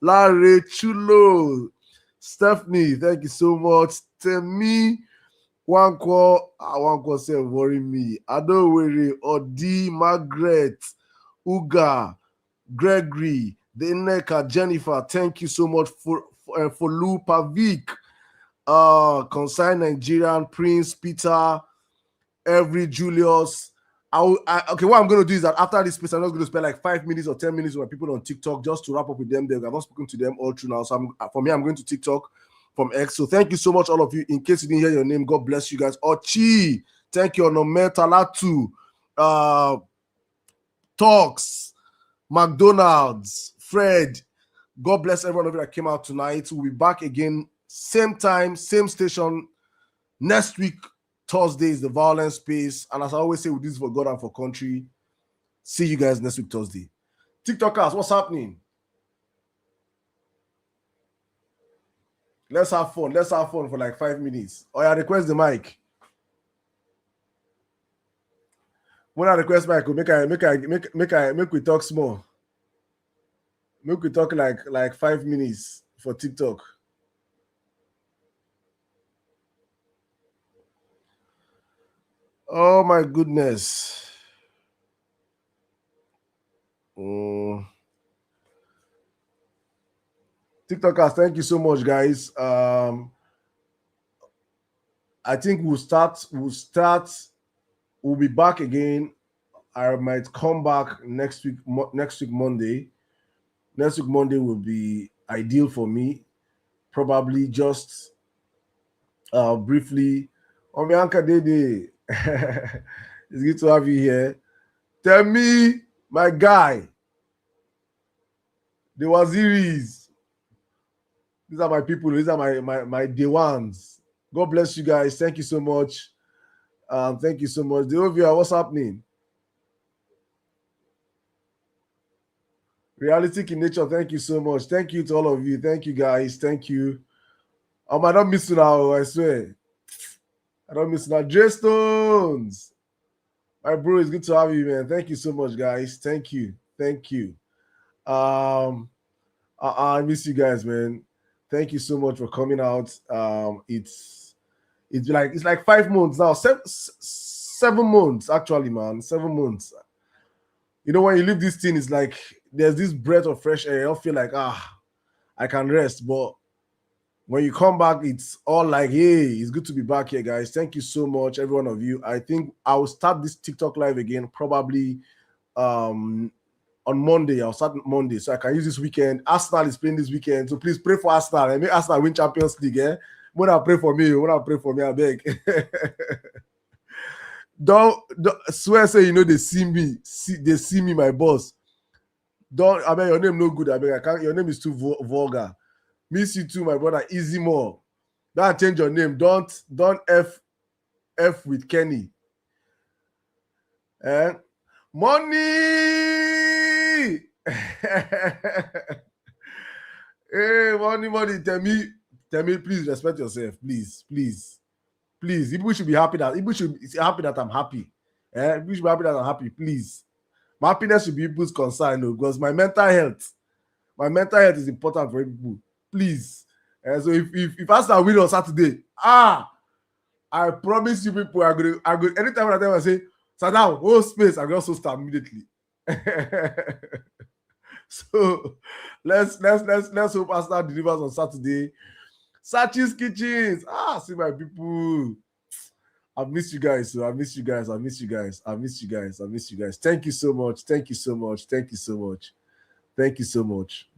Larry Chulo, Stephanie, thank you so much. Temi, Wankwo say worry me. Adowere, Odi, Margaret, Uga, Gregory, Deneka, Jennifer, thank you so much for Lou Pavik, Consign Nigerian, Prince, Peter, Every, Julius. Okay, what I'm going to do is that after this space, I'm just going to spend like 5 minutes or 10 minutes with my people on TikTok just to wrap up with them. I've not spoken to them all through now. So for me, I'm going to TikTok from X. So thank you so much, all of you. In case you didn't hear your name, God bless you guys. Ochi, thank you. Onome Talatu, Talks, McDonald's, Fred. God bless everyone of you that came out tonight. We'll be back again, same time, same station next week. Thursday is the Vawulence Space. And as I always say, we do this for God and for country. See you guys next week, Thursday. TikTokers, what's happening? Let's have fun. Let's have fun for like 5 minutes. Or I request the mic. When I request mic, make we talk small. Make we talk like 5 minutes for TikTok. Oh my goodness. TikTokers, thank you so much, guys. I think we'll be back again. I might come back next week. Next week Monday. Next week Monday will be ideal for me. Probably just briefly. Omianka Dede, it's good to have you here. Tell me, my guy, the Waziris. These are my people. These are my day ones. God bless you guys. Thank you so much. Thank you so much. The Ovia, what's happening? Realistic in nature. Thank you so much. Thank you to all of you. Thank you guys. Thank you. I don't miss you now. I swear. I don't miss you now. J Stones. My bro, it's good to have you, man. Thank you so much, guys. Thank you. Thank you. I miss you guys, man. Thank you so much for coming out. It's like 5 months now. 7 months actually, man. 7 months. You know, when you leave this thing, it's like there's this breath of fresh air. You'll feel like I can rest. But when you come back, it's all like, hey, it's good to be back here, guys. Thank you so much, every one of you. I think I will start this TikTok live again probably on Monday. I'll start Monday, so I can use this weekend. Arsenal is playing this weekend, so please pray for Arsenal and make Arsenal win Champions League. When I pray for me, I beg. don't swear say they see me, they see me, my boss. Don't, I mean, your name no good. I beg, I can't. Your name is too vulgar. Miss you too, my brother. Easy more. Don't change your name. Don't f with Kenny. Money. Hey, money. Tell me, please respect yourself. Please. People should be happy that I'm happy. People should be happy that I'm happy. Please. My happiness should be people's concern, because my mental health is important for people. Please. So if Arsenal win on Saturday, I promise you people are going. Anytime I say, Saddam, hold space, I'm going to start immediately. So let's hope Arsenal delivers on Saturday. Sachi's Kitchens. See my people. I've missed you guys. So I miss you guys. Thank you so much.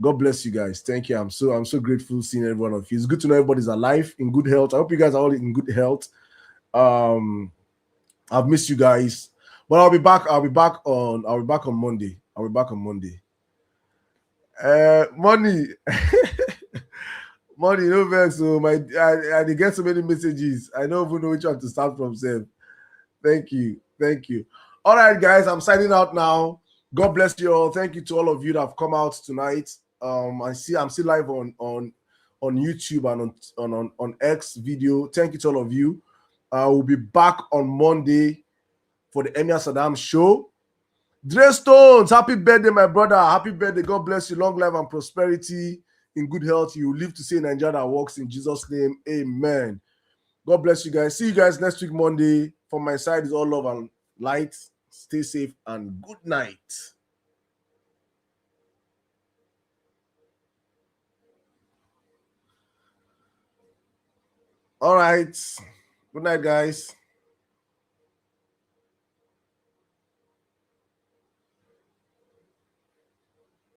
God bless you guys. Thank you. I'm so grateful seeing every one of you. It's good to know everybody's alive, in good health. I hope you guys are all in good health. I've missed you guys. But I'll be back on Monday. Money. Money, no vex. So I get so many messages. I don't even know which one to start from, Sam. Thank you. All right, guys, I'm signing out now. God bless you all. Thank you to all of you that have come out tonight. I'm still live on YouTube and on X video. Thank you to all of you. We'll be back on Monday for the Emir Saddam show. Dre Stones, happy birthday, my brother. Happy birthday. God bless you. Long life and prosperity. In good health. You live to see Nigeria that works, in Jesus' name. Amen. God bless you guys. See you guys next week, Monday. From my side is all love and light. Stay safe and good night. All right. Good night, guys.